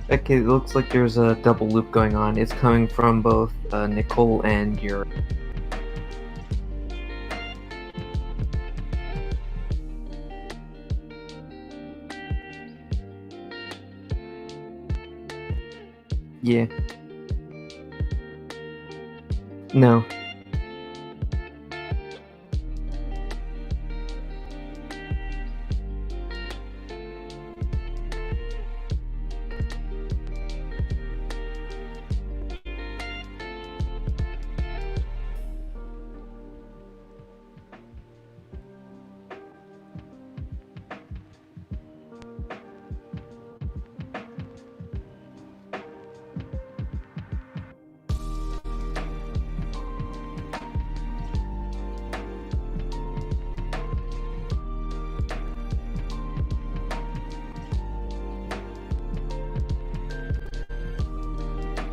Okay, it looks like there's a double loop going on. It's coming from both Nicole and your. Yeah. No.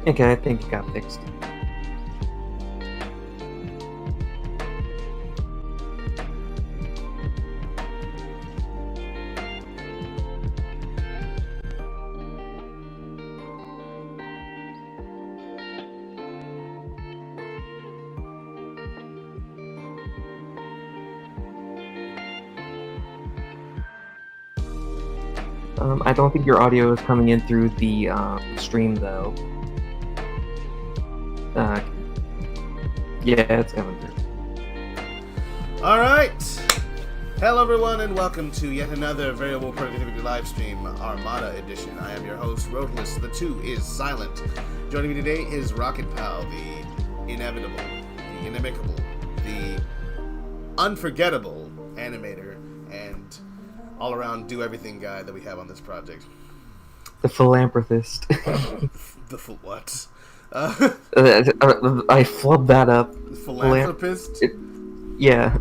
Okay, I think it got fixed. I don't think your audio is coming in through the stream though. Yeah, it's coming through. All right. Hello, everyone, and welcome to yet another Variable Productivity live stream, Armada edition. I am your host, Roadless. The 2 is silent. Joining me today is Rocket Pal, the inevitable, the inimicable, the unforgettable animator and all-around do-everything guy that we have on this project. The philanthropist. The what? I flubbed that up. Philanthropist? Yeah.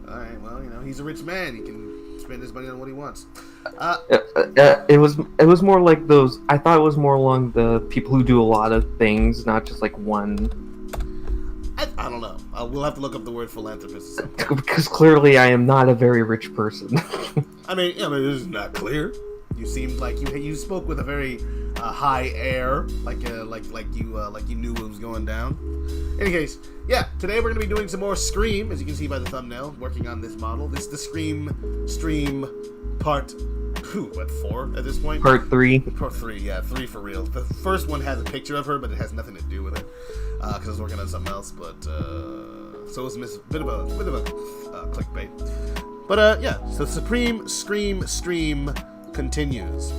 Alright, well, he's a rich man. He can spend his money on what he wants. It was more like those. I thought it was more along the people who do a lot of things, not just like one. I don't know. We'll have to look up the word philanthropist. Because clearly I am not a very rich person. I mean, this is not clear. You seemed like you spoke with a very high air, like you knew what was going down. In any case, yeah, today we're going to be doing some more Scream, as you can see by the thumbnail, working on this model. This is the Scream stream part, 4 at this point? Part 3. Part 3, yeah, 3 for real. The first one has a picture of her, but it has nothing to do with it, because I was working on something else, but, so it was a bit of a clickbait. But, yeah, so Supreme Scream stream continues.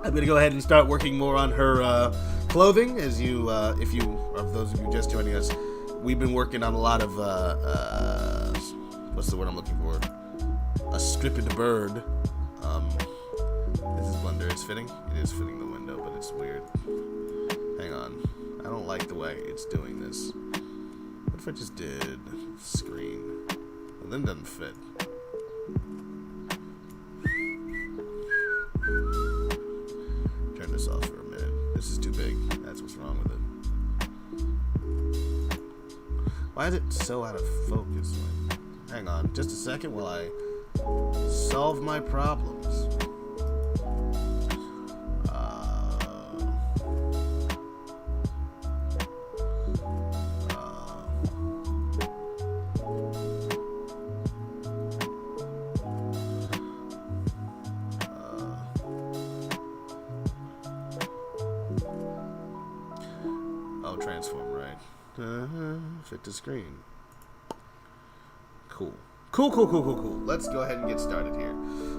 I'm gonna go ahead and start working more on her clothing. As you, if you, of those of you just joining us, we've been working on a lot of what's the word I'm looking for? A stripped bird. This is Blender. It's fitting. It is fitting the window, but it's weird. Hang on. I don't like the way it's doing this. What if I just did screen? Well, then it doesn't fit. Turn this off for a minute. This is too big. That's what's wrong with it. Why is it so out of focus? Hang on just a second while I solve my problems. Transform, right? Fit to screen. Cool. Let's go ahead and get started here.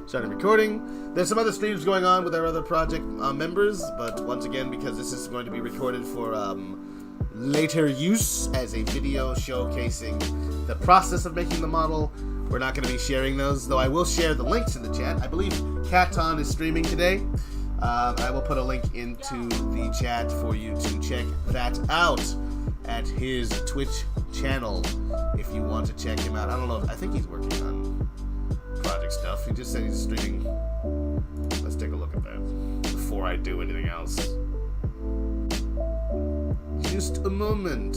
Started recording. There's some other streams going on with our other project members, but once again, because this is going to be recorded for later use as a video showcasing the process of making the model, we're not going to be sharing those, though I will share the links in the chat. I believe Katon is streaming today. I will put a link into the chat for you to check that out at his Twitch channel if you want to check him out. I don't know. I think he's working on project stuff. He just said he's streaming. Let's take a look at that before I do anything else. Just a moment.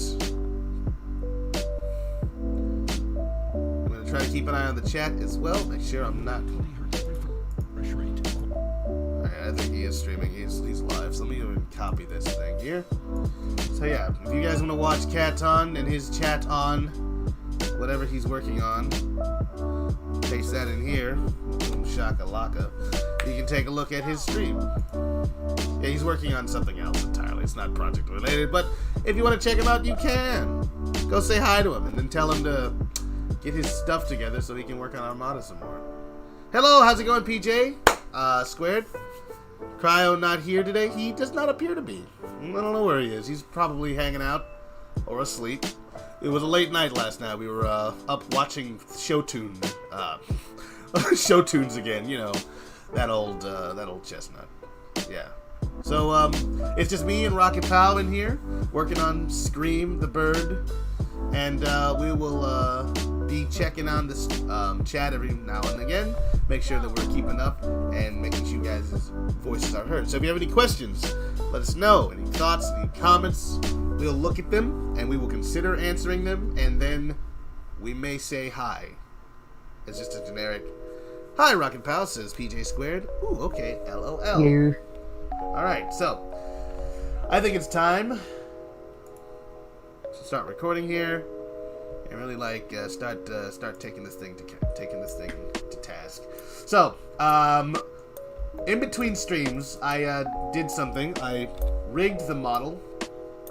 I'm going to try to keep an eye on the chat as well. Make sure I'm not... I think he is streaming. He's live. So let me even copy this thing here. So yeah, if you guys want to watch Caton and his chat on whatever he's working on, paste that in here. Boom shakalaka. You can take a look at his stream. Yeah, he's working on something else entirely. It's not project related, but if you want to check him out, you can. Go say hi to him and then tell him to get his stuff together so he can work on Armada some more. Hello, how's it going, PJ? Squared? Cryo not here today? He does not appear to be. I don't know where he is. He's probably hanging out or asleep. It was a late night last night. We were up watching Showtune. Showtunes again, you know, that old chestnut. Yeah. So it's just me and Rocket Pow in here working on Scream the Bird, and we will be checking on this chat every now and again. Make sure that we're keeping up and making sure you guys' voices are heard. So if you have any questions, let us know. Any thoughts, any comments, we'll look at them and we will consider answering them, and then we may say hi. It's just a generic hi, Rocket Pal, says PJ Squared. Ooh, okay, LOL. Yeah. Alright, so I think it's time to start recording here and really start taking this thing to task. So, in between streams, I did something. I rigged the model.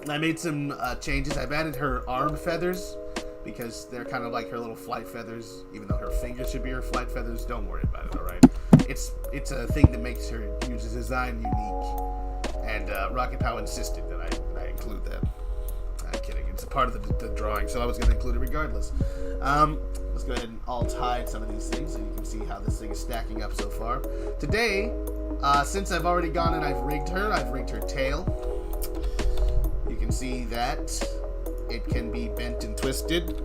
I made some changes. I've added her arm feathers because they're kind of like her little flight feathers, even though her fingers should be her flight feathers. Don't worry about it, alright? It's a thing that makes her design unique, and Rocket Pow insisted that I include that. I'm kidding. It's a part of the drawing, so I was going to include it regardless. Let's go ahead and alt hide some of these things so you can see how this thing is stacking up so far. Today, since I've already gone and I've rigged her tail. You can see that it can be bent and twisted.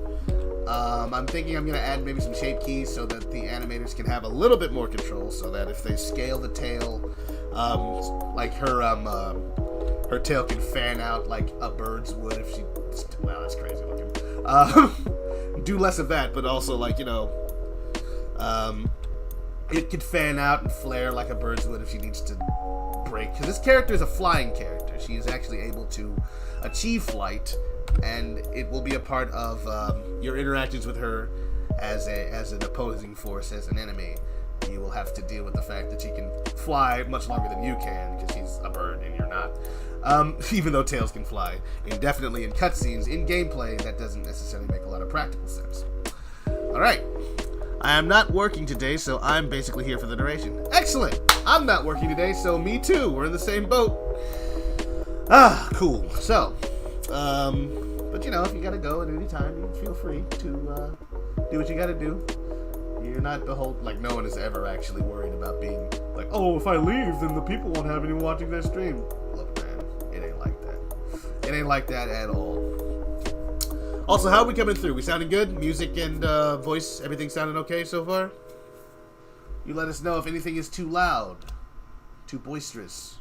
I'm thinking I'm going to add maybe some shape keys so that the animators can have a little bit more control, so that if they scale the tail, like her tail can fan out like a bird's would if she... Wow, that's crazy looking. Do less of that, but also, like, you know, it could fan out and flare like a bird's would if she needs to break. Because this character is a flying character. She is actually able to achieve flight, and it will be a part of your interactions with her as an opposing force, as an enemy. You will have to deal with the fact that she can fly much longer than you can, because she's a bird and you're not. Even though tails can fly indefinitely in cutscenes, in gameplay, that doesn't necessarily make a lot of practical sense. Alright. I am not working today, so I'm basically here for the duration. Excellent! I'm not working today, so me too. We're in the same boat. Ah, cool. So, but you know, if you gotta go at any time, you feel free to do what you gotta do. You're not beholden. Like, no one is ever actually worried about being like, oh, if I leave, then the people won't have anyone watching their stream. Look, man, it ain't like that. It ain't like that at all. Also, how are we coming through? We sounding good? Music and voice, everything sounding okay so far? You let us know if anything is too loud, too boisterous.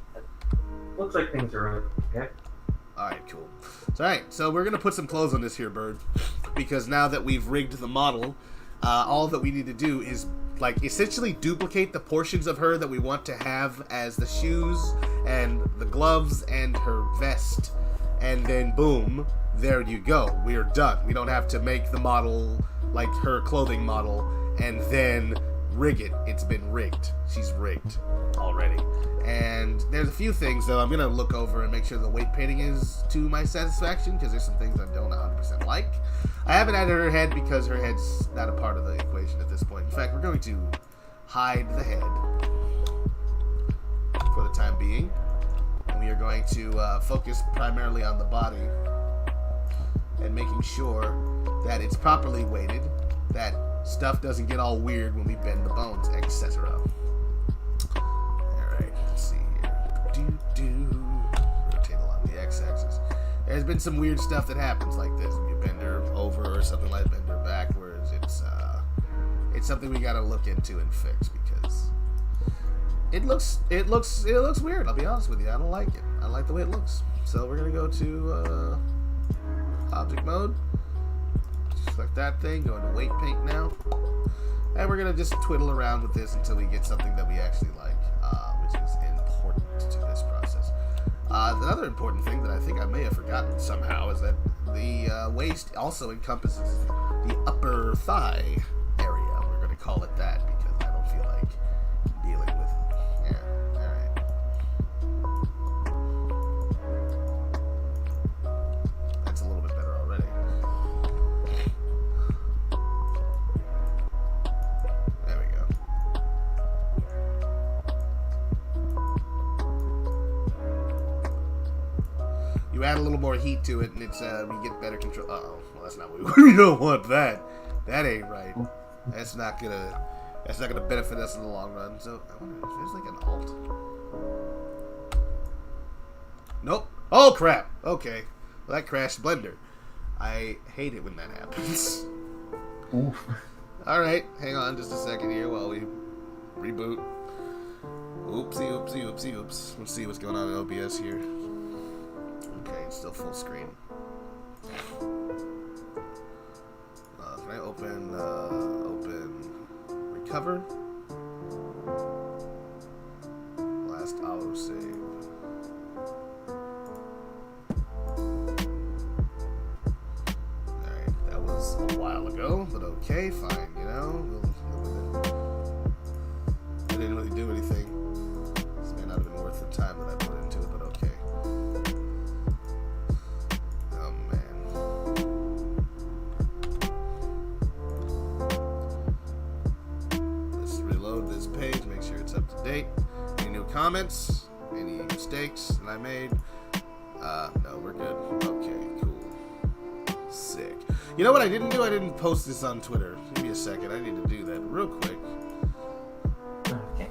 Looks like things are okay. Alright, cool. Alright, so we're going to put some clothes on this here bird, because now that we've rigged the model, all that we need to do is, like, essentially duplicate the portions of her that we want to have as the shoes and the gloves and her vest. And then, boom, there you go. We're done. We don't have to make the model, like her clothing model, and then rig it. It's been rigged. She's rigged already. And there's a few things, though, I'm going to look over and make sure the weight painting is to my satisfaction, because there's some things I don't 100% like. I haven't added her head because her head's not a part of the equation at this point. In fact, we're going to hide the head for the time being. And we are going to focus primarily on the body and making sure that it's properly weighted, that stuff doesn't get all weird when we bend the bones, etc. Alright, let's see here. Rotate along the x-axis. There's been some weird stuff that happens like this. When you bend her over or something like bend her backwards, it's something we gotta look into and fix, because it looks weird, I'll be honest with you. I don't like it. I don't like the way it looks. So we're gonna go to object mode. Select that thing, go into weight paint now. And we're gonna just twiddle around with this until we get something that we actually like, which is in another important thing that I think I may have forgotten somehow is that the waist also encompasses the upper thigh area. We're going to call it that because I don't feel like dealing with it. Yeah, alright. That's a little bit better already. There we go. You add a little more heat to it, and it's we get better control. Uh-oh. Well, that's not what we don't want that. That ain't right. That's not gonna benefit us in the long run. So I wonder if there's like an alt. Nope. Oh crap. Okay. Well, that crashed Blender. I hate it when that happens. Oof. All right. Hang on just a second here while we reboot. Oopsie, oopsie, oopsie, oops. Let's see what's going on in OBS here. Okay, it's still full screen. Can I open recover? Last autosave. Alright, that was a while ago, but okay, fine, you know? We'll live with it. I didn't really do anything. This may not have been worth the time that I put into it, but okay. This page, make sure it's up to date. Any new comments? Any mistakes that I made? No, we're good. Okay, cool. Sick. You know what I didn't do? I didn't post this on Twitter. Give me a second. I need to do that real quick. Okay.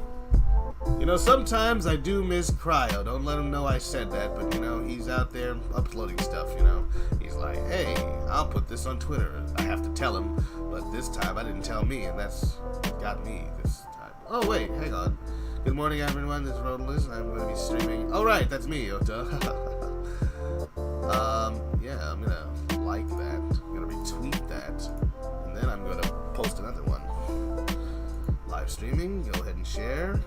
You know, sometimes I do miss Cryo. Don't let him know I said that, but you know, he's out there uploading stuff, you know. He's like, hey, I'll put this on Twitter. I have to tell him, but this time I didn't tell me, and that's got me this time. Oh, wait, hang on. Good morning, everyone. This is Rodalist, and I'm going to be streaming. Oh, right, that's me, Yota. Yeah, I'm going to like that. I'm going to retweet that. And then I'm going to post another one. Live streaming. Go ahead and share.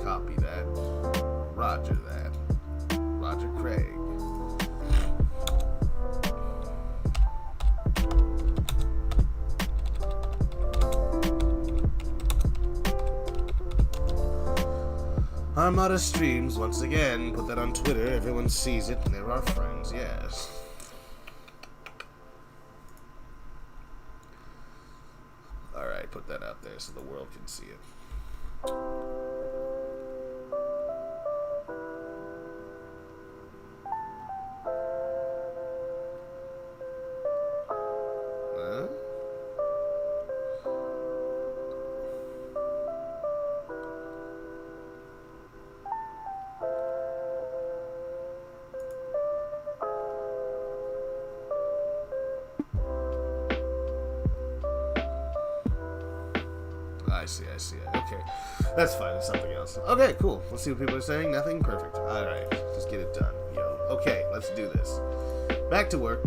Copy that. Roger that. Roger Craig. Armada streams, once again, put that on Twitter, everyone sees it, and they're our friends, yes. Alright, put that out there so the world can see it. I see. Okay. That's fine. It's something else. Okay, cool. Let's see what people are saying. Nothing? Perfect. Alright. Just get it done. Yo. Okay, let's do this. Back to work.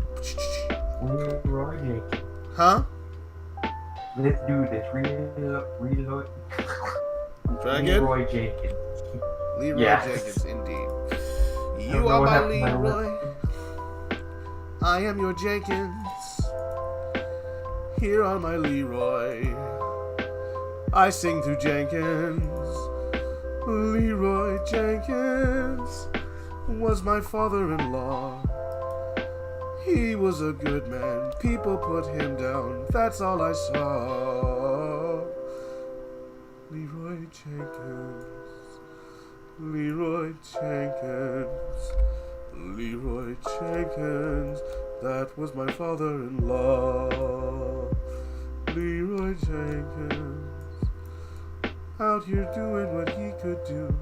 Leroy Jenkins. Huh? Let's do this. Reload. Try again? Leroy Jenkins. Leroy Yes. Jenkins, indeed. You are my Leroy. I am your Jenkins. Here are my Leroy. I sing through Jenkins. Leroy Jenkins was my father-in-law. He was a good man. People put him down. That's all I saw. Leroy Jenkins. Leroy Jenkins. Leroy Jenkins. That was my father-in-law. Leroy Jenkins. Out here doing what he could do.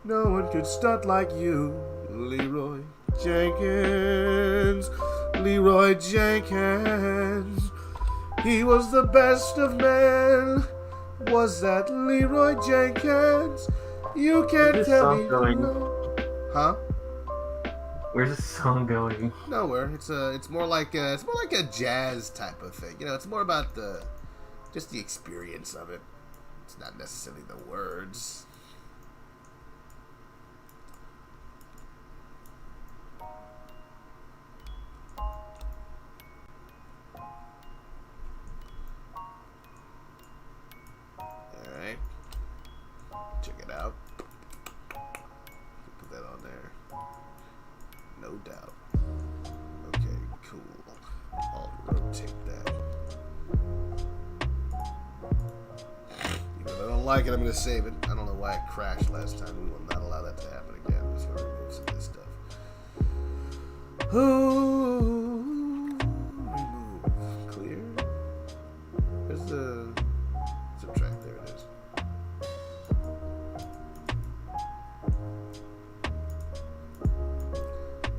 No one could stunt like you, Leroy Jenkins. Leroy Jenkins. He was the best of men. Was that Leroy Jenkins? You can't tell me no. Huh? Where's this song going? Nowhere. It's more like a jazz type of thing. You know, it's more about just the experience of it. It's not necessarily the words. No doubt. Okay, cool. I'll rotate that. Even if I don't like it, I'm going to save it. I don't know why it crashed last time. We will not allow that to happen again. I'm just going to remove some of this stuff. Remove. Clear. Where's the subtract? There it is.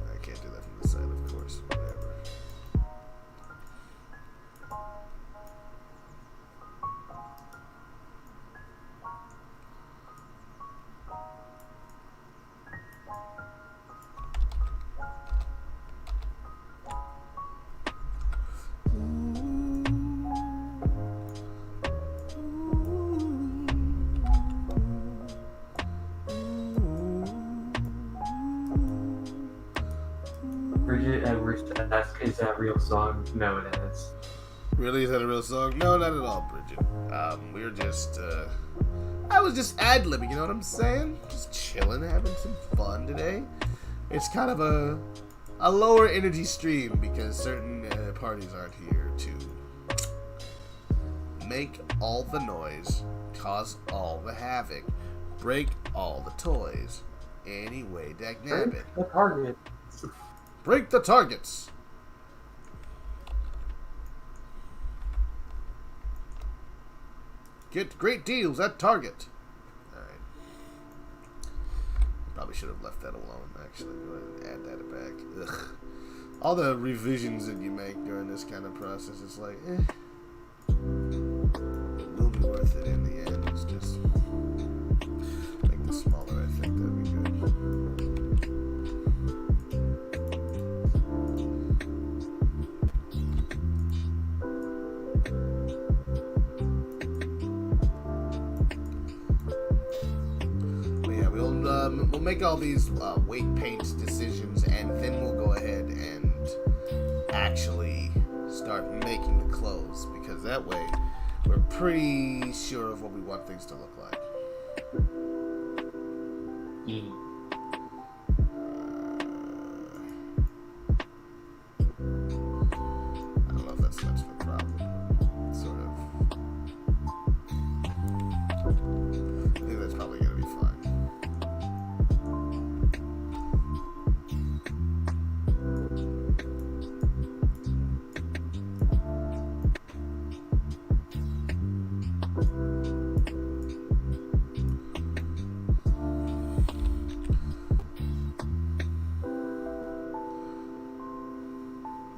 I can't do that from the side, of course. Whatever. Bridget Edwards asked, "Is that a real song?" No, it is. Really? Is that a real song? No, not at all, Bridget. We were just, I was just ad-libbing, you know what I'm saying? Just chilling, having some fun today. It's kind of a lower energy stream because certain parties aren't here to make all the noise, cause all the havoc, break all the toys. Anyway, dagnabbit. The target. Break the targets. Get great deals at Target. Alright. Probably should have left that alone, actually. Go ahead and add that back. Ugh. All the revisions that you make during this kind of process, it's like, It will be worth it in the end. It's just make it smaller, I think that'd be good. We'll make all these weight paint decisions, and then we'll go ahead and actually start making the clothes, because that way we're pretty sure of what we want things to look like. I don't know if that's much of a problem. Sort of. I think that's probably going to be fine.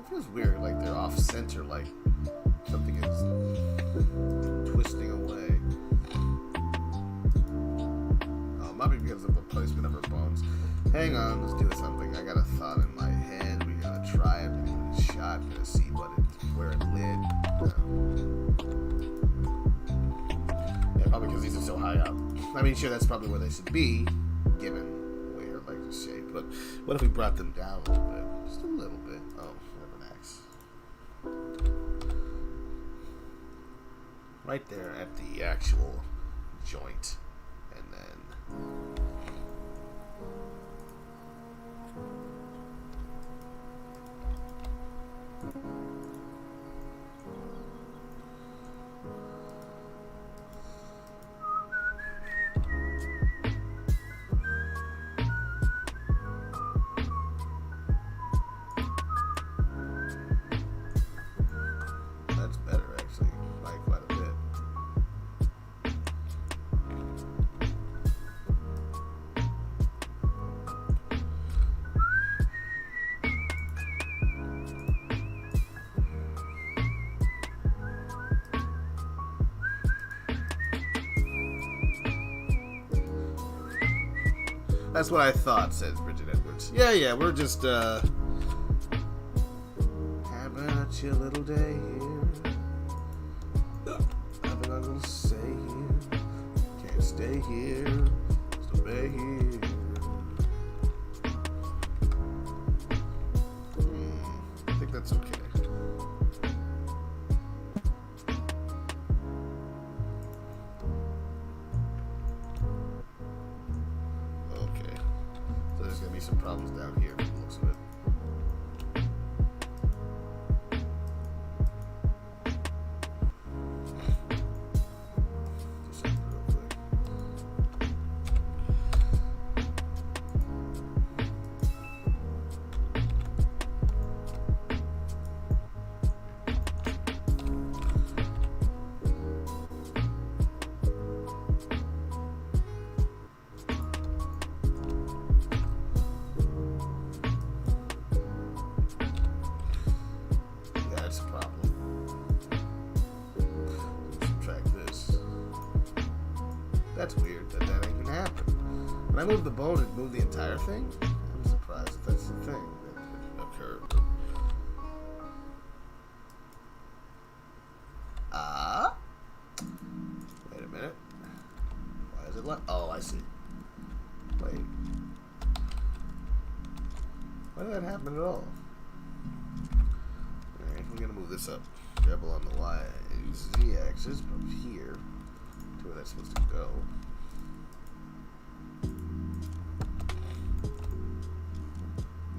Feels weird, like they're off center, like something is twisting away. Oh, it might be because of the placement of her bones. Hang on, let's do something. I got a thought in my head. We're gonna try it. We're gonna give it a shot. We're gonna see where it led. Yeah, probably because these are so high up. I mean, sure, that's probably where they should be, given the way her legs are shaped. But what if we brought them down a little bit? Just a little bit. Oh. Right there at the actual joint, and then that's better, actually, by quite a bit. That's what I thought, says Bridget Edwards. Yeah, we're just, having a chill little day here. Nothing I'm gonna say here. Can't stay here. Just obey here. I think that's okay. Some problems down here from the looks of it. that ain't gonna happen. When I moved the bone, it moved the entire thing? I'm surprised if that's the thing that occurred. Wait a minute. Why is it left? Oh, I see. Wait. Why did that happen at all? Alright, we're gonna move this up. Double on the Y, Z axis from here to where that's supposed to go.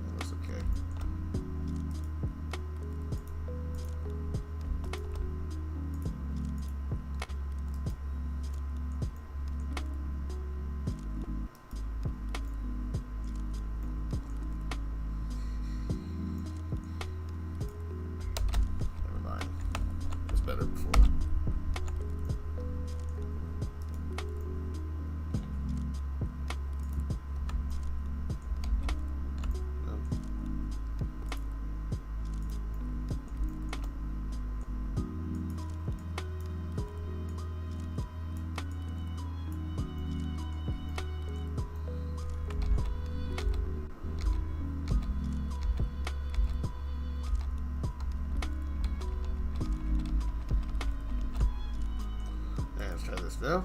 That looks okay. Better before. No. Let's try this now.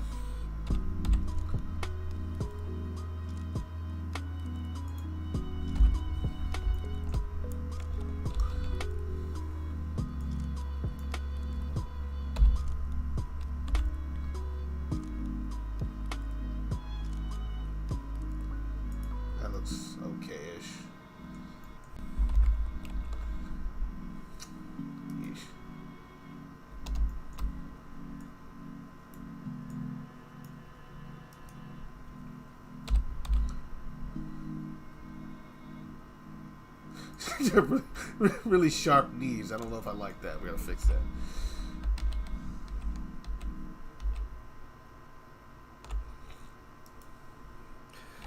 That looks okay-ish. Yeesh. Really sharp knees. I don't know if I like that. We gotta fix that.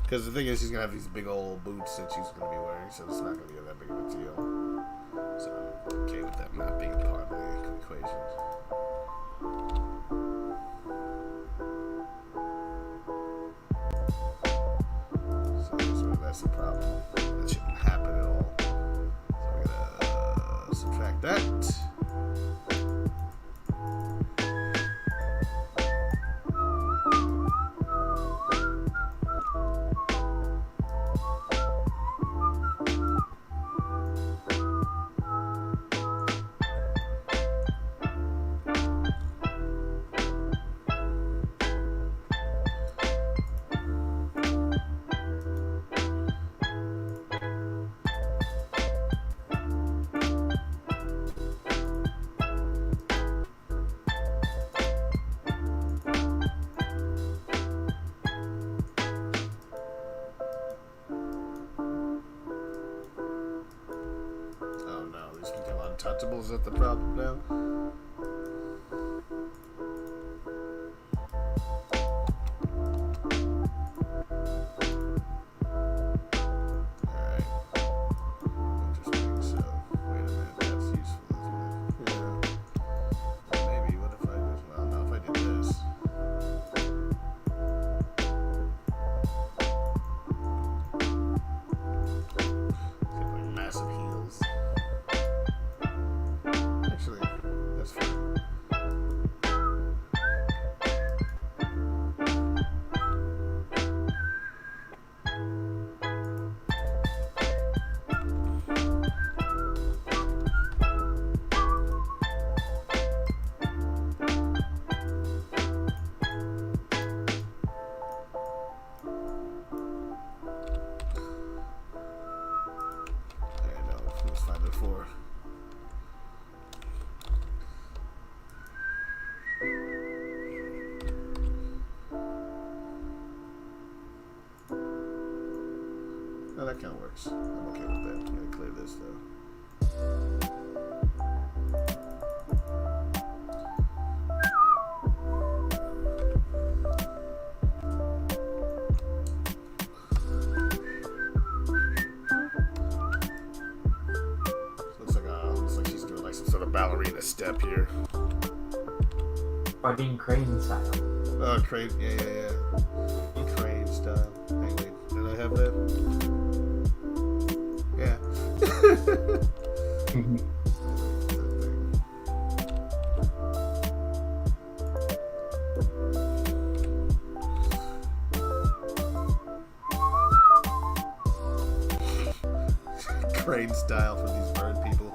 Because the thing is, she's gonna have these big old boots that she's gonna be wearing, so it's not gonna be that big of a deal. So I'm okay with that not being a part of the equations. So that's the problem. That shouldn't happen at all. So we're gonna subtract that. Untouchable, is that the problem now? Alright. Interesting, so wait a minute, that's useful, isn't it? Yeah. Well, maybe, what if I did, well, no, if I did this. It's got like massive heels. Actually, that's fine. There, no, let's find it for. Oh, that kind of works. I'm okay with that. I'm going to clear this, though. Looks like she's doing like some sort of ballerina step here. Fighting crane style. Oh, crane. Yeah. crane style for these bird people.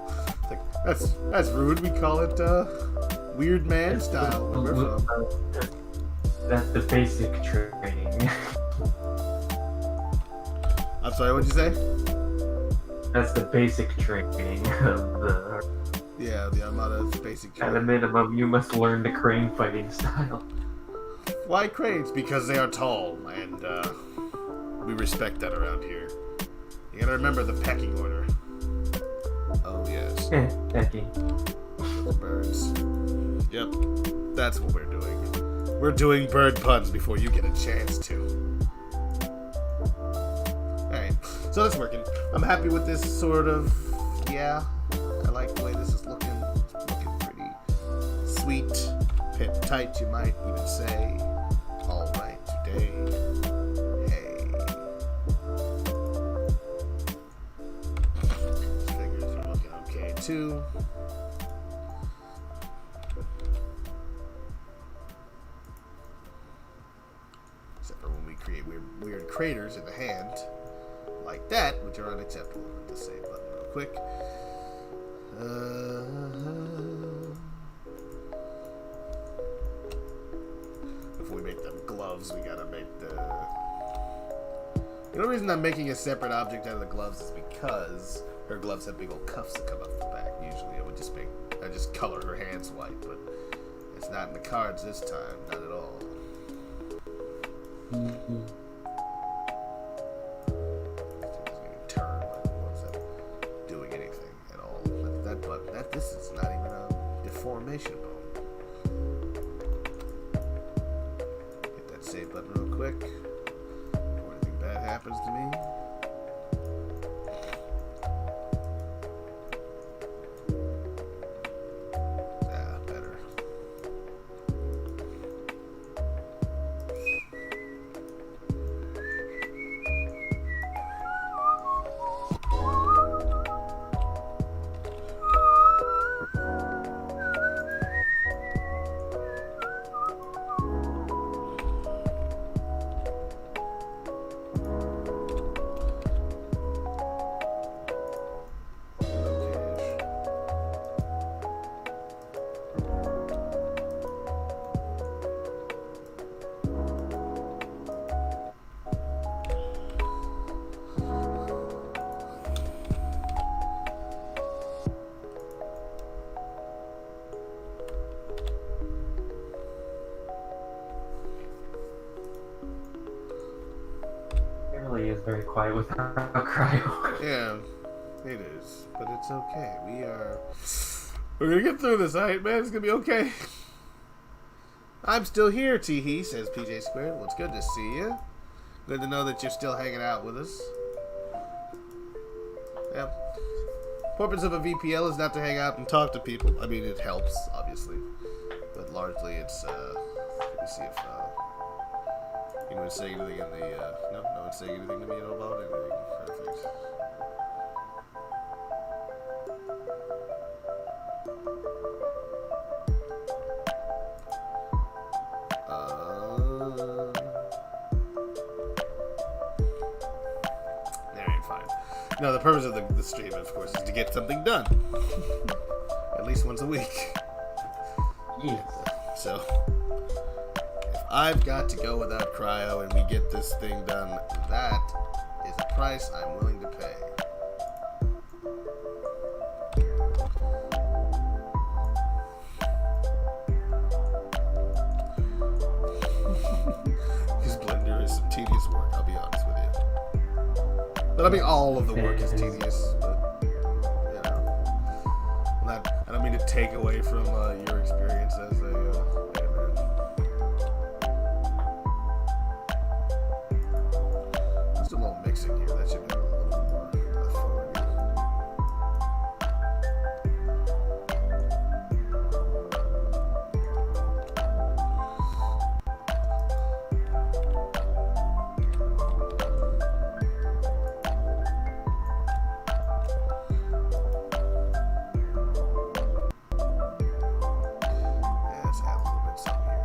It's like, that's rude. We call it weird man style where we're from. That's the basic training. I'm sorry, what'd you say? That's the basic training of the. Yeah, the Armada is basic At a training. minimum, you must learn the crane fighting style. Why cranes? Because they are tall, and we respect that around here. You gotta remember the pecking order. Oh, yes. Becky. The birds. Yep, that's what we're doing. We're doing bird puns before you get a chance to. Alright, so that's working. I'm happy with this sort of, yeah. I like the way this is looking. It's looking pretty sweet. Pit tight, you might even say. Alright, today. Hey. Figures are looking okay too. Except for when we create weird craters in the hand. Like that, which are unacceptable. Hit the save button real quick. Before we make them gloves, we gotta make the... The only reason I'm making a separate object out of the gloves is because her gloves have big old cuffs that come up the back. Usually I would just color her hands white, but it's not in the cards this time, not at all. Turn when it wasn't doing anything at all. That button, this is not even a deformation bone. Hit that save button real quick before anything bad happens to me. Better. Is very quiet without cryo. Yeah, it is, but it's okay. We're gonna get through this, alright, man? It's gonna be okay. I'm still here, Teehee, says PJ Squared. Well, it's good to see you. Good to know that you're still hanging out with us. Yeah. Purpose of a VPL is not to hang out and talk to people. I mean, it helps, obviously, but largely it's. Let me see if anyone's saying anything in the. No one's saying anything to me about anything. Perfect. Alright, fine. No, the purpose of the stream, of course, is to get something done. At least once a week. Yes. So, if I've got to go without cryo and we get this thing done, that is a price I'm willing to pay. Because Blender is some tedious work, I'll be honest with you. But I mean, all of the work is tedious, but, you know. I don't mean to take away from your experience as a man. Just a little mixing here, that should be a little more authority. Yeah, let's add a little bit some here.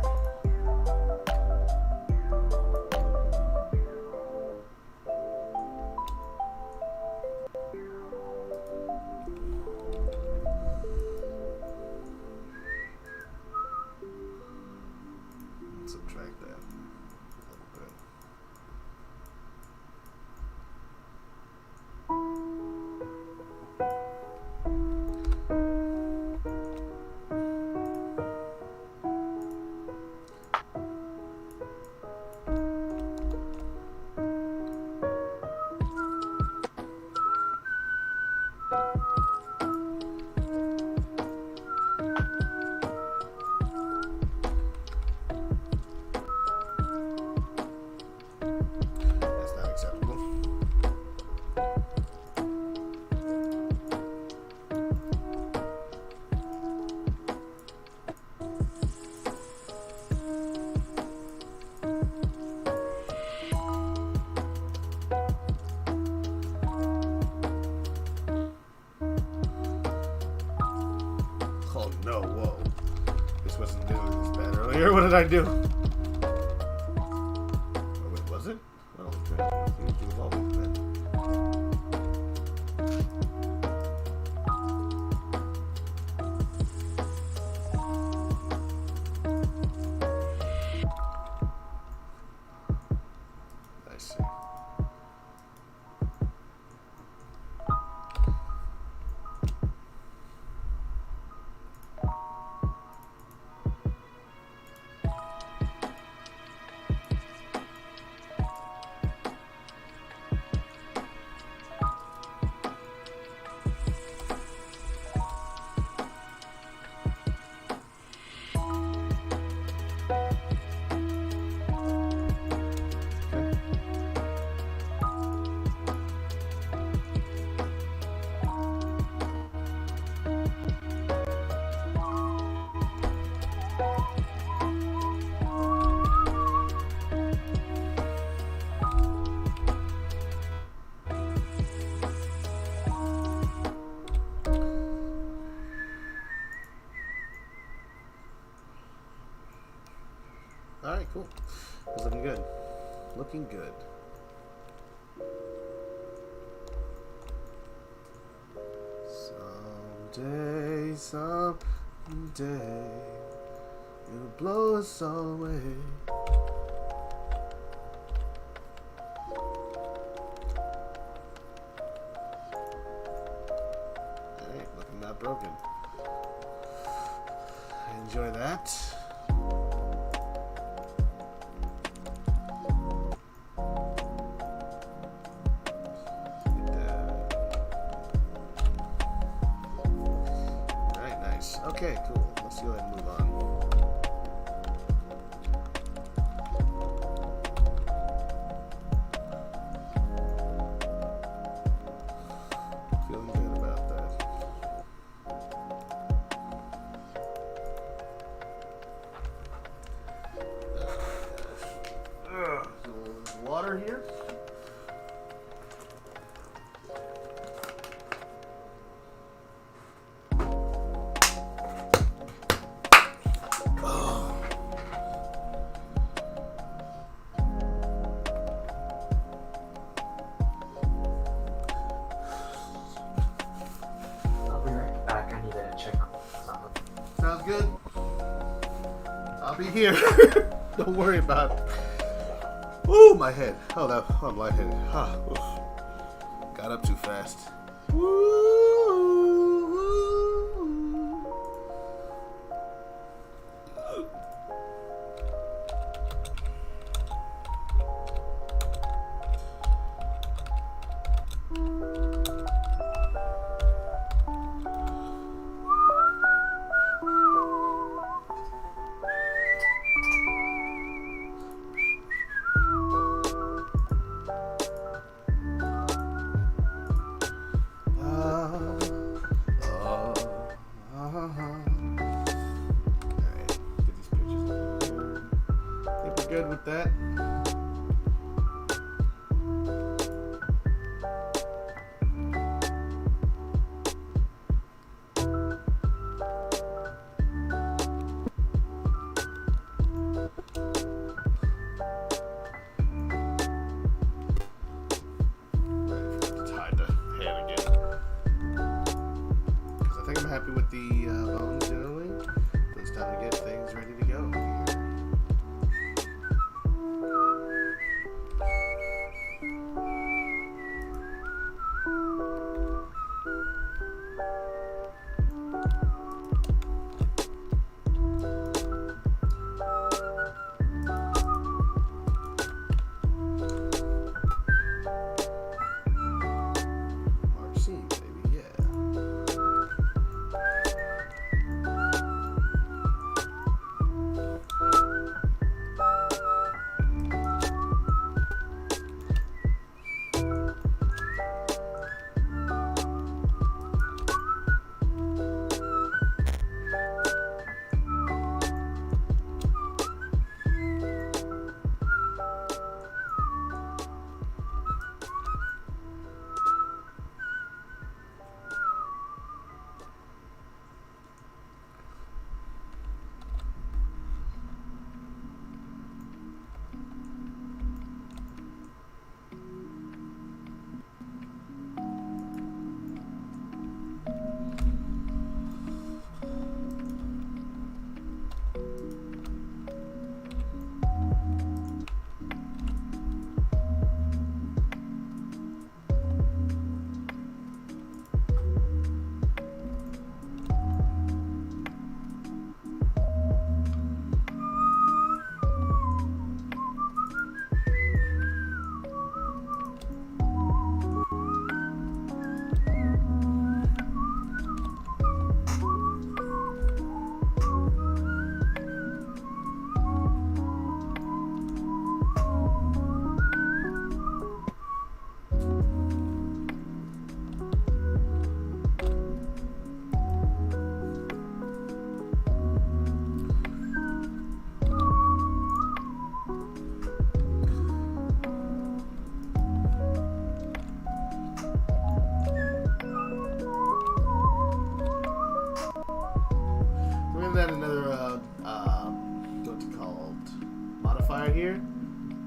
no, whoa. This wasn't doing this bad earlier. What did I do? Oh, wait, was it? Oh, okay. You do all this then. I see. Alright, cool. It's looking good. Looking good. Someday, it'll blow us all away. Alright, looking not broken. Enjoy that. Okay, cool. Let's go ahead and move on. Feeling good about that. Oh, gosh. A little water here. Sounds good. I'll be here. Don't worry about it. Ooh, my head. Oh, I'm lightheaded. Ah, oof. Got up too fast. Woo. Good with that. Tie the hand again. Because I think I'm happy with the bones generally. But it's time to get things ready to go here. gonna add another what's it called? Modifier here.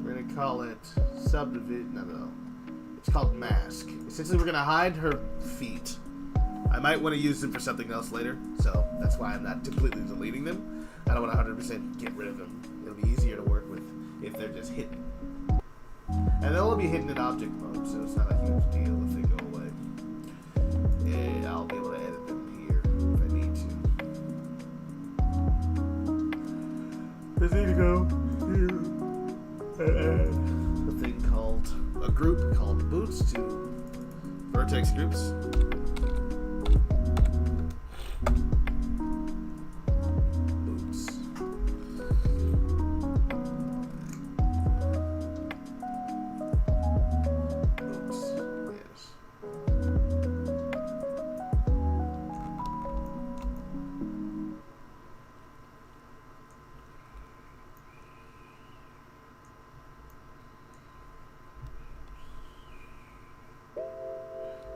We're gonna call it subdivision. No. It's called mask. Essentially, we're gonna hide her feet. I might want to use them for something else later, so that's why I'm not completely deleting them. I don't want to 100% get rid of them. It'll be easier to work with if they're just hidden. And they'll be hidden in object mode, so it's not a huge deal if they go away. And I'll be able to edit them here if I need to. Just need to go here and add a thing called a group called boots to vertex groups.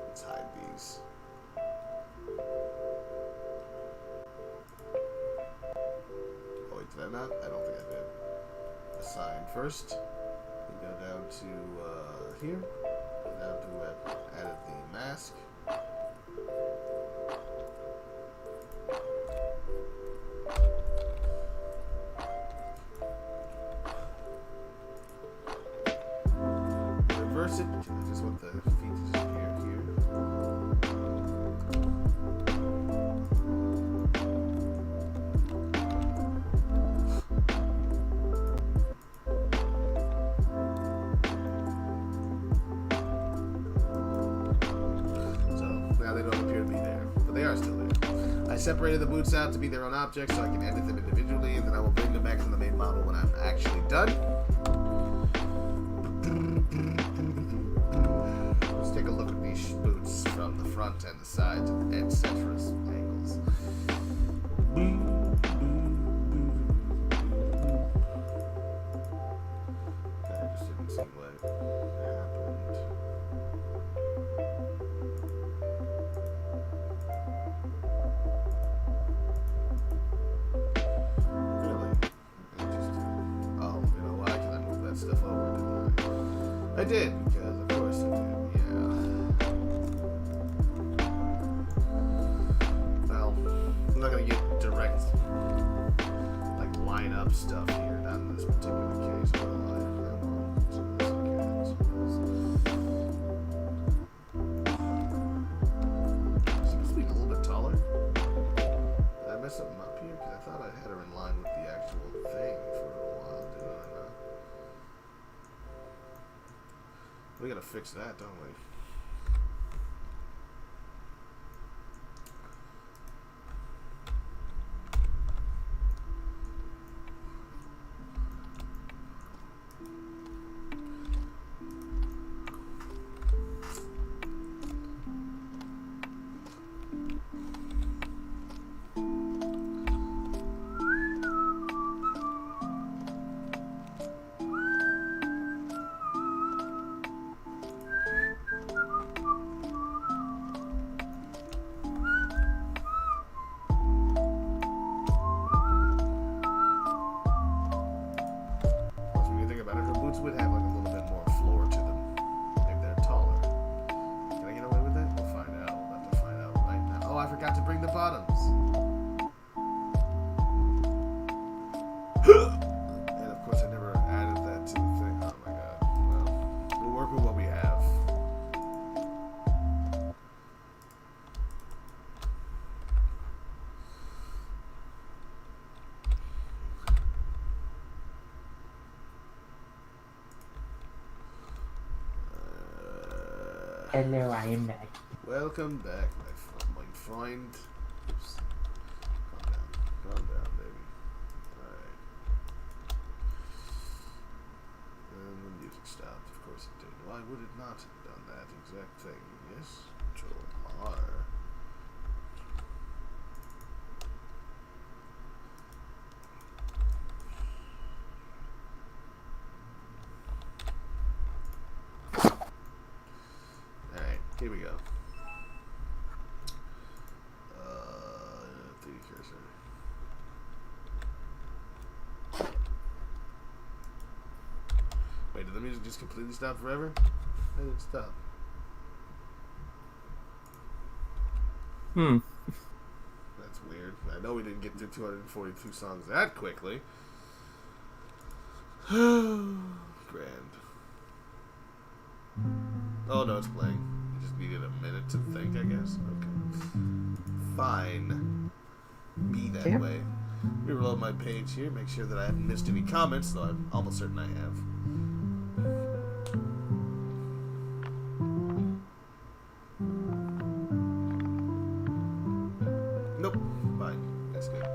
Let's hide these. Oh wait, did I not? I don't think I did. Assign first. We go down to here. Go down to added the mask. Reverse it. I just want the feet to disappear here. So now they don't appear to be there, but they are still there. I separated the boots out to be their own objects so I can edit them individually, and then I will bring them back to the main model when I'm actually done. Let's take a look at these boots from the front and the sides, etc. angles. I just didn't see what happened. Really? Interesting. Oh, you know why? Because I moved that stuff over, didn't I? I did, because of course I did, yeah. Well, I'm not gonna get direct, like, line up stuff here, not in this particular case, but I don't know. So that's okay, I suppose. She's supposed to be a little bit taller. Did I mess something up here? Because I thought I had her in line with the actual thing for a while, didn't I not? We gotta fix that, don't we? Would have like a little bit more floor to them if they're taller. Can I get away with that? We'll find out. We'll have to find out right now. Oh, I forgot to bring the bottoms. And of course I never added that to the thing. Oh my god. Well, we'll work with what we have. Hello, I am back. Welcome back, my friend. Oops. Calm down, baby. Alright. And the music stopped. Of course it did. Why would it not have done that exact thing? Yes? Control R. Here we go. 3D cursor. Did the music just completely stop forever? How did it stop? That's weird. I know we didn't get through 242 songs that quickly. Grand. Oh no, it's playing. I just needed a minute to think, I guess. Okay. Fine. Be that way. Reload my page here, make sure that I haven't missed any comments, though I'm almost certain I have. Nope. Fine. That's good.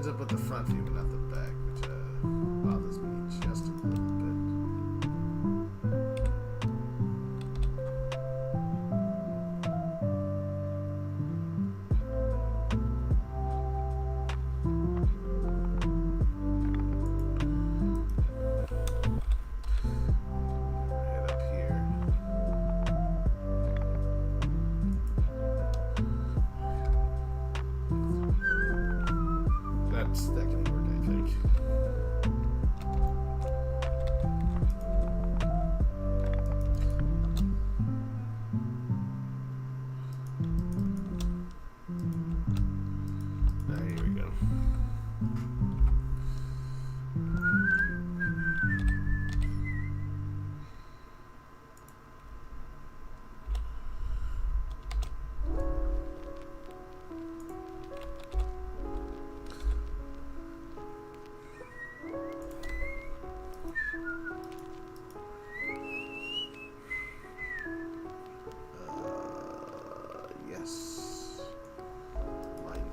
Up with the front view, but not the back, which bothers me just a little bit. Head up here. That can work, I think. Here we go.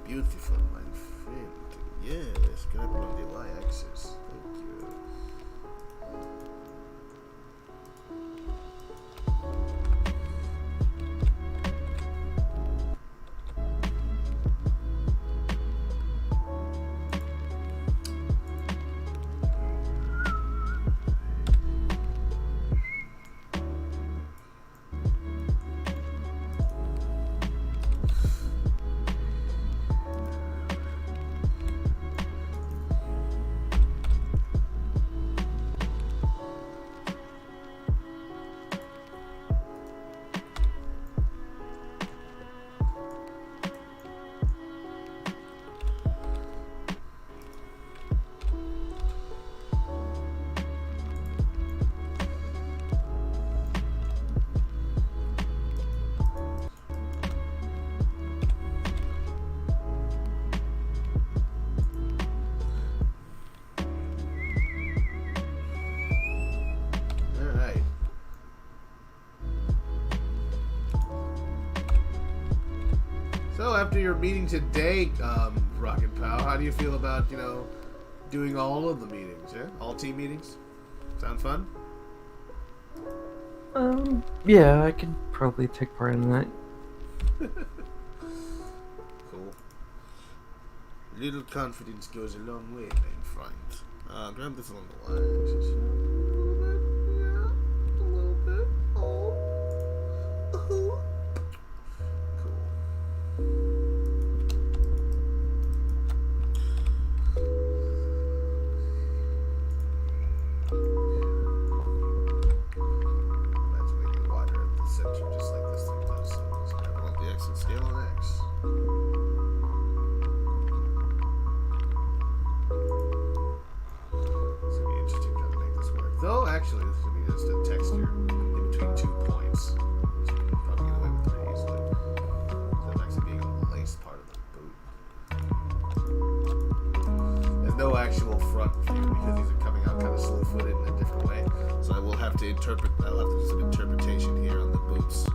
Beautiful, my friend. Yes, grab it on the y-axis. Thank you. So after your meeting today, Rocket Pow, how do you feel about, doing all of the meetings, yeah? All team meetings? Sound fun? Yeah, I could probably take part in that. Cool. Little confidence goes a long way, my friend. Grab this along the line. Just a little bit. Yeah, a little bit. Oh. Cool. That's making water at the center, just like this thing does. So just grab it on the X and scale on X. It's gonna be interesting trying to make this work. Though, actually, this is gonna be just a texture in between 2 points. So you can probably get away with pretty easily. So it's actually being on the lace part of the boot. There's no actual front view because these are coming out kind of slow-footed in a different way. So I will have to interpret. I'll have to do some interpretation here on the boots.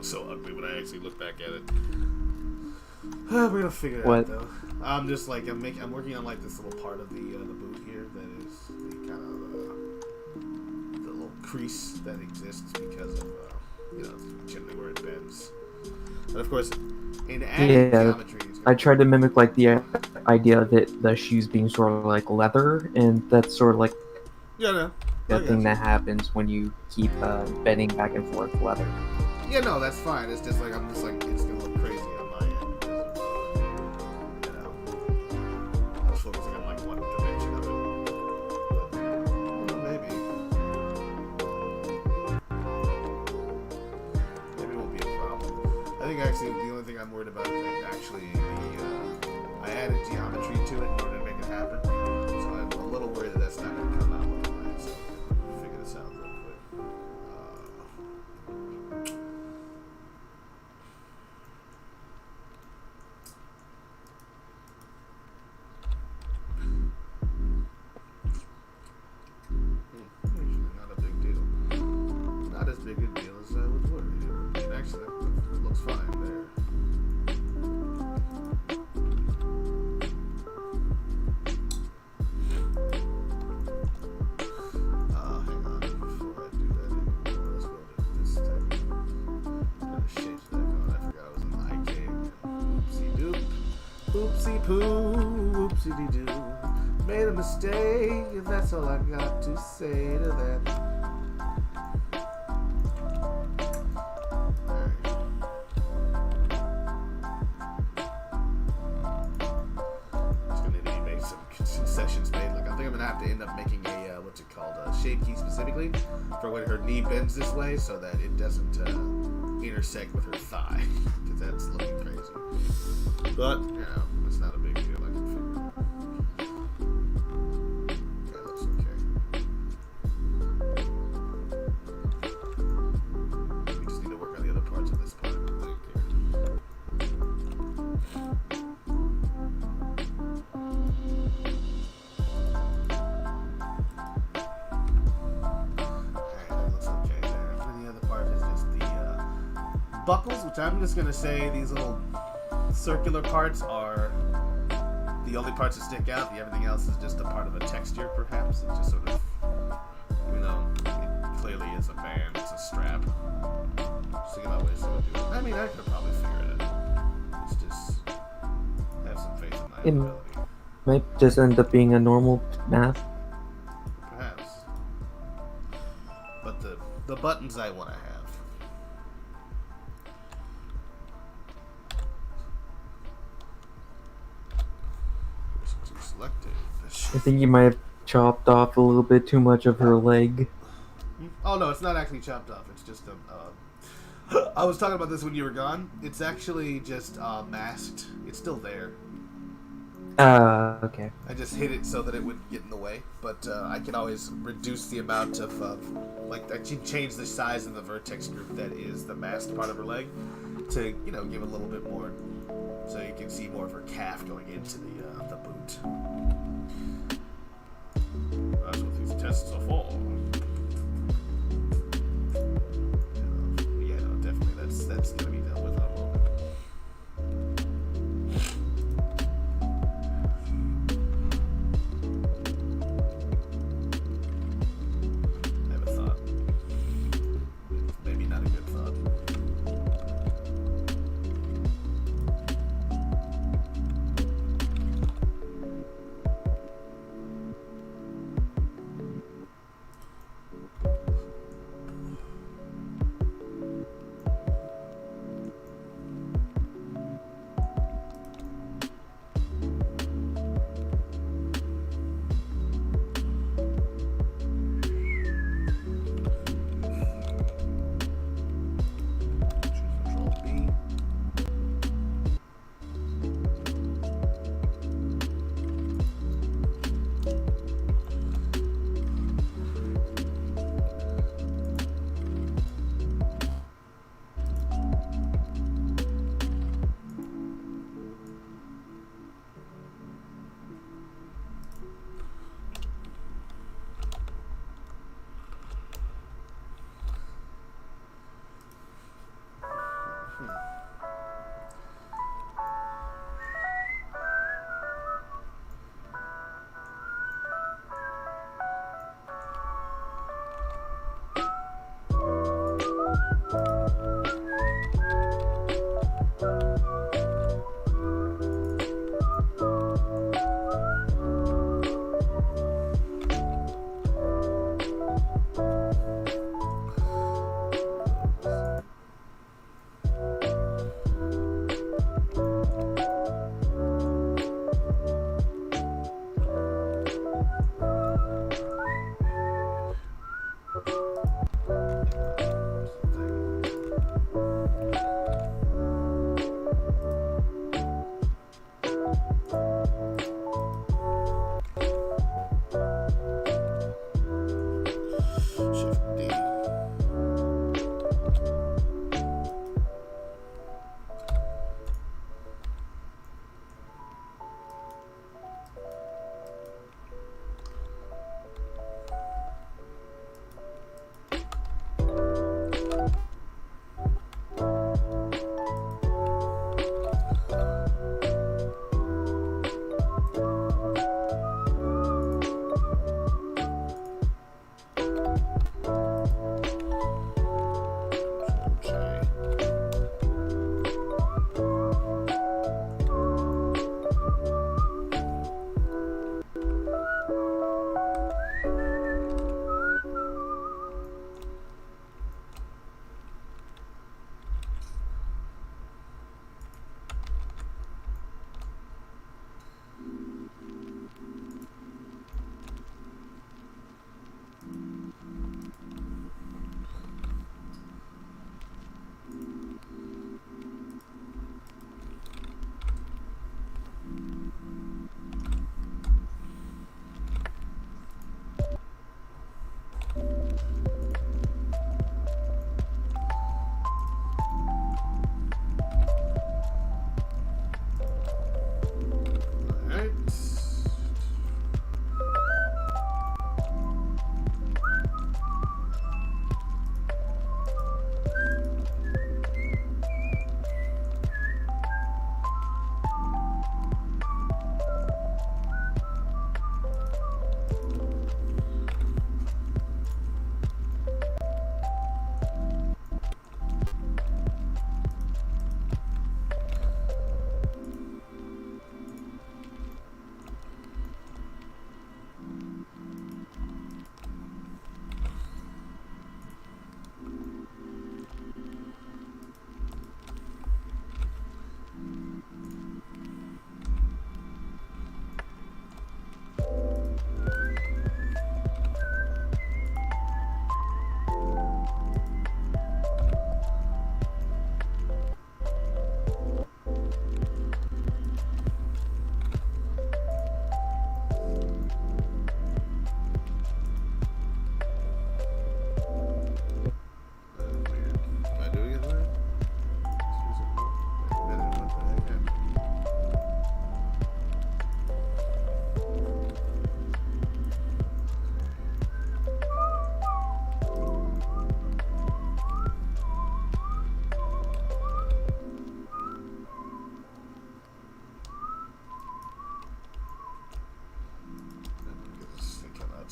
looks so ugly when I actually look back at it. We're gonna figure it What? out though. I'm just like I'm working on like this little part of the boot here that is the kind of the little crease that exists because of generally where it bends. But of course, in adding geometry, I tried to mimic like the idea of the shoes being sort of like leather, and that's sort of like the thing that happens when you keep bending back and forth leather. Yeah, no, that's fine. It's just like it's gonna look crazy on my end. I was focusing on like one dimension of it. But, maybe it won't be a problem. I think actually the only thing I'm worried about is actually I added geometry to it in order to make it happen. So I'm a little worried that that's not gonna come out well. Right? So we'll figure this out real quick. Not a big deal. Not as big a deal as I was worried. And actually, it looks fine there. Hang on. Before I do that anymore, let's go to this thing. Got the shapes back on. I forgot I was in the IK. Oopsie doop. Oopsie poo. Oopsie dee doo. Made a mistake, and that's all I got to say to that. Alright. Just gonna need to make some concessions made. Like I think I'm gonna have to end up making a what's it called, a shape key specifically for when her knee bends this way, so that it doesn't intersect with her thigh, because that's looking crazy. But it's not a big deal. I can figure it out. We just need to work on the other parts of this part. Alright, that looks okay there. And the other part is just the buckles, which I'm just going to say these little circular parts are the only parts that stick out. Everything else is just a part of a texture, perhaps. It just sort of, even though it clearly is a band, it's a strap. Just thinking about ways to do it. I mean, I could probably figure it out. It's just have some faith in my ability. Might just end up being a normal math. Perhaps. But the buttons I want to have. Selected. I think you might have chopped off a little bit too much of her leg. Oh no, it's not actually chopped off. It's just I was talking about this when you were gone. It's actually just masked. It's still there. Okay. I just hid it so that it wouldn't get in the way. But I can always reduce the amount of I can change the size of the vertex group that is the masked part of her leg to give a little bit more, so you can see more of her calf going into the boot. That's what these tests are for. Yeah, no, definitely. That's gonna be dealt with in a moment. I have a thought. Maybe not a good thought.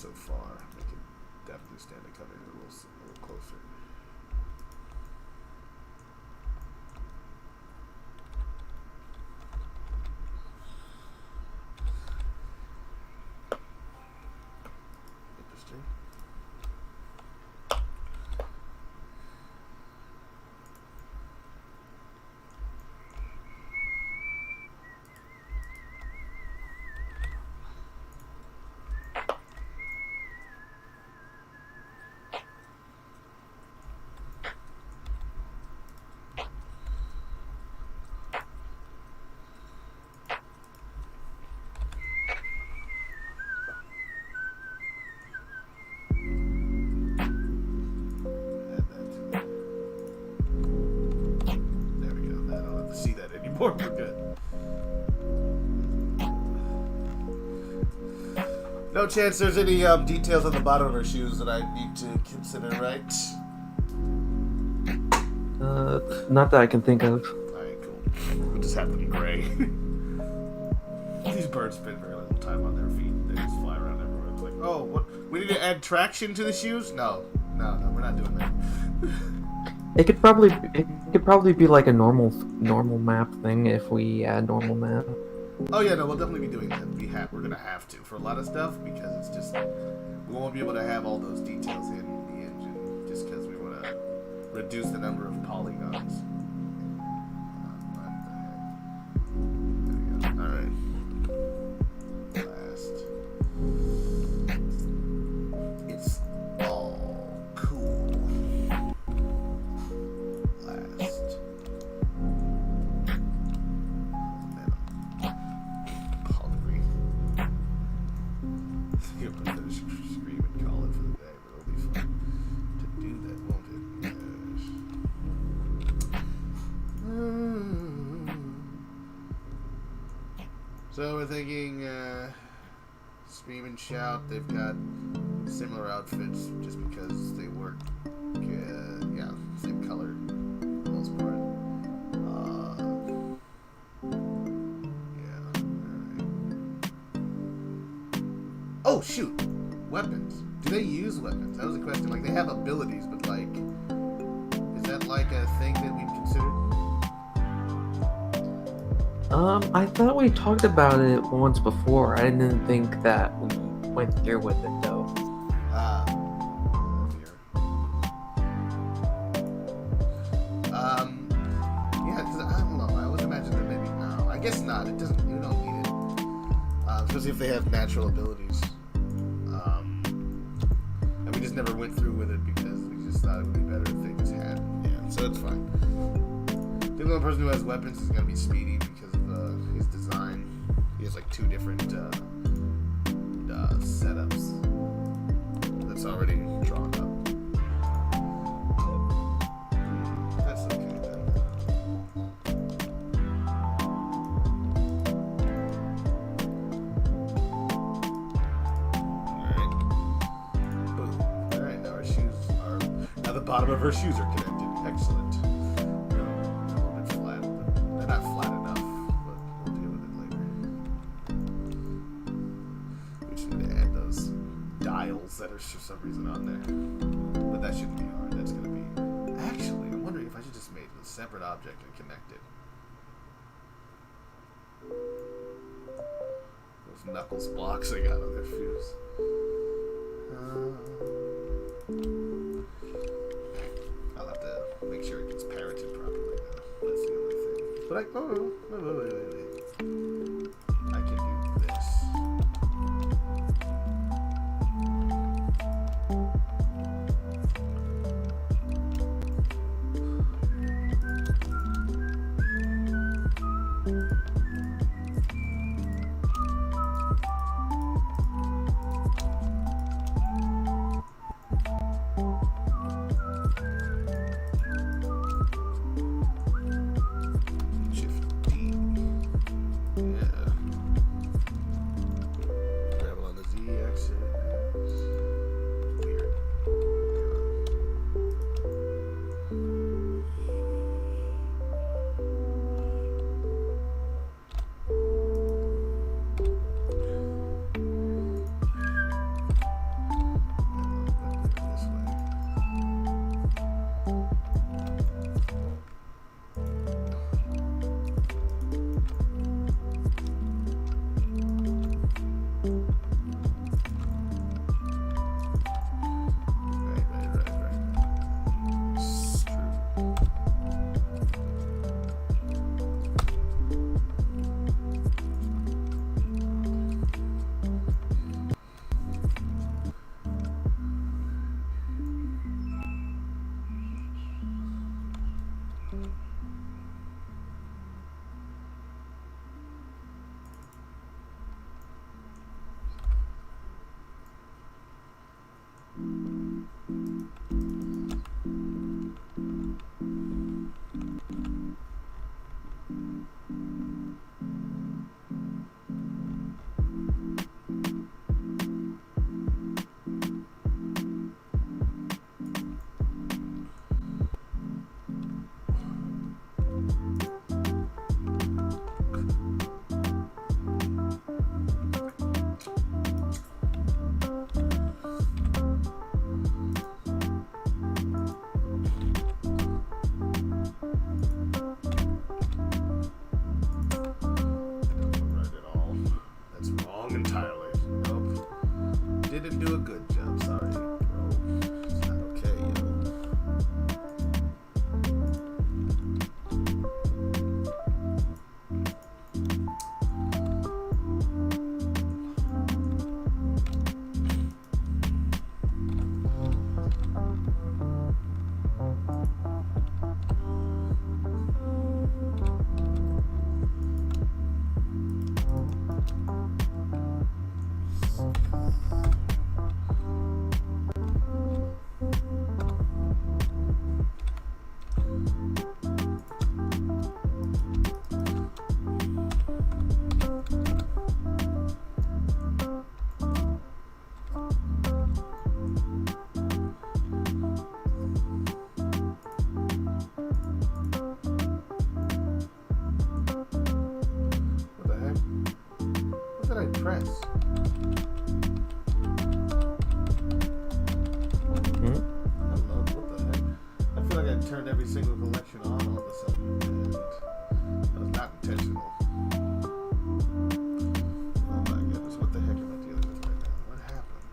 so far. I could definitely stand to come in a little closer. Interesting. We're good. No chance there's any details on the bottom of her shoes that I need to consider, right? Not that I can think of. Alright, cool. We'll just have to be gray. These birds spend very little time on their feet. They just fly around everywhere. They're like, oh, what? We need to add traction to the shoes? No, we're not doing that. It could probably be like a normal map thing if we add normal map. Oh yeah, no, we'll definitely be doing that. We're gonna have to for a lot of stuff because it's just we won't be able to have all those details in the engine just because we want to reduce the number of polygons. What the heck? There we go. All right. Last. It's all cool. Last. You'll finish scream and call it for the day, but it'll be fun to do that, won't it? Yes. So we're thinking Scream and Shout, they've got similar outfits just because they work, yeah, same color for the most part. Oh, shoot! Weapons. Do they use weapons? That was a question. Like, they have abilities, but, like, is that, like, a thing that we've considered? I thought we talked about it once before. I didn't think that we went through with it, though. Yeah, because I don't know. I always imagine that maybe, no. I guess not. It doesn't, you don't need it. Especially if they have natural abilities. And we just never went through with it because we just thought it would be better if they just had. Yeah, so it's fine. The only person who has weapons is going to be Speedy because of his design. He has like two different setups that's already drawn up. That's okay then. The bottom of her shoes are connected. Excellent. They're a little bit flat, but they're not flat enough. But we'll deal with it later. We just need to add those dials that are for some reason on there. But that shouldn't be hard. That's going to be... Actually, I'm wondering if I should just make a separate object and connect it. Those knuckles blocks they got on their shoes. I'll have to make sure it gets parented properly, though. That's the only thing. But wait. I can do this. didn't do a good job. Sorry, bro. It's not okay, yo. Press. I don't know, what the heck? I feel like I turned every single collection on all of a sudden, and that was not intentional. Oh my goodness, what the heck am I dealing with right now? What happened?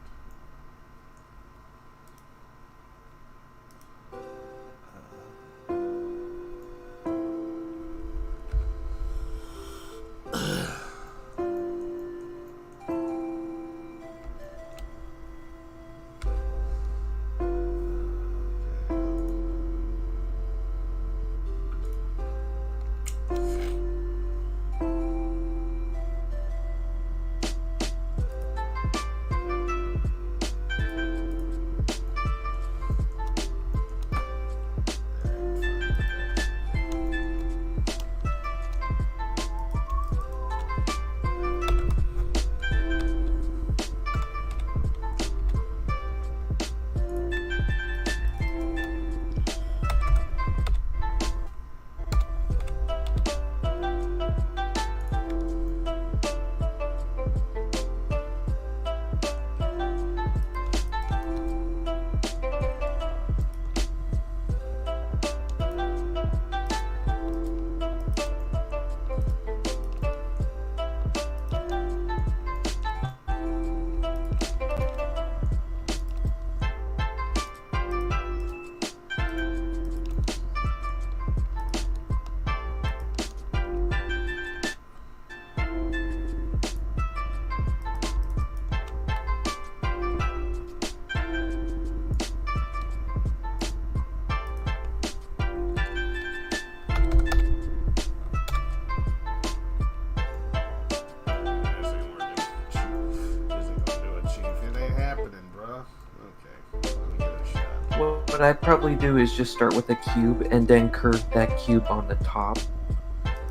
What I'd probably do is just start with a cube and then curve that cube on the top.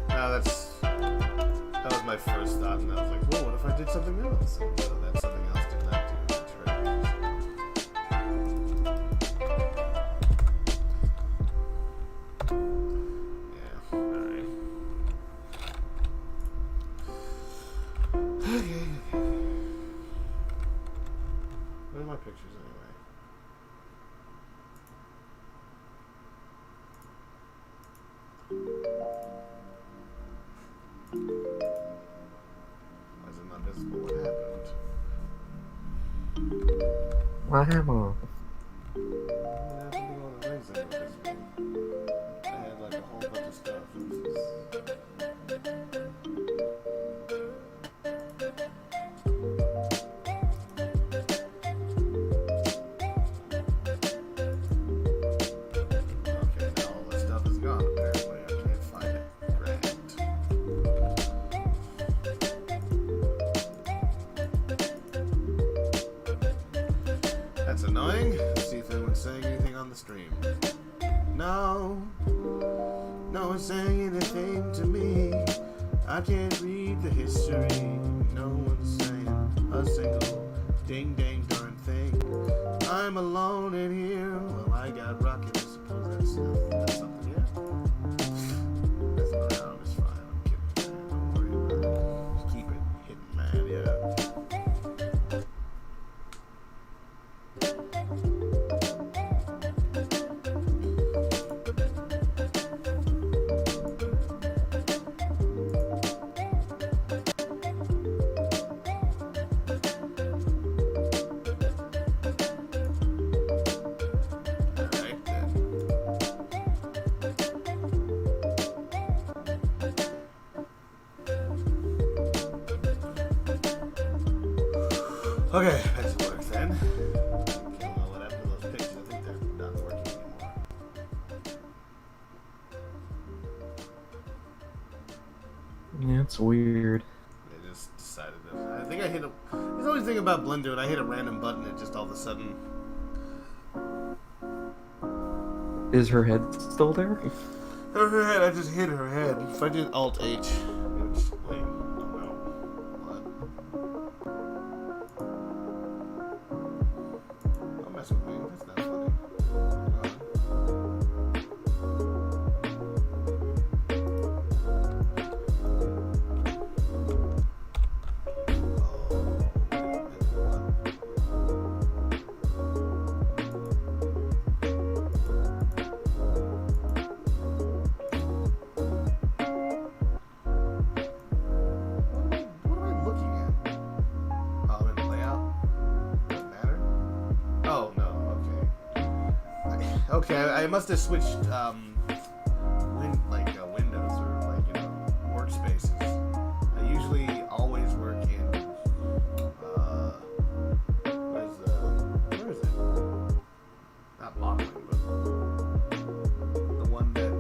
No, that was my first thought, and I was like, well, what if I did something else? And so that something else did not do the trick. Yeah, alright. Okay. Where are my pictures anyway? Why is it not visible? What happened? What happened? What happened to all the things that were visible? I had like a whole bunch of stuff. Okay, now all this stuff is gone apparently. I can't find it. Grand. That's annoying. Let's see if anyone's saying anything on the stream. No. No one's saying anything to me. I can't read the history. No one's saying a single ding dang darn thing. I'm alone in here. Well, I got rocket. I suppose that's something, yeah. That's around. It's fine. I'm kidding, man. Don't worry about it. Just keep it hidden, man. Yeah. Okay, that should work then. I don't know what happened to those pictures. I think they're not working anymore. Yeah, it's weird. They just decided that. I think I hit a. There's always a thing about Blender when I hit a random button, it just all of a sudden. Is her head still there? Her head, I just hit her head. If I did Alt H, it would just, wait, oh no. What? Don't mess with me, that's not funny. Okay, I must have switched windows or workspaces. I usually always work in where is it? Not modeling, but the one that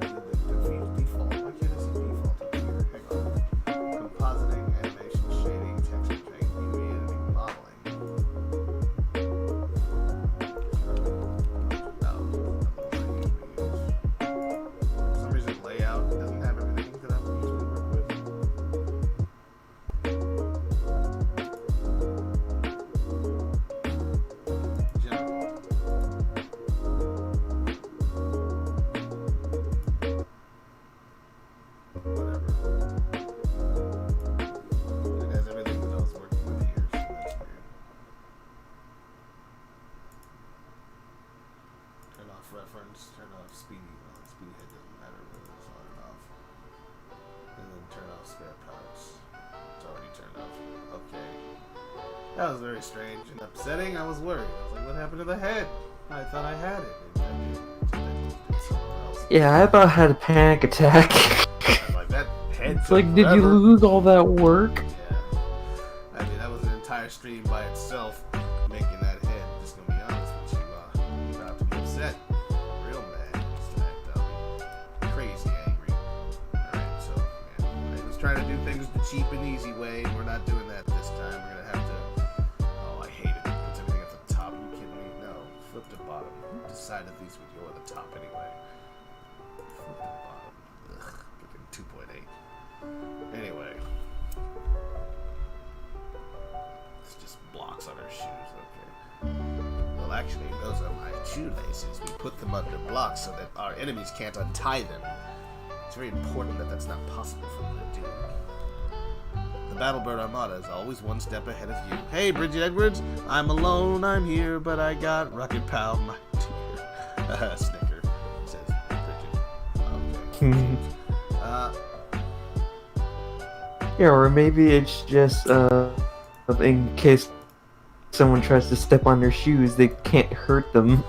is the default. Why can't I see default up here? Hang on. Compositing, animation, shading, texture paint, UV editing, modeling. Reference, turn off speedy. Well, speedy head doesn't matter whether it's on or off. And then turn off spare parts. It's already turned off. Okay. That was very strange and upsetting. I was worried. I was like, what happened to the head? I thought I had it. Yeah, I about had a panic attack. I'm like, that head. It's like, did you lose all that work? Yeah. I mean, that was an entire stream by itself making that head. I'm just gonna be honest with you. You're about to be upset. Trying to do things the cheap and easy way, and we're not doing that this time. We're gonna have to. Oh, I hate it. It puts everything at the top. Are you kidding me? No, flip to bottom. Who decided these would go at the top anyway? Flip to bottom. Ugh, freaking 2.8. Anyway, it's just blocks on our shoes. Okay. Well, actually, those are my shoelaces. We put them under blocks so that our enemies can't untie them. It's very important that that's not possible for them to do. The Battlebird Armada is always one step ahead of you. Hey, Bridget Edwards, I'm alone, I'm here, but I got Rocket Pal, my dear. Snicker, says Bridget. Okay. Yeah, or maybe it's just, in case someone tries to step on their shoes, they can't hurt them.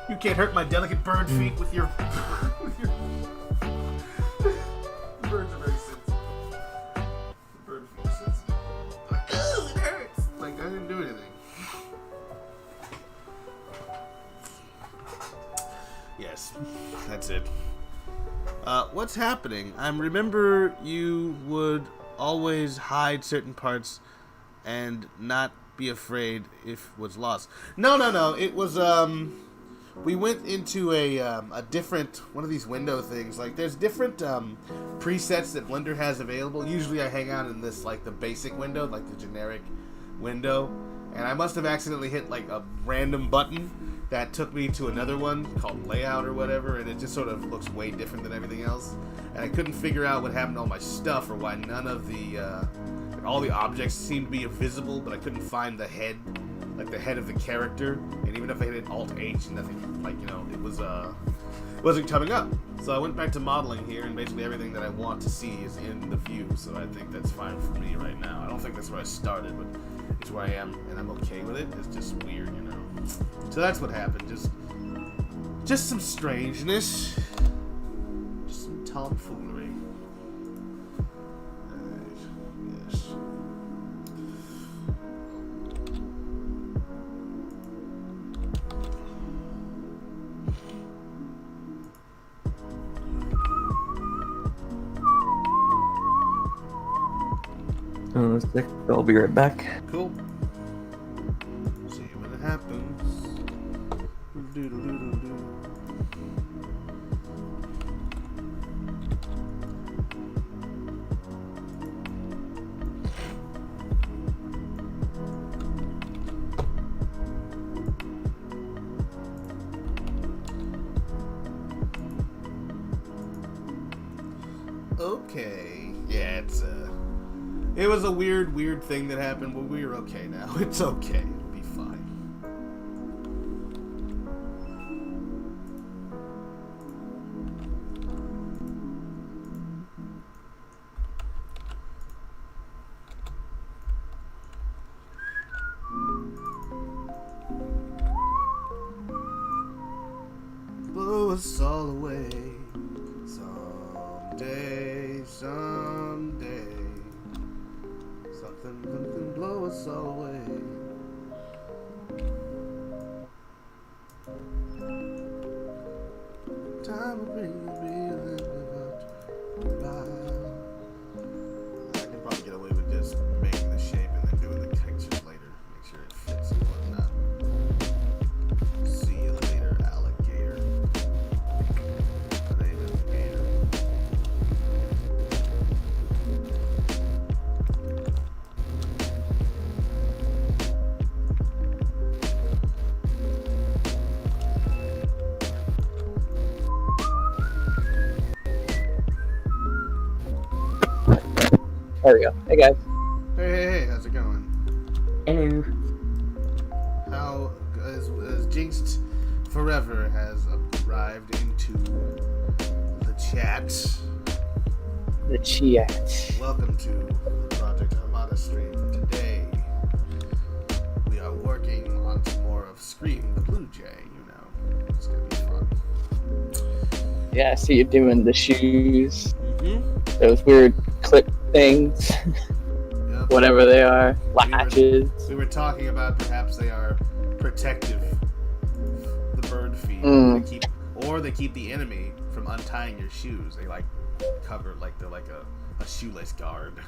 You can't hurt my delicate bird feet with your... Birds are very sensitive. Bird feet are sensitive. Like, oh, it hurts! Like, I didn't do anything. Yes, that's it. What's happening? I remember you would always hide certain parts and not be afraid if it was lost. No. It was, we went into a different one of these window things. Like, there's different presets that Blender has available. Usually I hang out in this, like, the basic window, like the generic window. And I must have accidentally hit, like, a random button that took me to another one called layout or whatever, and it just sort of looks way different than everything else. And I couldn't figure out what happened to all my stuff, or why none of the, all the objects seemed to be invisible, but I couldn't find the head. Like the head of the character, and even if I hit Alt H, nothing, like, you know, it wasn't coming up. So I went back to modeling here, and basically everything that I want to see is in the view, so I think that's fine for me right now. I don't think that's where I started, but it's where I am, and I'm okay with it. It's just weird, you know. So that's what happened, just some strangeness, just some tomfoolery. Alright, yes. Sick. I'll be right back. Cool. See when it happens. Doo-doo-doo-doo-doo. Okay. Yeah, it was a weird thing that happened, but we're okay now. It's okay. It'll be fine. Blow us all away. Someday, someday. Something can blow us all away. Time will bring you without. I can probably get away with just making the shape and then doing the textures later. Make sure it fits and whatnot. See you later, alligator. My name is Gator. There we go. Hey guys. Hey, how's it going? Hello. How, as Jinxed Forever has arrived into the chat. The chat. Welcome to the Project Armada stream. Today, we are working on some more of Scream the Blue Jay, you know. It's gonna be fun. Yeah, I see you're doing the shoes. Mm-hmm. Those weird clip things. Yep. Whatever they are. Latches. We were talking about perhaps they are protective, the bird feet. They keep the enemy from untying your shoes. They like cover, like they're like a shoelace guard.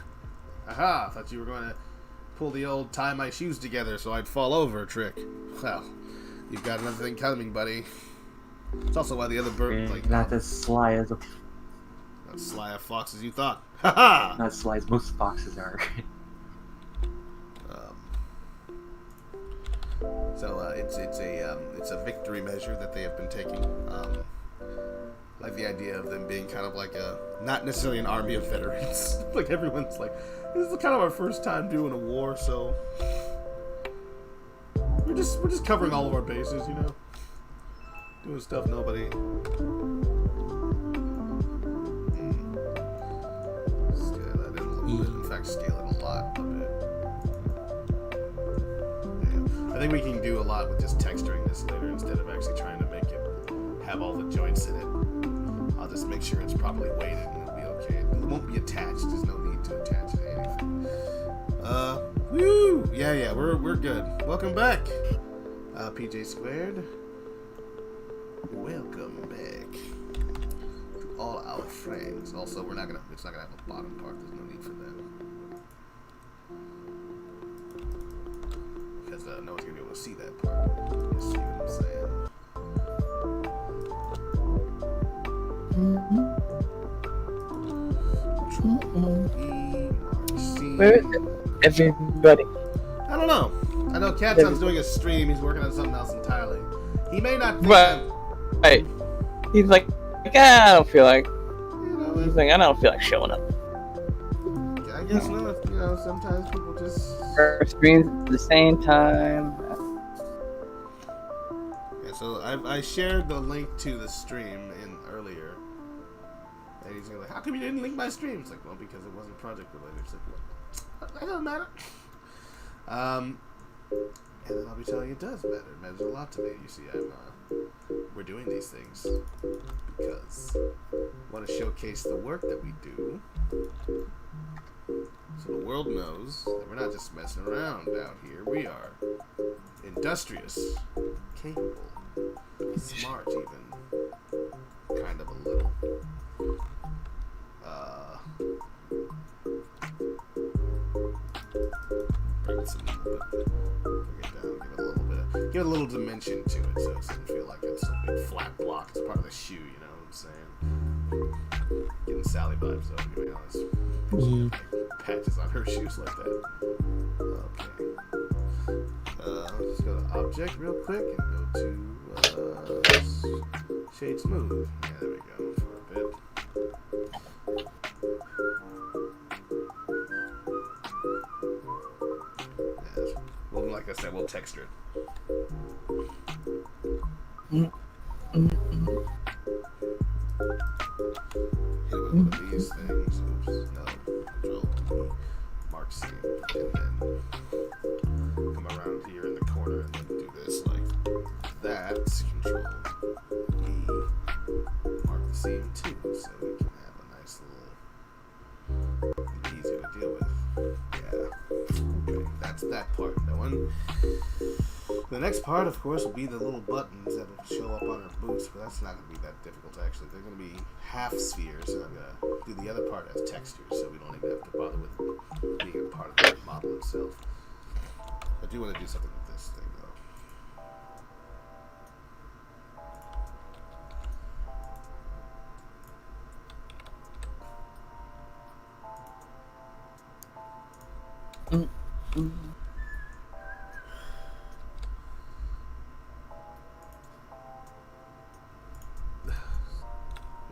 Aha! I thought you were going to pull the old tie my shoes together so I'd fall over trick. Well, you've got another thing coming, buddy. It's also why the other bird Not as sly as not sly a fox as you thought. Haha! not as sly as most foxes are. It's a victory measure that they have been taking. Like the idea of them being kind of like not necessarily an army of veterans. Like everyone's like, this is kind of our first time doing a war, so we're just covering all of our bases, you know, doing stuff nobody. Scale that in a little bit. In fact, scale it a lot. I think we can do a lot with just texturing this later instead of actually trying to make it have all the joints in it. I'll just make sure it's properly weighted and it'll be okay. It won't be attached. There's no need to attach it to anything. Woo! Yeah, we're good. Welcome back, PJ Squared. Welcome back to all our friends. Also, it's not gonna have a bottom part. There's no need for that. Because no one's gonna be able to see that part. You see what I'm saying? Where is it? Everybody. I don't know. I know Catson's doing a stream. He's working on something else entirely. He may not think Right. He's like, I don't feel like. He's like, I don't feel like showing up. I guess not. You know, sometimes people just. Our screens at the same time. Yeah, so I shared the link to the stream earlier. And he's like, how come you didn't link my stream? It's like, well, because it wasn't project related. It's like, well, that doesn't matter. And then I'll be telling you it does matter. It matters a lot to me. You see, we're doing these things because I want to showcase the work that we do, so the world knows that we're not just messing around out here. We are industrious, capable, smart, even kind of a little. Give it a little dimension to it, so it doesn't feel like it's a big flat block. It's part of the shoe, you know what I'm saying? Getting Sally vibes, though, to be honest. She like, patches on her shoes like that. Okay. Let's go to Object real quick and go to Shade Smooth. Yeah, there we go for a bit. Yeah, well, like I said, we'll texture it. Hit it with one of these things. Oops, no. Control Mark C. And then come around here in the corner and then do this like that. Control E. Mark the seam too, so we can have a nice little easy to deal with. Yeah. Okay, that's that part going. The next part, of course, will be the little buttons that will show up on our boots, but that's not going to be that difficult, actually. They're going to be half spheres, and I'm going to do the other part as textures, so we don't even have to bother with being a part of the model itself. I do want to do something with this thing, though.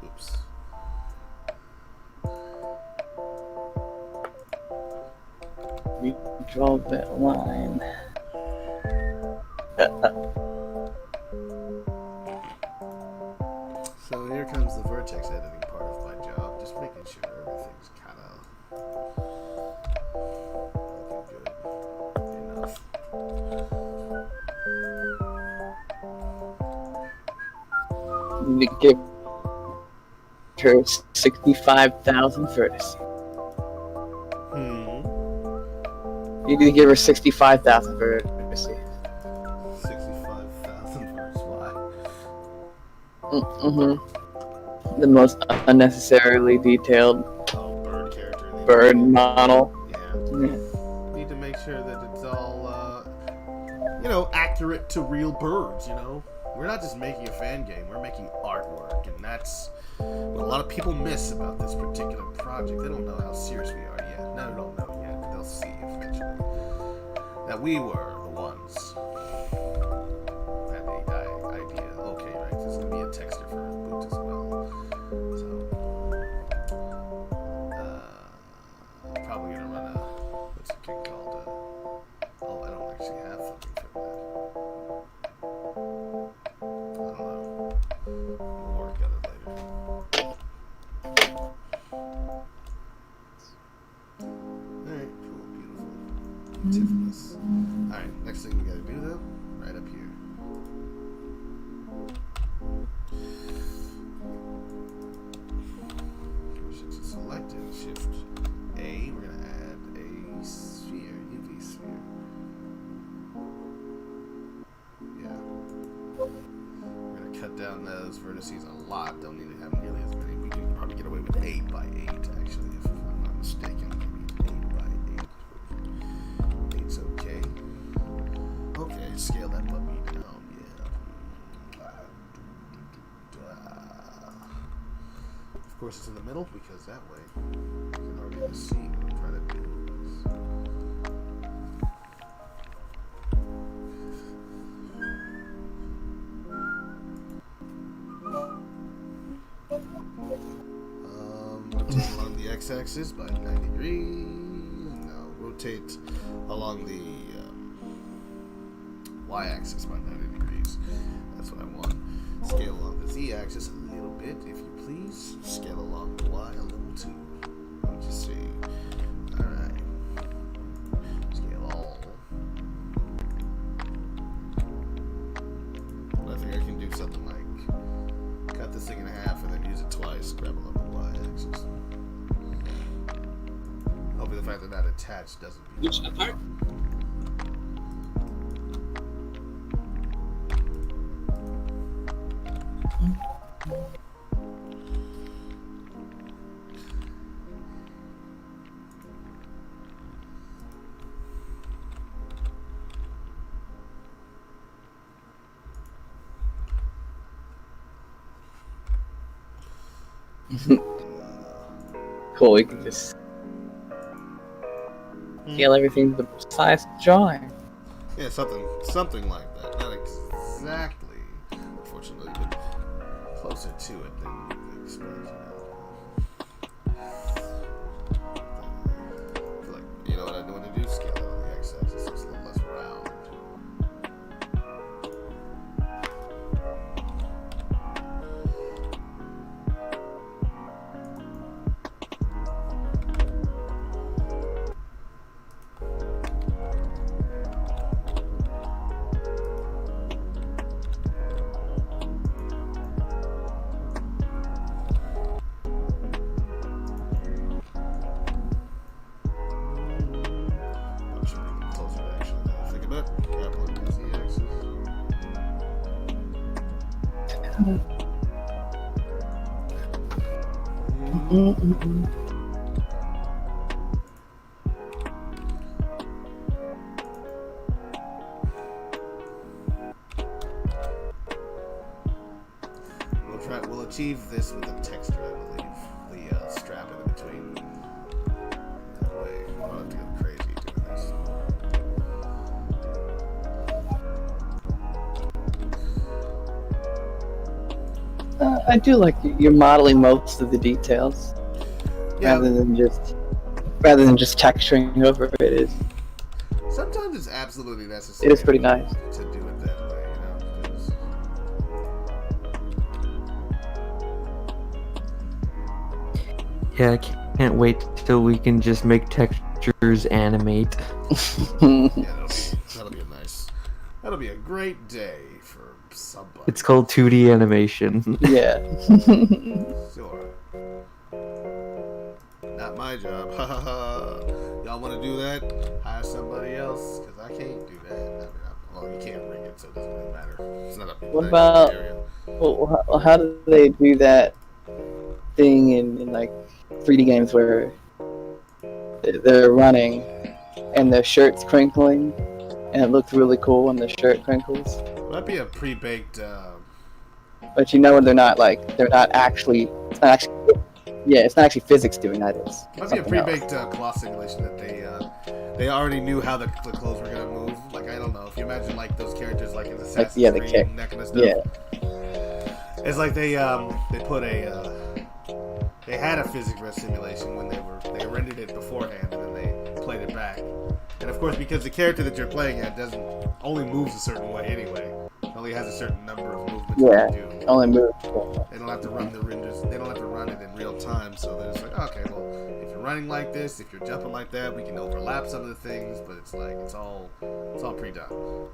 Oops. You draw that line. So here comes the vertex editing part of my job, just making sure everything's kind of looking good enough. You need to give her 65,000 vertices. You need to give her 65,000 vertices. 65,000 versus why? The most unnecessarily detailed Bird character. bird model. Yeah. Need to make sure that it's all, accurate to real birds, you know? We're not just making a fan game, we're making artwork, and that's what a lot of people miss about this particular project. They don't know how serious we are yet. No, they don't know yet, but they'll see eventually. That we were the ones that had the idea. Okay, right, there's going to be a texture for his boots as well. So, probably going to run a, what's the thing called? I don't actually have something for that. I don't know. We'll work on it later. Alright, cool, beautiful. Tiffany's. Alright, next thing we gotta do though, right up here. Since it's selected, shift A, we're gonna add a sphere, UV sphere. Yeah. We're gonna cut down those vertices a lot. Don't need to have nearly as many. We can probably get away with 8 by 8 actually, if I'm not mistaken. Maybe 8 by 8. 8's okay. Okay, scale that puppy down. Yeah. Of course, it's in the middle because that way you can already see what I'm trying to do. Rotate along the x-axis by 90 degrees. Now rotate along the y-axis by 90 degrees. That's what I want. Scale along the z-axis a little bit, if you please. Scale along the y a little too. Let me just see. Alright. Scale all. But I think I can do something like cut this thing in half and then use it twice, grab along the y-axis. Hopefully the fact that that attached doesn't be apart. Cool, we can just scale everything to the size of the drawing. Yeah, something like that. Not exactly, unfortunately, but closer to it than you could expect. I feel like, you know what I want to do? Scale it on the x-axis so it's a little less round. We'll achieve this with a texture, I believe. The strap in between. That way, we don't have to go crazy doing this. I do like you're modeling most of the details, rather than just texturing over it. Is sometimes it's absolutely necessary. It is pretty nice to do it that way, you know. 'Cause yeah, I can't wait till we can just make textures animate. yeah, that'll be a great day for somebody. It's called 2D animation. Yeah. Sure. Not my job. Y'all want to do that? Hire somebody else, because I can't do that. I mean, well, you can't ring it, so it doesn't really matter. It's not a What about? area. Well, how do they do that thing in like 3D games where they're running and their shirt's crinkling, and it looks really cool when the shirt crinkles? Might be a pre-baked. But you know when they're not actually. It's not actually. Yeah, it's not actually physics doing that. It's might be a pre-baked cloth simulation that they already knew how the clothes were gonna move. Like, I don't know, if you imagine like those characters like in Assassin's Creed and that kind of stuff. Yeah. It's like they put they had a physics simulation when they rendered it beforehand and then they played it back. And of course, because the character that you're playing at only moves a certain way anyway. It only has a certain number of movements. Yeah, to do. only move. They don't have to run the renders. They don't have to run it in real time. So they're just like, okay, well, if you're running like this, if you're jumping like that, we can overlap some of the things. But it's like it's all pre-done,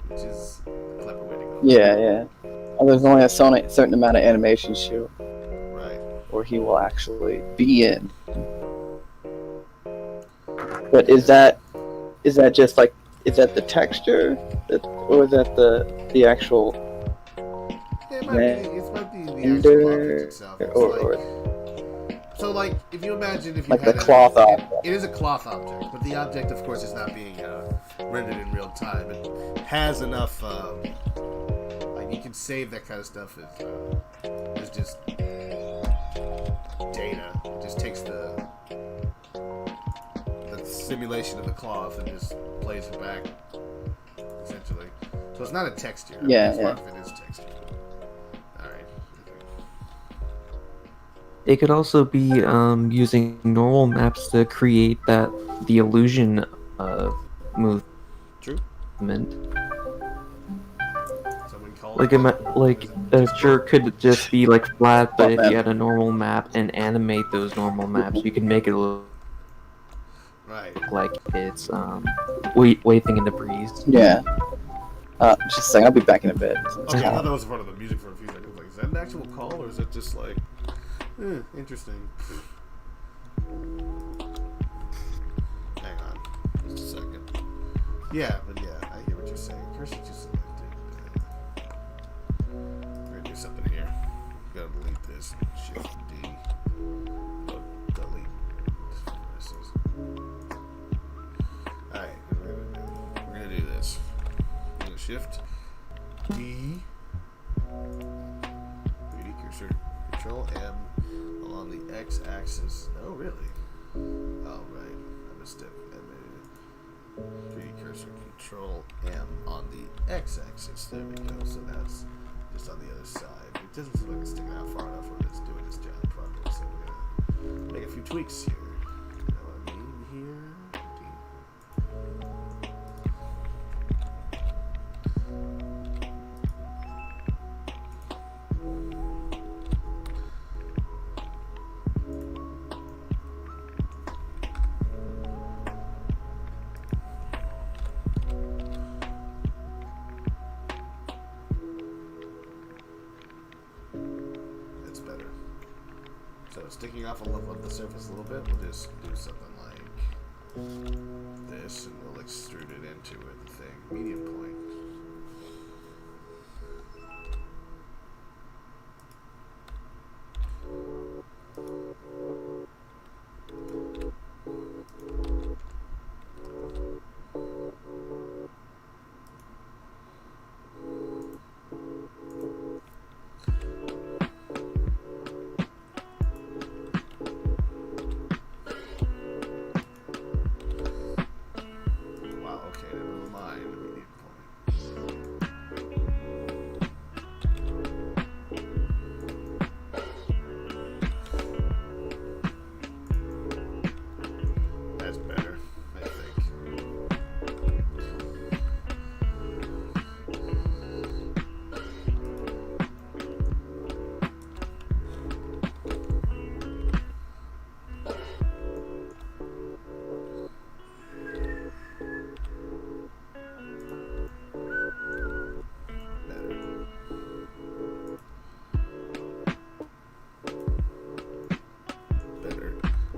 which is a clever way to go. Yeah. Well, there's only a certain amount of animation shoot. Right. Or he will actually be in. But is that just like, is that the texture, or is that the actual? Yeah, it might be the actual object itself. So like, if you imagine if you like had the cloth object. It is a cloth object, but the object, of course, is not being rendered in real time. It has enough. Like, you can save that kind of stuff as just data. It just takes the simulation of the cloth and just plays it back, essentially. So it's not a texture. Yeah. Part of it is texture. Alright. It could also be using normal maps to create the illusion of movement. True. Someone call Like a shirt could just be like flat, but if you had a normal map and animate those normal maps, you can make it look like it's waving in the breeze. Yeah. Just saying, I'll be back in a bit. Okay, I thought that was part of the music for a few seconds. Like, is that an actual call, or is it just like, interesting? Hang on, just a second. Yeah, but yeah, I hear what you're saying. Cursor just selected. We're gonna do something here. Gotta delete this. Shift D. Oh, delete. Alright, we're gonna do this. I'm gonna shift D. 3D cursor. Control M along the X-axis. Oh, really? Oh, right. I missed it. 3D cursor, Control M on the X-axis. There we go. So that's just on the other side. It doesn't seem like it's sticking out far enough when it's doing this job properly. So we're gonna make a few tweaks here. You know what I mean? Here. So sticking off of the surface a little bit, we'll just do something like this, and we'll extrude it into the thing. Medium point.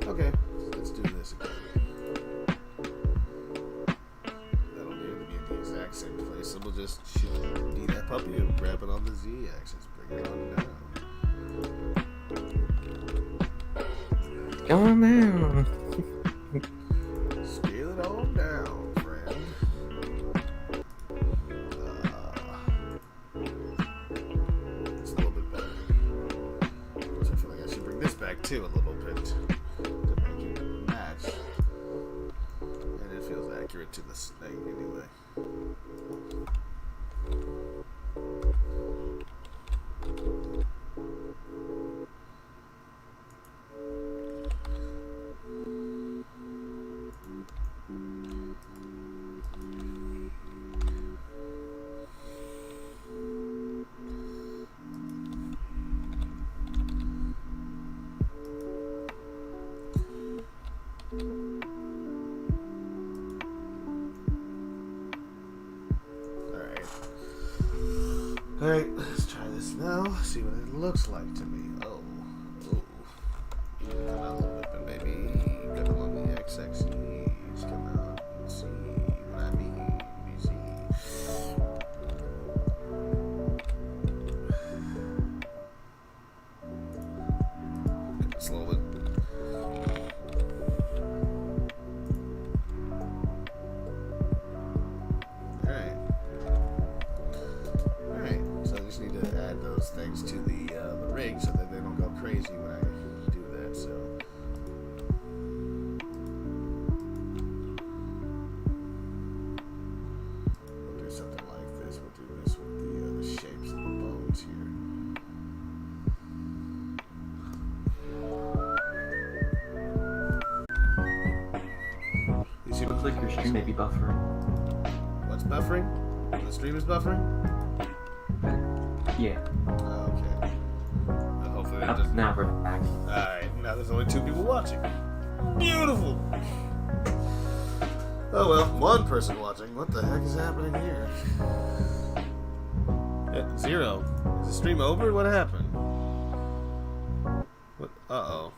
Okay, let's do this again. That'll be in the exact same place. So we'll just shoot that puppy and grab it on the Z-axis. Bring it on down. Go on down. Scale it on down, friend. It's a little bit better. So I feel like I should bring this back too a little bit. Accurate to the snake anyway. Alright, let's try this now. See what it looks like to me. Oh. Come out a little bit, but maybe go along the x-axis. Come out and see what I mean. You see. Slow it. Things to the rig so that they don't go crazy when I do that. So we'll do something like this. We'll do this with the shapes of the bones here. You see, looks like your stream may be buffering. What's buffering? The stream is buffering? Yeah. Okay. And hopefully that doesn't. Now we're back. Alright, now there's only 2 people watching. Beautiful! Oh well, 1 person watching. What the heck is happening here? 0. Is the stream over? What happened? What? Uh-oh.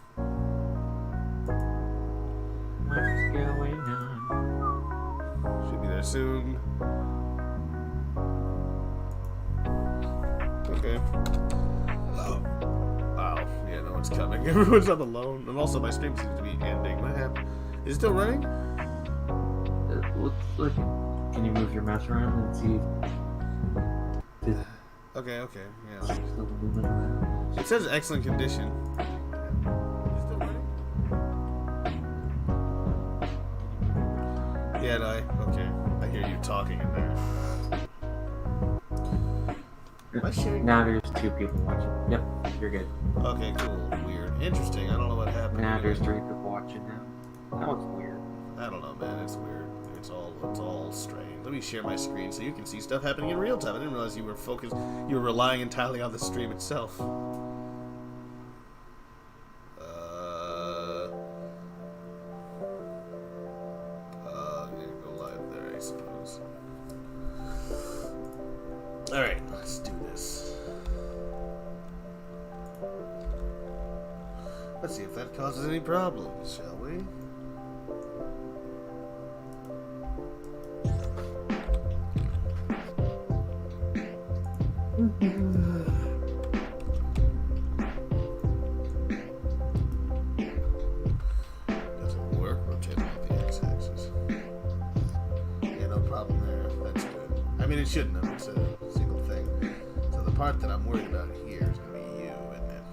What's going on? Should be there soon. Okay. Oh. Wow. Yeah, no one's coming. Everyone's up alone. And also, my stream seems to be ending. What happened? Is it still running? It looks like. Can you move your mouse around and see if. Okay. Yeah. Still moving around? It says excellent condition. Is it still running? Yeah, no, okay. I hear you talking in there. Am I sharing? Now there's 2 people watching. Yep, you're good. Okay, cool. Weird. Interesting. I don't know what happened. Now there's 3 people watching now. That was weird. I don't know, man. It's weird. It's all strange. Let me share my screen so you can see stuff happening in real time. I didn't realize you were focused. You were relying entirely on the stream itself. I'm gonna go live there, I suppose. All right, let's do this. Let's see if that causes any problems, shall we? Doesn't work. Rotate off the x-axis. Yeah, no problem there. That's good. I mean, it shouldn't have. It's a single thing. So the part that I'm worried about here is going to be you, isn't it?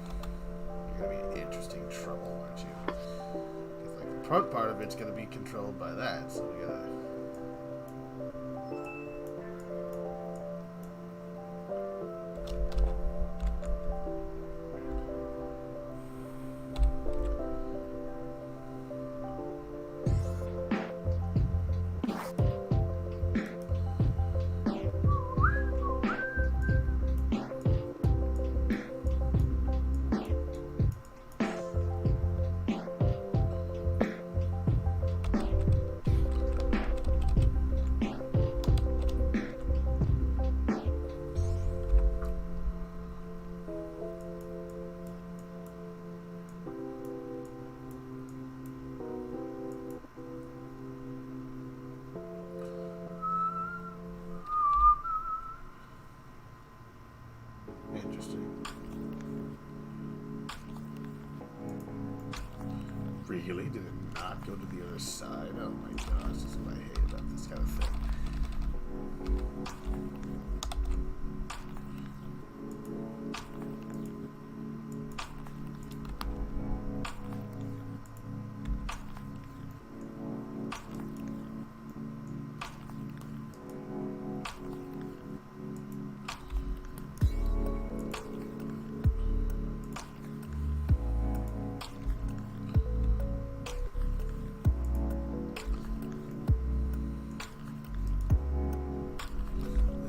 You're going to be in interesting trouble, aren't you? Because like the front part of it's going to be controlled by that, so we gotta. Interesting. Really? Did it not go to the other side? Oh my gosh, this is what I hate about this kind of thing.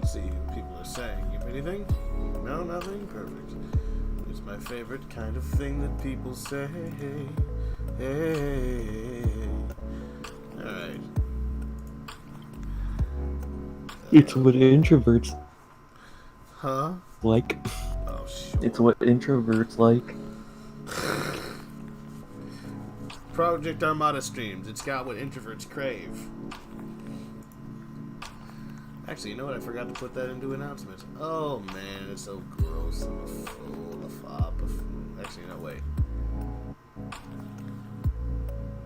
See what people are saying. You have anything? No, nothing? Perfect. It's my favorite kind of thing that people say. Hey. Alright. It's what introverts Huh? like. Oh, sure. It's what introverts like. Project Armada streams. It's got what introverts crave. Actually, you know what? I forgot to put that into announcements. Oh man, it's so gross. I'm a fool, a fop, a fool. Actually, no, wait.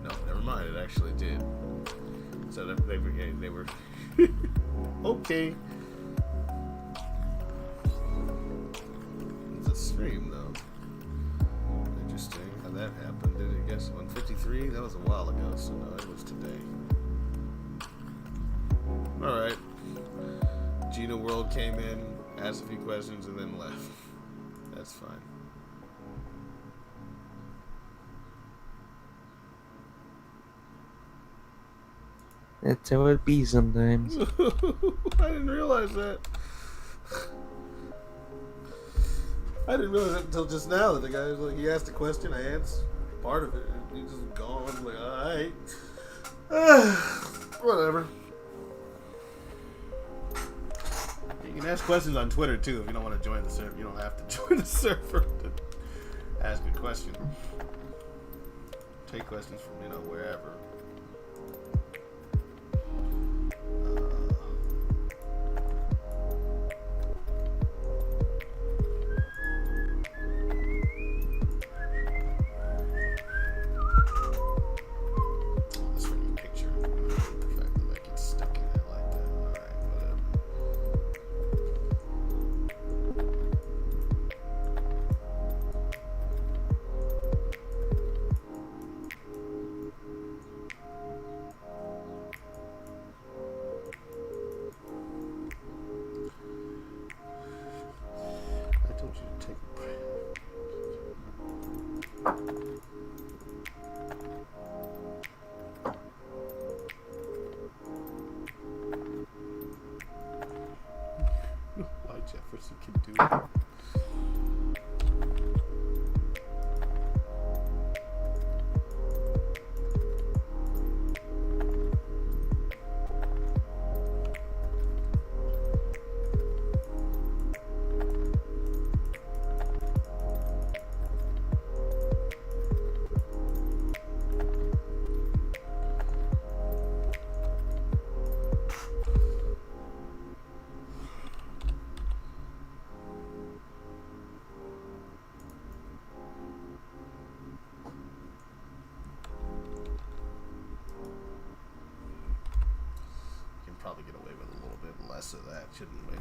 No, never mind. It actually did. So they were okay. It's a stream though. Interesting how that happened. Did it guess 153? That was a while ago, so no, it was today. All right. Gina World came in, asked a few questions, and then left. That's fine. That's how it be sometimes. I didn't realize that. I didn't realize that until just now that the guy was like, he asked a question, I answered part of it, and he's just gone. I'm like, alright. Whatever. You can ask questions on Twitter too if you don't want to join the server. You don't have to join the server to ask a question. Take questions from, wherever. This freaking picture. The fact that I get stuck in it like that. Alright, whatever. Jefferson can do it. Probably get away with a little bit less of that, shouldn't we?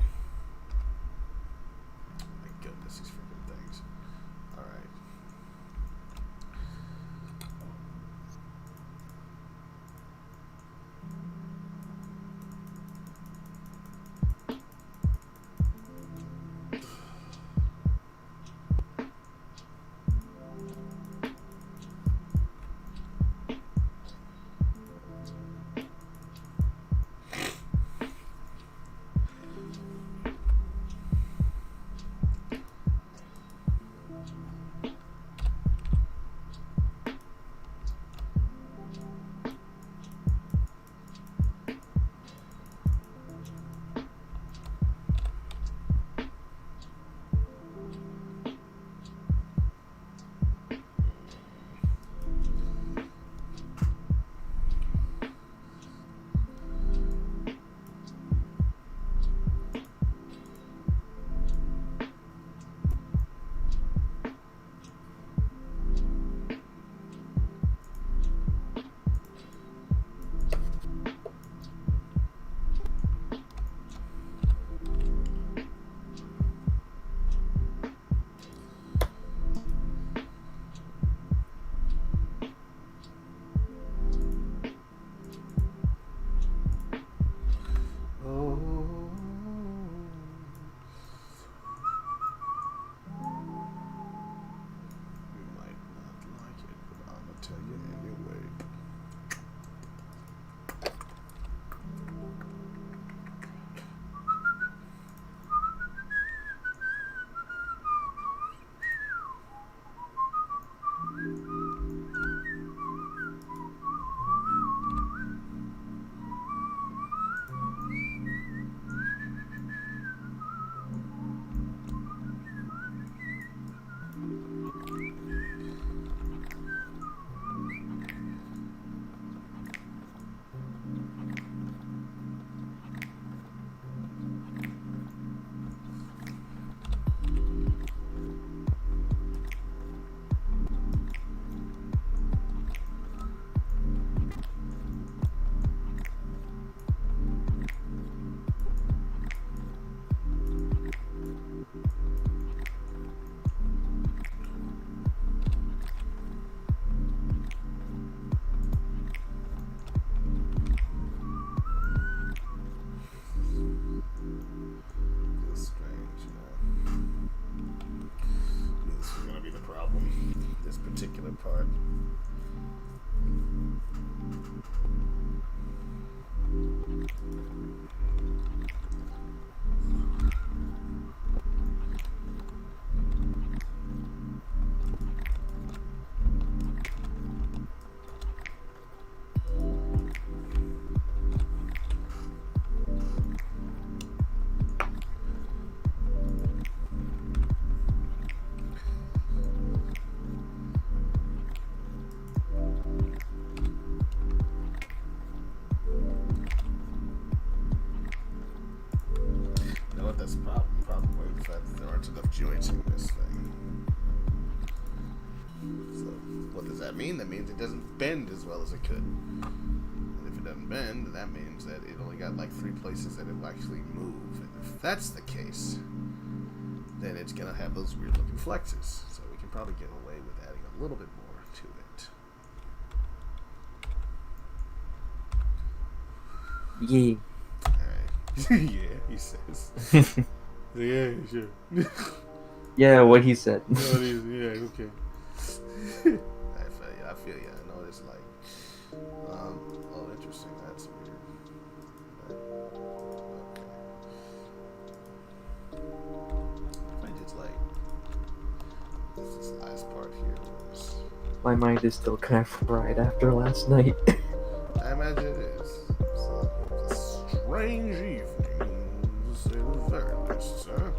My goodness, these freaking things. Alright. particular part. That's the problem. Probably the fact that there aren't enough joints in this thing. So, what does that mean? That means it doesn't bend as well as it could. And if it doesn't bend, that means that it only got like 3 places that it will actually move. And if that's the case, then it's going to have those weird looking flexes. So we can probably get away with adding a little bit more to it. Yeah. Yeah, he says. Yeah, sure. Yeah, what he said. Yeah, okay. I feel you. I know it's like, oh, interesting. That's weird. Okay. this last part here was... My mind is still kind of fried after last night. I imagine it is. It's a strange evening, to say the very least, sir.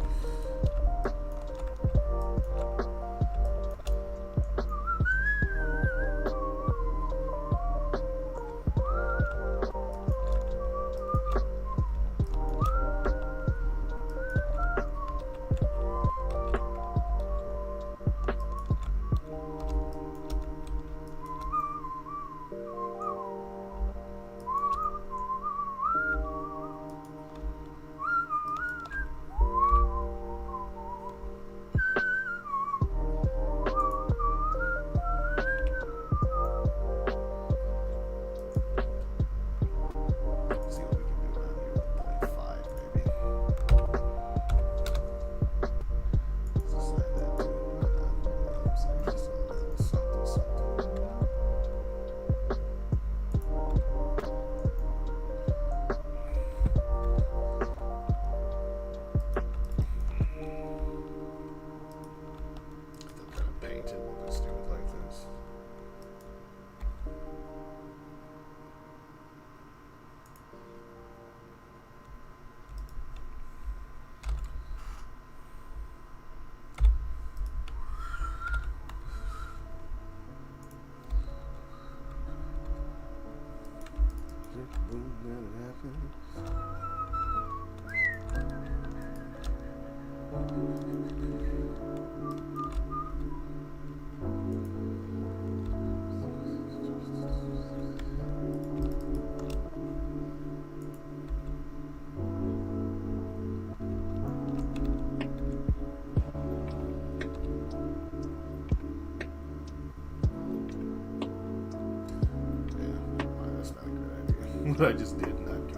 What I just did, not good.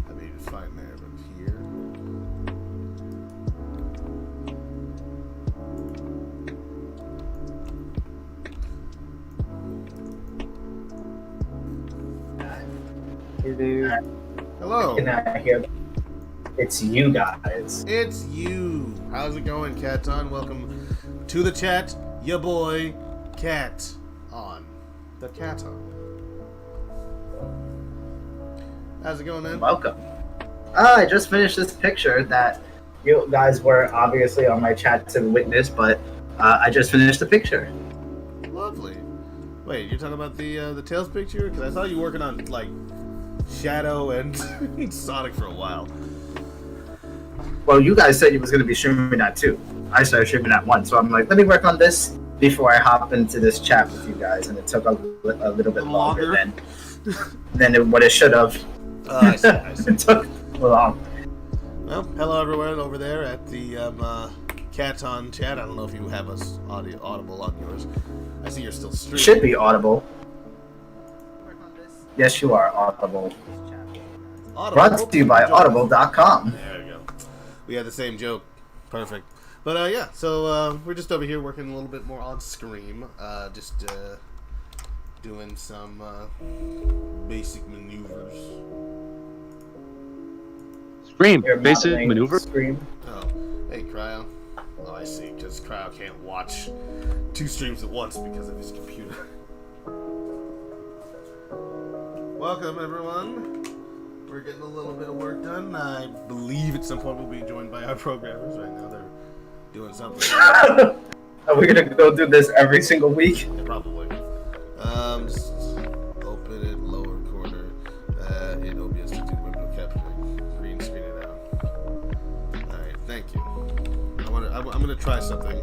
I made it fine there, but here. Hey, dude. Hello. Can I hear? It's you guys. It's you. How's it going, Caton? Welcome to the chat. Your boy, Cat on the Caton. How's it going, man? Welcome. I just finished this picture that you guys were obviously on my chat to witness, but I just finished the picture. Lovely. Wait, you're talking about the Tails picture? Because I saw you working on like Shadow and Sonic for a while. Well, you guys said you was going to be streaming that too. I started streaming that one, so I'm like, let me work on this before I hop into this chat with you guys, and it took a little bit longer than what it should have. I see, I see. It took long. Well, hello everyone over there at the Caton chat. I don't know if you have us audible on yours. I see you're still streaming. Should be audible. Yes, you are audible. Brought to you by audible.com. There we go. We had the same joke. Perfect. But yeah, so we're just over here working a little bit more on Scream. Just doing some basic maneuvers. Scream, You're basic modeling maneuver. Scream. Oh, hey, Cryo. Oh, I see, because Cryo can't watch 2 streams at once because of his computer. Welcome, everyone. We're getting a little bit of work done. I believe at some point we'll be joined by our programmers. Right now they're doing something. Are we gonna go do this every single week? Yeah, probably. Just open it, lower corner, hit OBS to do window capturing, green screen it out. Alright, thank you. I'm gonna try something.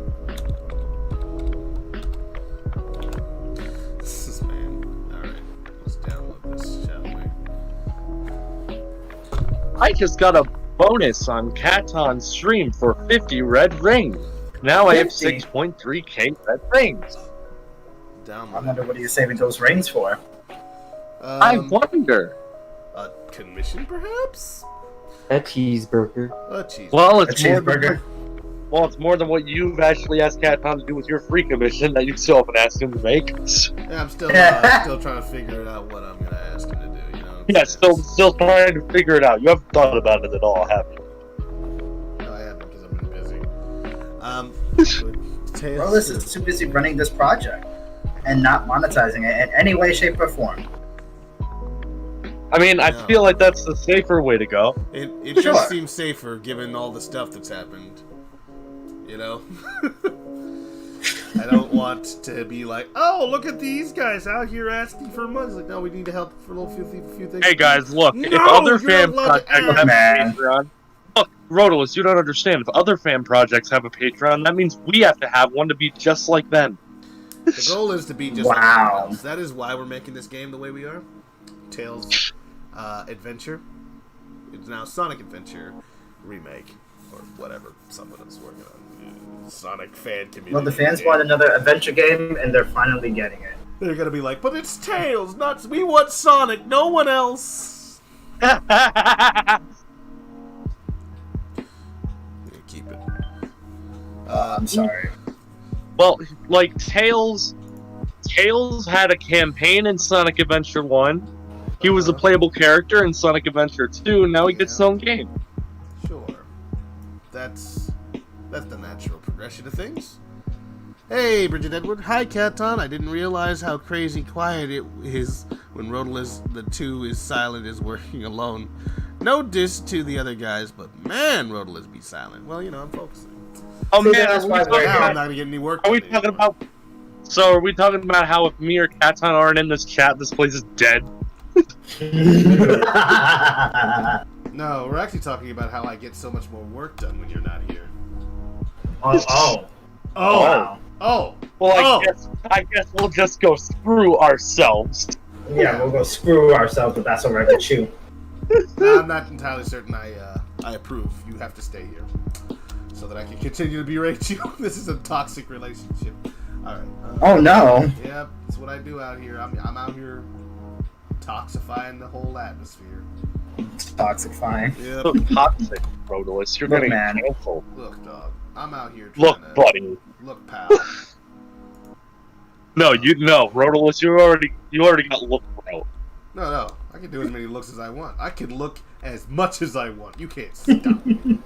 This is man. Alright, let's download this, shall we? I just got a bonus on Caton's stream for 50 red rings. Now I have 50? 6.3k red rings. I Download. wonder what are you saving those rings for? I wonder. A commission, perhaps? A cheeseburger. A cheese. Well, A it's more cheeseburger? it's more than what you've actually asked Caton to do with your free commission that you still haven't asked him to make. Yeah, I'm still trying to figure it out what I'm gonna ask him to do. You know? What I'm Yeah, saying? still trying to figure it out. You haven't thought about it at all, have you? No, I haven't because I've been busy. Rollis is too busy running this project and not monetizing it in any way, shape, or form. I mean, I feel like that's the safer way to go. It just seems safer given all the stuff that's happened. You know? I don't want to be like, oh, look at these guys out here asking for money. Like, no, we need to help for a little few things. Hey guys, look, if No, other you're fan not allowed to projects have a Patreon, look, Rodolus, you don't understand. If other fan projects have a Patreon, that means we have to have one to be just like them. The goal is to be just like everyone else. That is why we're making this game the way we are. Tails Adventure. It's now Sonic Adventure Remake. Or whatever someone is working on. Sonic fan community. Well, the fans want another adventure game, and they're finally getting it. They're gonna be like, but it's Tails, not we want Sonic, no one else. Keep it. I'm sorry. Well, like Tails had a campaign in Sonic Adventure 1. He was a playable character in Sonic Adventure 2, and now he gets his own game. Sure. That's the natural progression of things. Hey, Bridget Edward. Hi, Caton. I didn't realize how crazy quiet it is when Rodolus the 2 is silent is working alone. No diss to the other guys, but man, Rodolus be silent. Well, you know, I'm focusing. Oh man, I'm not gonna get any work. Are we talking about? So are we talking about how if me or Caton aren't in this chat, this place is dead? No, we're actually talking about how I get so much more work done when you're not here. Oh. Wow. Well, I guess we'll just go screw ourselves. Yeah, we'll go screw ourselves, but that's alright with you. No, I'm not entirely certain I approve. You have to stay here so that I can continue to berate you. This is a toxic relationship. All right. Oh no. Yeah, that's what I do out here. I'm out here toxifying the whole atmosphere. Toxifying. Yep. Look, toxic, Rodolus. You're getting canceled. Look, dog. I'm out here. Look, buddy. Look, pal. No, Rodolus. You already got look, bro. No. I can do as many looks as I want. I can look as much as I want. You can't stop me.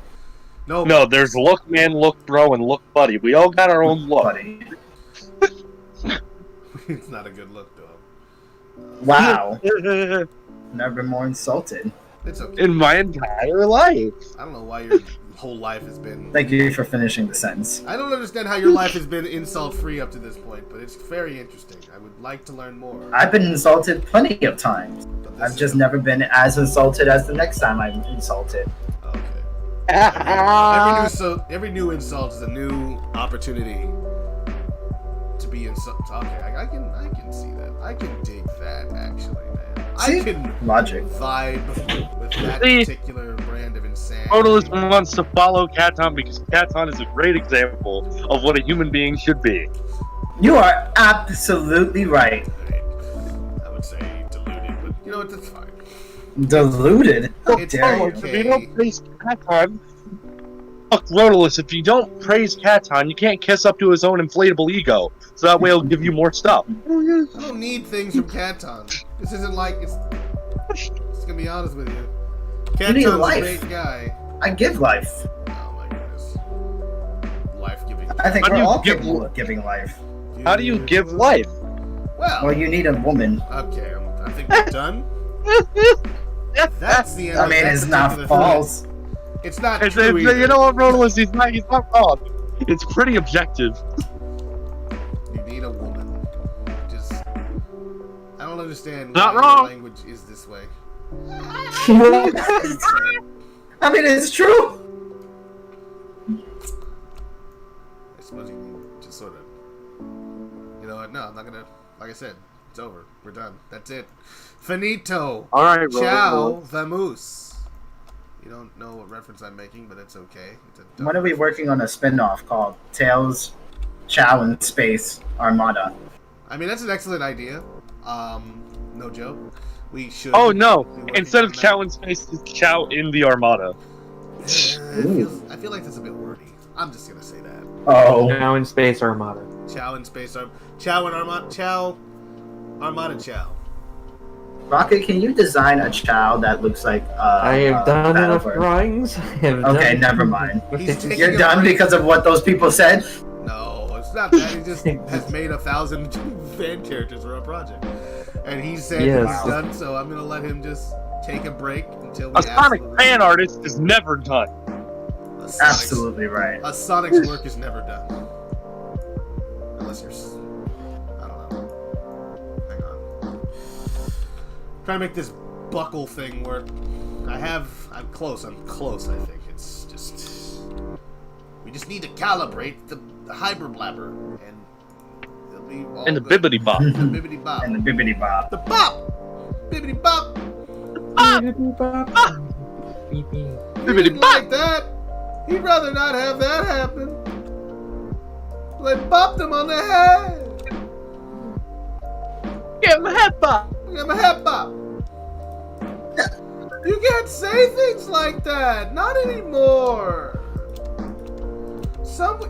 No, there's look, man, look, bro, and look, buddy. We all got our own look. Buddy. It's not a good look, dog. Wow. Never been more insulted. It's okay. In my entire life. I don't know why your whole life has been... Thank you for finishing the sentence. I don't understand how your life has been insult-free up to this point, but it's very interesting. I would like to learn more. I've been insulted plenty of times. I've just never been as insulted as the next time I'm insulted. Okay. Every new insult is a new opportunity to be insulted. Okay, I can see that. I can dig that, actually, man. I can vibe with that particular brand of insanity. Rodolus wants to follow Caton because Caton is a great example of what a human being should be. You are absolutely right. I would say deluded, but you know what? That's fine. Deluded? If you don't praise Caton, look, Rodolus, if you don't praise Caton, you can't kiss up to his own inflatable ego. So that way he'll give you more stuff. I don't need things from Caton. This isn't like it's gonna be honest with you. Caton's a great guy. I give life. Oh my goodness. Life giving. I think we're all capable of giving life. How do you give life? Well, you need a woman. Okay, I think we're done. That's the end. I mean, it's not false. It's not true. You know what, Rodolus? He's not wrong. It's pretty objective. You need a woman. Just, I don't understand why your language is this way. I mean, it's true. I suppose you can just sort of. You know what? No, I'm not gonna. Like I said, it's over. We're done. That's it. Finito. All right, Ciao, vamoose. You don't know what reference I'm making, but it's okay. When are we working on a spin-off called Tails, Chow in Space, Armada? I mean, that's an excellent idea. No joke. We should. Oh no! Instead of Chow in Space, it's Chow in the Armada. I feel like that's a bit wordy. I'm just gonna say that. Oh. Chow in Space Armada. Chow in Space Chow and Armada. Chow. Armada Chow. Rocket, can you design a child that looks like I have done enough Battlebird? drawings. I have Okay, done- never mind. He's taking You're a done break. because of what those people said? No, it's not that. He just has made 1,000 fan characters for a project. And he said Yes. he's done, so I'm going to let him just take a break until we A Sonic absolutely- fan artist is never done. A Sonic's- Absolutely right. A Sonic's work is never done. Unless you're... I don't know. Hang on. Trying to make this buckle thing work. I'm close, I think. It's just... We just need to calibrate the hyperblabber, and it'll be all And the good. bibbity bop. The bibbity bop. And the bibbity bop. The bop! Bibbity bop! He Bibbity didn't bop! like that. He'd rather not have that happen. They bopped him on the head. Give him a head bop! Give him a head bop. You can't say things like that. Not anymore.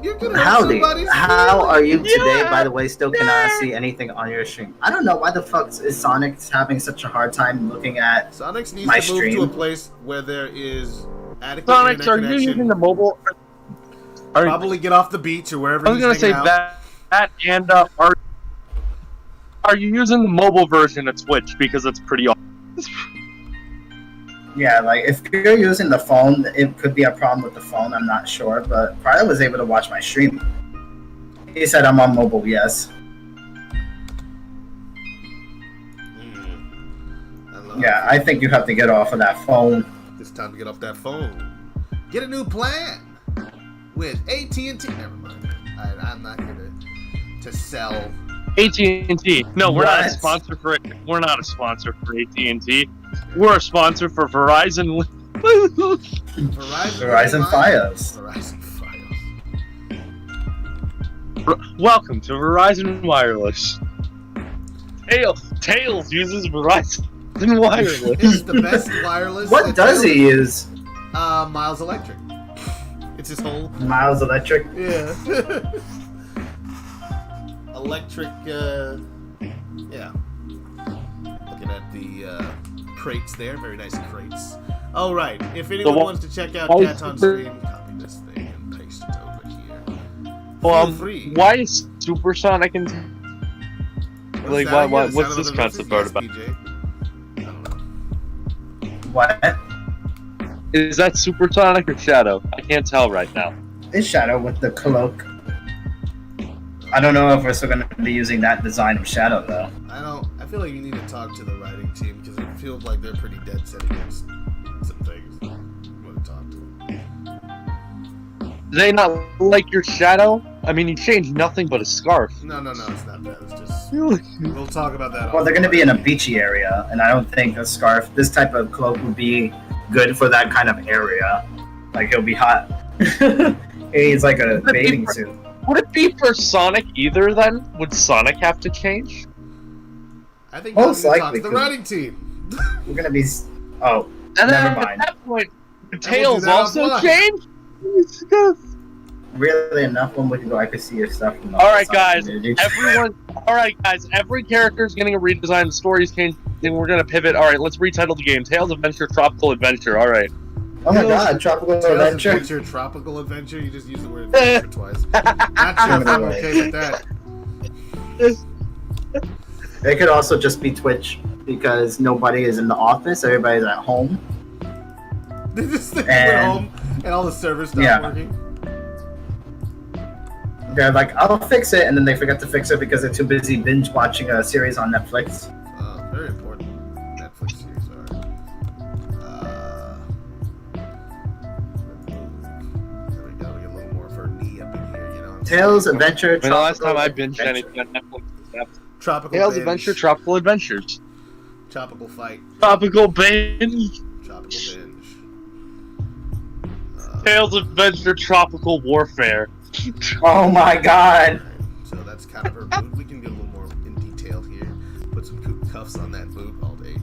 You're gonna hurt Howdy. somebody's How feelings. are you today? Yeah. By the way, still cannot see anything on your stream. I don't know why the fuck is Sonic having such a hard time looking at. Sonics needs My to move to a stream. place where there is adequate Sonics, internet are you connection. using the mobile? Probably get off the beach or wherever I was he's gonna hanging say out. that and are you using the mobile version of Twitch because it's pretty awesome? Yeah, like if you're using the phone, it could be a problem with the phone. I'm not sure, but Pryor was able to watch my stream. He said I'm on mobile. Yes. Yeah, I think you have to get off of that phone. It's time to get off that phone. Get a new plan with AT&T. Never mind. I'm not here to sell. AT&T. No, we're not a What? sponsor for it. We're not a sponsor for AT&T. We're a sponsor for Verizon. Verizon Fios. Verizon Fios. Welcome to Verizon Wireless. Tails uses Verizon Wireless. It's the best wireless. What that does Tails- he use? Miles Electric. It's his whole. Miles Electric. Yeah. Electric. Yeah. Looking at the crates there. Very nice crates. All right. If anyone So what- wants to check out why- Caton's stream, copy this thing and paste it over here. Well, Feel free. why is Supersonic and like that why again? what's Sound this of the concept Roses? art Yes, about? PJ. I don't know. What? Is that Supersonic or Shadow? I can't tell right now. It's Shadow with the cloak. I don't know if we're still going to be using that design of Shadow though. I feel like you need to talk to the writing team because it feels like they're pretty dead set against some things. You want to talk to them. Do they not like your Shadow? I mean, you changed nothing but a scarf. No, it's not that. It's just we'll talk about that. Well, they're going to be in a beachy area, and I don't think a scarf, this type of cloak, would be good for that kind of area. Like, it'll be hot. It's like a bathing suit. Would it be for Sonic either then? Would Sonic have to change? I think Most you need to talk likely, to the 'cause- writing team. We're going to be. Oh, And Never then mind. at that point, the we'll do Tails that also offline. change? really enough one week ago, I could see your stuff. From the Alright, Sonic guys. community. Alright, guys. Every character is getting a redesign. The story's changing. We're going to pivot. Alright, let's retitle the game. Tails Adventure Tropical Adventure. Alright. Oh my god, Tropical Tails Adventure. Adventure, tropical adventure. You just used the word adventure twice. Not sure if I'm okay with that. It could also just be Twitch because nobody is in the office, everybody's at home. They just went And- home and all the servers stopped Yeah. working. They're like, I'll fix it, and then they forget to fix it because they're too busy binge watching a series on Netflix. Very important. Netflix series are. There we go. We get a little more of her knee up in here, you know. Tales, Adventure, I mean, the last Tropical time I binged Adventure. anything on Netflix was that. Tropical Tails binge. Adventure Tropical Adventures. Tropical fight. Tropical binge. Tropical binge. Tails Adventure Tropical Warfare. Oh my god! So that's kind of her boot. We can get a little more in detail here. Put some cuffs on that boot, Alt H.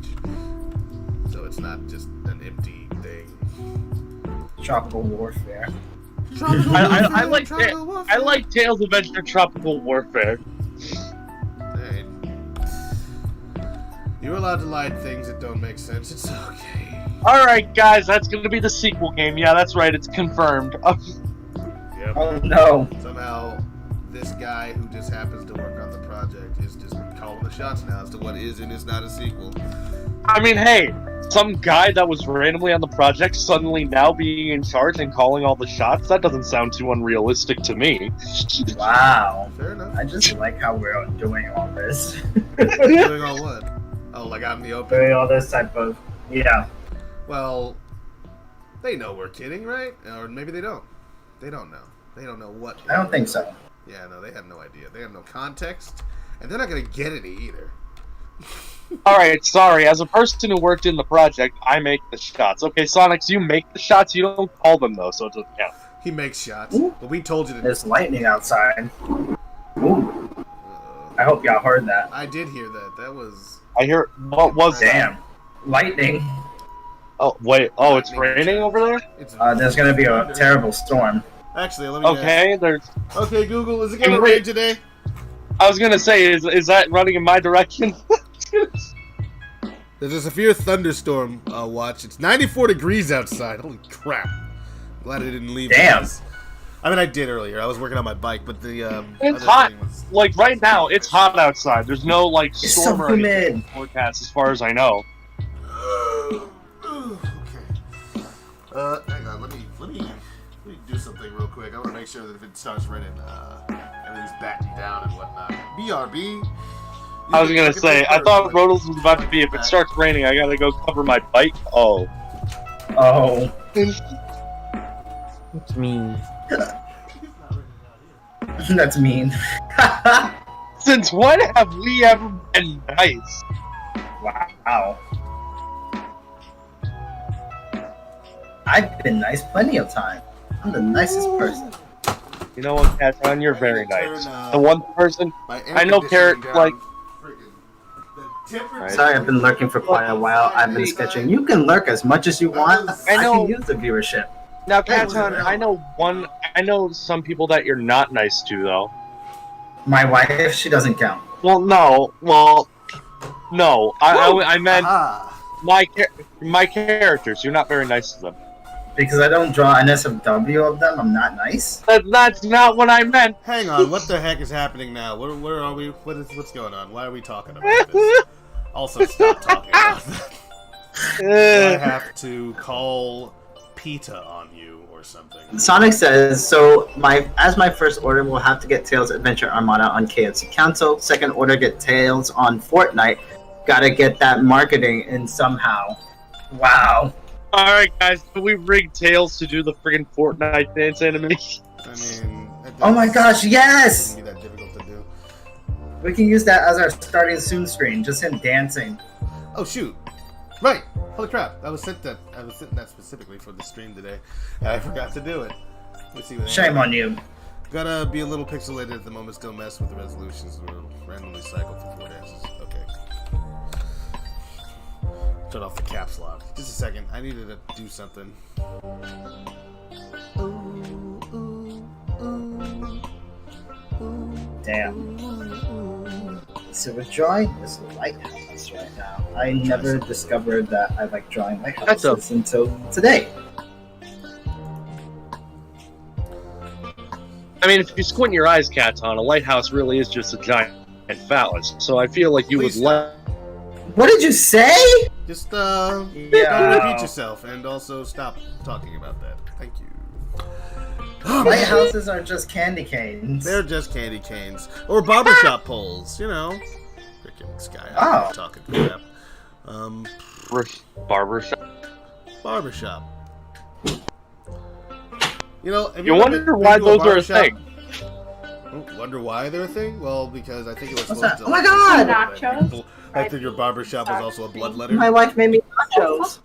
So it's not just an empty thing. Tropical Warfare. Tropical I like Tropical I like Tails Adventure Tropical Warfare. Alright. You're allowed to lie to things that don't make sense. It's okay. Alright, guys, that's gonna be the sequel game. Yeah, that's right, it's confirmed. Yep. Oh no. Somehow, this guy who just happens to work on the project is just calling the shots now as to what is and is not a sequel. I mean, hey, some guy that was randomly on the project suddenly now being in charge and calling all the shots? That doesn't sound too unrealistic to me. Wow. Fair enough. I just like how we're doing all this. Doing all what? Oh, like out in the open? Doing all this type of... Yeah. Well, they know we're kidding, right? Or maybe they don't. They don't know. They don't know what. I don't think so. Yeah, no, they have no idea. They have no context, and they're not going to get any either. Alright, sorry, as a person who worked in the project, I make the shots. Okay, Sonics, you make the shots, you don't call them though, so it doesn't count. He makes shots, Ooh. but we told you to. There's lightning outside. Ooh. I hope y'all heard that. I did hear that. That was. I hear, what was that? Damn. Lightning. Oh, wait, oh, it's raining over there? It's There's gonna be a terrible storm. Actually, let me. Okay, there's... Okay, Google, is it going to rain today? I was gonna say, is that running in my direction? There's a severe thunderstorm watch. It's 94 degrees outside. Holy crap. Glad I didn't leave. Damn. I mean, I did earlier. I was working on my bike, but the It's other hot. thing was- Like, right now, it's hot outside. There's no, like, It's storm so or anything humid. in the forecast, as far as I know. Okay. Hang on. Let me do something real quick. I want to make sure that if it starts raining, everything's battened down and whatnot. BRB. I was gonna say, I thought Rodals was about to be, if it starts raining, I gotta go cover my bike. Oh. Oh. It's mean. That's mean. Since when have we ever been nice? Wow. I've been nice plenty of time. I'm the nicest person. You know what, Catron, you're very nice. The one person, My air I know conditioning Carrot, down. like... The temperature. Sorry, I've been lurking for quite a while. I've been sketching. You can lurk as much as you want. I know. can use the viewership. Now, Catron, I know some people that you're not nice to, though. My wife, she doesn't count. Well, no, I meant Ah. my characters. You're not very nice to them. Because I don't draw an SFW of them, I'm not nice. That's not what I meant. Hang on, what the heck is happening now? Where are we? What's going on? Why are we talking about this? Also, stop talking about that. I have to call PETA on you or something. Sonic says, so as my first order, we'll have to get Tails Adventure Armada on KFC Council. Second order, get Tails on Fortnite. Gotta get that marketing in somehow. Wow. Alright, guys, can we rig Tails to do the friggin' Fortnite dance animation? I mean, Oh my gosh, yes! Wouldn't be that difficult to do. We can use that as our starting soon screen, just him dancing. Oh shoot! Right. Holy crap! I was sent that specifically for the stream today, and I forgot to do it. Let's see what Shame on you. Gotta be a little pixelated at the moment. Still mess with the resolutions. We'll randomly cycle for 4 dances. Okay. Turn off the caps lock. Just a second. I needed to do something. Damn. So we're drawing this lighthouse right now. I never discovered that I like drawing lighthouses until today. I mean, if you squint your eyes, Caton, a lighthouse really is just a giant phallus. So I feel like you Please would like. What did you say? Just Yeah. don't repeat yourself, and also stop talking about that. Thank you. Lighthouses are just candy canes. They're just candy canes or barbershop poles, you know. Freaking Sky, Oh. I'm talking crap. Barbershop. Barbershop. You know, have You ever wonder been why to those are a barbershop? thing. Wonder why they're a thing? Well, because I think it was What's supposed that? to. Oh my God! Nachos? I think your barbershop was also a bloodletter. My wife made me nachos.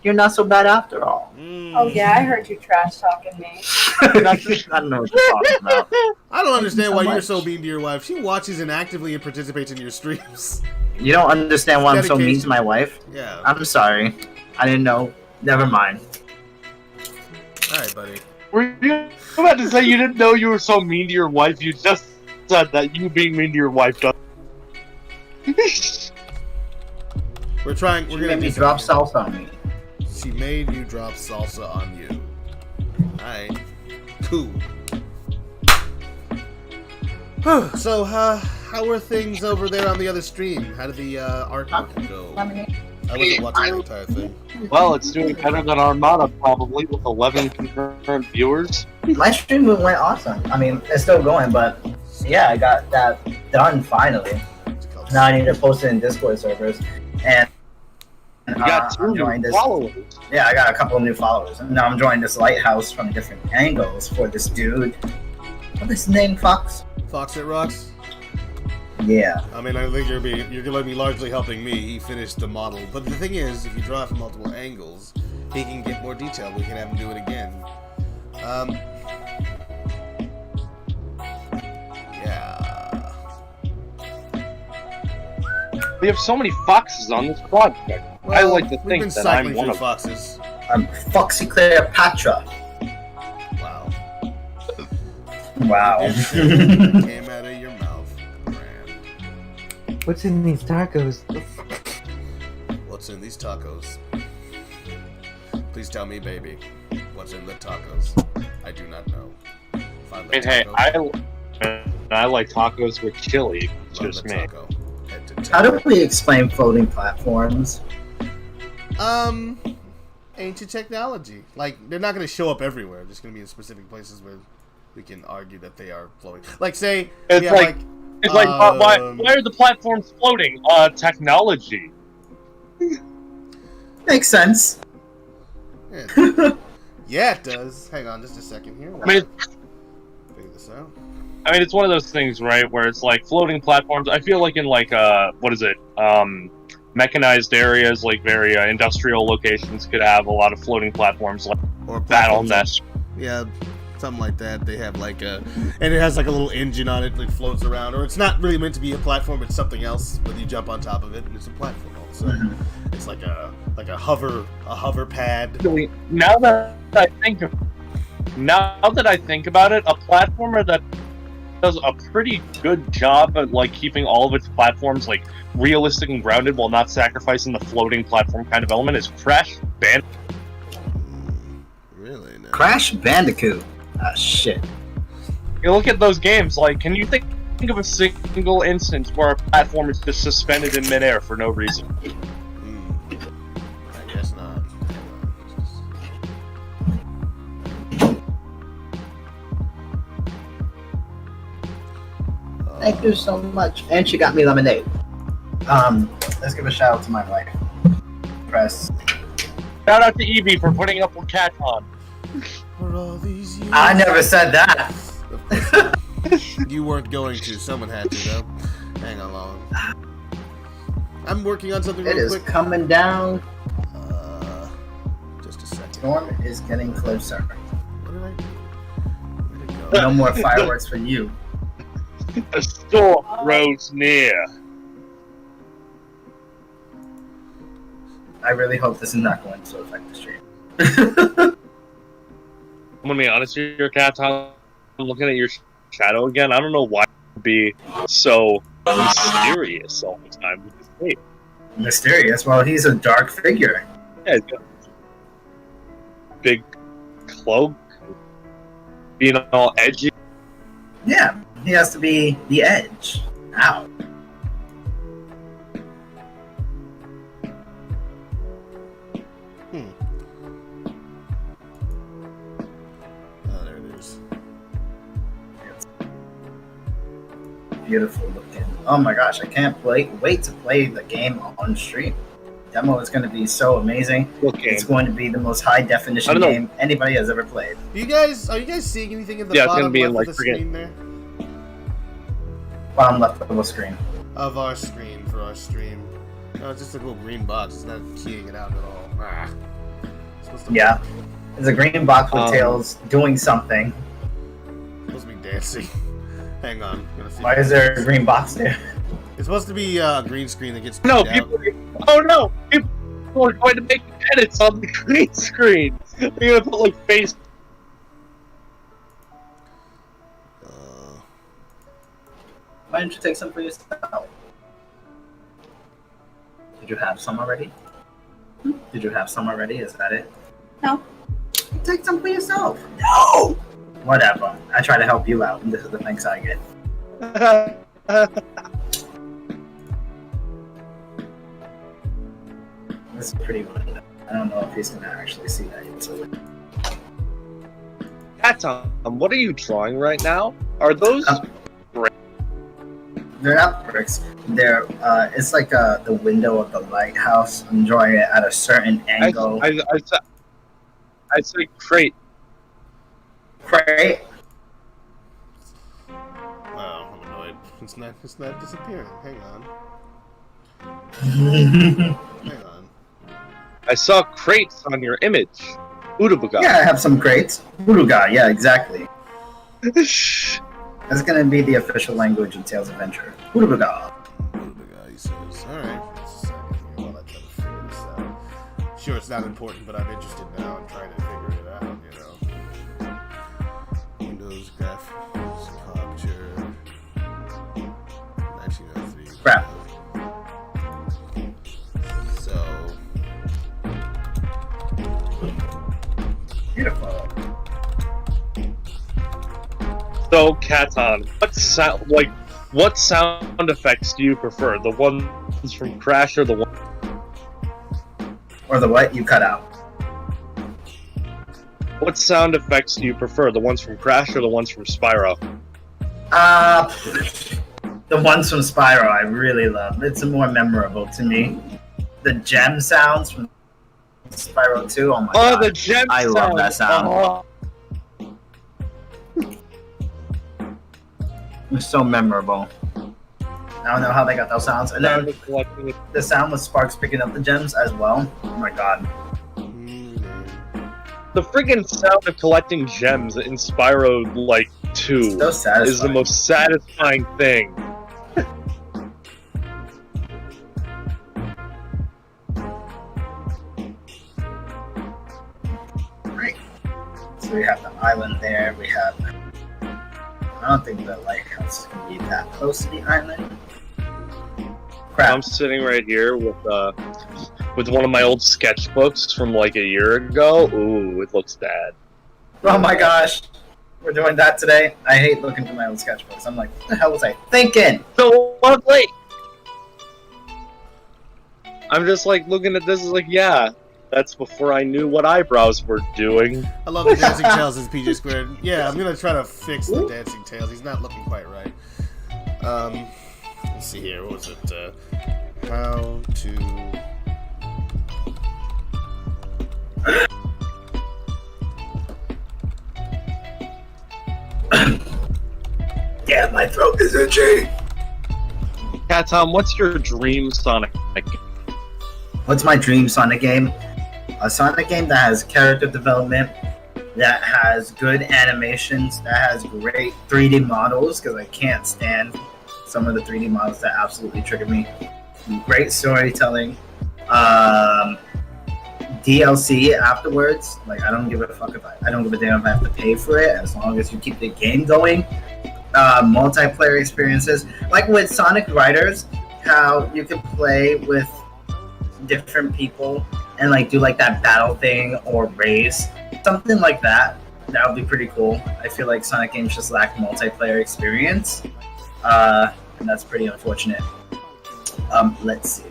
You're not so bad after all. Oh yeah, I heard you trash talking me. I don't know what you're talking about. I don't understand so why you're much. so mean to your wife. She watches and actively participates in your streams. You don't understand why I'm so mean to my wife? Yeah. I'm sorry. I didn't know. Never mind. Alright, buddy. Were you about to say you didn't know you were so mean to your wife? You just said that you being mean to your wife does. We're trying. We're She gonna made me do drop something. salsa on me. She made you drop salsa on you. Alright. Cool. So, how are things over there on the other stream? How did the artwork go? I wasn't watching the entire thing. Well, it's doing better than Armada, probably, with 11 concurrent viewers. My stream went awesome. I mean, it's still going, but yeah, I got that done finally. Now I need to post it in Discord servers, and You got 2 I'm joining new this. followers. Yeah, I got a couple of new followers. And now I'm joining this lighthouse from different angles for this dude. What's his name, Fox? Fox at Rocks? Yeah. I mean, I think you're gonna be largely helping me. He finished the model. But the thing is, if you draw it from multiple angles, he can get more detail. We can have him do it again. Yeah. We have so many foxes on this project. I like to we've think been that cycling I'm one through of them. foxes. I'm Foxy Cleopatra. Wow. Wow. Came out of your mouth. Grand. What's in these tacos? What's in these tacos? Please tell me, baby. What's in the tacos? I do not know. Find the And hey, taco. I like tacos with chili. It's Love just the me. taco. Head to toe. How do we explain floating platforms? Ancient technology. Like, they're not going to show up everywhere. They're just going to be in specific places where we can argue that they are floating. Like, say, It's yeah, like- It's like, why are the platforms floating? Technology. Makes sense. yeah, yeah, it does. Hang on just a second here. I mean, Figure this out. it's one of those things, right, where it's like floating platforms. I feel like in like what is it? Mechanized areas, like very industrial locations, could have a lot of floating platforms, like Or battle platforms. nest. Yeah, something like that. They have like a, and it has like a little engine on it that floats around, or it's not really meant to be a platform. It's something else, but you jump on top of it, and it's a platform. So it's like a hover pad. Actually, now that I think about it, a platformer that does a pretty good job at like keeping all of its platforms like realistic and grounded while not sacrificing the floating platform kind of element is Crash Bandicoot. Really? No. Crash Bandicoot. Ah, shit. You look at those games, like, can you think of a single instance where a platform is just suspended in midair for no reason? I guess not. Thank you so much. And she got me lemonade. Let's give a shout out to my wife. Press. Shout out to Evie for putting up with Cat on. For all these years. I never said that. You weren't going to. Someone had to, though. Hang on long. I'm working on something It real is quick. coming down. Just a second. Storm is getting closer. What did I do? Where'd it go? No more fireworks for you. A storm rose near. I really hope this is not going to affect the stream. I'm gonna be honest with you, Cat. I'm looking at your shadow again. I don't know why it would be so mysterious all the time. Wait, Mysterious. Well, he's a dark figure. yeah, he's got a big cloak, being all edgy. Yeah, he has to be the edge. Ow. Oh, there it is. Beautiful looking. Oh my gosh, I can't wait to play the game on stream. Demo is going to be so amazing. Okay. It's going to be the most high I definition don't know. game anybody has ever played. Are you guys seeing anything in the Yeah, it's gonna bottom be in, left like, of the friggin- screen there? Bottom left of the screen. Of our screen, for our stream. No, it's just a little green box. It's not keying it out at all. Ah. It's supposed to be, Yeah. There's a green box with Tails doing something. supposed to be dancing. Hang on. I'm gonna see. Why is there a green box there? It's supposed to be a green screen that gets No, taken out. people. Oh no! People are going to make edits on the green screen. They're gonna put like face. Why don't you take some for yourself? Did you have some already? Did you have some already? Is that it? No. Take some for yourself. No! Whatever. I try to help you out, and this is the thanks I get. This is pretty funny. I don't know if he's gonna actually see that yet. So. Katom, what are you drawing right now? Are those? They're not bricks. They're it's like the window of the lighthouse. I'm drawing it at a certain angle. I say crate. Crate. Wow, I'm annoyed. It's not disappearing. Hang on. Hang on. I saw crates on your image. Utabaga. Yeah, I have some crates. Uruga, yeah, exactly. That's gonna be the official language of Tales Adventure. Uruga. He says, alright, just a second here while I try to figure this out. Sure, it's not important, but I'm interested now in trying to figure it out, you know. Windows, graphics, capture, 1903. Crap. So, Beautiful. So, Katon, what sound effects do you prefer? The ones from Crash or the one? Or the what? You cut out. What sound effects do you prefer? The ones from Crash or the ones from Spyro? The ones from Spyro I really love. It's more memorable to me. The gem sounds from Spyro 2, oh my god. The gem I love that sound. Oh. It's so memorable. I don't know how they got those sounds. And then the sound with Sparks picking up the gems as well. Oh my god. The friggin' sound of collecting gems in Spyro 2 So satisfying. is the most satisfying thing. Right. So we have the island there. We have. I don't think the lighthouse is going to be that close to the island. Crap. I'm sitting right here with one of my old sketchbooks from a year ago. Ooh, it looks bad. Oh my gosh. We're doing that today. I hate looking through my old sketchbooks. I'm like, what the hell was I thinking? So lovely! I'm just looking at this, yeah, that's before I knew what eyebrows were doing. I love the dancing tails as PJ squared. Yeah, I'm gonna try to fix the dancing tails. He's not looking quite right. Let's see here. What was it? How to. Damn, my throat is itchy. Katom, what's your dream Sonic game? What's my dream Sonic game? A Sonic game that has character development, that has good animations, that has great 3D models, because I can't stand some of the 3D models that absolutely trigger me. Great storytelling. DLC afterwards. I don't give a fuck I don't give a damn if I have to pay for it, as long as you keep the game going. Multiplayer experiences. Like with Sonic Riders, how you can play with different people and do that battle thing or race. Something like that. That would be pretty cool. I feel like Sonic games just lack multiplayer experience. And that's pretty unfortunate. Let's see.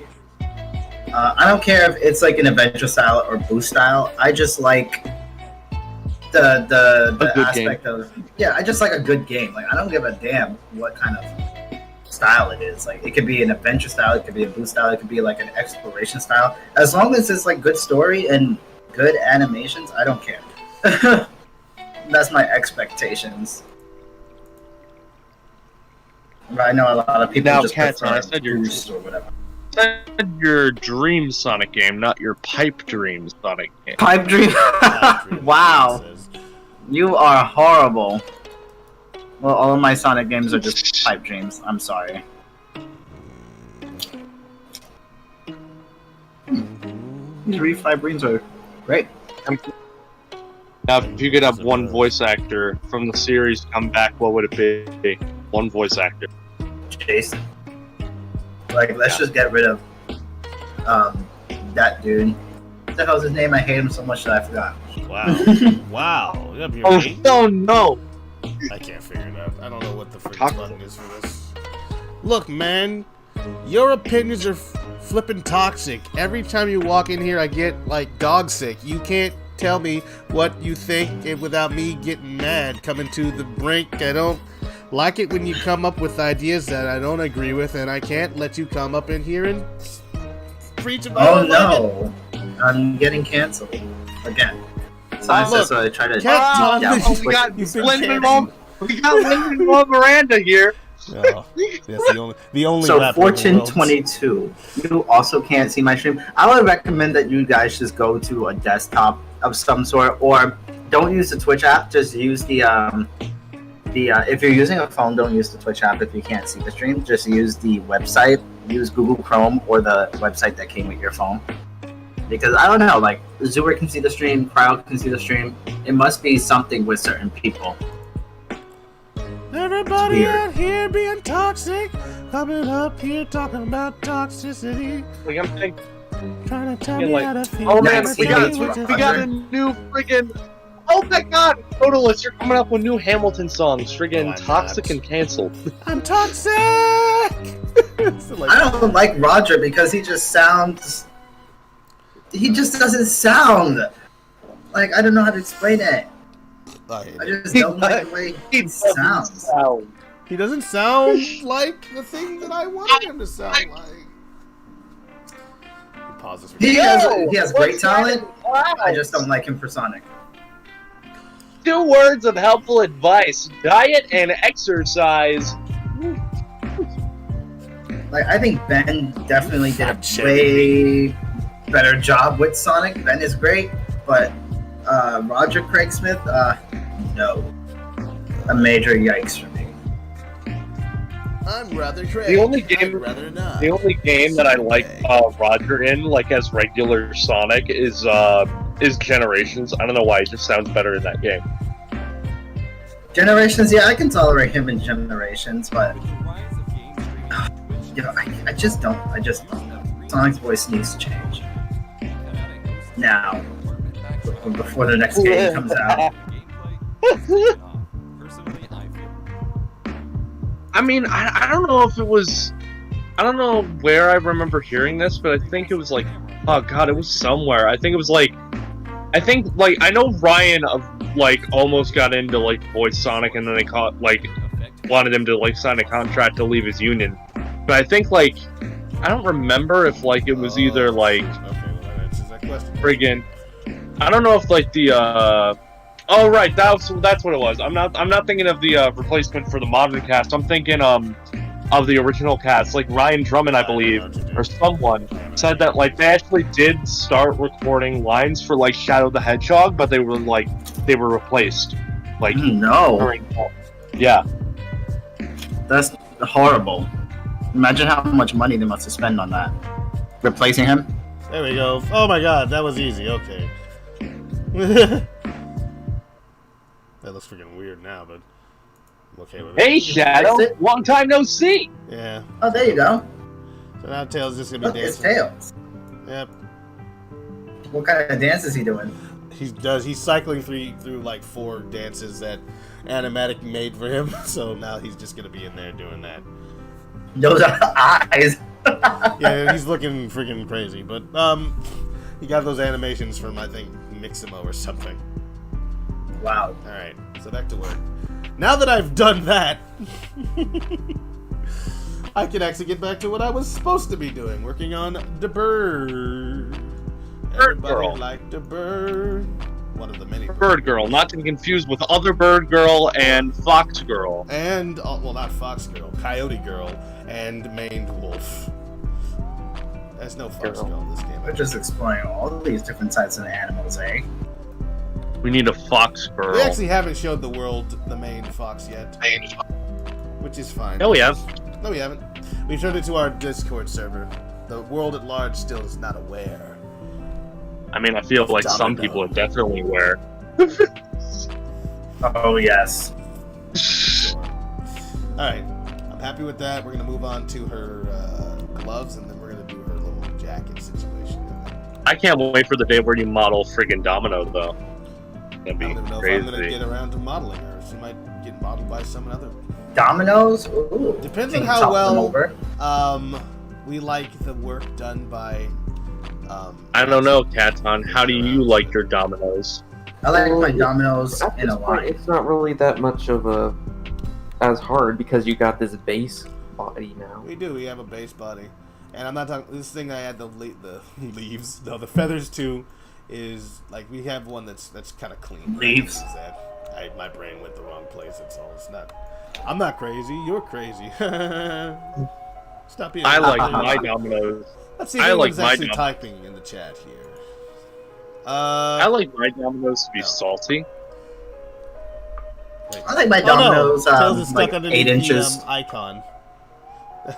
I don't care if it's an adventure style or boost style. I just like the aspect game. I just like a good game. I don't give a damn what kind of style it is. It could be an adventure style, it could be a boost style, it could be an exploration style. As long as it's good story and good animations, I don't care. That's my expectations. But I know a lot of people just prefer I said boost or whatever. Your dream Sonic game, not your pipe dream Sonic game. Pipe dream? Wow. You are horrible. Well, all of my Sonic games are just pipe dreams. I'm sorry. These reef-five brains are great. Now, if you could have one voice actor from the series come back, what would it be? One voice actor. Jason. Let's just get rid of that dude. What the hell's his name? I hate him so much that I forgot. Wow. Wow. You have your Oh, name? oh no! I can't figure it out. I don't know what the freaking button is for this. Look, man, your opinions are flipping toxic. Every time you walk in here, I get, like, dog sick. You can't tell me what you think without me getting mad, coming to the brink. I don't like it when you come up with ideas that I don't agree with, and I can't let you come up in here and preach about Oh it. no, I'm getting canceled again. Someone look, says so. I try to. Cat Yeah, Tom, we got you've been Lyndon canning. we got Lyndon on Miranda here. Oh, that's the only So rapper in the world. Fortune22, you also can't see my stream. I would recommend that you guys just go to a desktop of some sort, or don't use the Twitch app. Just use the if you're using a phone, don't use the Twitch app if you can't see the stream. Just use the website. Use Google Chrome or the website that came with your phone. Because I don't know, like Zoomer can see the stream, Crowd can see the stream. It must be something with certain people. Everybody Weird. out here being toxic, coming up here talking about toxicity, Like I'm thinking, trying to tell Yeah, me like, how to feel. oh man, Next we got week, we got a new friggin'. Oh my god! Totalist, you're coming up with new Hamilton songs. Friggin' Why toxic not? and canceled. I'm toxic. So, like, I don't like Roger because he just sounds. He just doesn't sound like I don't know how to explain it. I hate I it. just don't like the way he sounds. He doesn't sound like the thing that I wanted him to sound like. Pause this. He has great What's that talent. in clouds? I just don't like him for Sonic. 2 words of helpful advice: diet and exercise. Like I think Ben definitely did Fat a shaming way better job with Sonic. Ben is great, but Roger Craig Smith, no, a major yikes for me. I'm rather Craig. The only game- I'd rather not. The only game that I like Roger in, like as regular Sonic, is Generations. I don't know why; it just sounds better in that game. Generations, yeah, I can tolerate him in Generations, but you know, I just don't. Sonic's voice needs to change now, before the next game comes out. I mean, I don't know if it was. I don't know where I remember hearing this, but I think it was like, oh god, it was somewhere. I think it was like, I know Ryan almost got into like voice Sonic, and then they wanted him to like sign a contract to leave his union. But I think like, I don't remember if like it was either like Okay, well that answers that question. friggin'. I don't know if like the oh right, that's what it was. I'm not thinking of the replacement for the modern cast. I'm thinking of the original cast, like Ryan Drummond, I believe, or someone said that like they actually did start recording lines for like Shadow the Hedgehog, but they were replaced. Like No, during, yeah. that's horrible. Imagine how much money they must have spent on that. Replacing him? There we go. Oh my god, that was easy. Okay. That looks freaking weird now, but I'm okay with it. Hey Shadow, fixed it? long time no see. Yeah. Oh, there you go. So now Tails just gonna Look, be it's dancing. Tails. Yep. What kind of dance is he doing? He's cycling through like 4 dances that Animatic made for him. So now he's just gonna be in there doing that. Those are eyes. Yeah, he's looking freaking crazy. But he got those animations from I think Miximo or something. Wow. All right, so back to work. Now that I've done that, I can actually get back to what I was supposed to be doing, working on the bird. Everybody Girl. liked the bird. One of the many Bird Girl, not to be confused with other Bird Girl and Fox Girl. And, well, not Fox Girl, Coyote Girl, and Maned Wolf. There's no Fox Girl in this game. We're just exploring all these different types of animals, eh? We need a Fox Girl. We actually haven't showed the world the maned fox yet, which is fine. No, we have. No, we haven't. We showed it to our Discord server. The world at large still is not aware. I mean, I feel like Dumb some and people are dumb. definitely aware. Oh, yes. Sure. Alright, I'm happy with that. We're going to move on to her gloves, and then we're going to do her little jacket situation. I can't wait for the day where you model friggin' Domino, though. That'd I be don't even know crazy. if I'm gonna get around to modeling her. She might get modeled by someone other. Dominoes? Ooh. Depends Can on you how top them well over? we like the work done by. I don't know, Katon. How do you like your Dominoes? I like my dominoes At in this a point, line. it's not really that much of a as hard because you got this base body now. We do. We have a base body, and I'm not talking. This thing I had the leaves, no, the feathers too, is like we have one that's kind of clean. Leaves. My brain went the wrong place. That's all. It's not. I'm not crazy. You're crazy. Stop being. I like my Dominoes. Let's see if I like anyone's my actually dom- typing in the chat here. I like my Dominoes to be No. salty. Wait. I like my Oh, no. dominoes Tails is stuck like underneath 8 inches. the icon.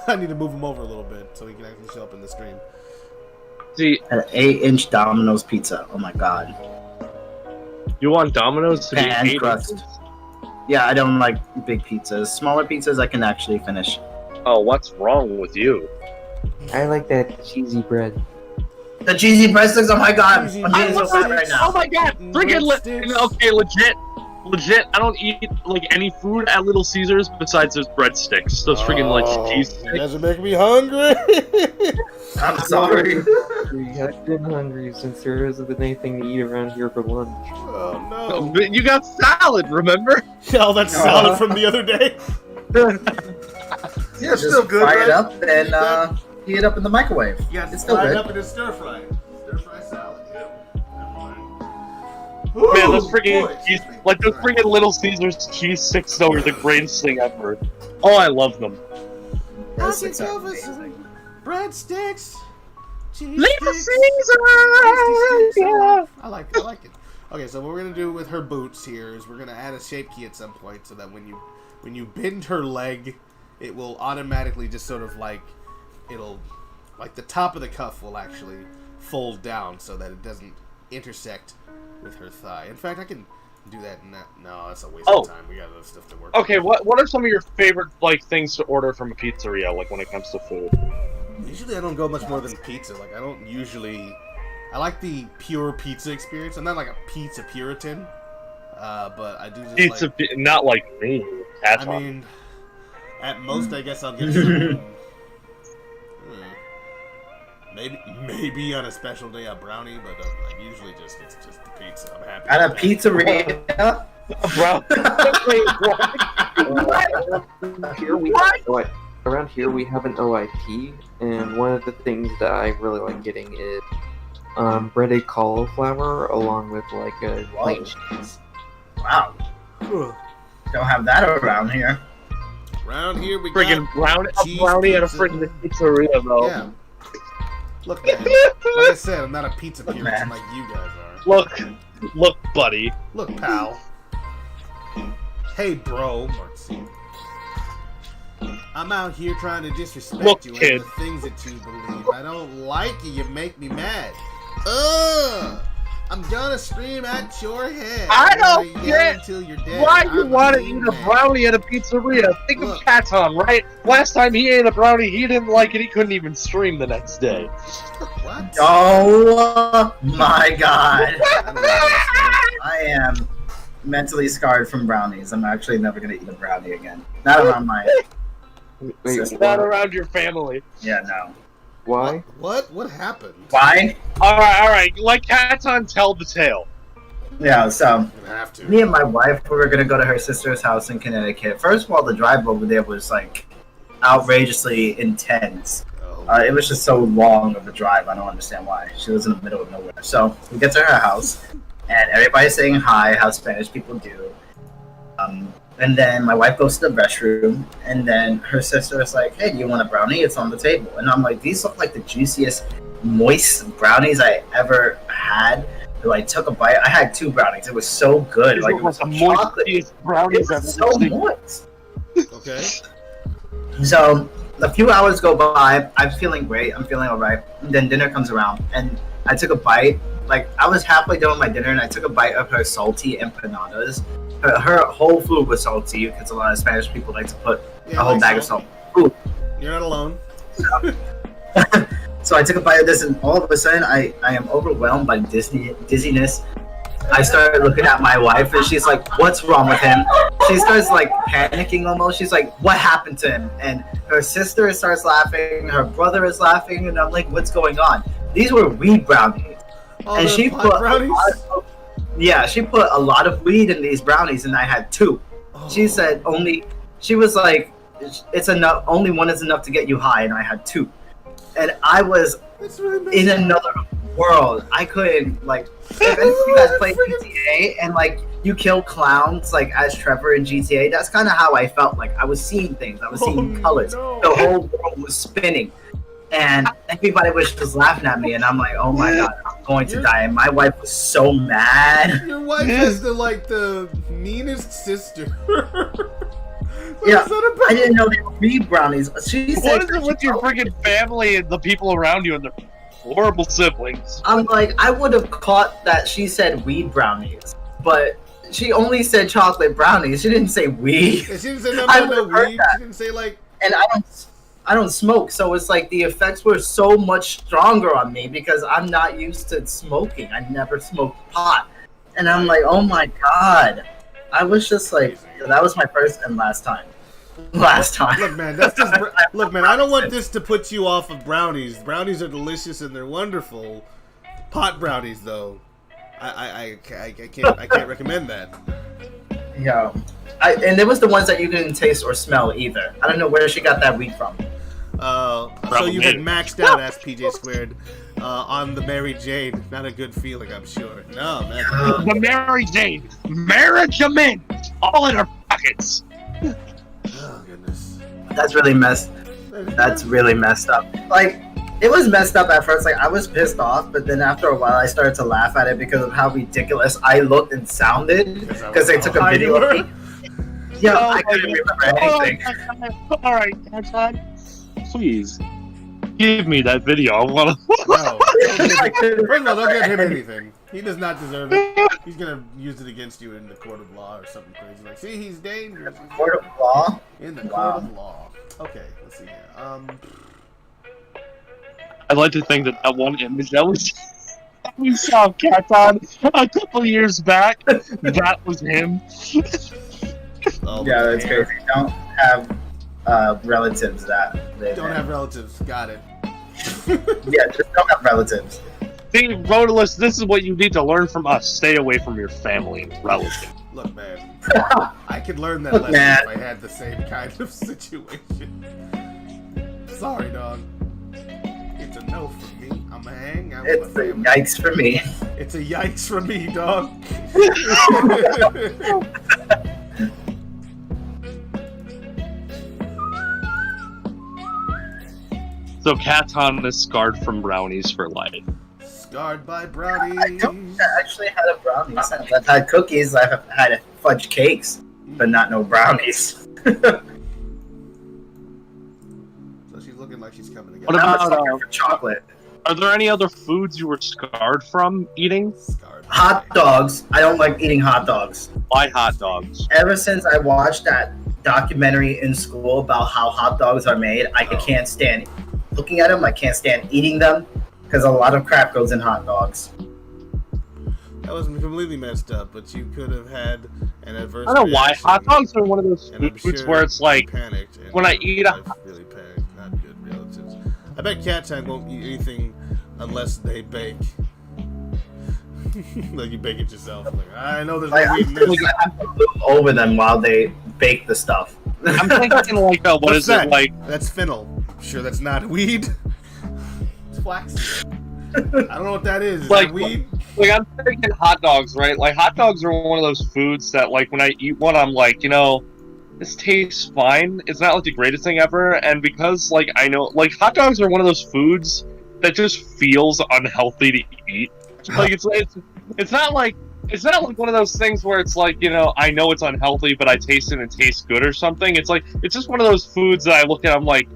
I need to move him over a little bit so he can actually show up in the stream. See, An 8-inch Domino's pizza. Oh my god. you want Dominoes to be Pan 8 crust. inches? Yeah, I don't like big pizzas. Smaller pizzas I can actually finish. Oh, what's wrong with you? I like that cheesy bread. The cheesy breadsticks, oh my god! Cheesy I'm getting so fat right Oh now. my god! Friggin' Breadsticks. okay, legit. I don't eat like any food at Little Caesars besides those breadsticks. Those friggin' like cheese You sticks. guys are making me hungry. I'm sorry. We have been hungry since there isn't anything to eat around here for lunch. Oh no! But you got salad, remember? Oh, that's salad from the other day. Yeah, It's just still good, fry right? it up and heat it up in the microwave. Yeah, It's still fried good. up in a stir fry. Stir fry salad. Man, those Ooh, friggin' boy. cheese, like those friggin' Little Caesars cheese sticks though are the greatest thing ever. Oh, I love them. Breadsticks are Pocket amazing. breadsticks. Cheese Little sticks. Caesars! Yeah. I like it. Okay, so what we're gonna do with her boots here is we're gonna add a shape key at some point so that when you bend her leg, it will automatically just sort of like the top of the cuff will actually fold down so that it doesn't intersect with her thigh. In fact, I can do that. No, that's a waste of time. We got other stuff to work. Okay, what are some of your favorite like things to order from a pizzeria, like when it comes to food? Usually I don't go much more than pizza. Like I like the pure pizza experience. I'm not like a pizza puritan, but I do just Pizza, not like me. I mean, at most I guess I'll get some. Maybe on a special day a brownie, but like usually it's just the pizza. I'm happy. At a with that. pizzeria? Around here we have an OIP, and one of the things that I really like getting is breaded cauliflower along with like a plain cheese. Wow. Don't have that around here. Around here we friggin' got brownie at a pizza. friggin' pizzeria though. Yeah. Look, man. Like I said, I'm not a pizza Look, puritan man. like you guys are. Look, buddy. Look, pal. Hey, bro. Marcy. I'm out here trying to disrespect Look, you kid. and the things that you believe. I don't like you. You make me mad. Ugh! I'm gonna scream at your head. I I'm gonna don't yell get until you're dead. Why you I'm want to being eat a mad. brownie at a pizzeria? Think Look. of Katon, right? Last time he ate a brownie, he didn't like it. He couldn't even stream the next day. What? Oh my god. I am mentally scarred from brownies. I'm actually never gonna eat a brownie again. Not around my. Wait, Sister. Not what? around your family. Yeah, no. Why? What happened? Why? All right. Like Katon, tell the tale. Yeah, so I'm gonna have to. me and my wife we were gonna go to her sister's house in Connecticut. First of all, the drive over there was like outrageously intense. Oh. It was just so long of a drive. I don't understand why. She lives in the middle of nowhere. So we get to her house, and everybody's saying hi, how Spanish people do. And then my wife goes to the restroom, and then her sister is like, "Hey, do you want a brownie? It's on the table." And I'm like, "These look like the juiciest, moist brownies I ever had." So I took a bite. I had 2 brownies. It was so good. Like it was the chocolate. moistest It brownies I've was so ever seen. moist. Okay. So a few hours go by. I'm feeling great. I'm feeling all right. And then dinner comes around, and I took a bite. Like I was halfway done with my dinner, and I took a bite of her salty empanadas. Her whole food was salty because a lot of Spanish people like to put Yeah, a whole like bag of salt. salt. Ooh. You're not alone. So I took a bite of this, and all of a sudden, I am overwhelmed by dizziness. I started looking at my wife, and she's like, "What's wrong with him?" She starts like panicking almost. She's like, "What happened to him?" And her sister starts laughing. Her brother is laughing, and I'm like, "What's going on?" These were weed brownies, and she put she put a lot of weed in these brownies, and I had 2. She said she was like, "It's enough. Only one is enough to get you high," and I had 2, and I was in another world. I couldn't like. If any of you guys play GTA and like you kill clowns like as Trevor in GTA, that's kind of how I felt. Like I was seeing things. I was seeing colors. No. The whole world was spinning, and everybody was just laughing at me. And I'm like, "Oh my god, I'm going to die!" And my wife was so mad. Your wife is the meanest sister. Yeah, I didn't know they were weed brownies. She said, What is it with your freaking family and the people around you and their horrible siblings? I'm like, I would have caught that she said weed brownies, but she only said chocolate brownies. She didn't say weed. She didn't say nothing about weed. She didn't say like. And I don't smoke, so it's like the effects were so much stronger on me because I'm not used to smoking. I never smoked pot, and I'm like, oh my god. I was just like, that was my first and last time. Look, man, that's just. Look, man, I don't want this to put you off of brownies. Brownies are delicious and they're wonderful. Pot brownies, though, I can't recommend that. Yeah, and it was the ones that you didn't taste or smell either. I don't know where she got that weed from. So you had maxed out as PJ Squared on the Mary Jane. Not a good feeling, I'm sure. No, man. The Mary Jane, marriage them in, all in her pockets. Oh goodness. That's really messed up. Like, it was messed up at first. Like, I was pissed off, but then after a while, I started to laugh at it because of how ridiculous I looked and sounded. Because they took a video of me. Yeah, I couldn't remember anything. All right, Anton, please give me that video. I want to. No. First of all, don't give him anything. He does not deserve it. He's gonna use it against you in the court of law or something crazy. Like, see, he's dangerous. Court of law? In the court of law. Okay, let's see here. I'd like to think that one image that we saw Katon a couple years back, that was him. Oh, yeah, that's crazy. Don't have relatives that don't have relatives. Got it. Yeah, just don't have relatives. See, Rodalist, this is what you need to learn from us. Stay away from your family and relatives. Look, man. I could learn that lesson if I had the same kind of situation. Sorry, dog. It's a no for me. I'ma hang out with my family. It's a yikes for me. It's a yikes for me, dog. So Katon is scarred from brownies for life. Scarred by brownies. I don't actually had a brownie. I've had cookies, I've had fudge cakes, but not no brownies. So she's looking like she's coming together. What about for chocolate? Are there any other foods you were scarred from eating? Scarred. Hot dogs. I don't like eating hot dogs. Why hot dogs? Ever since I watched that documentary in school about how hot dogs are made, I can't stand looking at them. I can't stand eating them because a lot of crap goes in hot dogs. That was completely messed up, but you could have had an adverse. I don't know why. reaction, Hot dogs are one of those and I'm foods sure where it's like, panicked and when I eat a... really panicked. Not good relatives. I bet Cat won't eat anything unless they bake. Like you bake it yourself. Like, I know there's no weed in this. I have to look over them while they bake the stuff. I'm thinking like, what What's is that? it like? That's fennel. I'm sure that's not weed. It's flax. I don't know what that is. Is Like, that weed? Like, I'm thinking hot dogs, right? Like, hot dogs are one of those foods that, like, when I eat one, I'm like, you know, this tastes fine. It's not, like, the greatest thing ever, and because, like, I know, like, hot dogs are one of those foods that just feels unhealthy to eat. Like, it's not like one of those things where it's like, you know, I know it's unhealthy, but I taste it and it tastes good or something. It's like, it's just one of those foods that I look at, I'm like,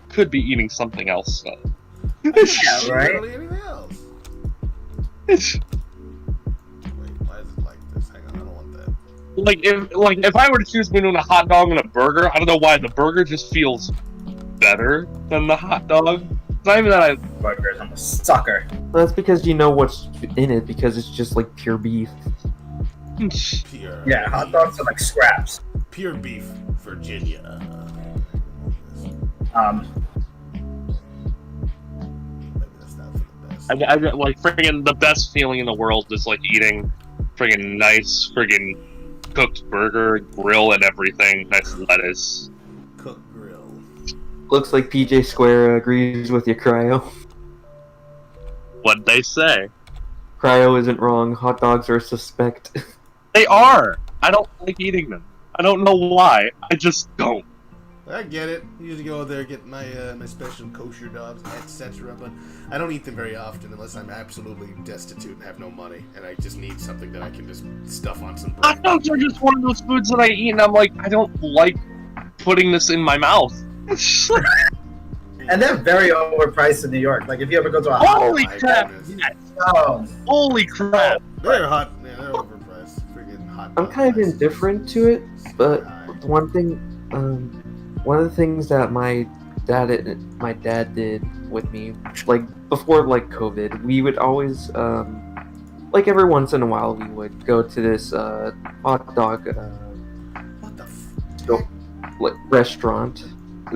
could be eating something else, so. Yeah, right? Literally anything else. Wait, why is it like this? Hang on, I don't want that. If I were to choose between a hot dog and a burger, I don't know why the burger just feels better than the hot dog. not even that I. Burgers. I'm a sucker. That's because you know what's in it, because it's just like pure beef. Pure. Yeah, hot dogs are like scraps. Pure beef, Virginia. Maybe that's not for the best. I like friggin' the best feeling in the world is like eating friggin' nice friggin' cooked burger, grill, and everything. Nice lettuce. Cook grill. Looks like PJ Square agrees with you, Cryo. What'd they say? Cryo isn't wrong. Hot dogs are suspect. They are. I don't like eating them. I don't know why. I just don't. I get it. I usually go there get my my special kosher dogs, etc. But I don't eat them very often unless I'm absolutely destitute and have no money, and I just need something that I can just stuff on some bread. Hot dogs are just one of those foods that I eat, and I'm like, I don't like putting this in my mouth. And they're very overpriced in New York. Like if you ever go to a hot Holy my crap! goodness. Yes. dog, Holy crap! They're hot. Yeah, they're overpriced. Freaking hot. I'm dog kind of prices. indifferent to it, but High. one thing, one of the things that my dad did with me, like before like COVID, we would always like every once in a while we would go to this hot dog What the like restaurant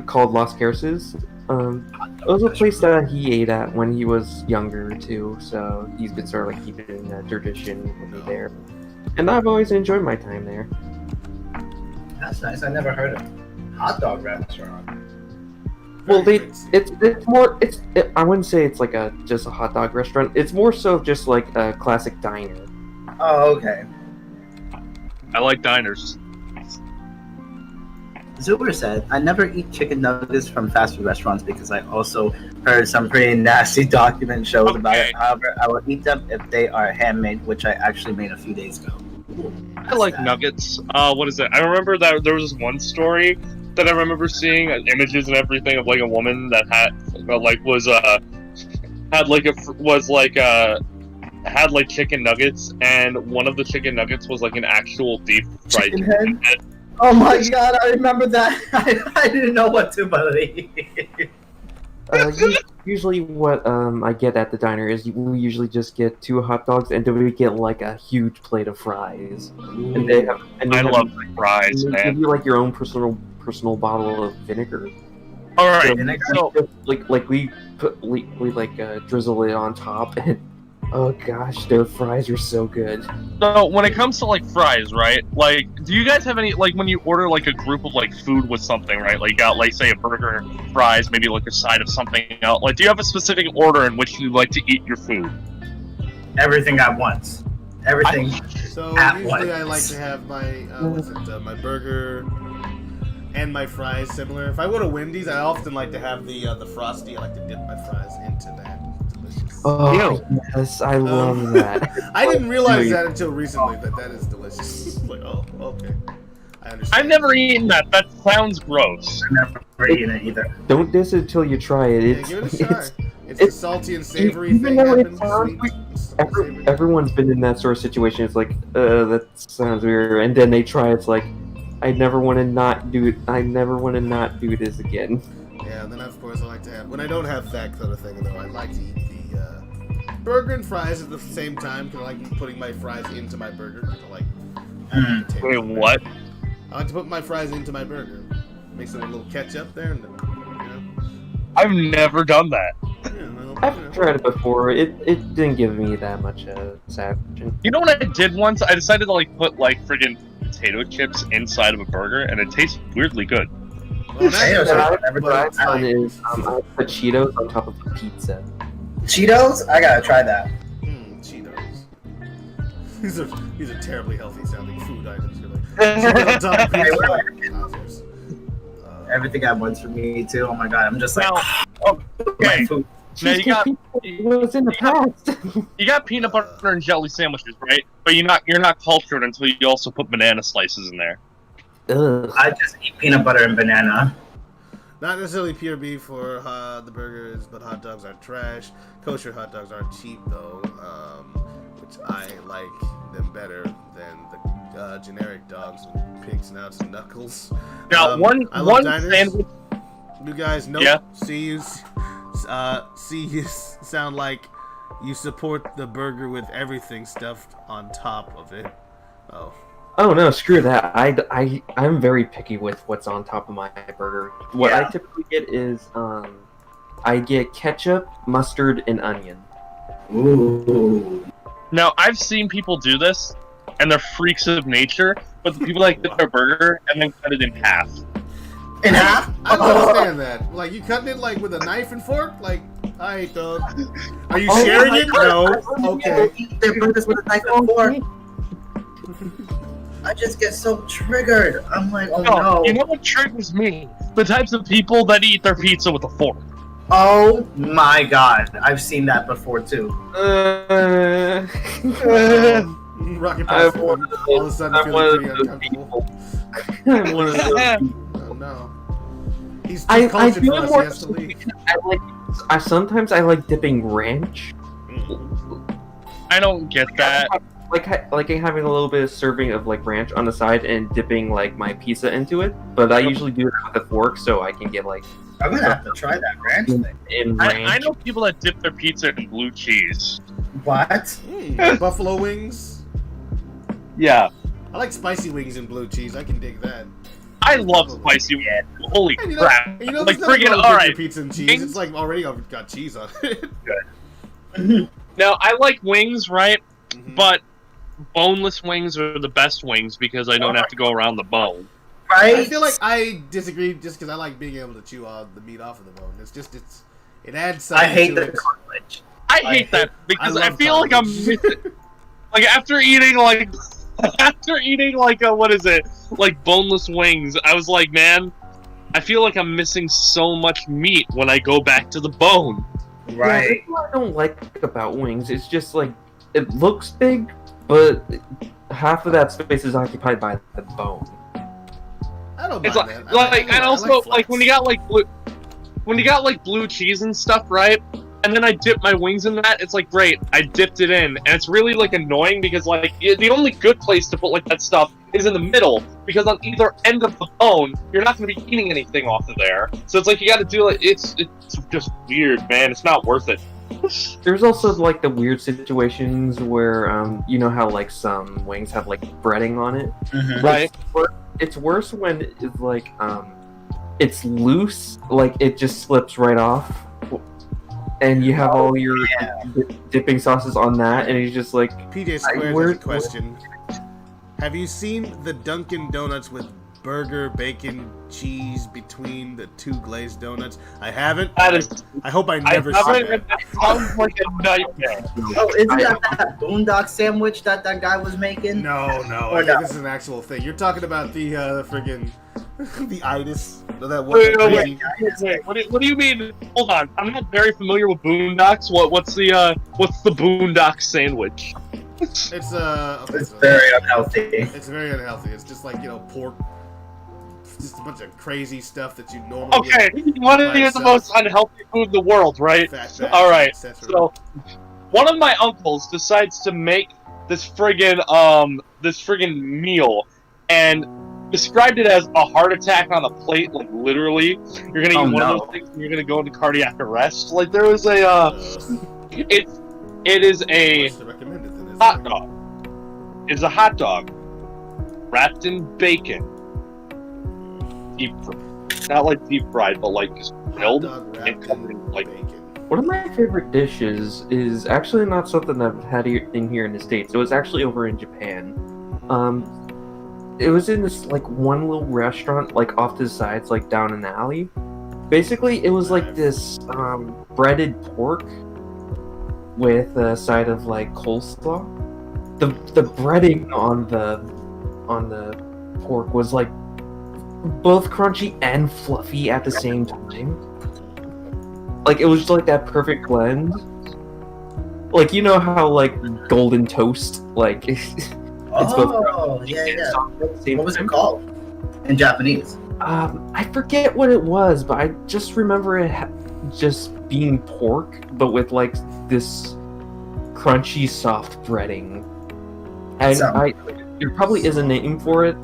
called Las Cases. It was a place that he ate at when he was younger too, so he's been sort of like keeping that tradition with me there. And I've always enjoyed my time there. that's nice. I never heard of hot dog restaurant. Well, Very it's more I wouldn't say it's like just a hot dog restaurant. It's more so just like a classic diner. Oh, okay. I like diners. Zuber said, I never eat chicken nuggets from fast food restaurants because I also heard some pretty nasty document shows about it. Okay. However, I will eat them if they are handmade, which I actually made a few days ago. I like nuggets. What is it? I remember that there was this one story that I remember seeing images and everything of like a woman that had had like chicken nuggets, and one of the chicken nuggets was like an actual deep fried Chicken chicken head? head. Oh my god, I remember that. I didn't know what to believe. Usually what I get at the diner is we usually just get 2 hot dogs, and then we get like a huge plate of fries. And they have, and I they love have, fries, and they give man. you like your own personal bottle of vinegar. All right, Vinegar? so Like we like drizzle it on top, and oh gosh, their fries are so good. So when it comes to like fries, right? Like, do you guys have any like when you order like a group of like food with something, right? Like you got like say a burger, fries, maybe like a side of something else. Like, do you have a specific order in which you like to eat your food? Everything at once. Everything. So At usually I once. like to have my my burger and my fries similar. If I go to Wendy's, I often like to have the frosty. I like to dip my fries into that. Delicious. Oh yes, I love that. I didn't realize that until recently that is delicious. Like, oh, okay. I understand. I've never eaten that. That sounds gross. I've never eaten it either. Don't diss it till you try it. Yeah, It's, give it a try. It's, it's the salty and savory even thing though it happens. sounds Sweet, like savory. everyone's been in that sort of situation. It's like, that sounds weird, and then they try. It's like, I never want to not do it. I never want to not do this again. Yeah, and then of course I like to have when I don't have that kind of thing though. I like to eat the burger and fries at the same time because I like putting my fries into my burger. I like. having the taste Wait, of it. what? I like to put my fries into my burger. Mix it with a little ketchup there, and then, I've never done that. I've tried it before. It didn't give me that much satisfaction. You know what I did once? I decided to like put like friggin' potato chips inside of a burger, and it tastes weirdly good. Well, Potatoes that's- are- never What I've done done it. is I put Cheetos on top of a pizza. Cheetos? I gotta try that. Cheetos. These are terribly healthy sounding food items. You're like, Cheetos on top of Hey, pizza. wait, Wowzers. Everything at once for me too. Oh my god, I'm just like Now, my okay, food. now you got It was in the past. you got peanut butter and jelly sandwiches, right? But you're not cultured until you also put banana slices in there. Ugh. I just eat peanut butter and banana. Not necessarily pure beef for the burgers, but hot dogs are trash. Kosher hot dogs are cheap though, which I like them better than the generic dogs with pig snouts and knuckles. Now, I love one diners. sandwich. You guys know. Yeah. See you See, you sound like you support the burger with everything stuffed on top of it. Oh. Oh no, screw that. I'm very picky with what's on top of my burger. What I typically get is I get ketchup, mustard, and onion. Ooh. Now, I've seen people do this, and they're freaks of nature, but the people that get their burger and then cut it in half. In half? I don't understand that. Like, you cutting it like with a knife and fork? Like, I hate those. Are you sharing it? No. Okay. Eat their burgers with a knife and fork. I just get so triggered. I'm like, oh no. You know what triggers me? The types of people that eat their pizza with a fork. Oh my god. I've seen that before too. Rocket Pass all of a sudden feeling pretty uncomfortable. I'm one of those Oh no. He's I cultured feel for us, he more. has to leave. Sometimes I like dipping ranch. I don't get that. Like having a little bit of serving of like ranch on the side and dipping like my pizza into it. But I usually do it with a fork so I can get like I'm gonna have to try that ranch thing. in ranch. I know people that dip their pizza in blue cheese. What? Buffalo wings. Yeah. I like spicy wings and blue cheese. I can dig that. I love spicy wings. Holy And crap. you know, Like, there's nothing friggin' wrong with alright. your pizza and cheese. It's like already got cheese on it. Now, I like wings, right? Mhm. But boneless wings are the best wings because I don't have to go around the bone. Right? I feel like I disagree just because I like being able to chew the meat off of the bone. It adds something I hate to the it. cartilage. I hate that because I love feel like I'm cartilage. missing. Like after eating what is it? Like boneless wings, I was like, man, I feel like I'm missing so much meat when I go back to the bone. Yeah, Right. that's what I don't like about wings. It's just like it looks big, but half of that space is occupied by the bone. I don't mind It's like, that. and also like when you got like blue cheese and stuff, right? And then I dip my wings in that. It's like great, I dipped it in, and it's really like annoying because like the only good place to put like that stuff is in the middle because on either end of the bone you're not going to be eating anything off of there. So it's like you got to do it. It's just weird, man. It's not worth it. There's also like the weird situations where you know how like some wings have like breading on it. Mhm. Right. It's worse when it's like it's loose, like it just slips right off, and you have all your dipping sauces on that, and it's just like PJ Squares has a question. Have you seen the Dunkin' Donuts with burger, bacon, cheese between the two glazed donuts? I haven't. That is. I hope I I never see haven't. that. It sounds like a nightmare. Oh, isn't that boondock sandwich that guy was making? No. Or no. This is an actual thing. You're talking about the friggin' the itis. That Wait, one. what do you mean? Hold on, I'm not very familiar with boondocks. What's the boondock sandwich? It's It's very unhealthy. It's very unhealthy. It's just like, pork. Just a bunch of crazy stuff that you normally Okay, get. you want to hear the most unhealthy food in the world, right? All right. So, one of my uncles decides to make this friggin' meal, and described it as a heart attack on a plate. Like literally, you're gonna eat one of those things, and you're gonna go into cardiac arrest. Like there was a, it is a hot dog. It's a hot dog wrapped in bacon. Deep fried. Not like deep fried, but like just grilled and covered in like bacon. one of my favorite dishes is actually not something I've had in here in the States. It was actually over in Japan. It was in this like one little restaurant, like off to the sides, like down an alley. Basically, it was like this breaded pork with a side of like coleslaw. The breading on the pork was like both crunchy and fluffy at the same time. Like it was just like that perfect blend. Like you know how like golden toast, like it's both yeah. same What was time? it called in Japanese? I forget what it was, but I just remember it just being pork, but with like this crunchy, soft breading. And there probably is a name for it,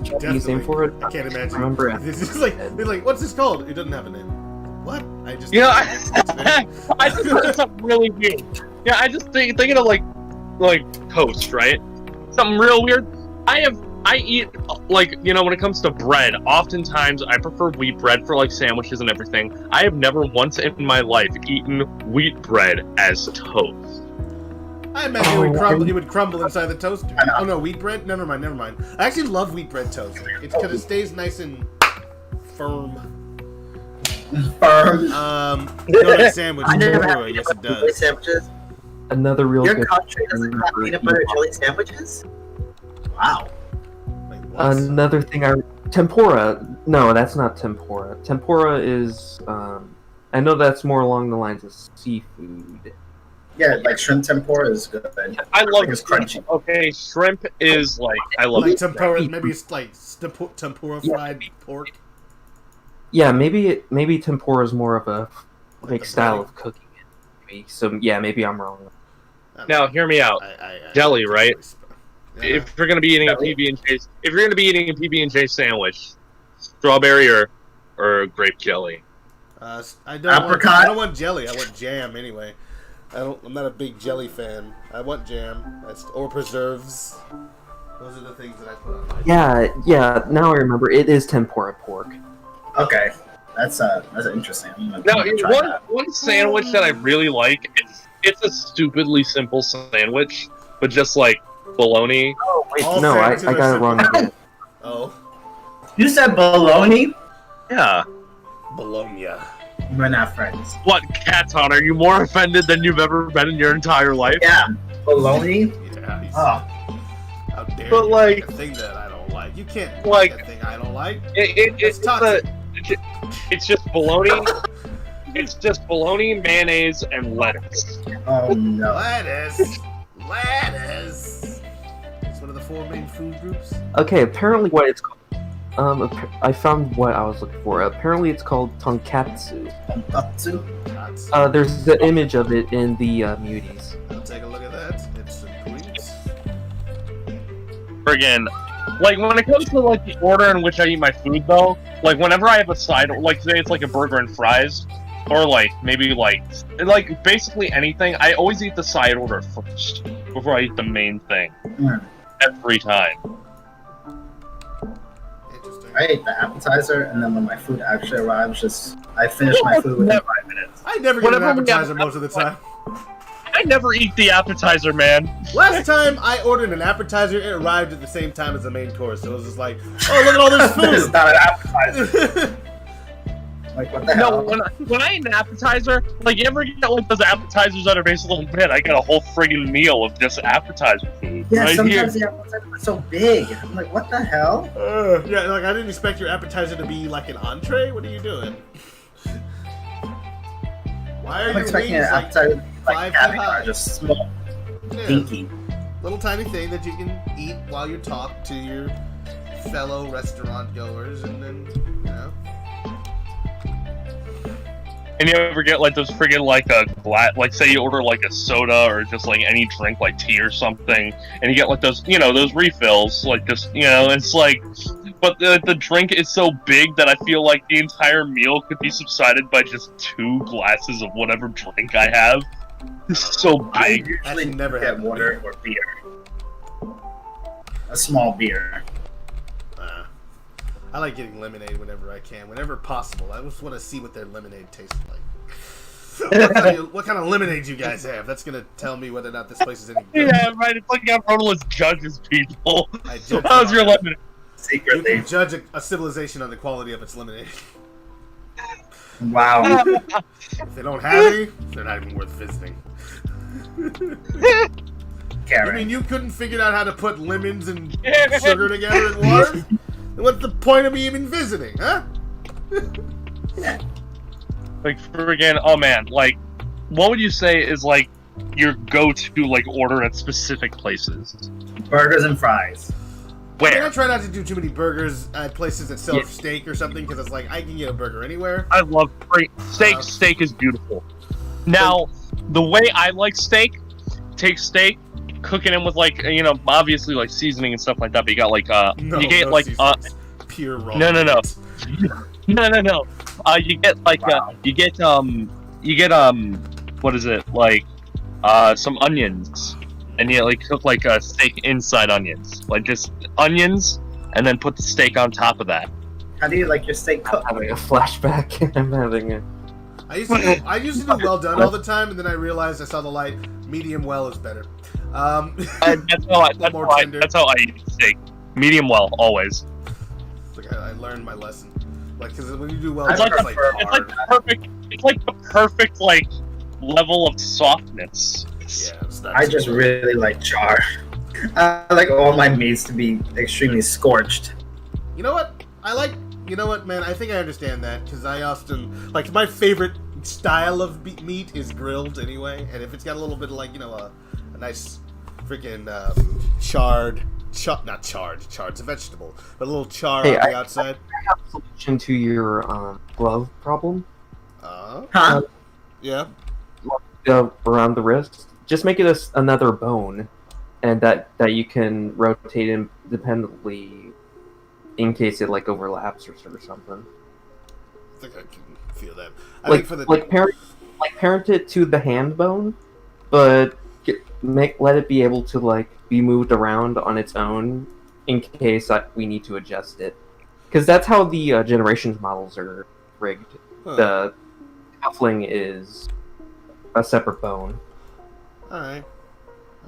Japanese name for it. I can't imagine. Remember it. This is like, they're like, what's this called? It doesn't have a name. What? I just. You know, I just heard something really weird. Yeah, I just thinking of like toast, right? Something real weird. I eat, like, you know, when it comes to bread, oftentimes I prefer wheat bread for, like, sandwiches and everything. I have never once in my life eaten wheat bread as toast. I imagine it would crumble inside the toaster. Oh no, wheat bread? Never mind. I actually love wheat bread toast. It's because it stays nice and firm. No, like sandwich. I never had Yes, it jelly does. sandwiches. Another real Your good country doesn't have peanut butter jelly sandwiches? Wow. Wait, what? Another thing tempura. No, that's not tempura. Tempura is I know that's more along the lines of seafood. Yeah, like shrimp tempura is good. I love It's shrimp. crunchy. Okay, shrimp is like, I love Like it. tempura, maybe it's like tempura fried pork. Yeah, maybe tempura is more of a like the style breading. of cooking it. Maybe. So yeah, maybe I'm wrong. Now, hear me out. I Jelly, right? Yeah. If you're gonna be eating a PB&J sandwich, strawberry or grape jelly. I don't want jelly. I want jam anyway. I'm not a big jelly fan. I want jam or preserves. Those are the things that I put on my. Yeah. Now I remember. It is tempura pork. Okay, that's interesting. Now, one sandwich that I really like it's a stupidly simple sandwich, but just like bologna. Oh wait, All No, I sandwiches are got it wrong simple. again. Oh, you said bologna? Yeah. Bologna. We're not friends. What, Katon? Are you more offended than you've ever been in your entire life? Yeah, bologna. Yeah. Oh, How dare But, you like- make a thing that I don't like? You can't Like- like a thing I don't like. It's toxic. it's just bologna. It's just bologna, mayonnaise, and lettuce. oh no. Lettuce. It's one of the 4 main food groups. Okay, apparently what it's called. I found what I was looking for. Apparently it's called tonkatsu. Tonkatsu? There's the image of it in the muties. I'll take a look at that. It's some tweets. Friggin'. Like, when it comes to, like, the order in which I eat my food, though, like, whenever I have a side, like, say it's, like, a burger and fries, or, like, maybe, like, basically anything, I always eat the side order first, before I eat the main thing. Mm. Every time. Interesting. I ate the appetizer, and then when my food actually arrives, I finish my food within 5 minutes. I never get an Whenever we have appetizer most of the time. I never eat the appetizer, man. Last time I ordered an appetizer, it arrived at the same time as the main course. So it was just like, oh, look at all this It's food. not an appetizer. Like, what the No, hell? when I eat an appetizer, like, you ever get like those appetizers that are basically, man, I got a whole friggin' meal of just appetizer food. Yeah, right sometimes here. the appetizers are so big. I'm like, what the hell? Yeah, like I didn't expect your appetizer to be like an entree. What are you doing? Why are I'm your expecting an wings like appetizer to be 5 like feet caviar, high? just small, Yeah, dinky. little tiny thing that you can eat while you talk to your fellow restaurant goers, and then you know. And you ever get like those friggin' like a glass, like say you order like a soda or just like any drink like tea or something, and you get like those, you know, those refills, like just, you know, it's like, but the drink is so big that I feel like the entire meal could be subsided by just 2 glasses of whatever drink I have. It's so I big. usually Actually, never get had water or beer. A small beer. I like getting lemonade whenever I can, whenever possible. I just want to see what their lemonade tastes like. What kind of lemonade you guys have? That's gonna tell me whether or not this place is any good. Yeah, right. It's like you have Rodolphus judges people. I judge How's your lemon? You Secretly. can judge a civilization on the quality of its lemonade. Wow. If they don't have any, they're not even worth visiting. You Karen. mean you couldn't figure out how to put lemons and sugar together in water? Then what's the point of me even visiting, huh? Like friggin', oh man, like, what would you say is like your go-to like order at specific places? Burgers and fries. I mean, I Where? try not to do too many burgers at places that sell Yeah. steak or something, because it's like I can get a burger anywhere. I love steak. Steak is beautiful. Now, the way I like steak, take steak, cook it in with like, you know, obviously like seasoning and stuff like that. But you got like No, you get no like seasonings. Pure raw. no. meat. No. You get like what is it like some onions, and you like cook like a steak inside onions, like just onions, and then put the steak on top of that. How do you like your steak I'm cooked? having a flashback. I'm having a. I used to do well done all the time, and then I realized I saw the light. Medium well is better. That's how I eat steak. Medium well, always. Like I learned my lesson. Like, because when you do well It's done, like, it's like the perfect like level of softness. yeah, it's not I too just well. really like char. I like all my meats to be extremely scorched. You know what? You know what, man? I think I understand that because I often like my favorite style of meat is grilled anyway, and if it's got a little bit of like a nice freaking not charred's a vegetable, but a little char Hey, on the outside. I have a solution to your glove problem. Huh? Yeah. Around the wrist. Just make it another bone, and that you can rotate independently in case it like overlaps or something. I think I can feel that. I Like think for the parent it to the hand bone, but let it be able to like be moved around on its own in case we need to adjust it. Because that's how the Generations models are rigged. Huh. The cuffling is a separate bone. all right,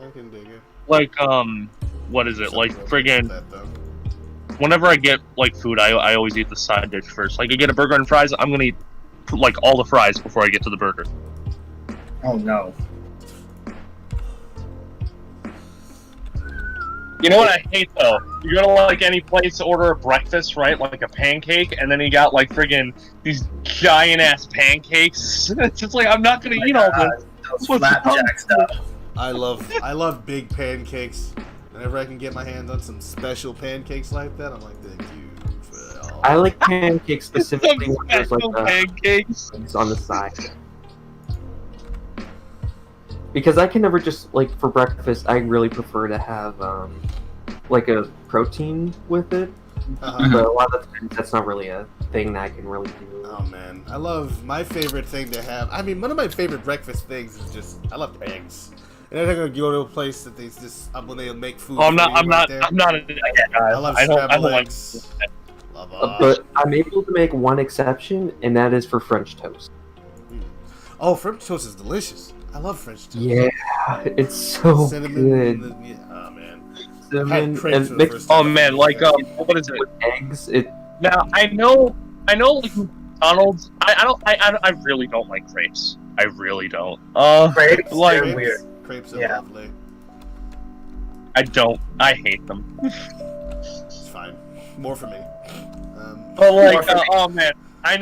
I can dig it. Like what is it? Like Something friggin'. that, though. Whenever I get like food, I always eat the side dish first. Like I get a burger and fries, I'm gonna eat like all the fries before I get to the burger. Oh no. You know what I hate though? You go to like any place to order a breakfast, right? Like a pancake, and then you got like friggin' these giant ass pancakes. It's just like I'm not gonna eat all this. Those What's flapjack stuff. I love big pancakes. Whenever I can get my hands on some special pancakes like that, I'm like, thank you for all. I like pancakes specifically when there's like Special pancakes. on the side. Because I can never just like for breakfast. I really prefer to have like a protein with it. Uh-huh. But a lot of times that's not really a thing that I can really do. Oh man, I love my favorite thing to have. I mean, one of my favorite breakfast things is just I love eggs. And then I'm gonna go to a place that they just when they make food. Oh, I'm for not. you I'm right not. there. I'm not an egg guy. I love I don't scrambled like. eggs. Love But I'm able to make one exception, and that is for French toast. Oh, French toast is delicious. I love French toast. Yeah, it's so Cinnamon. good. Oh man. Cinnamon crepes and for the mixed first time. Oh man, like what is it? with eggs. It Now I know. Like McDonald's. I really don't like crepes. I really don't. Crepes? Like They're weird. Crepes are Yeah. lovely. I don't. I hate them. It's fine. More for me. But like, More for me. oh man, I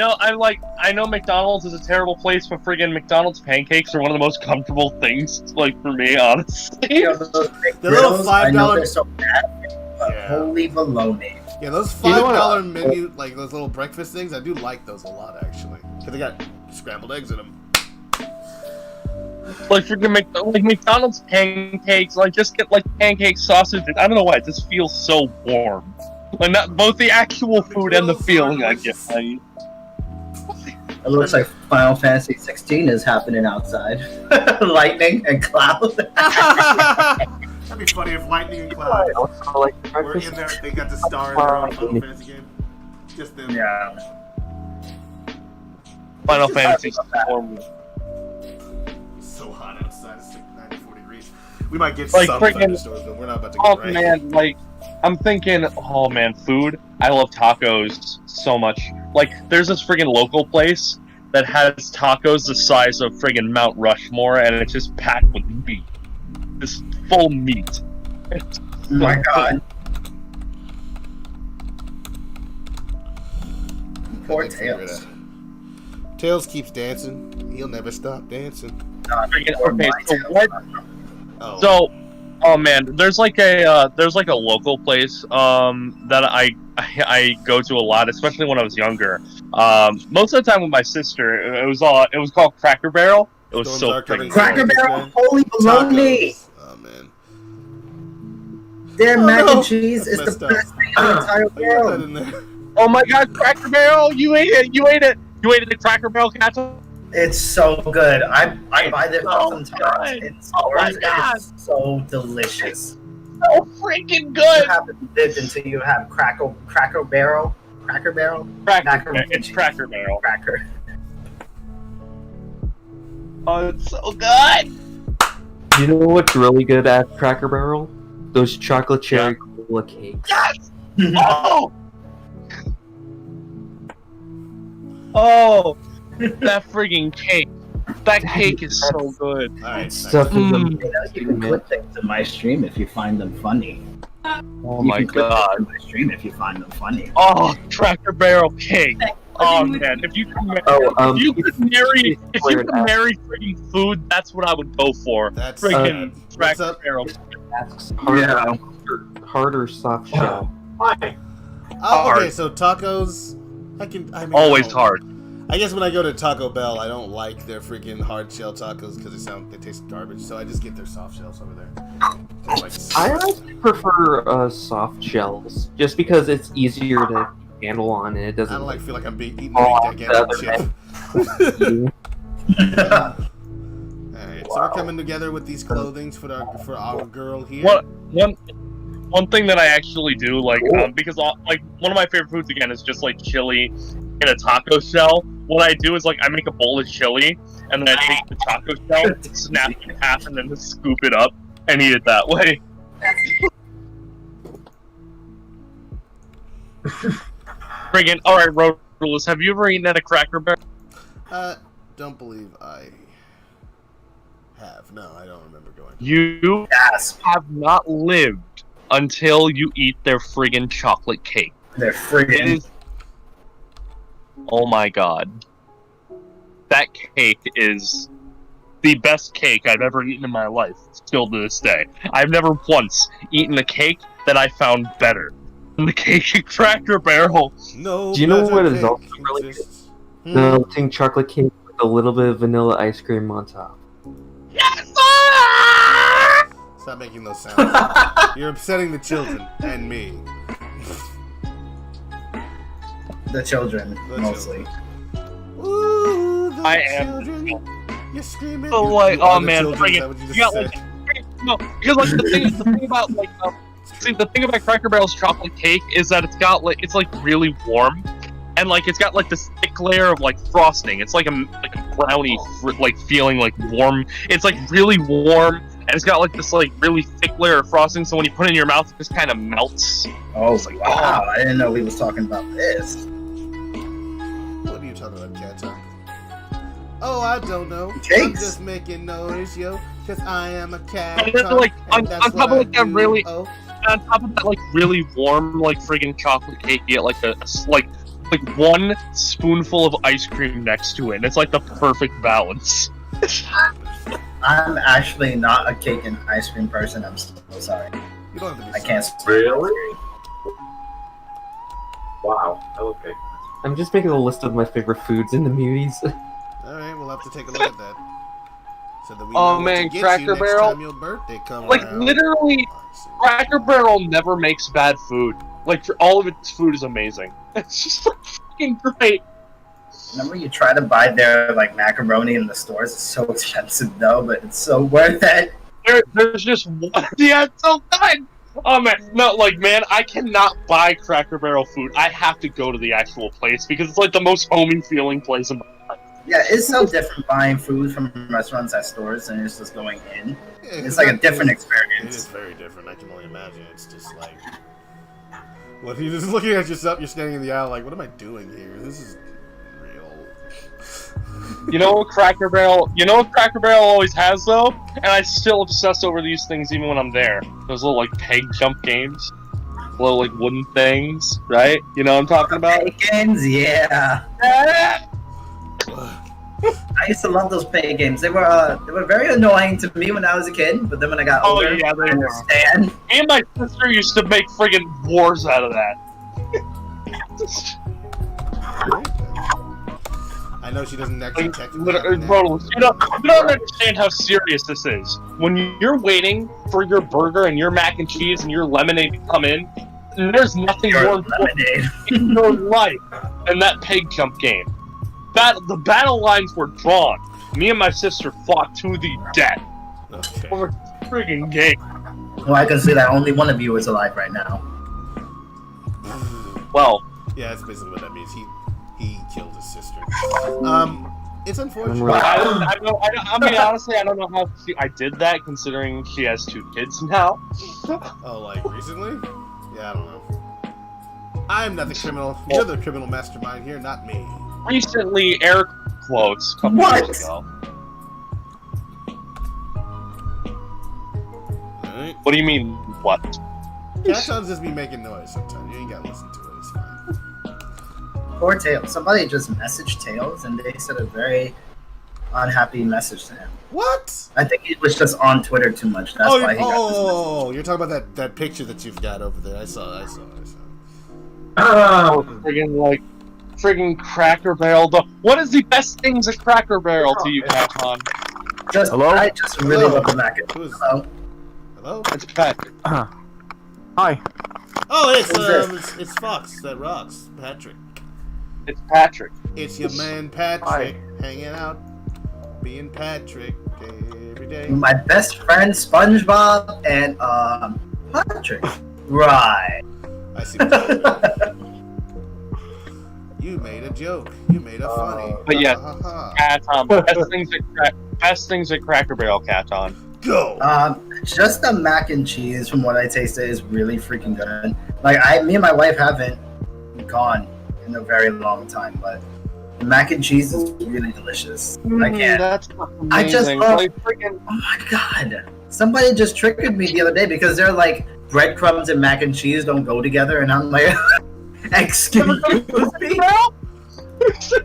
know McDonald's is a terrible place, but friggin' McDonald's pancakes are one of the most comfortable things, like for me, honestly. You know, those big The little grills, I know $5 they're so bad, but Yeah. holy baloney. Yeah, those You know $5 what? menu, like those little breakfast things, I do like those a lot actually. Cause they got scrambled eggs in them. Like friggin' like McDonald's pancakes, like just get like pancake sausage. I don't know why, it just feels so warm. Like not both the actual food and the feeling I get. It looks like Final Fantasy 16 is happening outside. Lightning and cloud. That'd be funny if Lightning and Cloud I also like the were in breakfast. there. They got the star in their own Final Fantasy game. Just them. Yeah. Final Fantasy. It's so hot outside. It's like 94 degrees. We might get Like some freaking- thunderstorms, but we're not about to get Oh right. man, like I'm thinking, oh man, food. I love tacos so much. Like there's this friggin' local place that has tacos the size of friggin' Mount Rushmore, and it's just packed with meat. Just full meat. It's Oh my god. Poor Couldn't figure it Tails. out. Tails keeps dancing. He'll never stop dancing. friggin' Poor okay. my So Tails. what? Oh. So, oh man, there's like a local place that I go to a lot, especially when I was younger. Most of the time with my sister, it was called Cracker Barrel. It was Storms so are coming freaking Cracker soon. Barrel, holy baloney! Tacos. Oh man. Their Oh, mac no. and cheese That's is the messed up. best thing in the entire Put that world. in there. Oh my god, Cracker Barrel! You ate it! You ate it! You ate the Cracker Barrel Kato? It's so good. I buy this so sometimes. good. It's, Oh my God. it's so delicious. So freaking You good. haven't lived until you have Cracker Barrel. It's Cracker Barrel. Cracker. Oh, it's so good. You know what's really good at Cracker Barrel? Those chocolate cherry cola cakes. Yes. Oh. Oh, that frigging cake. That cake is so good. Alright, Stuff is You know, you can amazing. clip things in my stream if you find them funny. Oh You my can clip God. things in my stream if you find them funny. Oh, Cracker Barrel cake. Oh man, if you could marry freaking food, that's what I would go for. That's Freaking what's Cracker up? Barrel. Asks harder soft shell. Why? Oh, okay, Hard. so tacos. I mean, Always I don't- hard. I guess when I go to Taco Bell, I don't like their freaking hard shell tacos because they taste garbage. So I just get their soft shells over there. Like, I actually prefer soft shells, just because it's easier to handle on, and it I doesn't. don't feel like I'm eating Oh, a gigantic chip. Alright, so we're coming together with these clothings for our girl here. One thing that I actually do, like, because like one of my favorite foods again is just like chili in a taco shell. What I do is like I make a bowl of chili and then I take the taco shell, snap it in half, and then just scoop it up and eat it that way. Friggin' alright, Roadless, have you ever eaten at a Cracker Barrel? Don't believe I have. No, I don't remember going. You Yes, have not lived until you eat their friggin' chocolate cake. they're It friggin'. is. Oh my god. That cake is the best cake I've ever eaten in my life, still to this day. I've never once eaten a cake that I found better than the cake at Cracker Barrel. No. Do you know better what is cake also really good? exists. Melting chocolate cake with a little bit of vanilla ice cream on top. Yes! Stop making those sounds. You're upsetting the children and me. The children, The mostly. Ooh, the I am- children. You're screaming. So, like, You are oh the man, children, is friggin', that what you just you got said? like, no, because like the thing about like, see, the thing about Cracker Barrel's chocolate cake is that it's got like, it's like really warm, and like it's got like this thick layer of like frosting. It's like a brownie, like feeling like warm. It's like really warm, and it's got like this like really thick layer of frosting. So when you put it in your mouth, it just kind of melts. Oh, wow. I didn't know we was talking about this. What are you talking about, cat talk? Oh, I don't know. I'm Cakes. just making noise, yo, because I am a cat. And then, like, on that's top what of, I like, that do. really- Oh, And on top of that, like really warm, like friggin' chocolate cake, you get like like one spoonful of ice cream next to it, and it's like the perfect balance. I'm actually not a cake and ice cream person. I'm so sorry. you don't have to be I can't. Really? Wow. Okay. I'm just making a list of my favorite foods in the muties. Alright, we'll have to take a look at that. So that we Oh, know what man, to get Cracker you next Barrel? time your birthday comes Like around. literally, Cracker Barrel never makes bad food. Like all of its food is amazing. It's just like fucking great. Remember, you try to buy their like macaroni in the stores. It's so expensive though, but it's so worth it. There's just one. Yeah, it's so good. Oh man, no, like man, I cannot buy Cracker Barrel food. I have to go to the actual place because it's like the most homey feeling place in my life. Yeah, it's so different buying food from restaurants at stores than it's just going in. Yeah, It's like a different It is experience. very different. I can only imagine. It's just like, what you're just looking at yourself. You're standing in the aisle, like, what am I doing here? This is real. You know what Cracker Barrel? You know what Cracker Barrel always has though, and I still obsess over these things even when I'm there. Those little like peg jump games, little like wooden things, right? You know what I'm talking about? Games, yeah. I used to love those pay games. They were very annoying to me when I was a kid, but then when I got Oh, older, yeah, they I were. understand. Me and my sister used to make friggin' wars out of that. I know she doesn't actually Like, technically. have literally, an bro, app. you don't understand how serious this is. When you're waiting for your burger and your mac and cheese and your lemonade to come in, there's nothing Your more important lemonade. in your life than that peg jump game. battle lines were drawn. Me and my sister fought to the death Okay. over friggin' game. Well, I can see that only one of you is alive right now. Well, Yeah, that's basically what that means. He killed his sister. It's unfortunate. I mean, honestly, I don't know how I did that, considering she has 2 kids now. Oh, like recently? Yeah, I don't know. I'm not the criminal. You're the criminal mastermind here, not me. Recently, air quotes, a couple What? years ago. Alright. What do you mean, what? Caton's just be making noise sometimes. You ain't gotta listen to it. It's fine. Poor Tails. Somebody just messaged Tails and they said a very unhappy message to him. What? I think he was just on Twitter too much. That's why he got you're talking about that picture that you've got over there. I saw. Oh, friggin' Cracker Barrel. What is the best things at Cracker Barrel to you, Capcom? this. Hello? I just really love the mac and Who is- Hello. Hello? It's Patrick. Hi. Oh, Who's it's Fox that rocks. Patrick. It's Patrick. It's your man Patrick Hi. hanging out, being Patrick every day. My best friend SpongeBob and Patrick. Right. I see what you're doing. You made a joke. You made a funny. But yes, Ha, ha, ha. Caton. Best things at Cracker Barrel, Caton. Go. Just the mac and cheese from what I tasted is really freaking good. Like me and my wife haven't gone in a very long time, but the mac and cheese is really delicious. I can't. That's amazing. I just love- Like, friggin' Oh my god! Somebody just triggered me the other day because they're like breadcrumbs and mac and cheese don't go together, and I'm like, excuse me.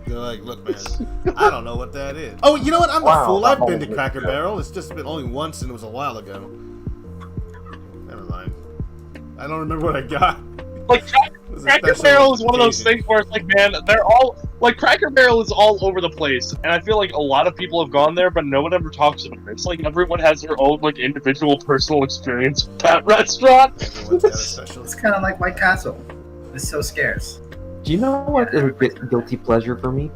They're like, look, man, I don't know what that is. Oh, you know what? I'm the Wow, fool. that I've been to whole- Cracker Barrel. It's just been only once, and it was a while ago. Never mind. I don't remember what I got. Like, It was a Cracker special Barrel is one of those occasion. things where it's like, man, they're all like Cracker Barrel is all over the place, and I feel like a lot of people have gone there, but no one ever talks about it. It's like everyone has their own like individual personal experience with that restaurant. Everyone's got a special. It's kind of like White Castle. It's so scarce. Do you know what is a guilty pleasure for me?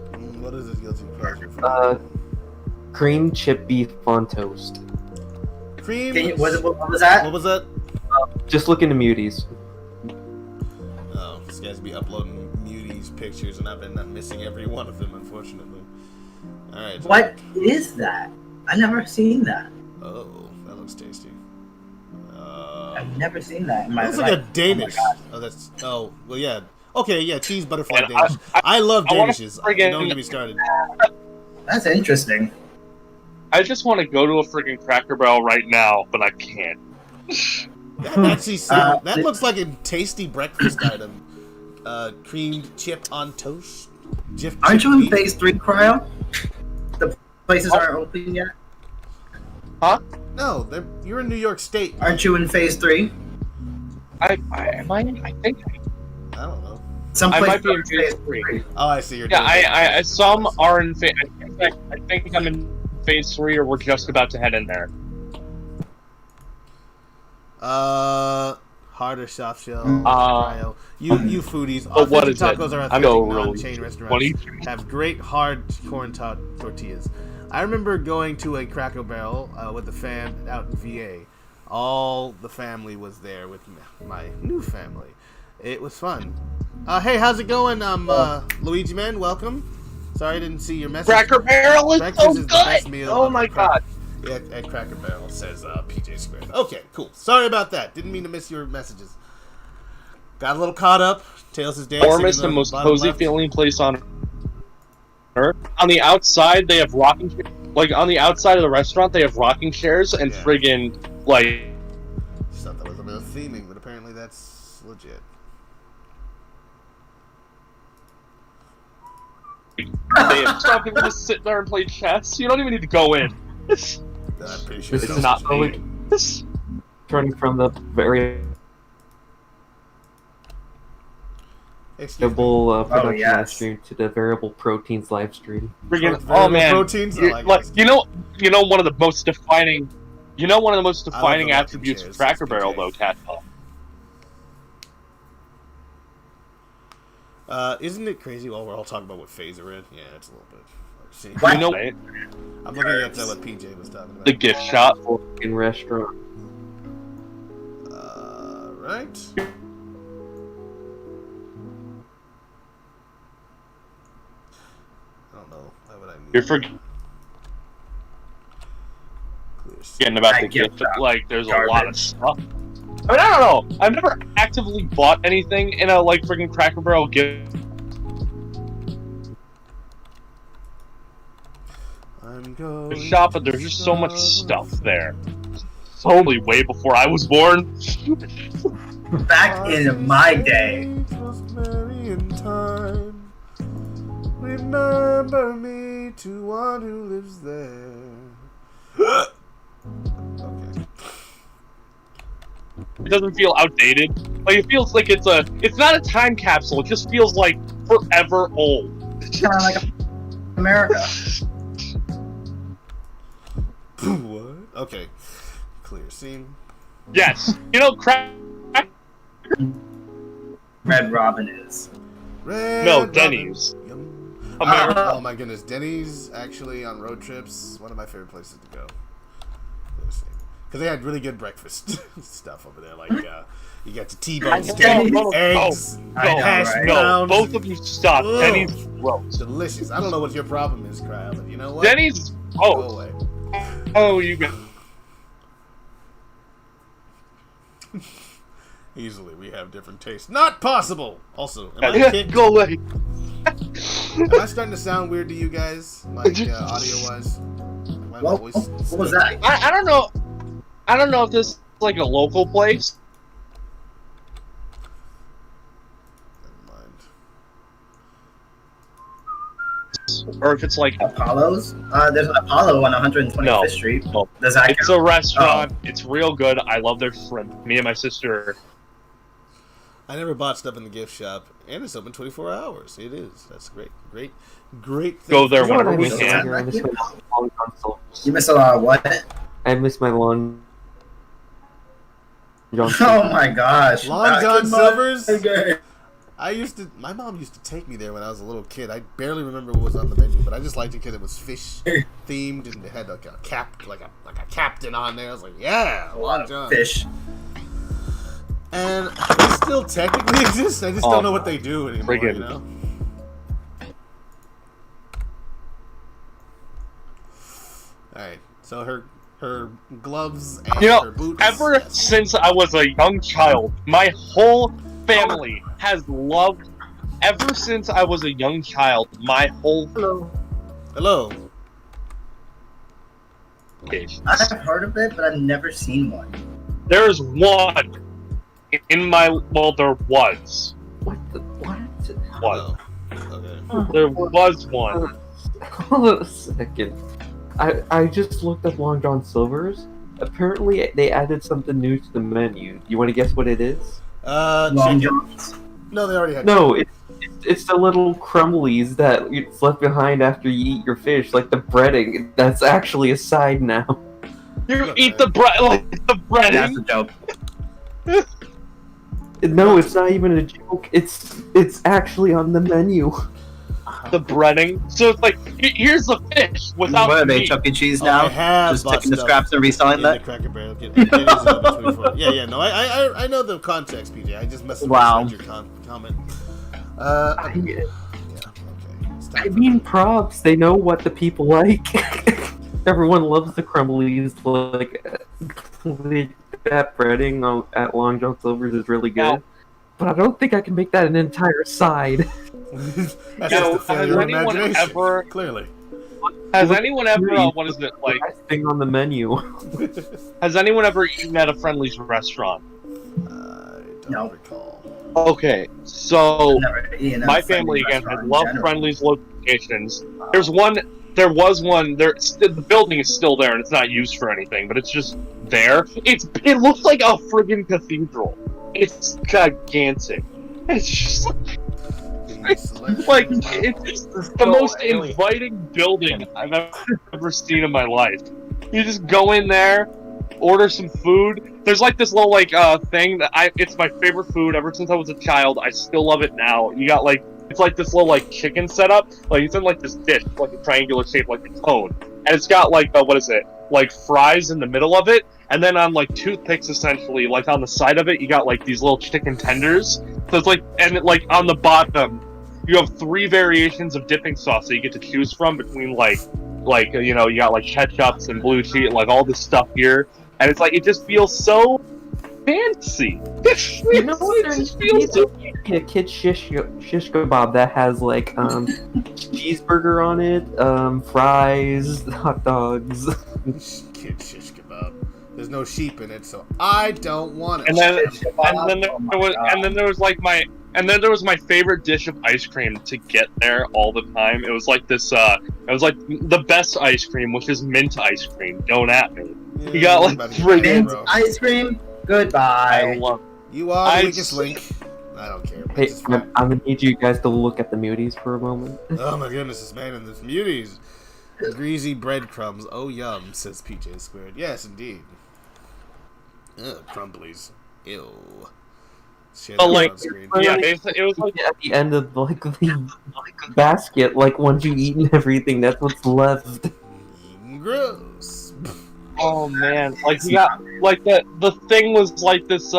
What is this guilty pleasure for? Cream chip beef on toast. Cream. Can you, what was that? What was that? Just look into Muties. Oh, this guy's be uploading Muties pictures, and I've been missing every one of them, unfortunately. Alright. So, What is that? I never seen that. oh, that looks tasty. I've never seen that in my It looks life. like a Danish. Oh my God. Oh, that's. Oh, well, yeah. Okay, yeah, cheese butterfly Yeah, Danish. I love I wanna Danishes. friggin- Don't get me started. That's interesting. I just want to go to a freaking Cracker Barrel right now, but I can't. That actually that looks like a tasty breakfast item. Creamed chip on toast. Aren't you in beef. phase 3, Cryo? The places aren't open yet. No, you're in New York State. Aren't you in phase 3? I think I don't know. Some I places might be in are phase 3. Oh, I see. You're Yeah, doing I some are in phase. I think I'm in phase 3, or we're just about to head in there. Harder soft shell. Uh, cryo. You foodies. but what Authentic is it? tacos are I know, authentic really. non-chain restaurants. 23. Have great hard corn tortillas. I remember going to a Cracker Barrel with the fam out in VA. All the family was there with my new family. It was fun. Hey, how's it going? Luigi Man, welcome. Sorry I didn't see your message. Cracker Barrel is Breakfast so is the best good. meal Oh on my the crack- god. Yeah, at Cracker Barrel, says PJ Square. Okay, cool. Sorry about that. Didn't mean to miss your messages. Got a little caught up. Tails is dancing. Warmest and most cozy feeling place on earth. On the outside, they have rocking chairs. Like, on the outside of the restaurant, they have rocking chairs and Yeah. friggin', like... Just thought that was a bit of theming, but apparently that's legit. They have some people just sit there and play chess. You don't even need to go in. I'm pretty sure This that's is not legit. turning from the very Excuse me. variable production yes. live stream to the variable proteins live stream. Friggin', Variable oh man, proteins? I You, like like, it. you know one of the most defining, rocking attributes chairs, of Cracker it's Barrel PJ. though, Cat. Isn't it crazy while we're all talking about what phase we're in? Yeah, it's a little bit. See, You know, right? I'm looking at what PJ was talking about. The gift shop. In restaurant. Right. I don't know. Why would I need You're forgetting about the gift shop. Like, there's a lot of stuff. I mean, I don't know. I've never actively bought anything in a, like, freaking Cracker Barrel gift shop, but there's just so much stuff there. Totally way before I was born. Back in my day. Remember me to one who lives there. Okay. It doesn't feel outdated. Like, it feels like it's not a time capsule. It just feels like forever old. It's kind of like America. What? Okay. Clear scene. Yes. You know, Red Robin is. Red Denny's. Robin. America. Oh my goodness, Denny's actually on road trips, one of my favorite places to go. Because they had really good breakfast stuff over there. Like, you got your T-bone steak, eggs, hash browns. Both of you stop. Ugh. Denny's gross. Delicious. I don't know what your problem is, Cryo, but you know what? Denny's. Go away. Oh, you got. Easily, we have different tastes. Not possible! Also, am I a kid? Go away. Am I starting to sound weird to you guys? Like, audio-wise? What was that? I don't know. I don't know if this is like a local place. Never mind. Or if it's like Apollo's? There's an Apollo on 125th Street. No. Does that It's count? a restaurant. It's real good. I love their shrimp. Me and my sister. I never bought stuff in the gift shop, and it's open 24 hours. It is. That's great. Great thing. Go there You know what whenever I we miss can. here? I miss my long console. You missed a lot of what? I miss my long. Oh my gosh. Long John Silver's? Okay. My mom used to take me there when I was a little kid. I barely remember what was on the menu, but I just liked it because it was fish themed and it had like a cap, like a captain on there. I was like, yeah, Long John. Fish. And they still technically exist. I just don't know what they do anymore. Friggin'. You know. All right. So her gloves and her boots. Ever since I was a young child, my whole family has loved. Ever since I was a young child, my whole Hello. I've heard of it, but I've never seen one. There's one in my. Well, there was. What the? What? One. Oh, okay. There was one. Hold on a second. I just looked up Long John Silver's. Apparently, they added something new to the menu. You want to guess what it is? Long Johns. No, they already had. No, it's the little crumblies that it's left behind after you eat your fish, like the breading. That's actually a side now. You eat the bread like the bread. That's a joke. No, it's not even a joke. It's actually on the menu. The breading. So it's like, here's the fish without What are the they, meat. Chuck E. Cheese Oh, now? I have Just bought taking the stuff scraps and reselling in the that? Cracker Barrel. It is open 24. Yeah. No, I know the context, PJ. I just misread your comment. Yeah. Okay. I mean, props. They know what the people like. Everyone loves the crumblies. Like that breading at Long John Silver's is really good. Now- But I don't think I can make that an entire side. That's Yo, just a failure of has anyone imagination. ever- Clearly. Has anyone ever, what is it, like, Best thing on the menu. has anyone ever eaten at a Friendly's restaurant? I don't No. recall. Okay, so Never eaten at my a Friendly family again restaurant has in loved general. Friendly's locations. There was one, the building is still there and it's not used for anything, but it's just there. It looks like a friggin' cathedral. It's gigantic. It's just like it's the most inviting building I've ever seen in my life. You just go in there, order some food. There's like this little thing that it's my favorite food ever since I was a child. I still love it now. You got like it's like this little like chicken setup. Like it's in like this dish, like a triangular shape, like a cone, and it's got like what is it? Like fries in the middle of it, and then on like toothpicks essentially, like on the side of it, you got like these little chicken tenders. So it's like, and like on the bottom, you have 3 variations of dipping sauce that you get to choose from between like you know, you got like ketchups and blue cheese and like all this stuff here, and it's like it just feels so fancy. You know what? It just feels so. A kid shish kebab that has like cheeseburger on it, fries, hot dogs. Kid shish kebab. There's no sheep in it, so I don't want it. And then there was my favorite dish of ice cream to get there all the time. It was like this. It was like the best ice cream, which is mint ice cream. Don't at me. Yeah, You got like Mint friggin' ice cream. I Goodbye. love. You are the I weakest just- link. I don't care. Hey, It's fine. I'm gonna need you guys to look at the muties for a moment. Oh my goodness, this man and this muties. Greasy breadcrumbs. Oh yum, says PJ Squared. Yes, indeed. Ugh, crumblies. Ew. Shit, But like, on screen. yeah, it was like. At the end of like the basket, like once you've eaten everything, that's what's left. Gross. Oh man, like you got like the thing was like this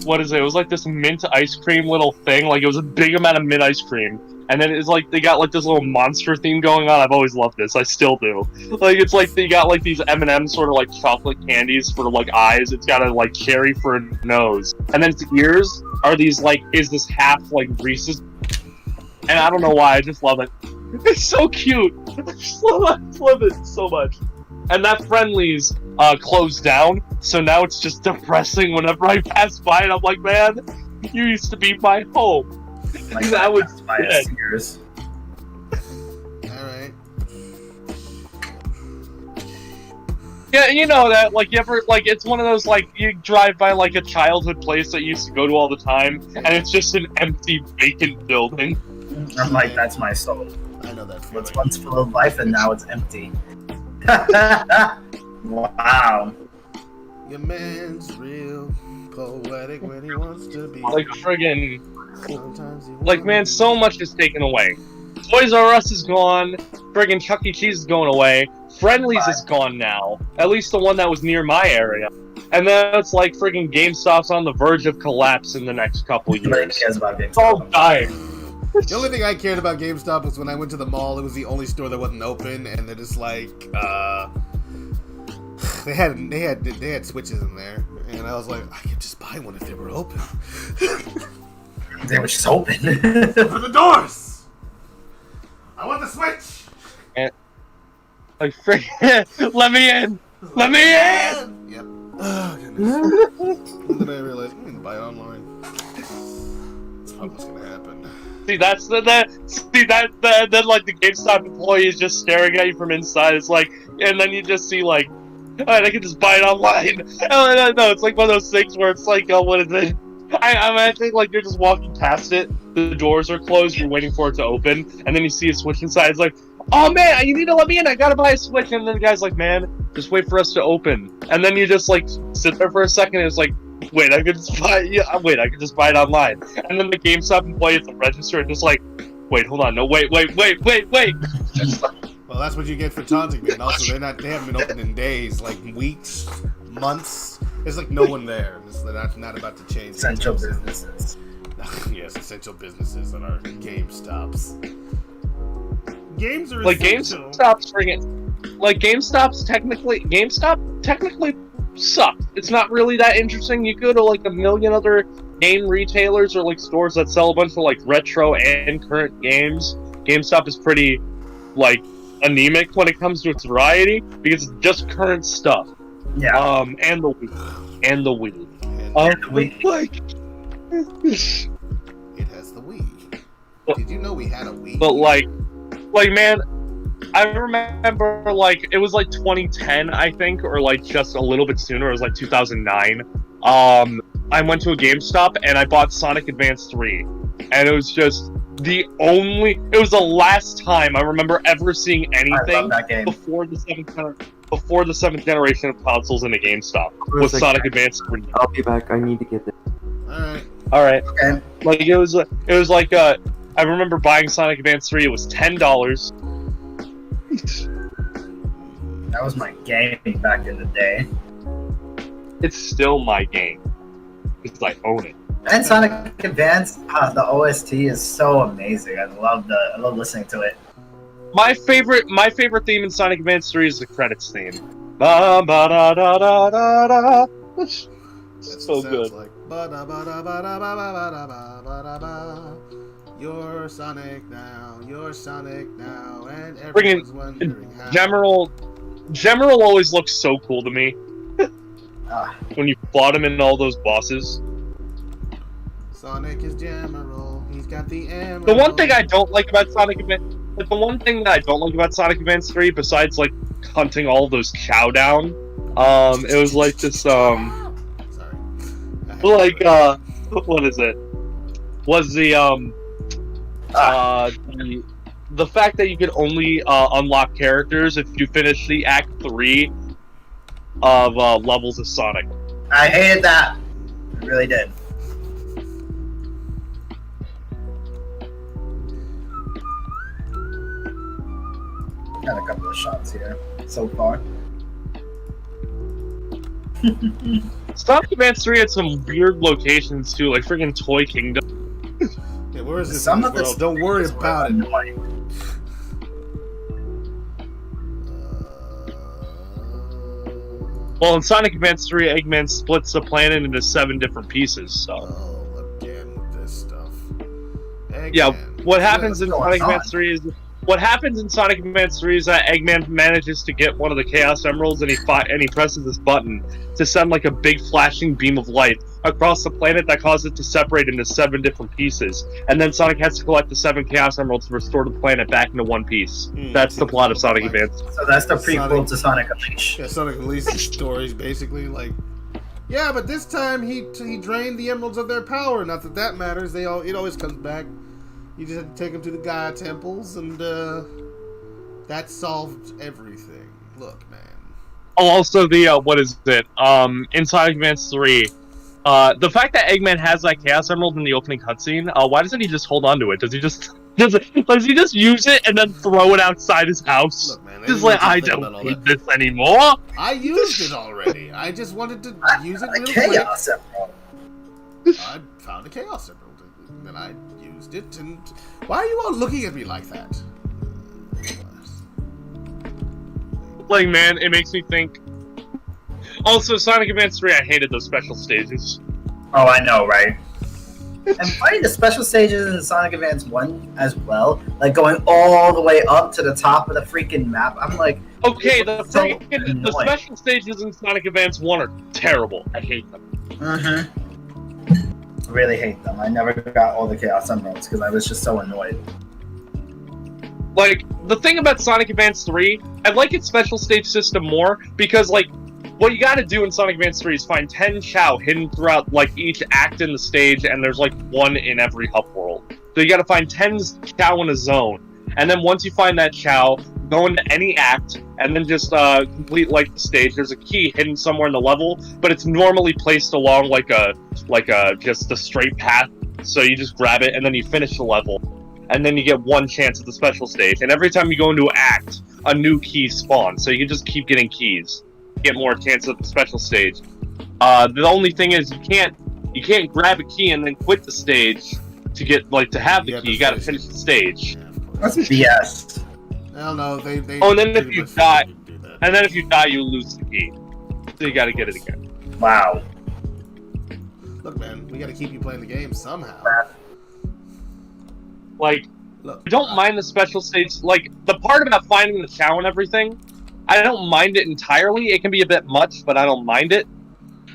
what is it? It was like this mint ice cream little thing. Like it was a big amount of mint ice cream, and then it's like they got like this little monster theme going on. I've always loved this. I still do. Like it's like they got like these M&M sort of like chocolate candies for like eyes. It's got a like cherry for a nose, and then its ears are these like is this half like Reese's. And I don't know why. I just love it. It's so cute. I just love it so much. And that Friendly's closed down, so now it's just depressing whenever I pass by, and I'm like, man, you used to be my home. Like That was by dead. Sears. Alright. Yeah, you know that, like, you ever, like, it's one of those, like, you drive by, like, a childhood place that you used to go to all the time, and it's just an empty, vacant building. I'm like, that's my soul. I know that It's feeling. once full of life and now it's empty. Wow. Your man's real poetic when he wants to be. Like, friggin', Sometimes he like, man, so much is taken away. Toys R Us is gone, friggin' Chuck E. Cheese is going away, Friendly's is gone now, at least the one that was near my area. And then it's like friggin' GameStop's on the verge of collapse in the next couple Nobody years. cares about It's all GameStop. dying. The only thing I cared about GameStop was when I went to the mall. It was the only store that wasn't open, and they're just like, they had Switches in there, and I was like, I could just buy one if they were open. They were just open. Open the doors. I want the Switch. Like, friggin', let me in! Let me in! Yep. Oh goodness. And then I realized I'm gonna buy it online. That's probably what's gonna happen. See, that's then like the GameStop employee is just staring at you from inside. It's like, and then you just see like, alright, I can just buy it online. No, it's like one of those things where it's like, oh, what is it? I think like you're just walking past it, the doors are closed, you're waiting for it to open, and then you see a Switch inside. It's like, oh man, you need to let me in. I gotta buy a Switch. And then the guy's like, man, just wait for us to open. And then you just like sit there for a second. And it's like, wait, I could just buy. Yeah, wait, I could just buy it online. And then the GameStop employee at the register is just like, wait, hold on, no, wait. Just like, Well, that's what you get for taunting me. And also, they haven't been open in days, like weeks, months. There's like no one there. They're not about to change. Essential businesses. Yes, essential businesses that are GameStops. Games are like essential. GameStop's friggin', like GameStop technically sucks. It's not really that interesting. You go to like a million other game retailers or like stores that sell a bunch of like retro and current games. GameStop is pretty like anemic when it comes to its variety because it's just current stuff. Yeah. And the Wii. And the Wii. And the Wii. Like, it has the Wii. Did you know we had a Wii? but like, man, I remember like it was like 2010, I think, or like just a little bit sooner. It was like 2009. I went to a GameStop and I bought Sonic Advance 3, and it was just it was the last time I remember ever seeing I anything love that game. before the seventh generation of consoles in a GameStop was Sonic Advance 3. I'll be back. I need to get this. Alright. All right. Okay. Like it was like I remember buying Sonic Advance 3. It was $10. That was my game back in the day. It's still my game because I own it. And Sonic Advance, the OST is so amazing. I love listening to it. My favorite theme in Sonic Advance 3 is the credits theme. Ba ba da da da da da. It's so good. Like, ba-da-ba-da-ba-da-ba-da-ba-da-ba. You're Sonic now, and everyone's wondering how. General always looks so cool to me. When you fought him in all those bosses. Sonic is General. He's got the emerald. The one thing I don't like about Sonic Advance, Sonic Advance 3, besides like hunting all those Chow down, it was like this Sorry. like what is it? Was the fact that you could only unlock characters if you finish the Act 3 of levels of Sonic. I hated that. I really did. Got a couple of shots here so far. Sonic Advance 3 had some weird locations too, like freaking Toy Kingdom. Yeah, where is this Some in of this the world? Don't worry about it. Well, in Sonic Advance 3, Eggman splits the planet into 7 different pieces, so... Oh, again with this stuff. Eggman. Yeah, what happens in What's Sonic going Advance 3 is... What happens in Sonic Advance 3 is that Eggman manages to get one of the Chaos Emeralds and he presses this button to send like a big flashing beam of light across the planet that causes it to separate into 7 different pieces. And then Sonic has to collect the 7 Chaos Emeralds to restore the planet back into one piece. That's the plot of Sonic Advance. So that's the prequel to Sonic Unleashed. Yeah, Sonic Unleashed's stories basically like, yeah, but this time he drained the emeralds of their power. Not that that matters. It always comes back. You just had to take them to the Gaia temples, and that solved everything. Look, man. Oh, also the what is it? In Sonic Advance 3, the fact that Eggman has that Chaos Emerald in the opening cutscene, why doesn't he just hold on to it? Does he just use it and then throw it outside his house? Look, man. Just like, I don't need this anymore. I used it already. I just wanted to use it real quick. Chaos Emerald. I found a Chaos Emerald, and then I used it, and why are you all looking at me like that? Like, man, it makes me think. Also, Sonic Advance 3, I hated those special stages. Oh, I know, right? And fighting the special stages in Sonic Advance 1 as well, like going all the way up to the top of the freaking map, I'm like... Okay, the special stages in Sonic Advance 1 are terrible. I hate them. I really hate them. I never got all the Chaos Emeralds because I was just so annoyed. Like, the thing about Sonic Advance 3, I like its special stage system more, because, like, what you gotta do in Sonic Advance 3 is find 10 Chow hidden throughout, like, each act in the stage, and there's, like, 1 in every hub world. So you gotta find 10 Chow in a zone, and then once you find that Chow, go into any act, and then just, complete, like, the stage. There's a key hidden somewhere in the level, but it's normally placed along, just a straight path, so you just grab it, and then you finish the level. And then you get 1 chance at the special stage. And every time you go into an act, a new key spawns. So you can just keep getting keys. Get more chances at the special stage. The only thing is you can't grab a key and then quit the stage to get to have the key. You gotta finish the stage. That's BS. Hell no, they Oh, and then if you die, you lose the key. So you gotta get it again. Wow. Look, man, we gotta keep you playing the game somehow. Like, Look, I don't mind the special stage. Like, the part about finding the Chow and everything, I don't mind it entirely. It can be a bit much, but I don't mind it.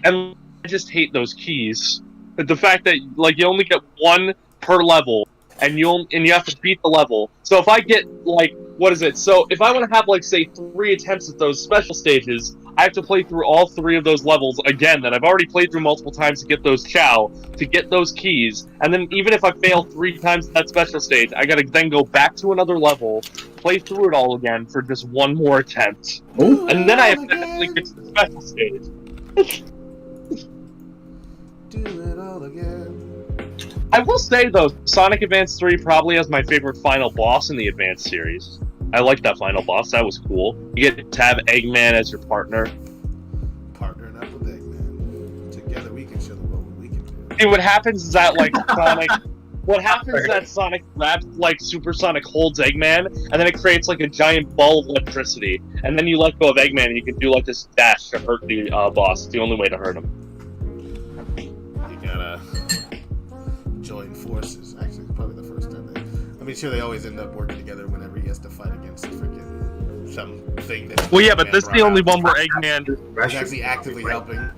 And I just hate those keys. But the fact that, like, you only get 1 per level, and you have to beat the level. So if I get, like, what is it? So if I want to have, like, say, 3 attempts at those special stages, I have to play through all 3 of those levels again that I've already played through multiple times to get those Chow, to get those keys, and then even if I fail 3 times at that special stage, I gotta then go back to another level, play through it all again for just 1 more attempt. Ooh. And then I have to actually get to the special stage. do it all again. I will say though, Sonic Advance 3 probably has my favorite final boss in the Advance series. I like that final boss. That was cool. You get to have Eggman as your partner. Partnering up with Eggman. Together we can show the world what we can do. See, what happens is that like Sonic. What happens is that Sonic grabs, like, Supersonic holds Eggman, and then it creates, like, a giant ball of electricity. And then you let go of Eggman, and you can do, like, this dash to hurt the boss. It's the only way to hurt him. You gotta join forces. Actually, it's probably the first time I mean, sure, they always end up working together whenever he has to fight against freaking something that... Well, yeah, but this is the only one where Eggman is actually actively helping.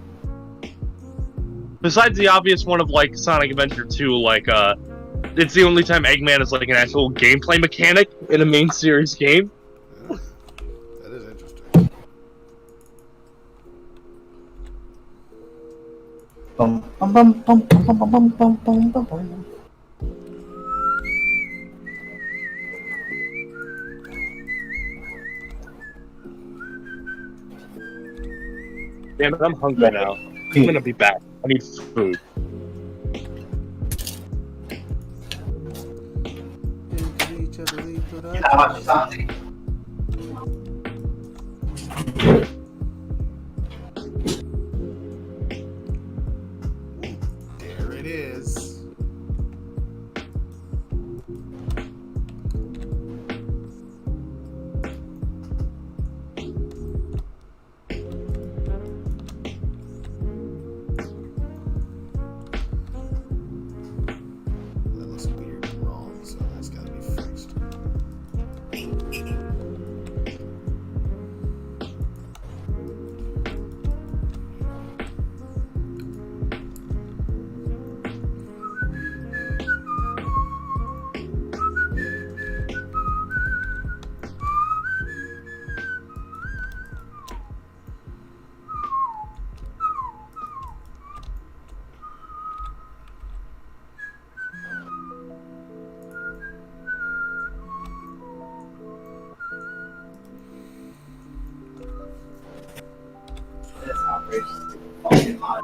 Besides the obvious one of, like, Sonic Adventure 2, like, it's the only time Eggman is, like, an actual gameplay mechanic in a main series game. Yeah, that is interesting. Bum, bum, bum, bum, bum, bum, bum, bum, bum, bum, bum. Damn it, I'm hungry now. I'm gonna be back. I need food. There it is. That looks weird and wrong, so that's gotta be fixed. That's outrageous. Fucking hot.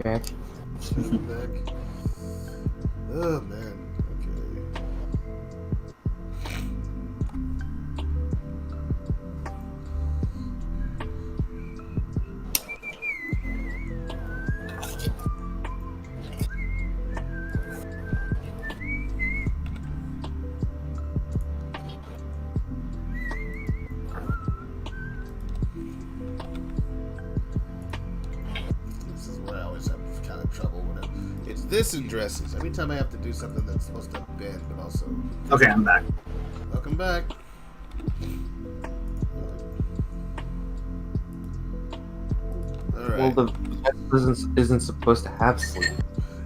Back. Back. Oh man. Okay. This is where I always have kind of trouble with it. It's this and dresses. Every time I have to do something that's supposed to bend, but also. Okay, I'm back. Welcome back. Well, the vest isn't supposed to have sleeve.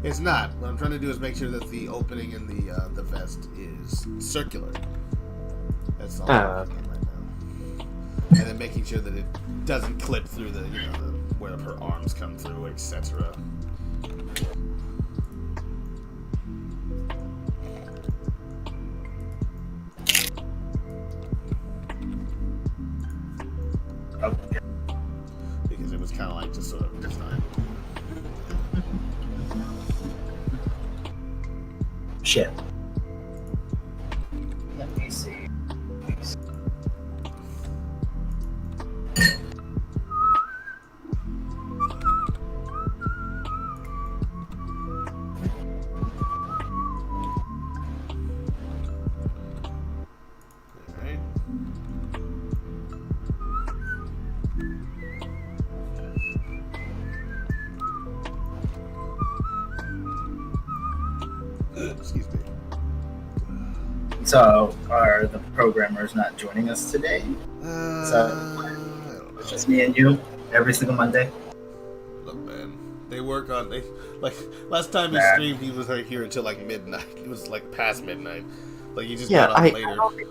It's not. What I'm trying to do is make sure that the opening in the vest is circular. That's all I'm working on right now. And then making sure that it doesn't clip through the, where her arms come through, etc. Okay. Because it was kind of like just sort of design. Shit. Let me see. Alright. Excuse me. So, are the programmers not joining us today? I don't know. Just me and you every single Monday. Look, man, they work on like last time he streamed, he was right here until like midnight. It was like past midnight. Like he just got on later. I don't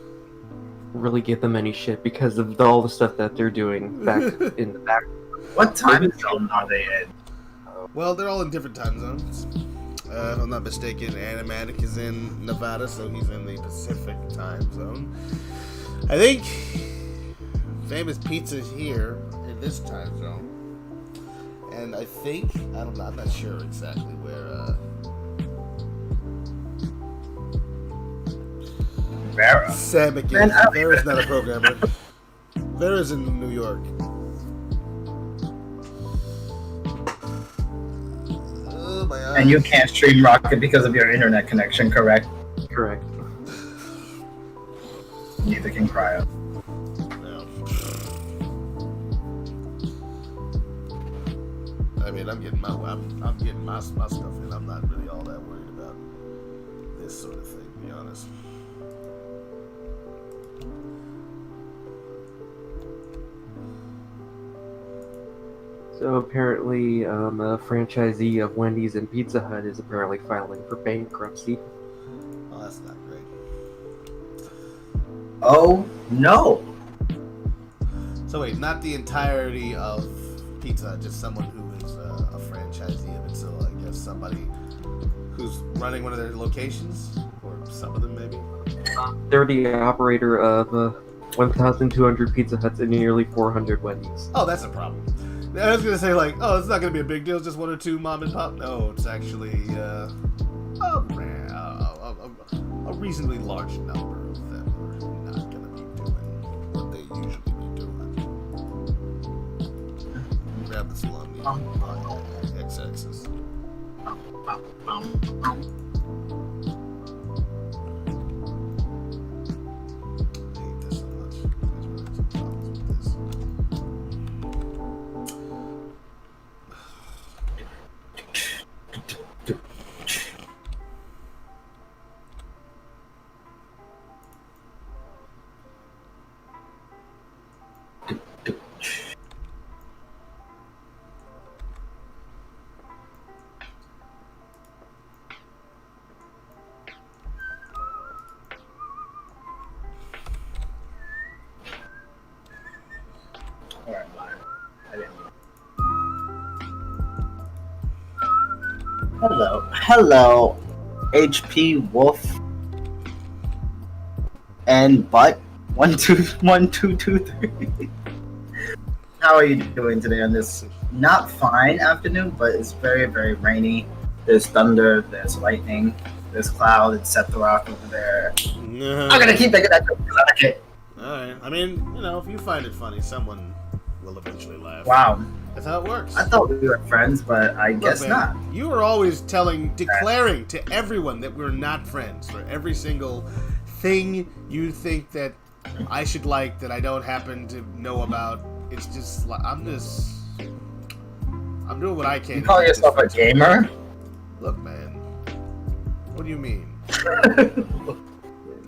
really give them any shit because of all the stuff that they're doing back in the back. What time zone are they in? Well, they're all in different time zones. If I'm not mistaken, Animatic is in Nevada, so he's in the Pacific time zone. I think Famous Pizza is here in this time zone. And I think, I don't know, I'm not sure exactly where, Vera. Sam again. Vera's not a programmer. Vera's in New York. Oh, my eyes. And you can't stream Rocket because of your internet connection, correct? Correct. Neither can Cryo. No. I mean, I'm getting my stuff in. I'm not really all that worried about this sort of thing, to be honest. So apparently, a franchisee of Wendy's and Pizza Hut is apparently filing for bankruptcy. Oh, that's not great. Oh no! So wait, not the entirety of Pizza Hut, just someone who is a franchisee of it. So I guess somebody who's running one of their locations, or some of them maybe. They're the operator of 1,200 Pizza Huts and nearly 400 Wendy's. Oh, that's a problem. I was gonna say like, oh, it's not gonna be a big deal, just one or two mom and pop. No, it's actually a reasonably large number of them are not gonna be doing what they usually be doing. Grab the salami X-axis. I hate this so much. There's really some problems with this. Alright, I didn't. Hello, HP Wolf and Butt 1 2 1 2 2 3. How are you doing today on this not fine afternoon, but it's very very rainy. There's thunder, there's lightning, there's cloud, and Sephiroth over there. No. I'm gonna keep making that joke because I like it. Alright, I mean, you know, if you find it funny, someone will eventually laugh. Wow, That's how it works. I thought we were friends, but I guess man, not. You were always declaring to everyone that we're not friends for every single thing you think that I should like that I don't happen to know about. It's just like I'm doing what I can. You call yourself a gamer? Look, man. What do you mean?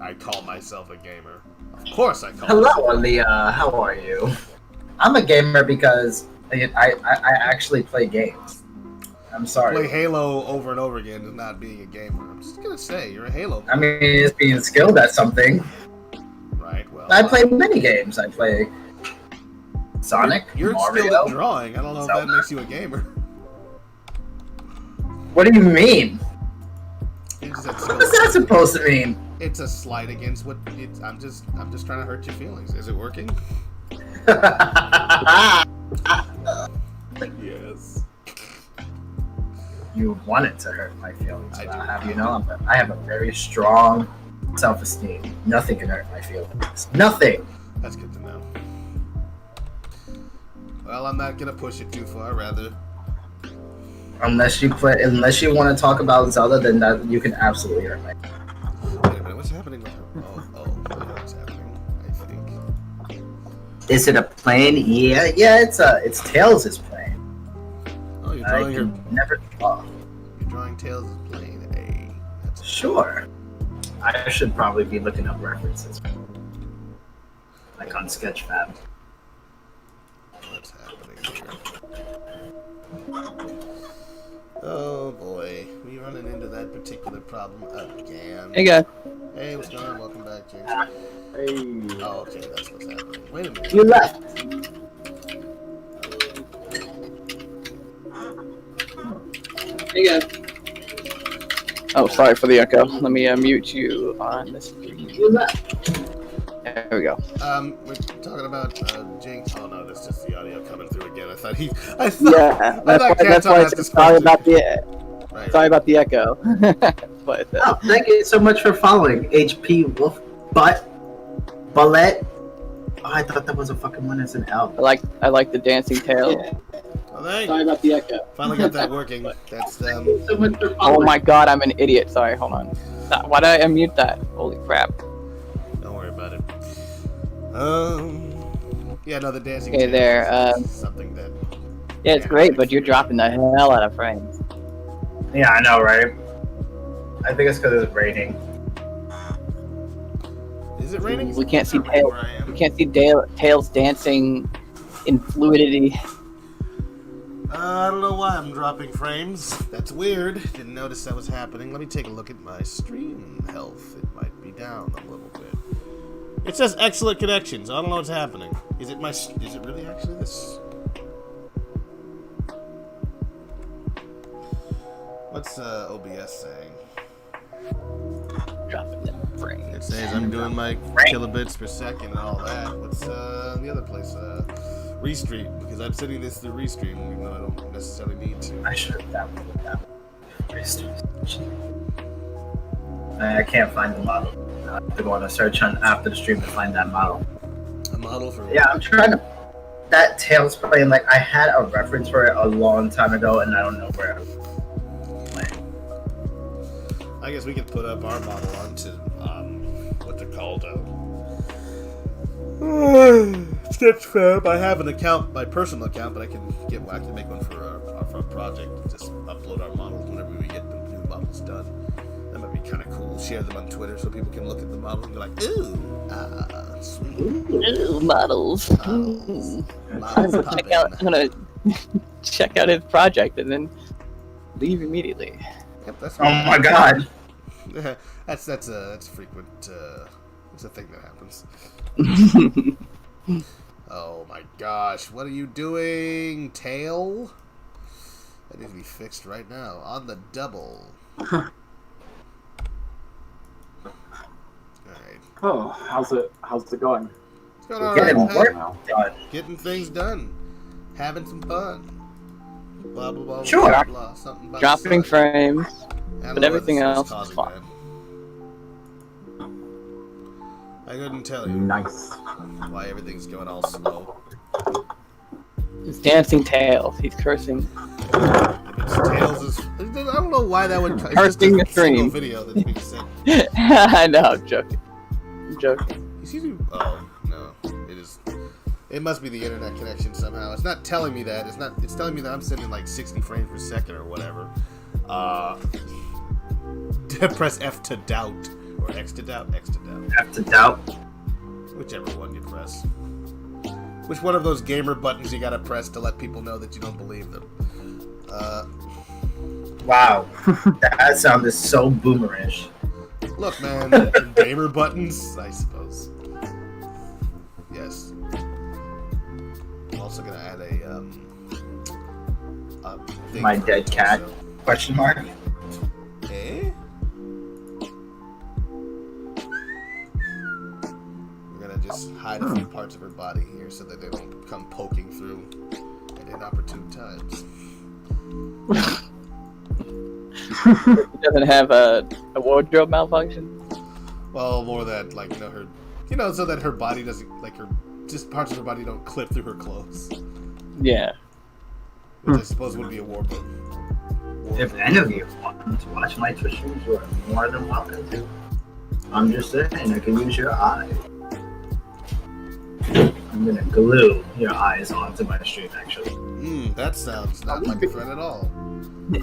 I call myself a gamer. Of course I call myself. Hello, Leah. How are you? I'm a gamer because I actually play games. I'm sorry. Play Halo over and over again is not being a gamer. I'm just gonna say you're a Halo player. I mean, it's being skilled at something. Right. Well, I play many games. I play Sonic, You're Mario. skilled at drawing. I don't know if that Zelda. makes you a gamer. What do you mean? You just said What is that supposed to mean? It's a slight against what it's. I'm just trying to hurt your feelings. Is it working? Yes. You wanted to hurt my feelings. I But I'll do. have you know, I have a very strong self-esteem. Nothing can hurt my feelings. Nothing. That's good to know. Well, I'm not gonna push it too far. Rather, Unless you want to talk about Zelda, then that you can absolutely hurt me. wait a minute. What's happening with her? Oh, I know what's happening. I think. Is it a plane? Yeah, it's Tails' plane. Oh, you're I drawing her. can never draw. You're drawing Tails' plane. A. That's Sure. I should probably be looking up references. Like on Sketchfab. that particular problem again. Hey guys. Hey, what's going on? Welcome back, James. Hey. Oh, okay, that's what's happening. Wait a minute. You left. Hey guys. Oh, sorry for the echo. Let me mute you on this. You left. There we go. We're talking about Jinx. Oh no, that's just the audio coming through again. I thought Yeah, that's why I said sorry about the echo. But, Oh, thank you so much for following HP Wolf Bullet. Oh, I thought that was a fucking one as an L. I like the dancing tail. Oh, thank Sorry about the echo. Finally got that working. That's So much for Oh following. my god, I'm an idiot. Sorry, hold on. Why did I unmute that? Holy crap. Don't worry about it. Yeah, no, the dancing. Okay, tail there. is something that. Yeah, it's great, but you're dropping the hell out of frames. Yeah, I know, right? I think it's because it's raining. Is it raining? We can't see It's not raining tail. where I am. We can't see tails dancing in fluidity. I don't know why I'm dropping frames. That's weird. Didn't notice that was happening. Let me take a look at my stream health. It might be down a little bit. It says excellent connections. I don't know what's happening. Is it really actually this? What's OBS saying? Dropping them frames. It says I'm doing my kilobits per second and all that. What's the other place? Restream, because I'm sending this through Restream, even though I don't necessarily need to. I should have that one. I can't find the model. I have to go on a search on after the stream to find that model. A model for Yeah, I'm trying to. That Tails playing, like, I had a reference for it a long time ago, and I don't know where it went. I guess we could put up our model onto what they're called. Sketchfab. I have an account, my personal account, but I can make one for our project. Just upload our models whenever we get the new models done. That might be kind of cool. Share them on Twitter so people can look at the models and be like, "Ooh, sweet Ooh, models. models." I'm Models gonna check out his project and then leave immediately. Yep, that's Oh my god. that's a frequent. It's a thing that happens. Oh my gosh, what are you doing, Tail? That needs to be fixed right now. On the double. Alright. Oh, how's it going? What's going on? Getting Hey, work now. done. getting things done. Having some fun. Blah, blah, blah, Sure. blah, blah. Something about Dropping the sun. frames. I don't but know everything what this else is causing fine. that. I couldn't tell you Nice. why everything's going all slow. His dancing tails. He's cursing. If it's Tails is, I don't know why that would. It's just Cursing a the single stream. video that's being sent. I know, I'm joking. I'm joking. Excuse me. Oh no, it is. It must be the internet connection somehow. It's not telling me that. It's not. It's telling me that I'm sending like 60 frames per second or whatever. Press F to doubt or X to doubt. X to doubt. Have to doubt. Whichever one you press. Which one of those gamer buttons you gotta press to let people know that you don't believe them? Wow. That sounded so boomerish. Look, man, gamer buttons, I suppose. Yes. I'm also gonna add a thing My for dead it cat. also. Question mark. Eh? We're gonna just hide a few parts of her body here so that they don't come poking through at inopportune times. He doesn't have a wardrobe malfunction. Well, more that, like, her, so that her body doesn't, like, just parts of her body don't clip through her clothes. Yeah. Which I suppose would be a wardrobe. If any of you want to watch my Twitch streams, you are more than welcome to. I'm just saying, I can use your eye. I'm gonna glue your eyes onto my stream, actually. That sounds not like a threat at all.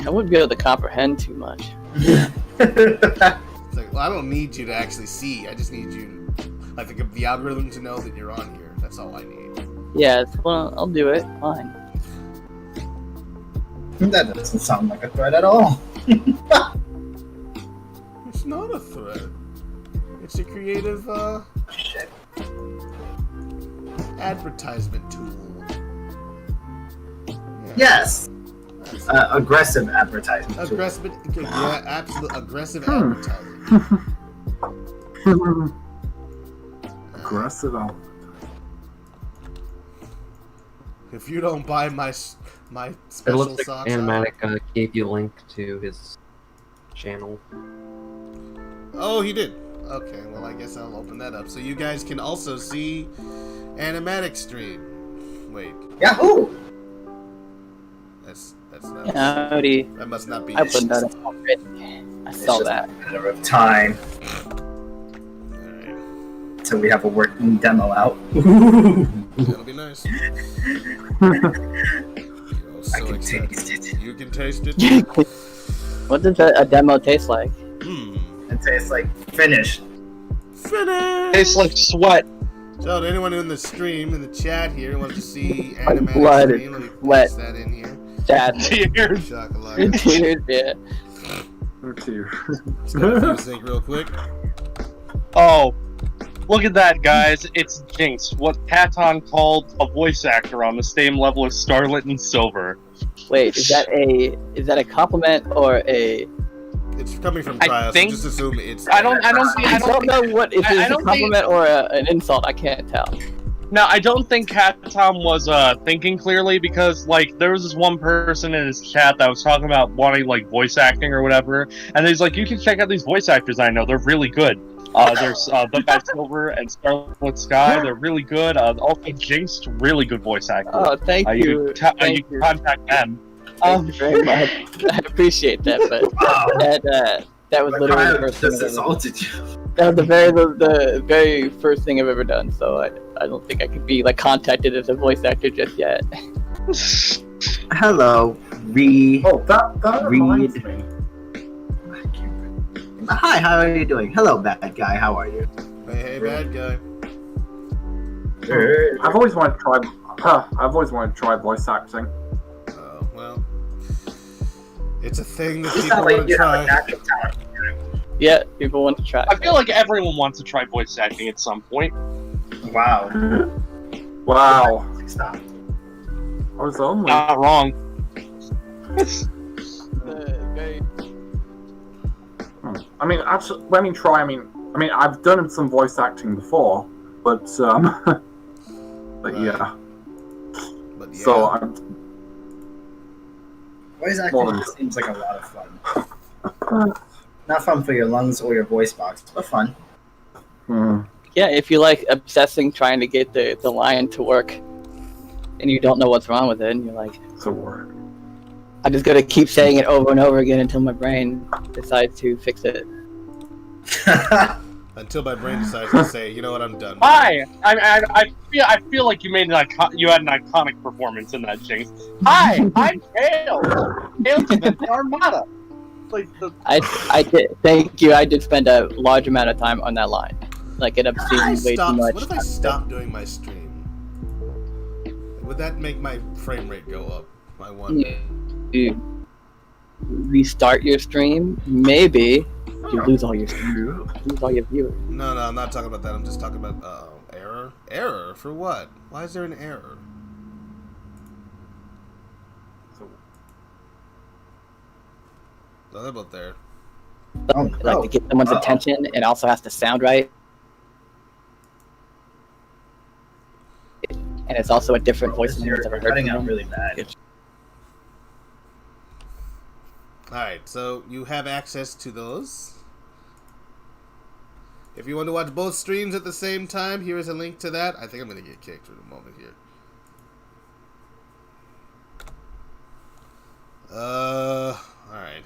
I wouldn't be able to comprehend too much. It's like, well, I don't need you to actually see. I just need you, like, the algorithm to know that you're on here. That's all I need. Yeah, well, I'll do it. Fine. That doesn't sound like a threat at all. It's not a threat. It's a creative Shit. advertisement tool. Yeah. Yes. Aggressive advertising. tool. Aggressive, yeah, absolute aggressive advertising. Aggressive. If you don't buy my It special looks like socks, Animatic gave you a link to his channel. oh, he did. Okay, well, I guess I'll open that up so you guys can also see Animatic stream. Wait, Yahoo! that's not. Howdy. That must not be. I opened that up already. I It's saw just that. a matter of time Alright, until we have a working demo out. that'll be nice. Oh, so I can excited. taste it. You can taste it. What does a demo taste like? It tastes like finished. Finish. Tastes like sweat. So, to anyone in the stream, in the chat here, wants to see Animatic blood, stream, let me sweat. paste that in here. Sad. Tears. Chocolate. Dude, yeah. Oh, dear. Let's go through sync real quick. Oh, look at that, guys. It's Jinx, what Katon called a voice actor on the same level as Starlet and Silver. Wait, is that a compliment or a? It's coming from I Trial, so think- just assume it's. I don't I think don't know what if I it's a don't think- compliment or an insult. I can't tell. No, I don't think Katon was thinking clearly because like there was this one person in his chat that was talking about wanting like voice acting or whatever, and he's like, you can check out these voice actors I know, they're really good. There's the Guy Silver and Starlit Sky, they're really good. Also Jinx, really good voice actor. Oh, thank You you. can Thank you you. can contact them. Thank you very much. I appreciate that, but Wow. that was literally the I first thing. just I've ever- assaulted you. That was the very first thing I've ever done. So I don't think I could be like contacted as a voice actor just yet. Hello, Reed. Oh, that reminds Read. me. Hi, how are you doing? Hello, bad guy. How are you? Hey, bad guy. I've always wanted to try. I've always wanted to try voice acting. Oh, well. It's a thing that You people sound want like to you have a try. natural talent. Yeah, people want to try. I feel like everyone wants to try voice acting at some point. Wow. Wow. Stop. I was only. Not wrong. Very I mean, actually, when you try, I mean, I've done some voice acting before, but but yeah. But yeah. So I'm Voice More acting than- seems like a lot of fun. Not fun for your lungs or your voice box, but fun. Yeah, if you like obsessing trying to get the line to work, and you don't know what's wrong with it, and you're like, it's a word. I just gotta keep saying it over and over again until my brain decides to fix it. Until my brain decides to say, you know what, I'm done. Hi, I feel like you made you had an iconic performance in that, Jinx. Hi, I'm Kale. Kale's in the Armada. Like the I did. Thank you. I did spend a large amount of time on that line. Like it obscene way too much. What if I stop doing my stream? Would that make my frame rate go up? I wonder. You restart your stream, maybe you lose all your stream, lose all your viewers. No, I'm not talking about that. I'm just talking about error. Error for what? Why is there an error? Oh, they're both there. Oh, Like to get someone's attention, it also has to sound right, and it's also a different voice than You're anyone's ever heard cutting from out them. really bad. Alright, so you have access to those. If you want to watch both streams at the same time, here is a link to that. I think I'm going to get kicked for the moment here. Alright.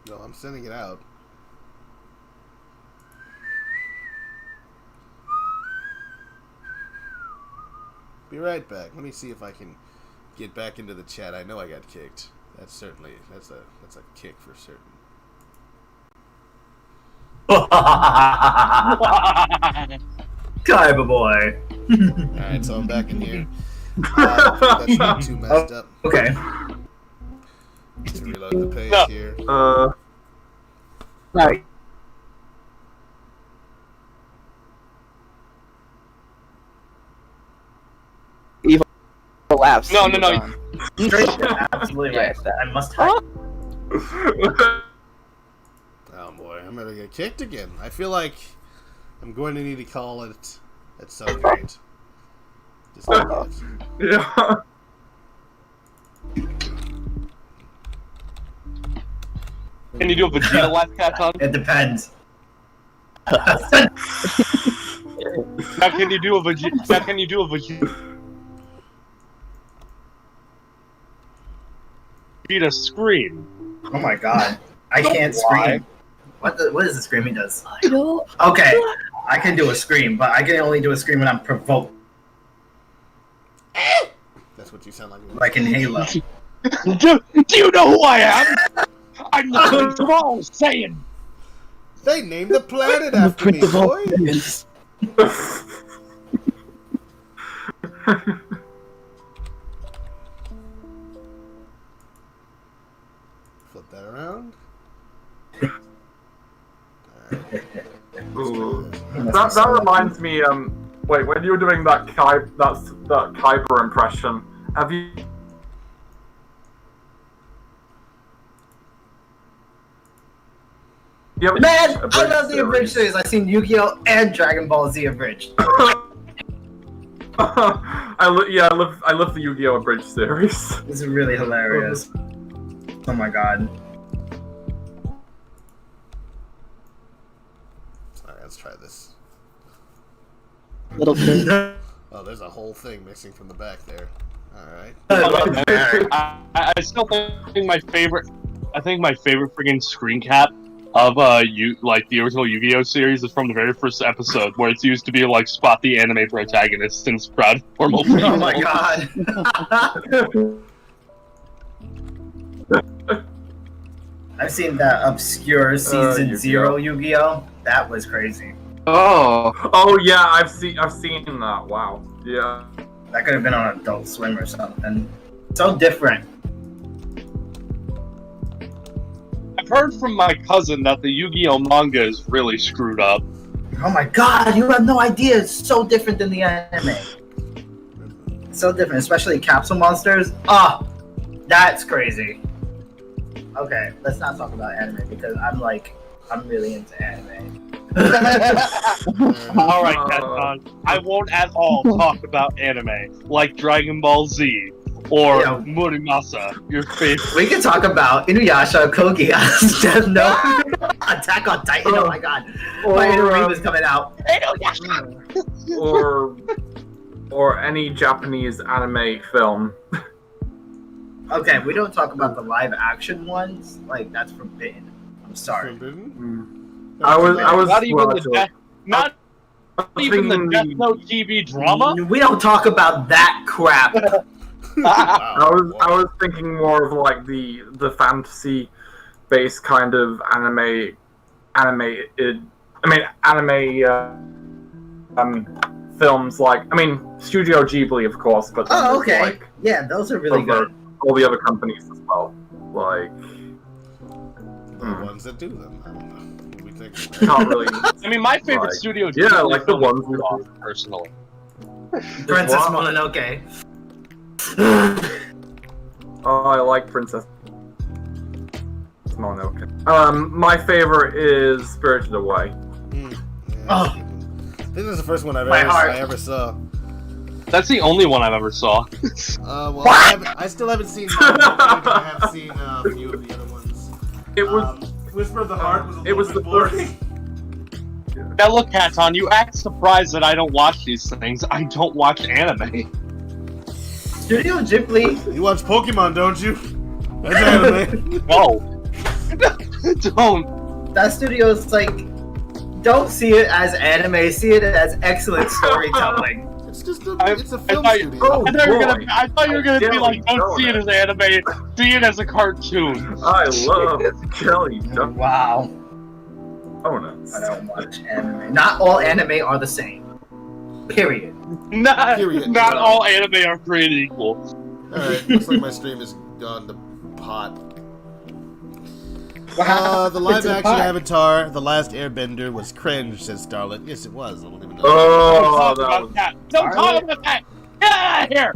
No, I'm sending it out. Be right back. Let me see if I can get back into the chat. I know I got kicked. That's a kick for certain. Kaiba boy. Alright, so I'm back in here. That's not too messed up. Okay. Let's reload the page No. here. Right. Evil laughs. No. Straight absolutely right. I must hide. Oh boy, I'm gonna get kicked again. I feel like I'm going to need to call it at some point. Just like that. Yeah. Can you do a Vegeta laugh, Katon? It depends. Now can you do a Vegeta scream? Oh my god. I can't scream. What is the scream he does? I don't. Okay. I can do a scream, but I can only do a scream when I'm provoked, That's what you sound like. like in Halo. Do you know who I am? I'm the Prince of all Saiyan. They named the planet after me, boy. Flip that around. Ooh. That reminds me. Wait, when you were doing that Kyber impression, have you? Man, I love the Abridged series. I've seen Yu-Gi-Oh! And Dragon Ball Z Abridged. I love the Yu-Gi-Oh! Abridged series. This is really hilarious. Oh my god. Alright, let's try this. Little kid. Oh, there's a whole thing missing from the back there. Alright. I still think my favorite freaking screen cap of the original Yu-Gi-Oh series is from the very first episode, where it's used to be like Spot the anime protagonist and Sprout formal. Oh my god. I've seen that obscure season Yu-Gi-Oh. 0 Yu-Gi-Oh! That was crazy. Oh yeah, I've seen that. Wow. Yeah. That could have been on Adult Swim or something. So different. I've heard from my cousin that the Yu-Gi-Oh manga is really screwed up. Oh my god, you have no idea. It's so different than the anime. So different, especially Capsule Monsters. Ah, that's crazy. Okay, let's not talk about anime because I'm really into anime. Alright, Katon, I won't at all talk about anime, like Dragon Ball Z, or Yeah. Murimasa, your favorite. We can talk about Inuyasha, Kogias, Death Note, Attack on Titan. Oh my god, my Inuyasha was coming out. or any Japanese anime film. Okay, we don't talk about the live action ones. Like that's forbidden. I'm sorry. Forbidden? I was Not even well, the Death thinking Note TV drama? We don't talk about that crap. I was thinking more of like the fantasy based kind of anime films, like Studio Ghibli of course, but then Oh, there's, okay. like, Yeah, those are really good. all the other companies as well. Like The ones that do them. I don't know. What do we think? can't really I mean, my favorite Like, Studio yeah, Ghibli like the film is ones we- Rudolph, personally. Princess Wow. Mononoke. Oh, I like Princess Mononoke. My favorite is Spirited Away. Yeah, Oh. I think this is the first one I My heart. ever saw. That's the only one I've ever saw. Well, I still haven't seen mine, but I have seen a few of the other ones. It was Whisper of the Heart was a it was little the bit first. boring. Now look, Katon, you act surprised that I don't watch these things. I don't watch anime. Studio Ghibli. You watch Pokemon, don't you? That's anime. No. Don't. That studio's like, don't see it as anime. See it as excellent storytelling. It's just a I film thought- studio. Oh, I thought you were boy. gonna be like, Jelly don't see it as anime, see it as a cartoon. I love Jelly Donut. Wow. Donuts. I don't watch anime. Not all anime are the same. Period. Not Period. not all anime are created equal. Alright, looks like my stream has gone to pot. Wow. The live action Avatar, The Last Airbender was cringe, says Starlet. Yes, it was. I don't even know. Oh, Don't talk about that! Get out of here!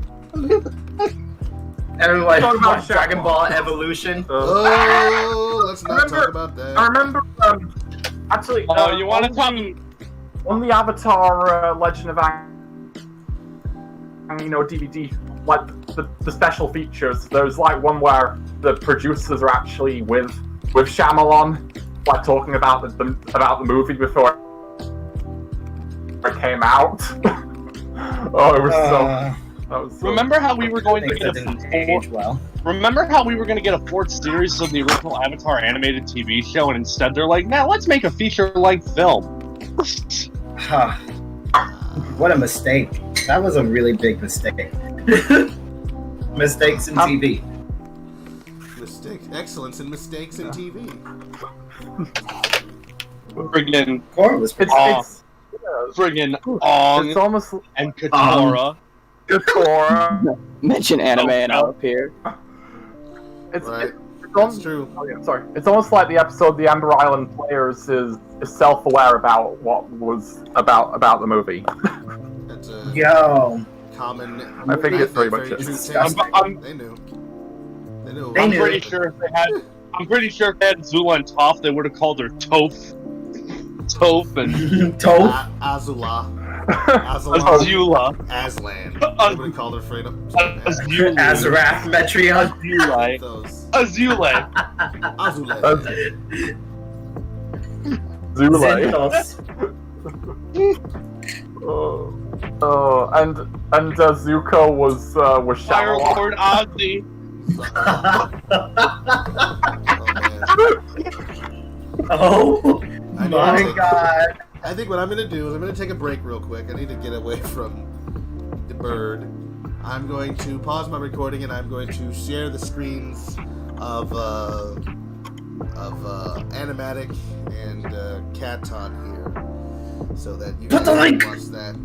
Everyone Talk about watch Dragon Ball Evolution. Oh, let's not talk about that. I remember, actually, Oh, you want to talk? on the Avatar Legend of Aang, DVD, like the special features, there's like one where the producers are actually with Shyamalan, like talking about the movie before it came out. Oh, it was so. Remember how we were going to get age well. Remember how we were going to get a fourth series of the original Avatar animated TV show, and instead they're like, "Nah, let's make a feature-length film." What a mistake. That was a really big mistake. Mistakes in TV. Excellence in mistakes in TV. Friggin' Core was pretty friggin' Ong It's almost and Katara. Katara. Mention anime and I'll appear. It's Right. it's That's almost, true. oh, yeah, sorry. It's almost like the episode The Amber Island Players is self-aware about what was about the movie. That's a Yo. common. I think it's very much true it. thing. They knew. They knew. They I'm knew. pretty sure if they had Zula and Toph, they would have called her Toph. Toph and Toph. Azula. Azula. Aslan. They would have called her Freedom. Azula. Azarath Metreon. Azula. Those. Azula. Azula. Zule. Zentos. And Zuko was Fire Shyamalan. Lord Ozzy. Oh I need to my take- god. I think what I'm gonna do is I'm gonna take a break real quick. I need to get away from the bird. I'm going to pause my recording and I'm going to share the screens of Animatic and Caton here, so that you Put the can link! watch that.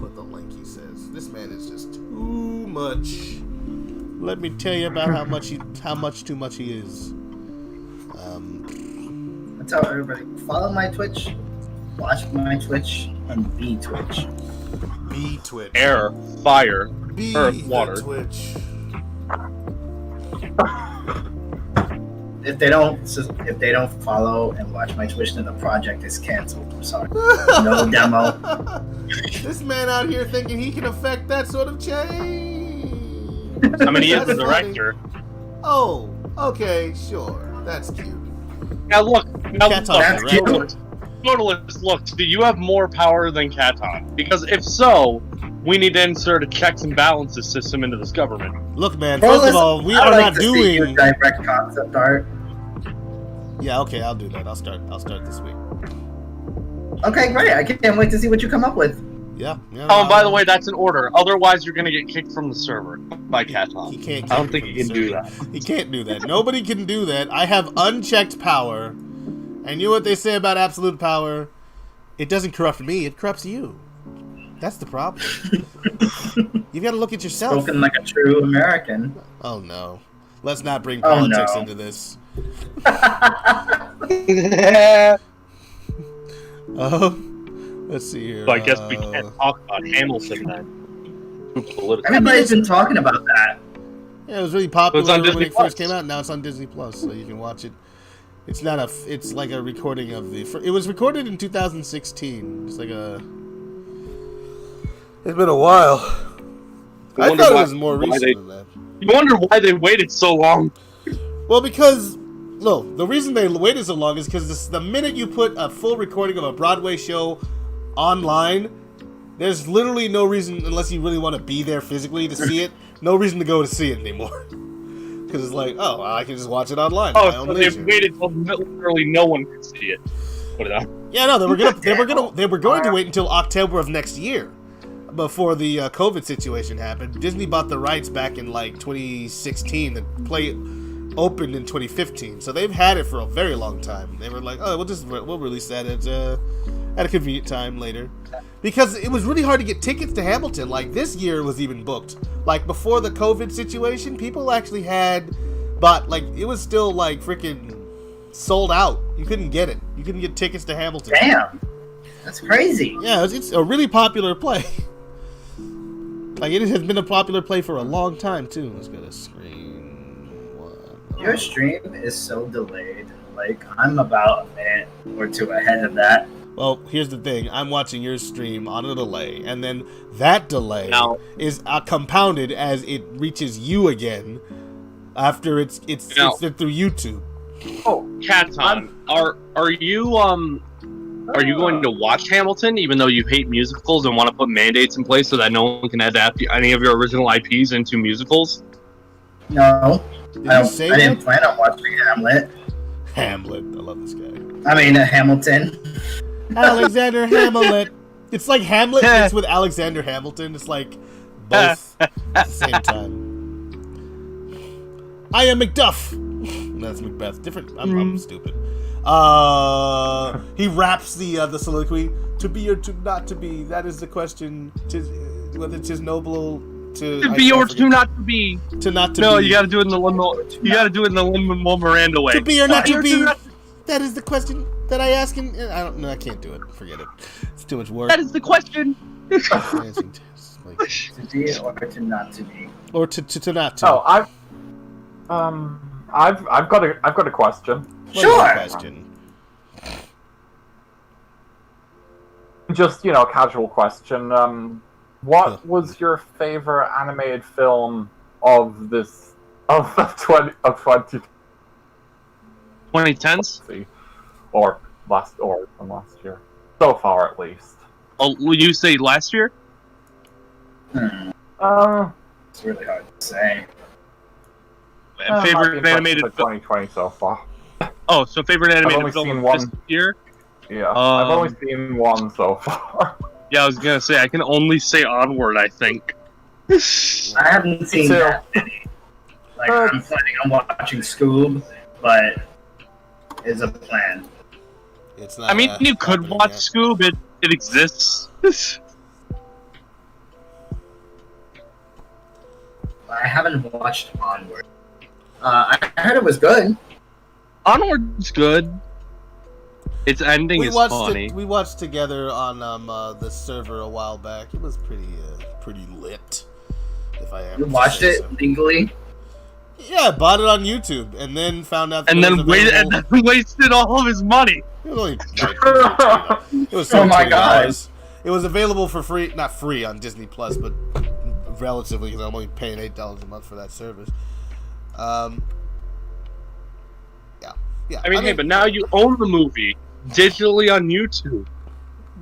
Put the link, he says. This man is just too much. Let me tell you about how much too much he is. I tell everybody, follow my Twitch, watch my Twitch, and be Twitch. Be Twitch. Air, fire, Be earth, the water. Twitch. If they don't follow and watch my Twitch, then the project is canceled. I'm sorry. No demo. This man out here thinking he can affect that sort of change. I mean, he is the That's funny. director. Oh, okay, sure. That's cute. Now look, Katon's That's the cute. director. Totalist, look, do you have more power than Katon? Because if so, we need to insert a checks and balances system into this government. Look, man. Well, First of listen, all, we I'd are like not to see you doing. direct concept art. Yeah, okay, I'll do that. I'll start this week. Okay, great. I can't wait to see what you come up with. Yeah. Oh, and by the way, that's an order. Otherwise, you're gonna get kicked from the server by Katon. he can't. I don't think he can do that. He can't do that. Nobody can do that. I have unchecked power, and you know what they say about absolute power? It doesn't corrupt me. It corrupts you. That's the problem. You've got to look at yourself. Spoken like a true American. Oh no. Let's not bring Oh, politics no. into this. Let's see here. So I guess we can't talk about Hamilton then. Too political. Everybody's been talking about that. Yeah, it was really popular It's on when Disney it first Plus. came out. Now it's on Disney Plus, so you can watch it. It's not a. It's like a recording of the. It was recorded in 2016. It's like a. It's been a while. I wonder thought it why- was more why recent they- than that. You wonder why they waited so long. Well, because the reason they waited so long is because the minute you put a full recording of a Broadway show online, there's literally no reason, unless you really want to be there physically to see it, no reason to go to see it anymore. Because it's like, oh, well, I can just watch it online. Oh, at my own so they leisure. waited till literally no one could see it. Put it on. Yeah, no, they were going to wait until October of next year, before the COVID situation happened. Disney bought the rights back in like 2016 and opened in 2015, so they've had it for a very long time. They were like, oh, we'll release that at a convenient time later. Because it was really hard to get tickets to Hamilton. Like, this year was even booked. Like, before the COVID situation, people actually had... But, like, it was still, like, freaking sold out. You couldn't get it. You couldn't get tickets to Hamilton. Damn. That's crazy. Yeah, it's a really popular play. Like, it has been a popular play for a long time, too. Let's go to screen one. Your stream is so delayed. Like, I'm about a minute or two ahead of that. Well, here's the thing. I'm watching your stream on a delay, and then that delay is compounded as it reaches you again after it's through YouTube. Oh, Katon, are you going to watch Hamilton, even though you hate musicals and want to put mandates in place so that no one can adapt any of your original IPs into musicals? No, I say didn't plan on watching Hamlet. Hamlet, I love this guy. I mean, Hamilton. Alexander Hamlet. It's like Hamlet mixed with Alexander Hamilton. It's like both at the same time. I am Macduff. That's Macbeth. Different. I'm stupid. He raps the soliloquy. To be or to not to be. That is the question. Whether it's noble to be or to not to be. To not to be. No, you gotta do it in the You gotta do it in the Lin-Manuel Miranda way. To be or not to be. That is the question that I ask. And I don't know. I can't do it. Forget it. It's too much work. That is the question. To be or to not to be. Or to not to. Oh, I've got a question. What is the question? Just, casual question. What was your favorite animated film of 2010s? Or last year. So far, at least. Oh, will you say last year? It's really hard to say. Favorite animated film? 2020 so far. Oh, so favorite animated film this year? Yeah, I've only seen one so far. Yeah, I was gonna say, I can only say Onward, I think. I haven't seen that many. Like, I'm planning on watching Scoob, but is a plan. It's not. I mean, you could watch Scoob. It exists. I haven't watched Onward. I heard it was good. Onward's good. Its ending is funny. We watched together on the server a while back. It was pretty lit. If I ever You watched it legally? Yeah, I bought it on YouTube and then found out. That and then wasted all of his money. It was only $19. It was oh my god! It was available for free, not free on Disney Plus, but relatively because I'm only paying $8 a month for that service. Yeah. I mean, hey, but now you own the movie digitally on YouTube.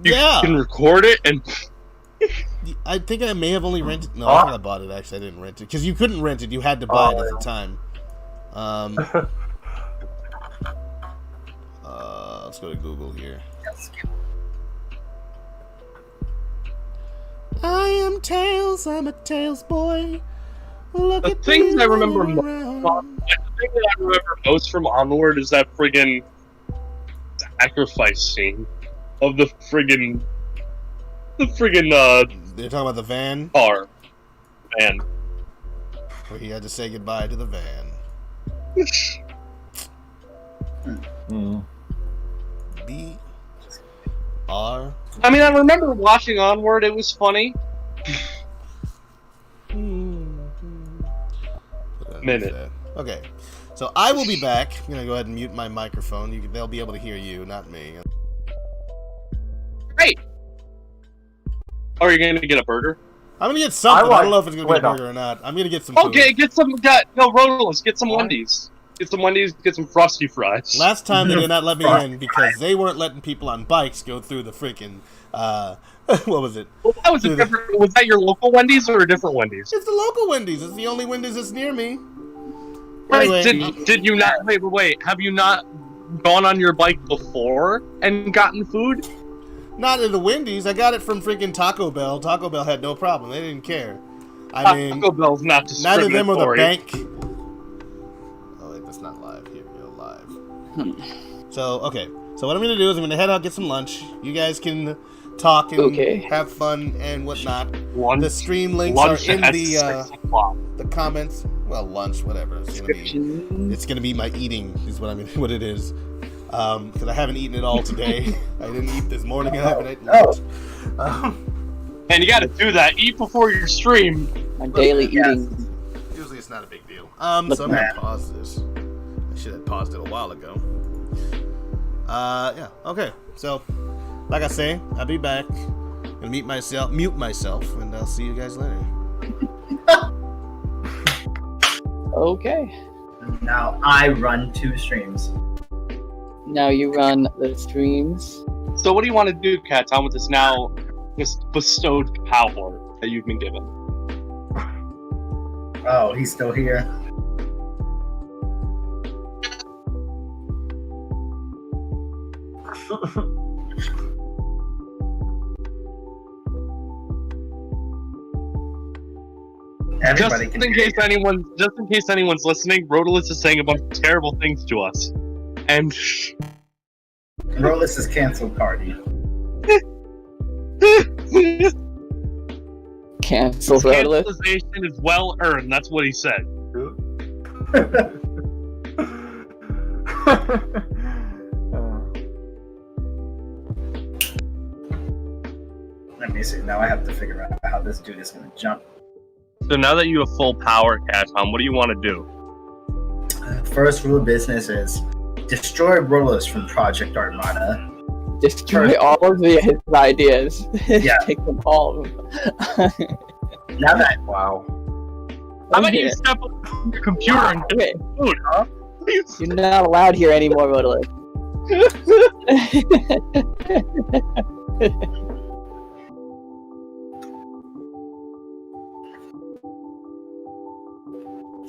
You can record it and. I think I may have only rented. No, I think I bought it. Actually, I didn't rent it because you couldn't rent it. You had to buy it at the time. Let's go to Google here. I am Tails. I'm a Tails boy. Look the things I remember most from Onward is that friggin' sacrifice scene of the friggin' they're talking about the van? Car. Van. Where he had to say goodbye to the van. B-R... I mean, I remember watching Onward. It was funny. Minute. Okay. So I will be back. I'm going to go ahead and mute my microphone. They'll be able to hear you, not me. Great. Are you going to get a burger? I'm going to get something. I don't know if it's going to be a burger or not. I'm going to get some food. Okay, get some... No, Rotolis, get some Wendy's. Get some Wendy's, get some Frosty Fries. Last time they did not let me in because they weren't letting people on bikes go through the freaking... what was it? Well, that was a different... Was that your local Wendy's or a different Wendy's? It's the local Wendy's. It's the only Wendy's that's near me. Anyway, did you not... Wait. Have you not gone on your bike before and gotten food? Not at the Wendy's. I got it from freaking Taco Bell. Taco Bell had no problem. They didn't care. I mean, Taco Bell's not discriminatory. Neither them or the bank. Oh, wait, that's not live. Here we go, live. So, okay. So what I'm going to do is I'm going to head out, get some lunch. You guys can talk and Okay. have fun and whatnot. Lunch, The stream links lunch are in at the 6 o'clock. comments. Well, lunch, whatever. It's gonna be my eating. Is what I mean. What it is. Because I haven't eaten at all today. I didn't eat this morning. I haven't eaten lunch. And you gotta do that. Eat before your stream. My daily Yes. eating. Usually it's not a big deal. So I'm gonna pause this. I should have paused it a while ago. Yeah. Okay. So, like I say, I'll be back. Gonna mute myself, and I'll see you guys later. Okay. Now I run 2 streams. Now you run the streams. So what do you want to do, Cat Tom, with this now just bestowed power that you've been given? Oh, he's still here. Everybody Just can in case anyone's listening, Rodolus is saying a bunch of terrible things to us. And Rollis is canceled party. Cancel Rodolus. Cancellation is well earned, that's what he said. Let me see. Now I have to figure out how this dude is going to jump. So now that you have full power, Cat Tom, what do you want to do? First rule of business is destroy Rollis from Project Armada. Destroy all of his ideas. Yeah. Take them all. Now that Wow. How about you step up to your computer and Okay. food, huh? You're not allowed here anymore, Rodolus.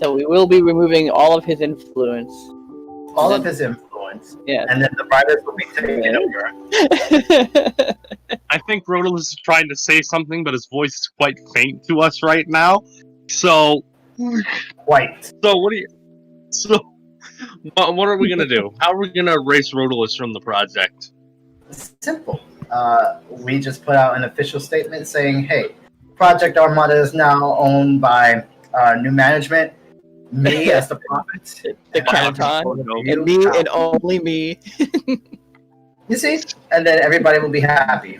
So we will be removing all of his influence. all of his influence, Yeah. and then the writers will be taking over. I think Rodolus is trying to say something, but his voice is quite faint to us right now. So White. what do you... So, what are we gonna do? How are we gonna erase Rodolus from the project? Simple. We just put out an official statement saying, "Hey, Project Armada is now owned by new management. Me as the prophet, The Canton, and me and only me. You see, and then everybody will be happy.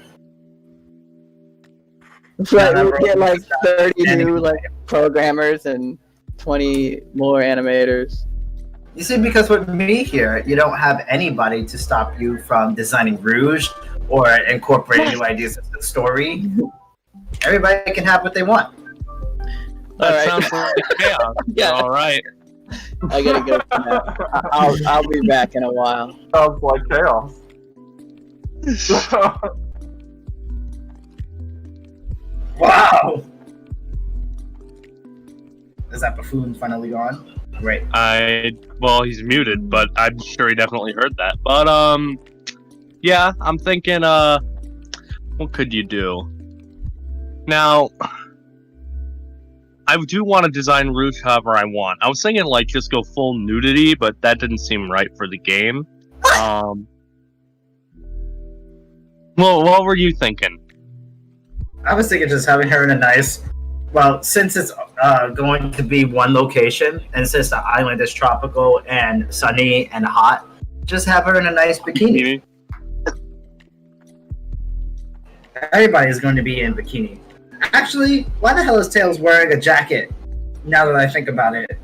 Right, we'll get like 30 new like programmers and 20 more animators. You see, because with me here, you don't have anybody to stop you from designing Rouge or incorporating new ideas into the story. Everybody can have what they want. That sounds like chaos. Yeah. All right. I gotta go. I'll be back in a while. Sounds like chaos. Wow! Is that buffoon finally gone? Great. Well, he's muted, but I'm sure he definitely heard that. But yeah, I'm thinking what could you do? Now, I do want to design Rouge however I want. I was thinking like just go full nudity, but that didn't seem right for the game. Well, what were you thinking? I was thinking just having her in a nice... Well, since it's going to be one location, and since the island is tropical and sunny and hot, just have her in a nice bikini. Everybody's going to be in bikini. Actually, why the hell is Tails wearing a jacket? Now that I think about it.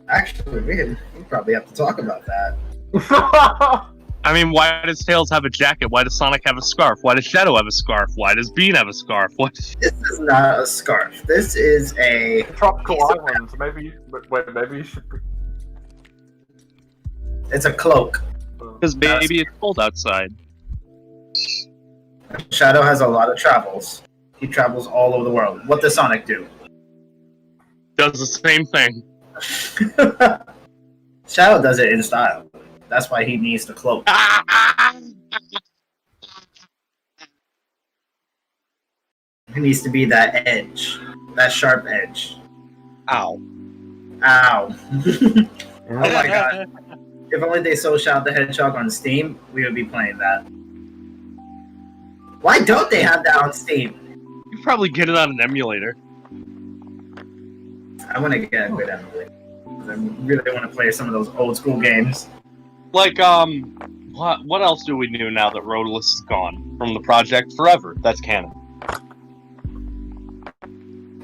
Actually, we probably have to talk about that. I mean, why does Tails have a jacket? Why does Sonic have a scarf? Why does Shadow have a scarf? Why does Bean have a scarf? What? This is not a scarf. This is a Tropical island. Maybe you should. It's a cloak. Because baby, it's cold outside. Shadow has a lot of travels. He travels all over the world. What does Sonic do? Does the same thing. Shadow does it in style. That's why he needs the cloak. He needs to be that edge. That sharp edge. Ow. Ow. Oh my god. If only they sold Shadow the Hedgehog on Steam, we would be playing that. Why don't they have that on Steam? You could probably get it on an emulator. I want to get a good emulator. I really want to play some of those old school games. Like, what else do we do now that Roadless is gone from the project forever? That's canon.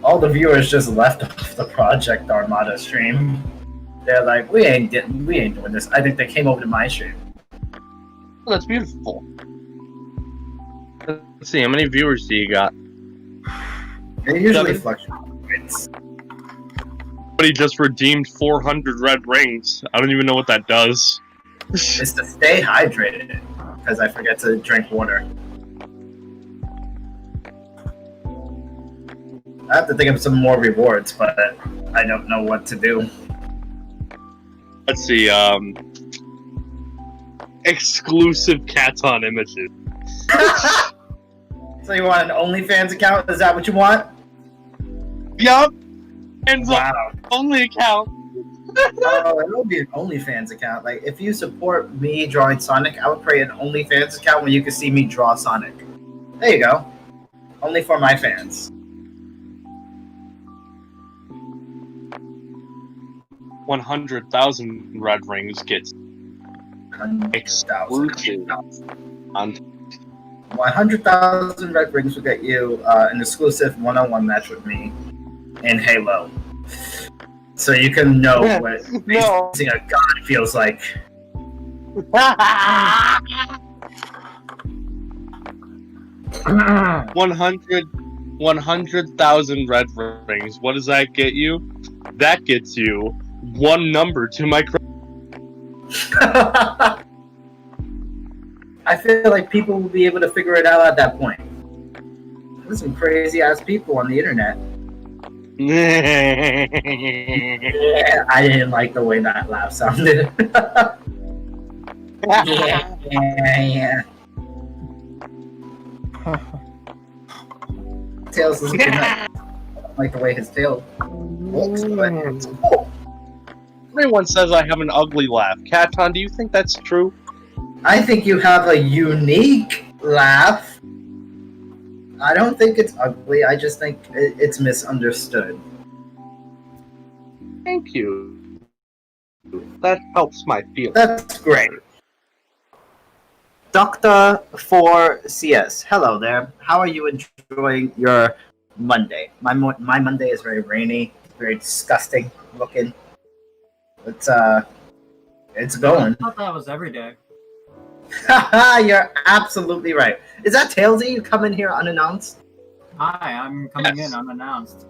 All the viewers just left off the Project Armada stream. They're like, we ain't doing this. I think they came over to my stream. Oh, that's beautiful. Let's see, how many viewers do you got? They usually 7? fluctuate. But he just redeemed 400 red rings. I don't even know what that does. It's to stay hydrated, because I forget to drink water. I have to think of some more rewards, but I don't know what to do. Let's see, exclusive Katon images. So you want an OnlyFans account? Is that what you want? Yup! And Wow. only account. Oh, it would be an OnlyFans account. Like, if you support me drawing Sonic, I would create an OnlyFans account where you can see me draw Sonic. There you go. Only for my fans. 100,000 red rings gets exclusive. 100,000 red rings will get you an exclusive one-on-one match with me in Halo. So you can know what facing a god feels like. 100,000 red rings. What does that get you? That gets you one number to my I feel like people will be able to figure it out at that point. There's some crazy ass people on the internet. Yeah, I didn't like the way that laugh sounded. yeah. Tails is looking nice. I don't like the way his tail looks, but it's cool. Everyone says I have an ugly laugh. Katon, do you think that's true? I think you have a unique laugh. I don't think it's ugly. I just think it's misunderstood. Thank you. That helps my feelings. That's great. Dr. 4CS. Hello there. How are you enjoying your Monday? My Monday is very rainy, very disgusting looking. It's going. I thought that was every day. Haha, you're absolutely right. Is that Tailsy? You come in here unannounced? Hi, I'm coming in unannounced.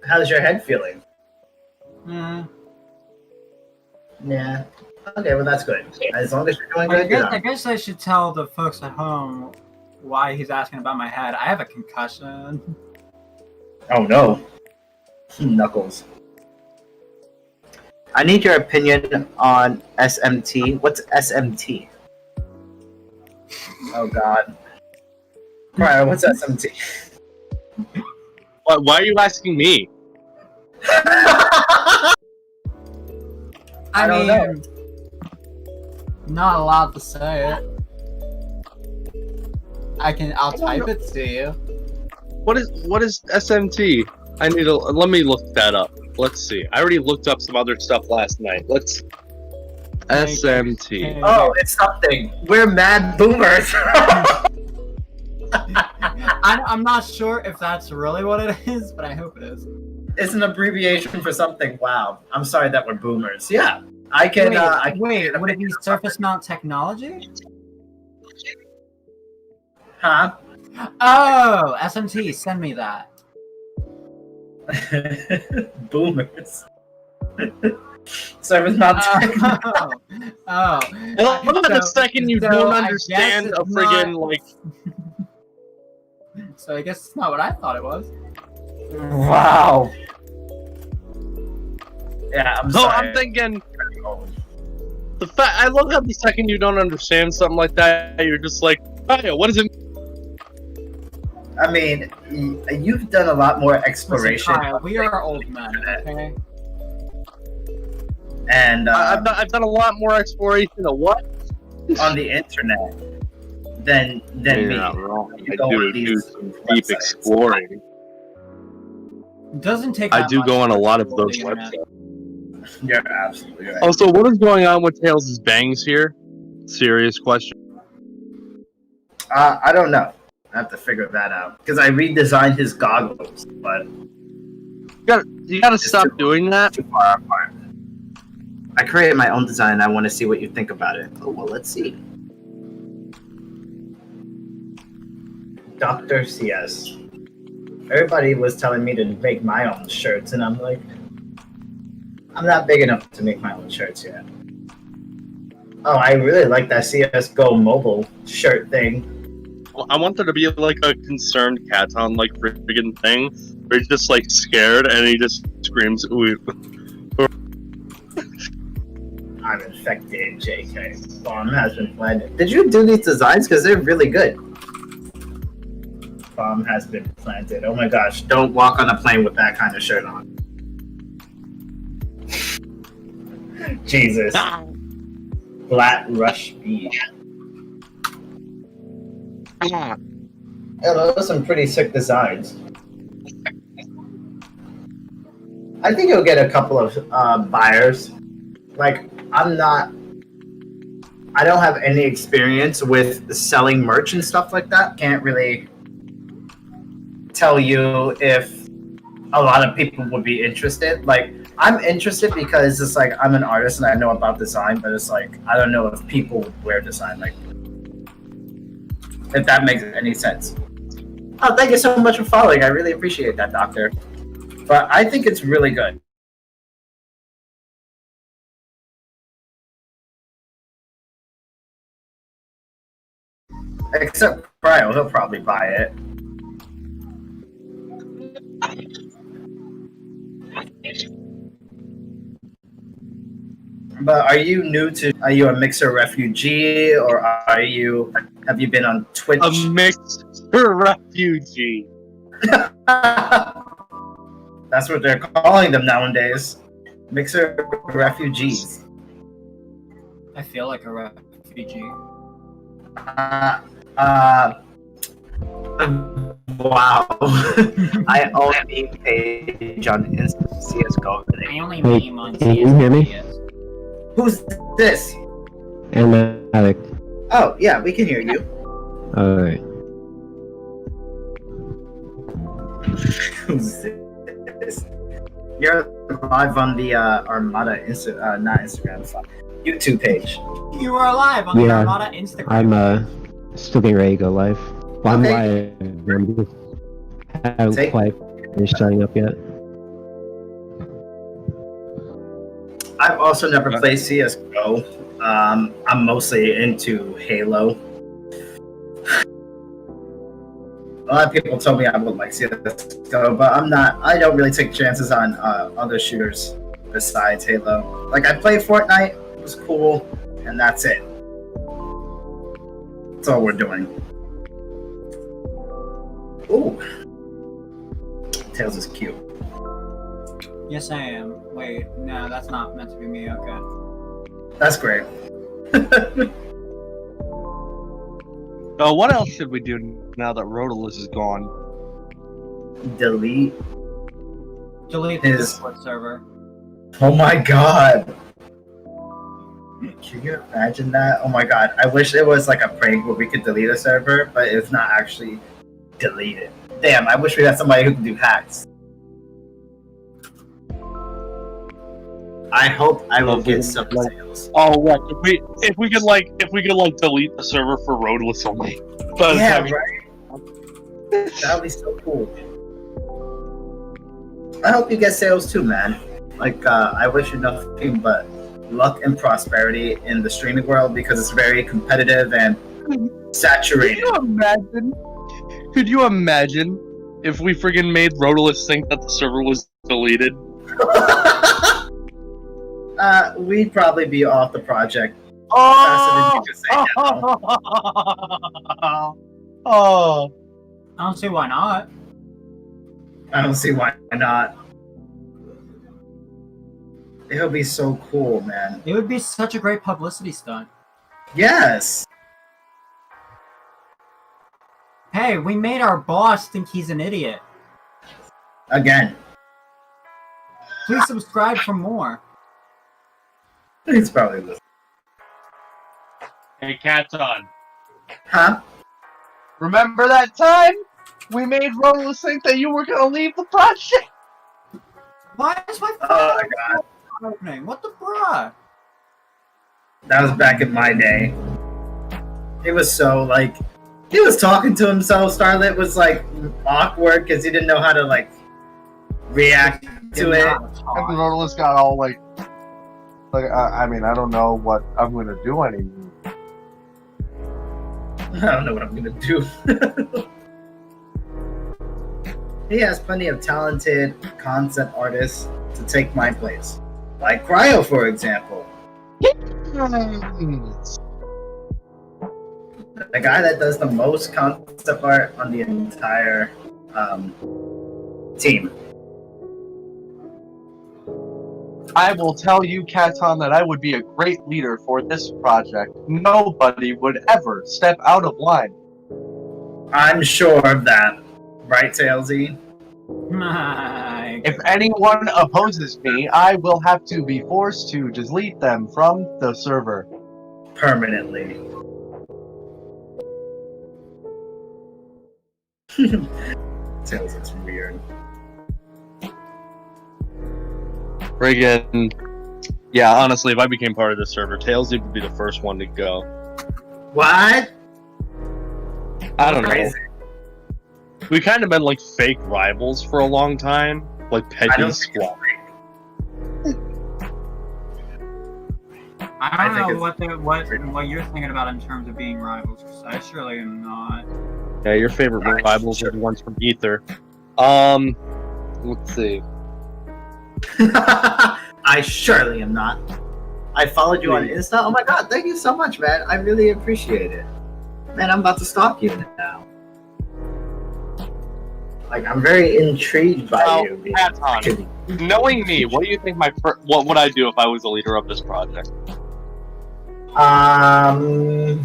How's your head feeling? Mm. Yeah. Okay, well that's good. As long as you're doing good. I guess I should tell the folks at home why he's asking about my head. I have a concussion. Oh no. Knuckles. I need your opinion on SMT. What's SMT? Oh god. Right, what's SMT? Why are you asking me? I don't mean, know. not allowed to say it. I'll type it to you. What is SMT? I need to let me look that up. Let's see. I already looked up some other stuff last night. Let's SMT. Oh, it's something. We're mad boomers. I'm not sure if that's really what it is, but I hope it is. It's an abbreviation for something. Wow. I'm sorry that we're boomers. Yeah. I can Wait, would it be surface mount technology? Huh? Oh, SMT, send me that. Boomers. Service mount technology. Oh. The second you don't understand a friggin' like. So I guess it's not what I thought it was. Wow. Yeah, I'm sorry. I'm thinking. I love how the second you don't understand something like that, you're just like, oh, what is it? I mean, you've done a lot more exploration. Listen, Kyle, we are old men, okay? And I've done a lot more exploration of what on the internet than You're me. not wrong. You I go on do these some deep websites. exploring. It doesn't take. I that do much go on a to lot of explore those the internet. websites. You're absolutely right. Also, what is going on with Tails' bangs here? Serious question. I don't know. I have to figure that out because I redesigned his goggles, but You gotta stop doing that. too far apart. I created my own design. I want to see what you think about it. Oh well, let's see. Dr. CS. Everybody was telling me to make my own shirts, and I'm like, I'm not big enough to make my own shirts yet. Oh, I really like that CSGO mobile shirt thing. Well, I want there to be like a concerned Katon like friggin' thing where he's just like scared and he just screams, "Ooh." I'm infected, JK. Bomb has been planted. Did you do these designs? Because they're really good. Bomb has been planted. Oh my gosh, don't walk on a plane with that kind of shirt on. Jesus. Flat Rush B. Yeah, those are some pretty sick designs. I think you'll get a couple of buyers. Like, I don't have any experience with selling merch and stuff like that. Can't really tell you if a lot of people would be interested. Like, I'm interested because it's like I'm an artist and I know about design, but it's like I don't know if people would wear design. Like, if that makes any sense. Oh, thank you so much for following. I really appreciate that, Doctor. But I think it's really good. Except Cryo, he'll probably buy it. But are you a Mixer refugee, or have you been on Twitch? A Mixer refugee. That's what they're calling them nowadays. Mixer refugees. I feel like a refugee. Wow. I own a meme page on CSGO. I only Hey, meme on can you hear me? CS. Who's this? Animatic. Oh, yeah, we can hear you. Alright. Who's this? You're live on the Armada not Instagram, YouTube page. You are live on the Yeah. Armada Instagram. I'm still getting ready to go live. Well, I'm Okay. live. I haven't Say- quite finished signing up yet. I've also never played CSGO. I'm mostly into Halo. A lot of people told me I would like CSGO, but I'm not. I don't really take chances on other shooters besides Halo. Like, I played Fortnite, it was cool, and that's it. That's all we're doing. Ooh. Tails is cute. Yes, I am. Wait, no, that's not meant to be me. Okay. That's great. What else should we do now that Rodolus is gone? Delete. Delete the His- Discord server. Oh my god. Can you imagine that? Oh my god. I wish it was like a prank where we could delete a server, but it's not actually deleted. Damn, I wish we had somebody who could do hacks. I hope I will get some sales. Oh, right. If we could delete the server for Rodolus only. But Yeah, right? That would be so cool. I hope you get sales too, man. Like, I wish you nothing but luck and prosperity in the streaming world because it's very competitive and saturated. Could you imagine if we friggin' made Rodolus think that the server was deleted? We'd probably be off the project. Oh! Oh! I don't see why not. I don't see why not. It'll be so cool, man. It would be such a great publicity stunt. Yes. Hey, we made our boss think he's an idiot. Again. Please subscribe for more. He's probably listening. Hey, Katon. Huh? Remember that time we made Rose think that you were gonna leave the project? Why is my Oh my god. opening? What the bruh? That was back in my day. It was so, like, he was talking to himself. Starlit was, like, awkward because he didn't know how to, like, react to it. And the Nautilus got all like I mean, I don't know what I'm gonna do anymore. I don't know what I'm gonna do. He has plenty of talented concept artists to take my place. Like Cryo, for example. The guy that does the most concept art on the entire team. I will tell you, Katon, that I would be a great leader for this project. Nobody would ever step out of line. I'm sure of that. Right, Tailsy? If anyone opposes me, I will have to be forced to delete them from the server. Permanently. Tailsy's weird. Friggin'. Yeah, honestly, if I became part of this server, Tailsy would be the first one to go. What? I don't know. Crazy. We kind of been like fake rivals for a long time, like Pedgy Squad. I don't know what you're thinking about in terms of being rivals, because I surely am not. Yeah, your favorite rivals are the ones from Ether. Let's see. I surely am not. I followed you on Insta. Oh my god, thank you so much, man. I really appreciate it. Man, I'm about to stalk you now. Like, I'm very intrigued by you. Katon, knowing me, what do you think what would I do if I was the leader of this project? I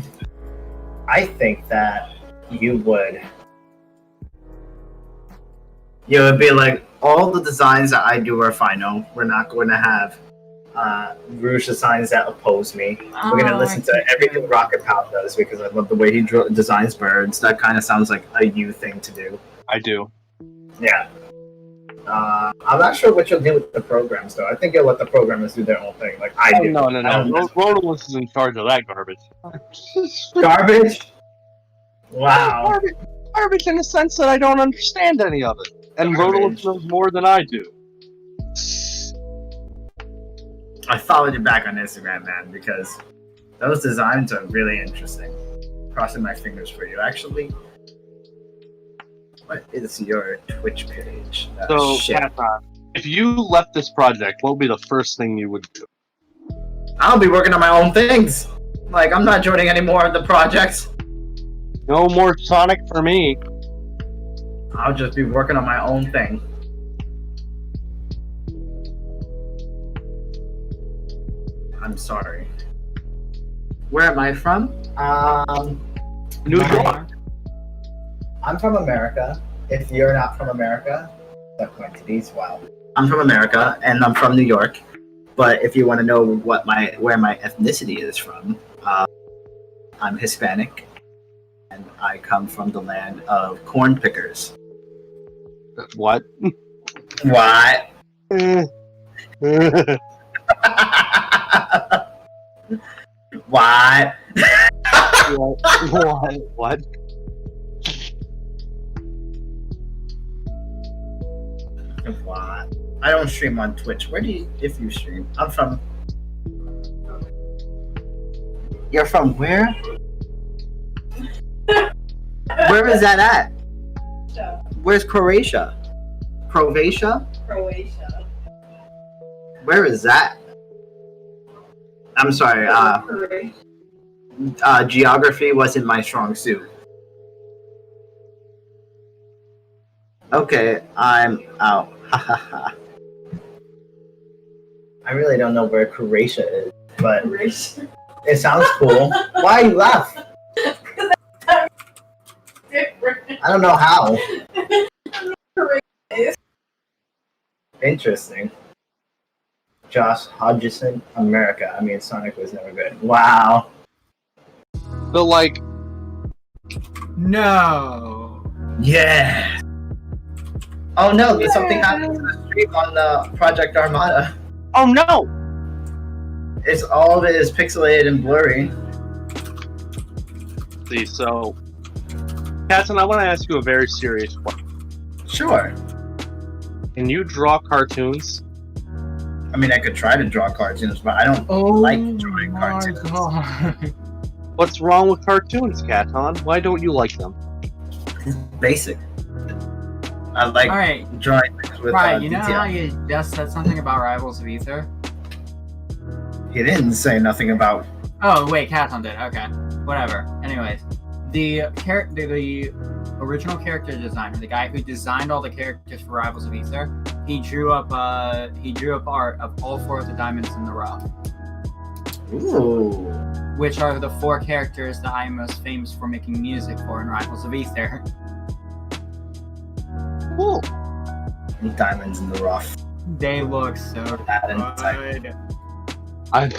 think that you would be like, all the designs that I do are final. We're not going to have Rouge designs that oppose me. We're going to listen to everything Rocket Pal does because I love the way he designs birds. That kind of sounds like a you thing to do. I do. Yeah. I'm not sure what you'll do with the programs, though. I think you'll let the programmers do their own thing, like I do. No. Rodolus is in charge of that garbage. Garbage? Wow. Garbage in the sense that I don't understand any of it. And Rodolus knows more than I do. I followed you back on Instagram, man, because those designs are really interesting. Crossing my fingers for you. Actually, what is your Twitch page? So, Katon, if you left this project, what would be the first thing you would do? I'll be working on my own things. Like, I'm not joining any more of the projects. No more Sonic for me. I'll just be working on my own thing. I'm sorry. Where am I from? New York. I'm from America. If you're not from America, that's going to be wow. I'm from America and I'm from New York. But if you want to know where my ethnicity is from, I'm Hispanic, and I come from the land of corn pickers. What? What? What? What? What? I don't stream on Twitch. Where do you, if you stream? I'm from. You're from where? Where is that at? Where's Croatia? Croatia? Croatia. Where is that? I'm sorry. Geography wasn't my strong suit. Okay, I'm out. I really don't know where Croatia is, but it sounds cool. Why you laugh? I don't know how. Interesting. Josh Hodgson, America. I mean, Sonic was never good. Wow. But like, No. Yeah. Oh no, there's something happening to the stream on the Project Armada. oh no! It's all of it is pixelated and blurry. See, so, Katzen, I want to ask you a very serious question. Sure. Can you draw cartoons? I mean, I could try to draw cartoons, but I don't like drawing cartoons. God. What's wrong with cartoons, Katon? Why don't you like them? Basic. I like Alright. drawing things with Right, you know detail. how you just said something about Rivals of Ether? He didn't say nothing about. Oh, wait, Katon did. Okay. Whatever. Anyways, the original character designer, the guy who designed all the characters for Rivals of Ether, he drew up art of all 4 of the diamonds in the rough, Ooh. which are the 4 characters that I am most famous for making music for in Rivals of Ether. Cool. Diamonds in the rough. They look so good. I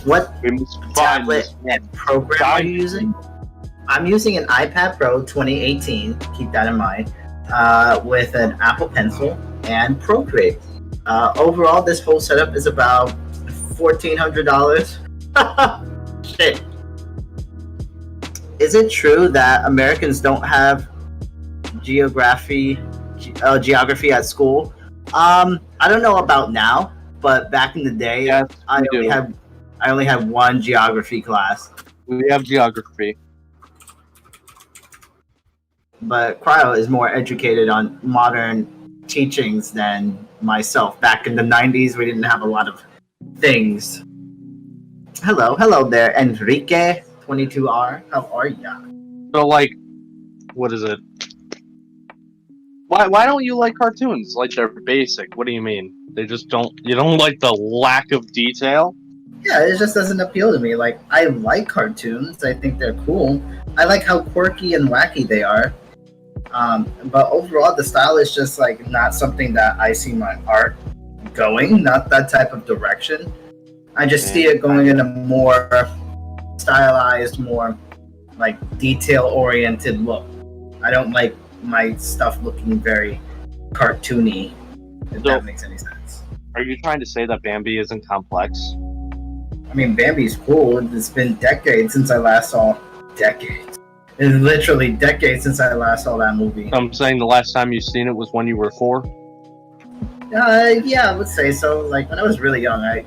What we must find tablet this and program are you using? I'm using an iPad Pro 2018. Keep that in mind. With an Apple Pencil and Procreate. Overall, this whole setup is about $1,400. Shit. Is it true that Americans don't have geography at school? I don't know about now, but back in the day, Yes, I we do. only had one geography class. We have geography. But Cryo is more educated on modern teachings than myself. Back in the 90s, we didn't have a lot of things. Hello there, Enrique 22R. How are ya? So, like, what is it? Why don't you like cartoons? Like, they're basic. What do you mean? They just don't. You don't like the lack of detail? Yeah, it just doesn't appeal to me. Like, I like cartoons. I think they're cool. I like how quirky and wacky they are. But overall, the style is just like not something that I see my art going. Not that type of direction. I just see it going in a more stylized, more like detail-oriented look. I don't like my stuff looking very cartoony. If that makes any sense. Are you trying to say that Bambi isn't complex? I mean, Bambi's cool. It's been decades since I last saw. Decades. It's literally decades since I last saw that movie. I'm saying the last time you seen it was when you were 4? Yeah, I would say so. Like, when I was really young, I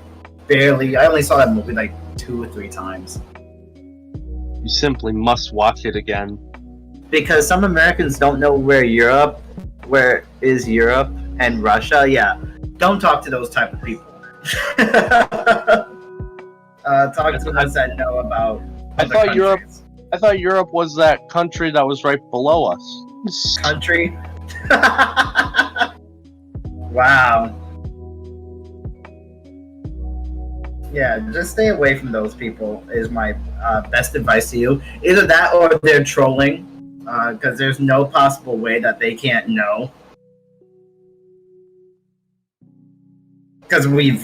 only saw that movie like 2 or 3 times. You simply must watch it again. Because some Americans don't know where is Europe and Russia. Yeah, don't talk to those type of people. Talk to the ones that know about other countries. I thought Europe was that country that was right below us. Country? Wow. Yeah, just stay away from those people is my best advice to you. Either that or they're trolling, because there's no possible way that they can't know. Because we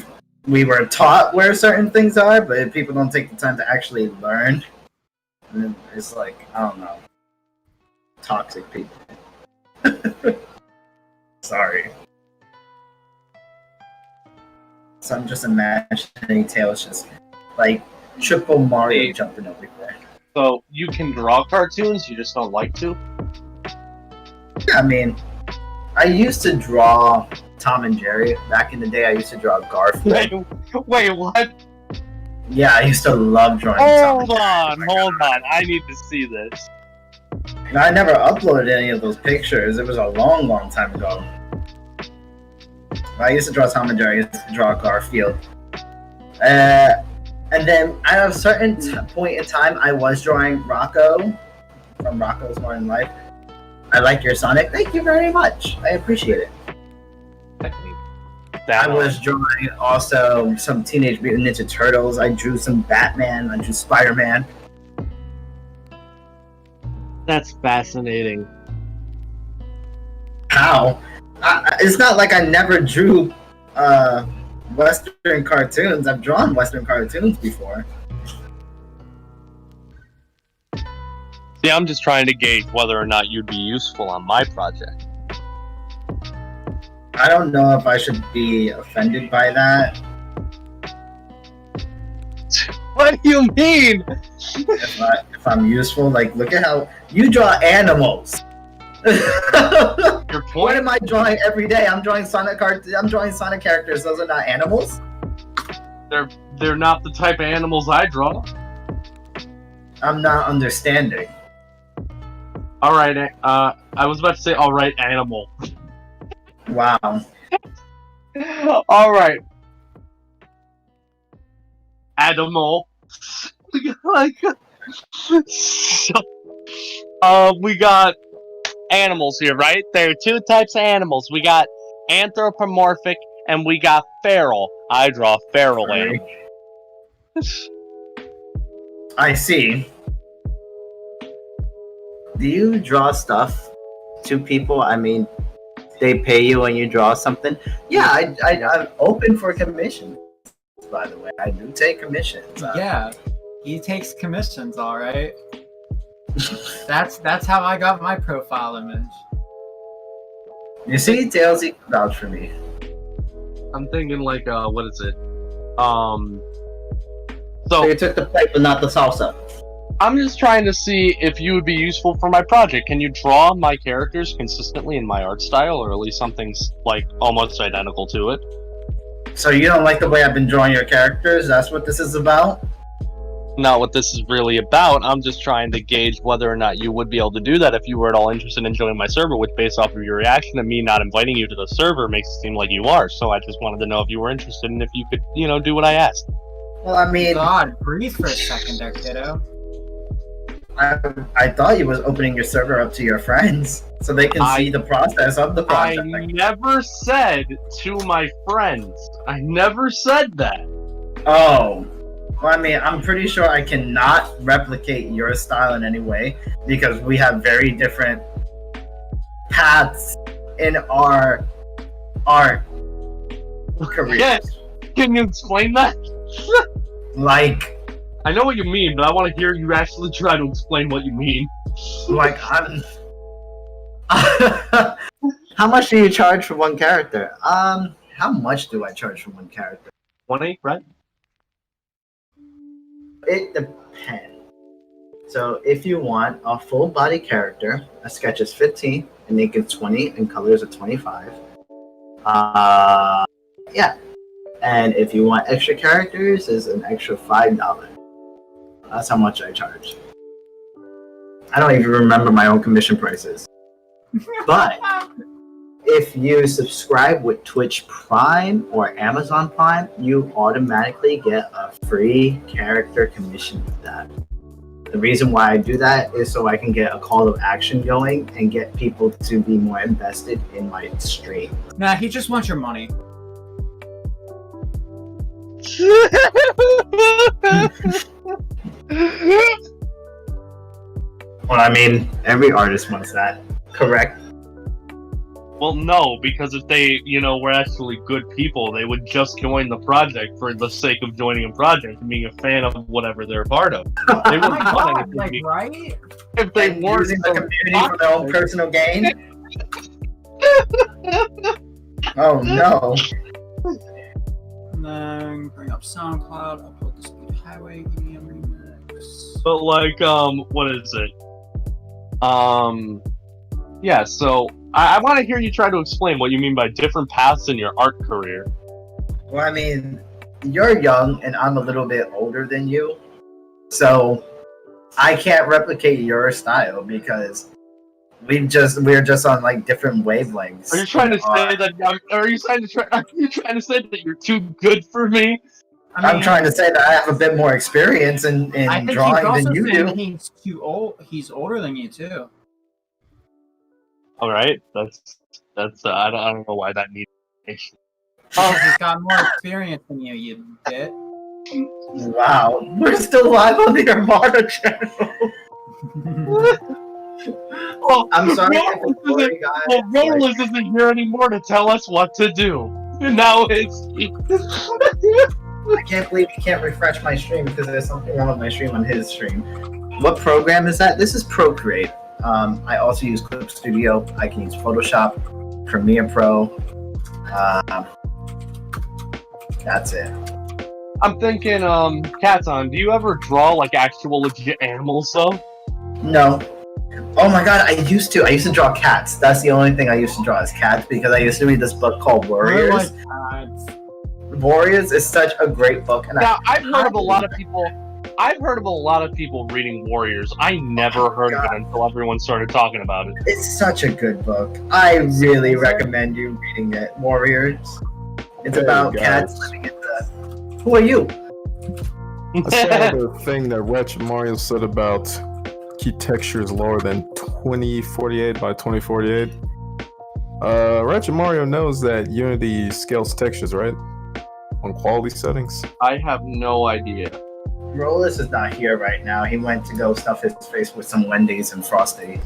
were taught where certain things are, but if people don't take the time to actually learn, then it's like, I don't know, toxic people. Sorry. So I'm just imagining Tails just like triple Mario jumping everywhere. So you can draw cartoons, you just don't like to? Yeah, I mean, I used to draw Tom and Jerry. Back in the day, I used to draw Garfield. Wait, what? Yeah, I used to love drawing Tom and Jerry. Hold on. I need to see this. And I never uploaded any of those pictures. It was a long, long time ago. I used to draw Tom and Jerry. I used to draw Garfield. And then at a certain point in time, I was drawing Rocco from Rocco's Modern Life. I like your Sonic. Thank you very much. I appreciate it. That I was drawing also some Teenage Mutant Ninja Turtles. I drew some Batman. I drew Spider-Man. That's fascinating. How? It's not like I never drew Western cartoons. I've drawn Western cartoons before. See, I'm just trying to gauge whether or not you'd be useful on my project. I don't know if I should be offended by that. What do you mean? If I'm useful, like, look at how you draw animals. Your What point? am I drawing every day? I'm drawing Sonic characters. Those are not animals. They're not the type of animals I draw. I'm not understanding. All right, I was about to say, all right, animal. Wow. All right, animal. Like, so, we got animals here, right? There are two types of animals. We got anthropomorphic and we got feral. I draw feral animals. I see. Do you draw stuff to people? I mean, they pay you when you draw something? Yeah, I'm open for commissions, by the way. I do take commissions. Yeah, he takes commissions, all right. That's how I got my profile image. You see, Tails, he can vouch for me. I'm thinking like, what is it? So you took the plate, but not the salsa. I'm just trying to see if you would be useful for my project. Can you draw my characters consistently in my art style, or at least something's like almost identical to it? So you don't like the way I've been drawing your characters? That's what this is about? Not what this is really about. I'm just trying to gauge whether or not you would be able to do that if you were at all interested in joining my server, which based off of your reaction to me not inviting you to the server makes it seem like you are. So I just wanted to know if you were interested and if you could, do what I asked. Well, I mean... God, breathe for a second there, kiddo. I thought you was opening your server up to your friends so they can see the process of the project. I never said to my friends. I never said that. Oh. Well, I mean, I'm pretty sure I cannot replicate your style in any way because we have very different paths in our art careers. Yes. Can you explain that? Like... I know what you mean, but I want to hear you actually try to explain what you mean. Like, I'm... How much do you charge for one character? How much do I charge for one character? 20, right? It depends. So, if you want a full body character, a sketch is 15, and ink is 20, and colors are 25. Yeah. And if you want extra characters, is an extra $5. That's how much I charge. I don't even remember my own commission prices. But if you subscribe with Twitch Prime or Amazon Prime, you automatically get a free character commission with that. The reason why I do that is so I can get a call to action going and get people to be more invested in my stream. Nah, he just wants your money. Well, I mean, every artist wants that, correct? Well, no, because if they, were actually good people, they would just join the project for the sake of joining a project and being a fan of whatever they're a part of. They wouldn't want anything right? if they weren't using the community for their own personal gain. Oh no! And then bring up SoundCloud, upload the Speed Highway EDM remix. But what is it? Yeah. So I want to hear you try to explain what you mean by different paths in your art career. Well, I mean, you're young and I'm a little bit older than you, so I can't replicate your style because we're just on like different wavelengths. Are you trying to say that? Are you trying to say that you're too good for me? I'm trying to say that I have a bit more experience in drawing than you do. He's too old. He's older than you too. All right, that's I don't know why that needs. Oh, he's got more experience than you bit. Wow, we're still live on the Armada channel. Well, I'm sorry if Rotolus it's boring, guys. well, Rotolus isn't here anymore to tell us what to do. And now it's... I can't believe he can't refresh my stream because there's something wrong with my stream on his stream. What program is that? This is Procreate. I also use Clip Studio. I can use Photoshop, Premiere Pro. That's it. I'm thinking, Katon, do you ever draw, like, actual legit animals, though? No. Oh my god, I used to. I used to draw cats. That's the only thing I used to draw is cats because I used to read this book called Warriors. Warriors is such a great book. And I've heard of a lot of people reading Warriors. I never heard of it until everyone started talking about it. It's such a good book. I really recommend you reading it. Warriors. It's about cats living in the... Who are you? I saw the thing that Wretched Mario said about key textures lower than 2048 by 2048. Wretched Mario knows that Unity scales textures, right? On quality settings. I have no idea. Rollis is not here right now. He went to go stuff his face with some Wendy's and Frosty.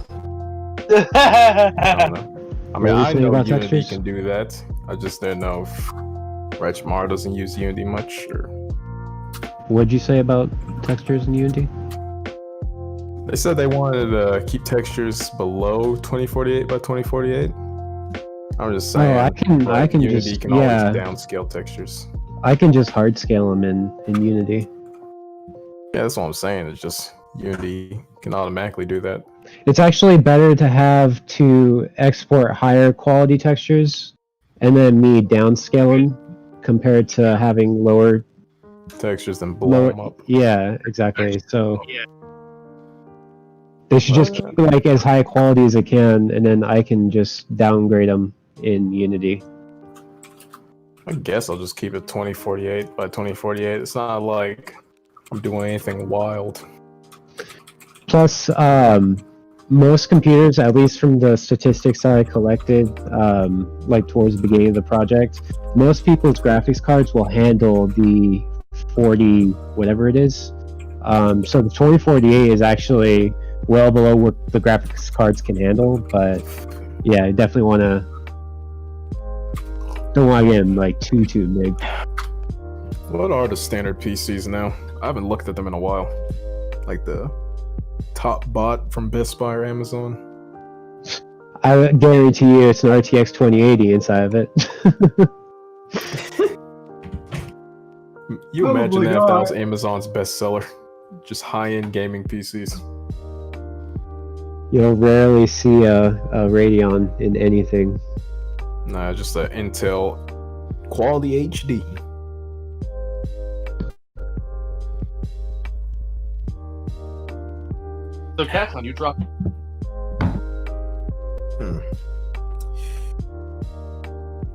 I don't know. I mean, I know about Unity textures? can do that. I just didn't know if Wretched Mario doesn't use Unity much, or... What'd you say about textures in Unity? They said they wanted to keep textures below 2048 by 2048. I'm just saying. I can Unity just can always downscale textures. I can just hard scale them in Unity. Yeah, that's what I'm saying. It's just Unity can automatically do that. It's actually better to have to export higher quality textures and then me downscale them compared to having lower textures and blow them up. Yeah, exactly. So they should just keep like as high quality as they can, and then I can just downgrade them in Unity. I guess I'll just keep it 2048 by 2048. It's not like I'm doing anything wild. Plus, most computers, at least from the statistics that I collected, like towards the beginning of the project, most people's graphics cards will handle the 40 whatever it is. So the 2048 is actually well below what the graphics cards can handle, but yeah, I definitely don't want to get them like too big. What are the standard PCs now? I haven't looked at them in a while. Like the top bot from Best Buy or Amazon. I guarantee you it's an RTX 2080 inside of it. You imagine that if that was Amazon's bestseller? Just high-end gaming PCs. You'll rarely see a Radeon in anything. Nah, just a Intel quality HD. So, Katon, you dropped.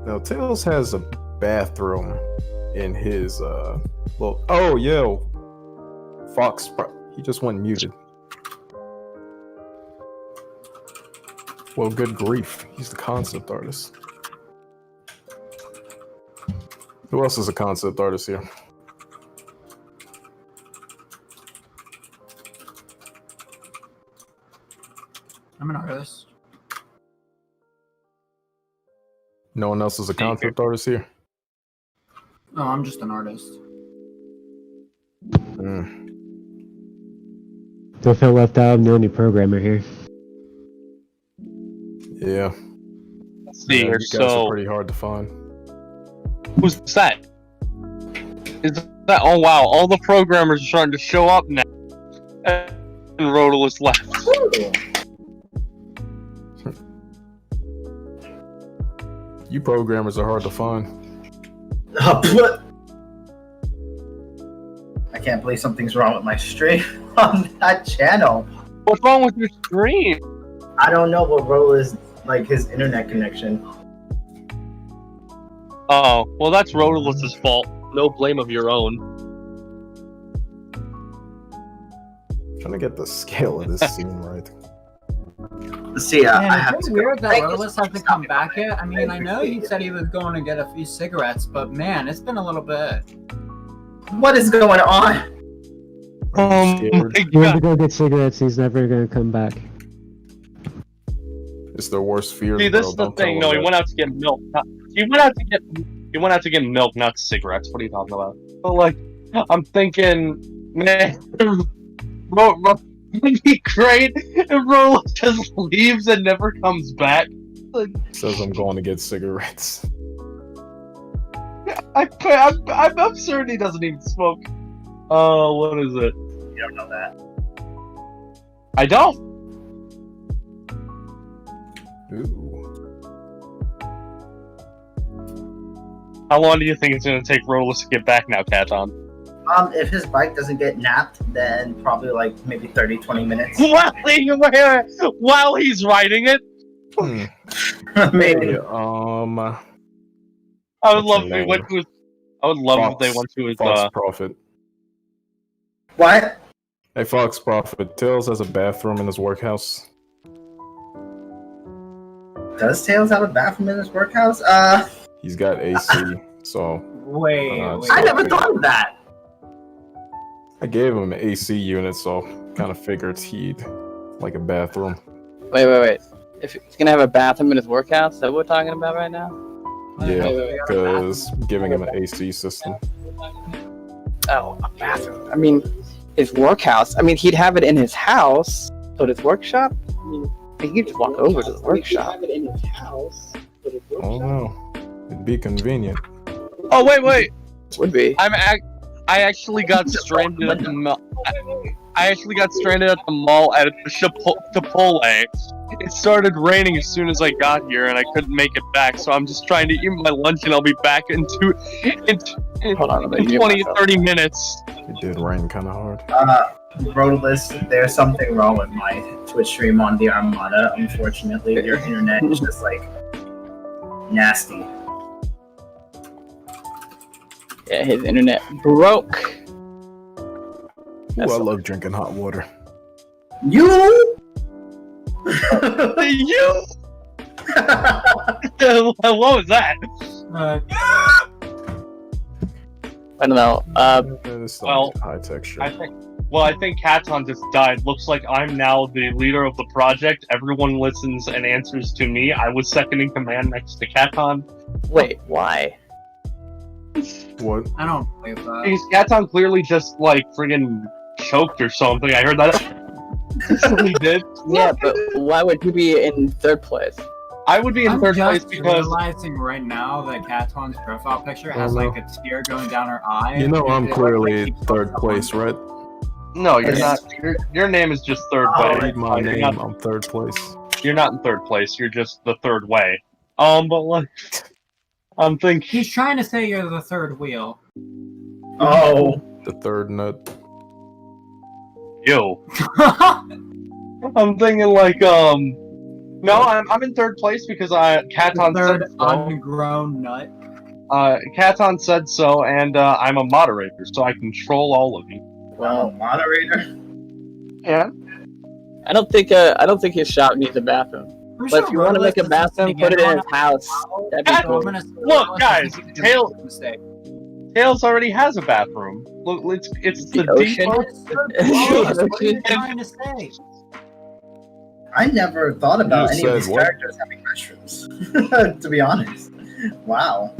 Now, Tails has a bathroom in his little. Oh, yo, Fox. He just went muted. Well, good grief. He's the concept artist. Who else is a concept artist here? I'm an artist. No one else is a concept artist here? No, I'm just an artist. Don't feel left out. I'm the only programmer here. Yeah. Let's see here, you guys are pretty hard to find. Who's that? Is that? Oh wow! All the programmers are starting to show up now. And Rotolus left. You programmers are hard to find. I can't believe something's wrong with my stream on that channel. What's wrong with your stream? I don't know what role is like his internet connection. Oh, well that's Rotolus's fault. No blame of your own. Trying to get the scale of this scene right. See, I Man, have it's to weird go. that Rolis hasn't come back yet. I mean, I know he said he was going to get a few cigarettes, but man, it's been a little bit. What is going on? Scared. He went to go get cigarettes. He's never gonna come back. It's their worst fear. See, this is the thing. No, he went out to get milk. He went out to get milk, not cigarettes. What are you talking about? But like, I'm thinking, man, it'd be great if Roland just leaves and never comes back. Like, Says I'm going to get cigarettes. I'm certain he doesn't even smoke. Oh, what is it? You don't know that. I don't. Ooh. How long do you think it's going to take Rolus to get back now, Katon? If his bike doesn't get napped, then probably like maybe 30-20 minutes. While he's riding it? Maybe. I would love if they went to his. I would love if they went to his. Fox Prophet. What? Hey, Fox Prophet. Tails has a bathroom in his workhouse. Does Tails have a bathroom in his workhouse? He's got AC, so. Wait, I never thought of that. I gave him an AC unit, so kind of figured he'd like a bathroom. Wait. If he's gonna have a bathroom in his workhouse, is that what we're talking about right now? Yeah, because giving him an AC system. Oh, a bathroom. I mean, his workhouse. I mean, he'd have it in his house, but his workshop. I mean, he could just walk over to the workshop. I don't know. It'd be convenient. Oh wait! Would be. I actually got stranded at the mall. I actually got stranded at the mall at Chipotle. It started raining as soon as I got here, and I couldn't make it back. So I'm just trying to eat my lunch, and I'll be back in 20, 30 minutes. It did rain kind of hard. Roadless, there's something wrong with my Twitch stream on the Armada. Unfortunately, your internet is just like nasty. Yeah, his internet broke. Ooh, I love drinking hot water. You? You? What was that? I don't know. Well, high texture. I think Katon just died. Looks like I'm now the leader of the project. Everyone listens and answers to me. I was second in command next to Katon. Wait, why? What? I don't believe that. Because Katon clearly just like friggin' choked or something. I heard that. He did. Yeah, but why would you be in third place? I would be in third place I'm because realizing right now that Katon's profile picture has like a tear going down her eye. You know I'm It clearly keeps third going place, right? no, you're not. Your name is just third way. Read my You're name. not- I'm third place. You're not in third place. You're just the third way. But like, I'm thinking. He's trying to say you're the third wheel. Oh. The third nut. Yo. I'm thinking like no, I'm in third place because Katon Third said so. ungrown nut. Katon said so, and I'm a moderator, so I control all of you. Well, moderator. Yeah. I don't think his shop needs a bathroom. But if you want to make a bathroom, put it in his house. That'd be cool. Look, guys, Tails already has a bathroom. Look, it's the default. What are you trying to say? I never thought about You any of said these what? characters having restrooms. To be honest. Wow.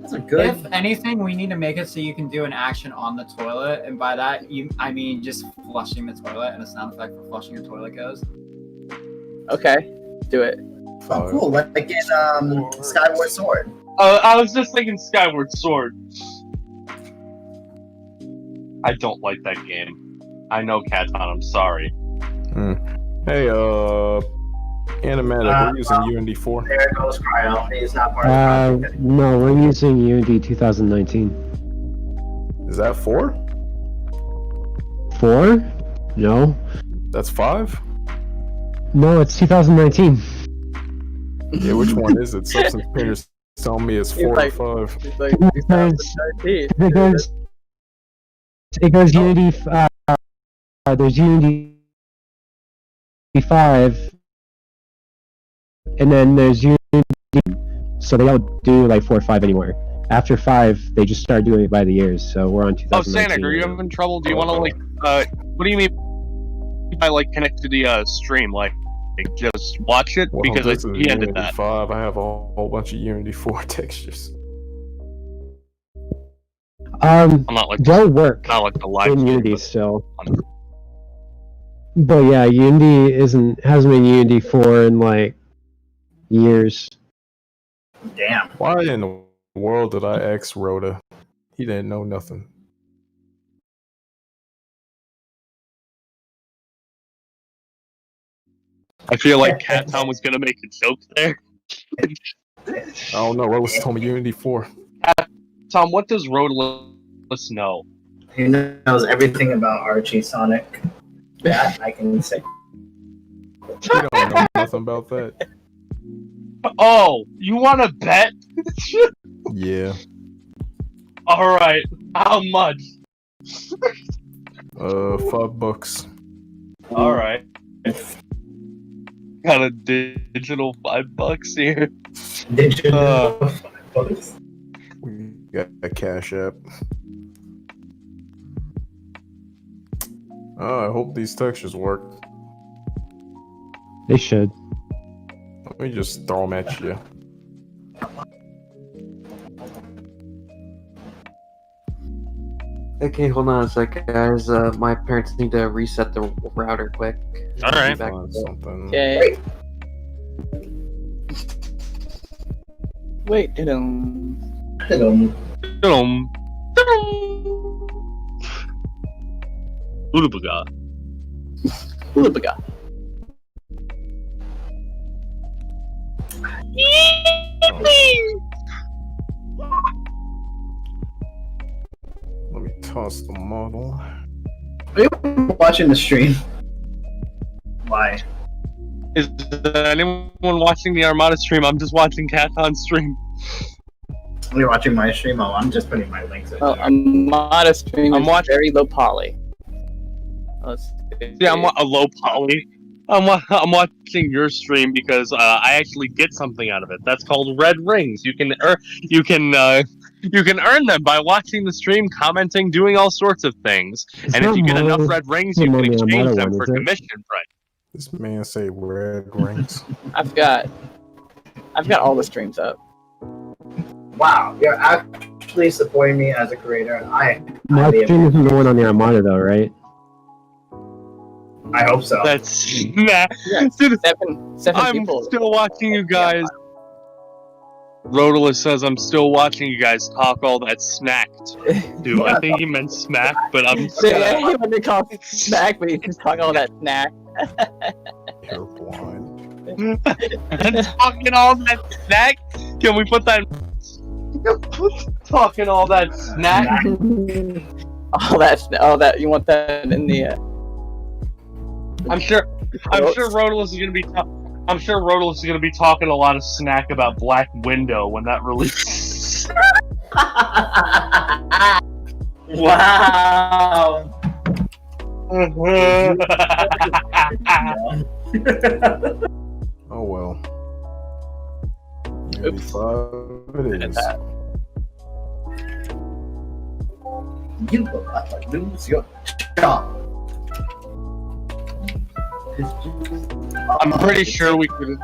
That's a good. If anything, we need to make it so you can do an action on the toilet, and by that I mean just flushing the toilet, and a sound effect for flushing a toilet goes. Okay, do it. Oh, cool. Like in Skyward Sword. I was just thinking Skyward Sword. I don't like that game. I know, Katon. I'm sorry. Hey, Animatic, we're using UND4. There goes Cryo. He's not part of the project. No, we're using UND 2019. Is that 4? 4? No. That's 5? No, it's 2019. Yeah, which one is it? Substance Painter's telling me it's 4 like- or 5. It's like Because 2013. it goes Unity. There's Unity 5, and then there's Unity. So they don't do like 4 or 5 anymore. After 5, they just start doing it by the years. So we're on 2019. Oh, Sanic, are you having trouble? Do you want to what do you mean by connect to the stream? Like just watch it Well, because this is he ended Unity that. 5. I have a whole bunch of Unity 4 textures. I'm not they'll work not like the live in stream, Unity but- still. But yeah, Unity hasn't been Unity 4 in like years. Damn. Why in the world did I X Rhoda? He didn't know nothing. I feel like Cat Tom was gonna make a joke there. I don't know. What was told me Unity 4? Tom, what does Roadless know? He knows everything about Archie Sonic. That I can say. He don't know nothing about that. Oh, you want to bet? Yeah. All right, how much? $5. All right. Got a digital $5 here. Digital $5. We got a Cash App. I hope these textures work. They should. Let me just throw them at you. Okay, hold on a sec, guys. My parents need to reset the router quick. All right. Find something. Okay. Wait, Hello. Ulubaga. Ulubaga. Let me toss the model. Are you watching the stream? Why? Is anyone watching the Armada stream? I'm just watching Caton's stream. Are you watching my stream? Oh, I'm just putting my links in Oh, there. Armada stream I'm is watching- very low poly. Let's see. Yeah, I'm a low poly. I'm watching your stream because I actually get something out of it. That's called red rings. You can earn them by watching the stream, commenting, doing all sorts of things. It's And if not you get more enough red rings, you than can the exchange Armada them one, for is it? commission price. This man say red rings. I've got all the streams up. Wow, you're actually supporting me as a creator. My stream isn't the one on the Armada though, right? I hope so. That's nah. Yeah, Dude, seven I'm people. still watching you guys. Rodolus says I'm still watching you guys talk all that snacked. Dude, I think he meant smack, but I'm Yeah, he wanted to call it snack, but he's just talking all that snack. You're blind. talking all that snack. Can we put that? Talking all that snack. all that. You want that in the? I'm sure Rodolus is gonna be. I'm sure Rodolus is gonna be talking a lot of snack about Black Widow when that releases. Wow. Oh well. Oops. 5 it is. You will not lose your job. I'm pretty sure we could.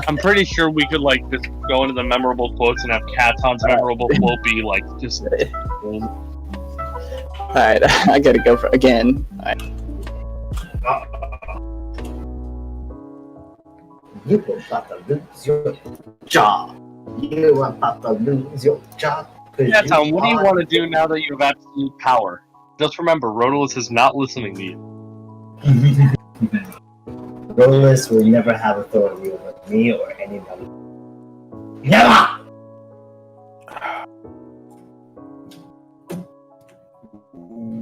I'm pretty sure we could like just go into the memorable quotes and have Caton's memorable quote be like just. Alright, I gotta go for again. Alright. You will not lose your job. You will not lose your job. Caton, what do you want to do now that you have absolute power? Just remember, Rodolus is not listening to you. Rodolus will never have authority over me or anybody. Never!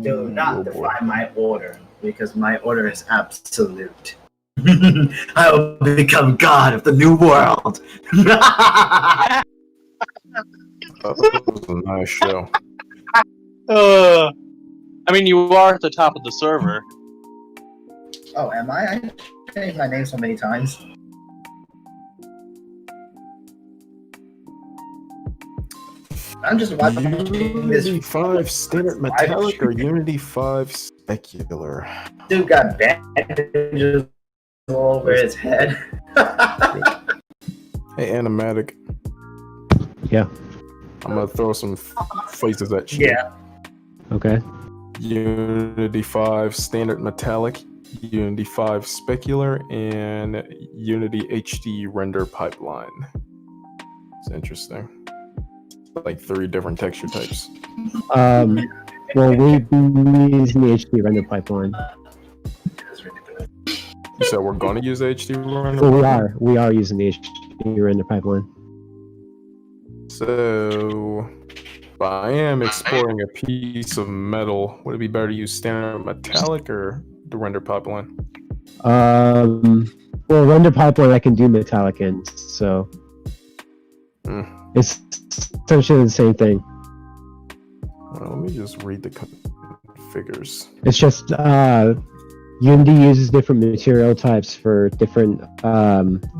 Do not defy my order, because my order is absolute. I will become god of the new world. That was a nice show. I mean, you are at the top of the server. Oh, am I? I changed my name so many times. I'm just watching Unity this 5 standard metallic or Unity 5 specular? dude got bandages all over his head. Hey, animatic. Yeah. I'm gonna throw some faces at you. Yeah. Okay. Unity 5 standard metallic, Unity 5 specular, and Unity HD render pipeline. It's interesting. Like 3 different texture types. Well, we've been using the HD render pipeline. You said we're gonna use HD render? Well, we are using the HD render pipeline. So, if I am exploring a piece of metal, would it be better to use standard metallic or the render pipeline? Well, render pipeline I can do metallic in, so it's essentially the same thing. Well, let me just read the figures. It's just Unity uses different material types for different.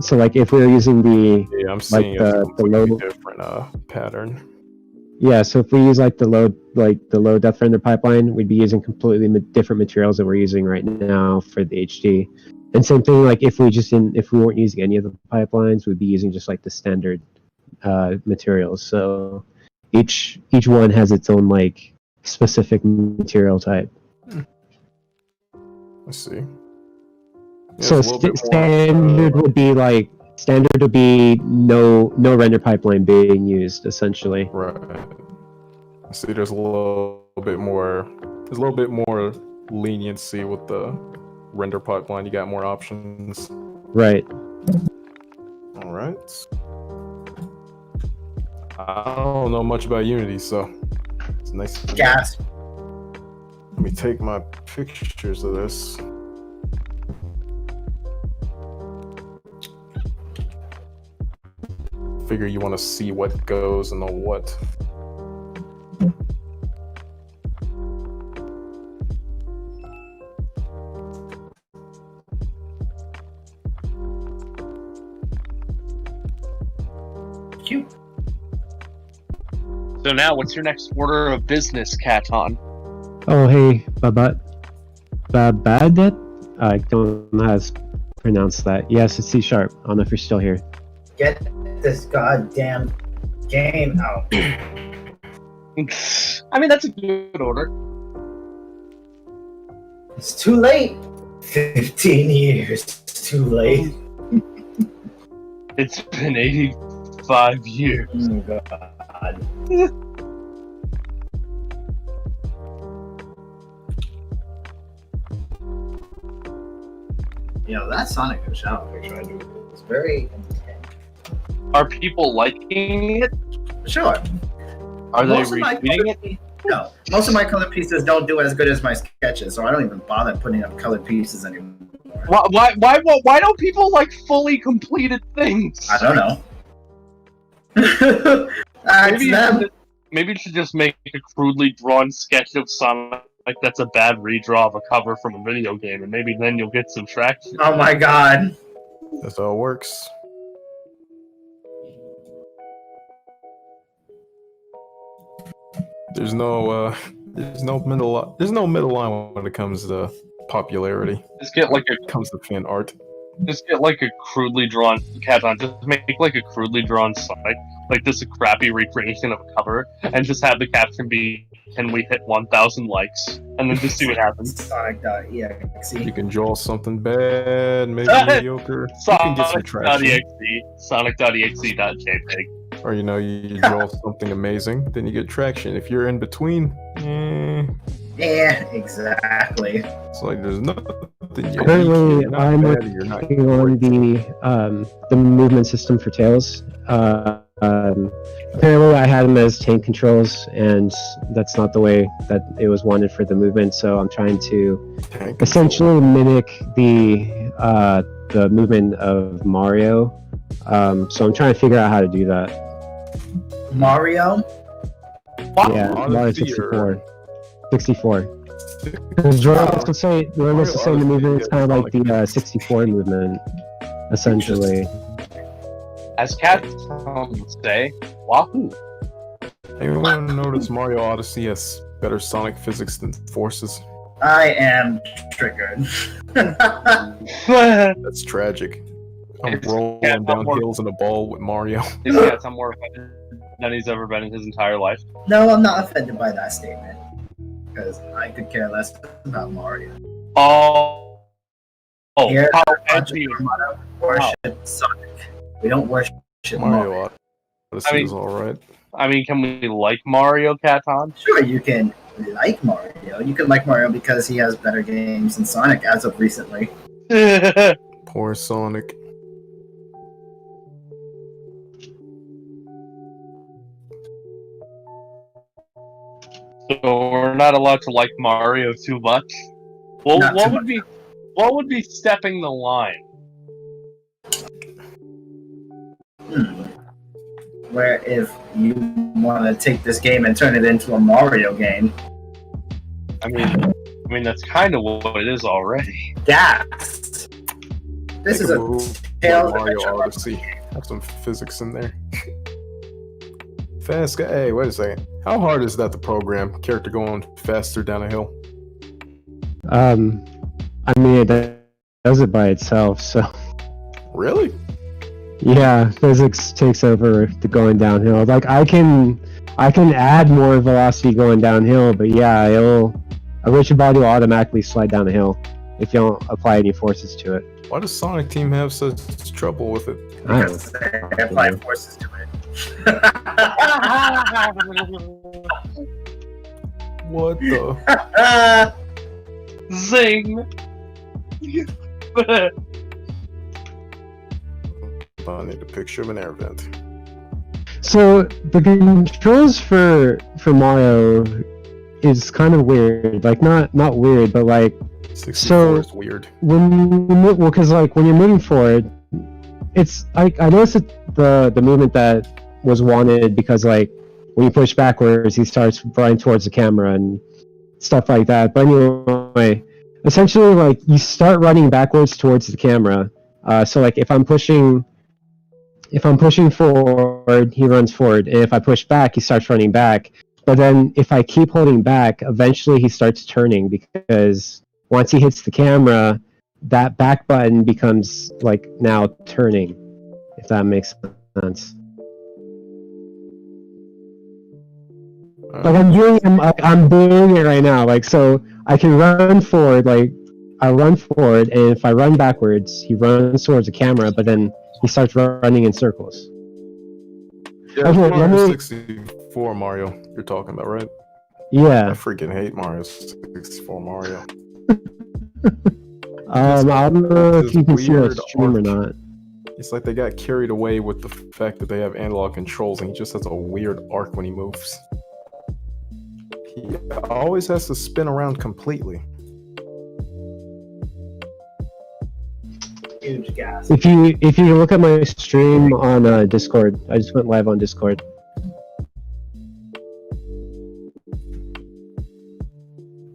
So, like, if we're using the I'm seeing like a the low different pattern. Yeah, so if we use like the low depth render pipeline, we'd be using completely different materials that we're using right now for the HD. And same thing, like if we weren't using any of the pipelines, we'd be using just like the standard materials. So each one has its own like specific material type. Let's see. So standard would be no render pipeline being used essentially. Right. See, there's a little bit more leniency with the render pipeline. You got more options. Right. All right. I don't know much about Unity, so it's nice. Gas. Let me take my pictures of this. Figure you want to see what goes and the what. Cute. So now, what's your next order of business, Katon? Oh, hey, Babadet? I don't know how to pronounce that. Yes, it's C#. I don't know if you're still here. Get this goddamn game out. I mean, that's a good order. It's too late. 15 years. It's too late. It's been 85 years. Oh, God. You know, that Sonic and Shadow picture I do is very intense. Are people liking it? Sure. Are they retweeting it? No. Most of my colored pieces don't do as good as my sketches, so I don't even bother putting up colored pieces anymore. Why don't people like fully completed things? I don't know. Maybe you should just make a crudely drawn sketch of Sonic that's a bad redraw of a cover from a video game, and maybe then you'll get some traction. Oh my god. That's how it works. There's no middle line when it comes to popularity. Just get like comes to fan art. Just get like a crudely drawn Katon. Just make like a crudely drawn Sonic, like this a crappy recreation of a cover, and just have the caption be, "Can we hit 1,000 likes?" And then just see what happens. Sonic.exe. You can draw something bad, maybe mediocre. You can get some traction. Sonic.exe.jpg. Or you draw something amazing, then you get traction. If you're in between, Yeah, exactly. It's like there's nothing. Currently, I'm working on the movement system for Tails. Apparently, I had them as tank controls, and that's not the way that it was wanted for the movement. So I'm trying to essentially mimic the movement of Mario. So I'm trying to figure out how to do that. Mario? Yeah, Mario 64. 64. Because Jordan was saying the movement is kind of like the 64 movement, essentially. As Katon would say, wahoo. Anyone notice Mario Odyssey has better Sonic physics than Forces? I am triggered. That's tragic. I'm It's rolling cat down more- hills in a ball with Mario. His cat's more offended than he's ever been in his entire life. No, I'm not offended by that statement. Because I could care less about Mario. Oh, Here, how bunch of edgy. Armada worship Sonic. We don't worship Mario Mario. Odyssey is alright. I mean, can we like Mario, Katon? Sure, you can like Mario. You can like Mario because he has better games than Sonic as of recently. Poor Sonic. So we're not allowed to like Mario too much. Well, Not what too would be what would be stepping the line? Where if you want to take this game and turn it into a Mario game, I mean that's kind of what it is already. gas. This is a move Tales like Mario Adventure. Odyssey. Have some physics in there. Fast guy. Hey, wait a second. How hard is that to program? Character going faster down a hill? I mean, it does it by itself, so Really? yeah, physics takes over the going downhill. Like I can add more velocity going downhill, but yeah, a rigid body will automatically slide down the hill if you don't apply any forces to it. Why does Sonic Team have such trouble with it? I don't Because they apply forces to it. What the? Zing! I need a picture of an air vent. So the controls for Mario is kind of weird. Like not weird, but like 64 So- is weird. when you move, well, because like when you're moving forward, it's like I noticed that the movement that was wanted because like when you push backwards, he starts running towards the camera and stuff like that. But anyway, essentially like you start running backwards towards the camera. So like if I'm pushing forward, he runs forward, and if I push back, he starts running back. But then if I keep holding back, eventually he starts turning because once he hits the camera, that back button becomes like now turning, if that makes sense. Like I'm doing it right now. Like so, I can run forward. Like I run forward, and if I run backwards, he runs towards the camera. But then he starts running in circles. Yeah, Okay, Mario let me- 64 Mario you're talking about, right? I Yeah. freaking hate Mario 64 Mario. I don't know if This you can see that weird stream or arc. not. It's like they got carried away with the fact that they have analog controls and he just has a weird arc when he moves. He always has to spin around completely. Huge gas. If you look at my stream on Discord, I just went live on Discord.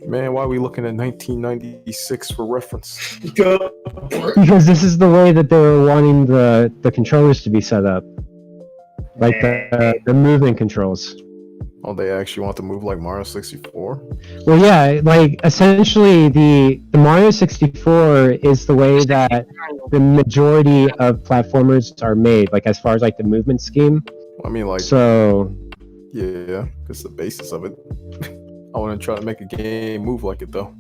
Man, why are we looking at 1996 for reference? Because this is the way that they were wanting the controllers to be set up, like the movement controls. Oh, they actually want to move like Mario 64? Well, yeah, like essentially the Mario 64 is the way that the majority of platformers are made, like as far as like the movement scheme. I mean, like, So yeah, it's the basis of it. I want to try to make a game move like it, though.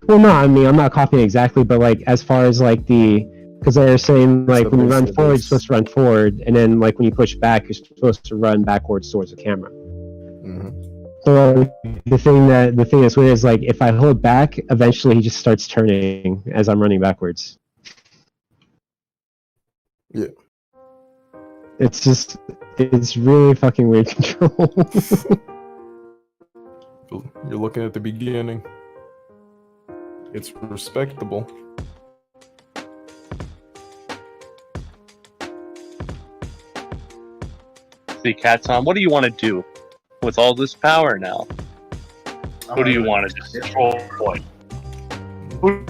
well, no, I mean I'm not copying exactly, but like as far as like because they're saying like So when you run basically forward, you're there's- supposed to run forward, and then like when you push back, you're supposed to run backwards towards the camera. hmm So the thing that's weird is like if I hold back, eventually he just starts turning as I'm running backwards. Yeah. It's really fucking weird control. You're looking at the beginning. It's respectable. See, Katon, what do you want to do with all this power now? Who do you want to destroy? Who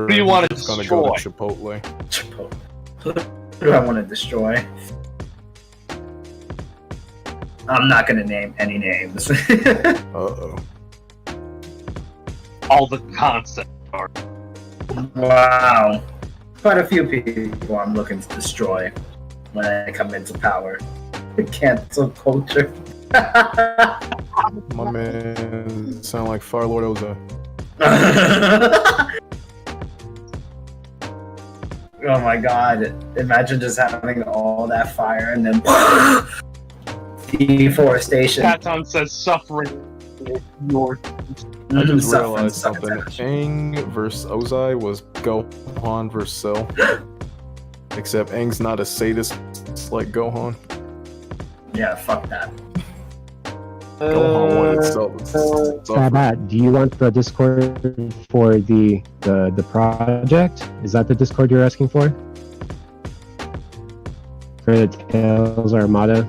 do you want to It's gonna go to destroy? Chipotle. Who do I want to destroy? I'm not gonna name any names. Uh-oh. All the concept art. Wow. Quite a few people I'm looking to destroy when I come into power. Cancel culture. My man sound like Fire Lord Oza. Oh my god. Imagine just having all that fire and then deforestation. Katon says suffering. I just realized something. Aang versus Ozai was Gohan versus Cell. Except Aang's not a sadist like Gohan. Yeah, fuck that. Gohan wanted Cell. Matt, do you want the Discord for the project? Is that the Discord you're asking for? For the Tales Armada?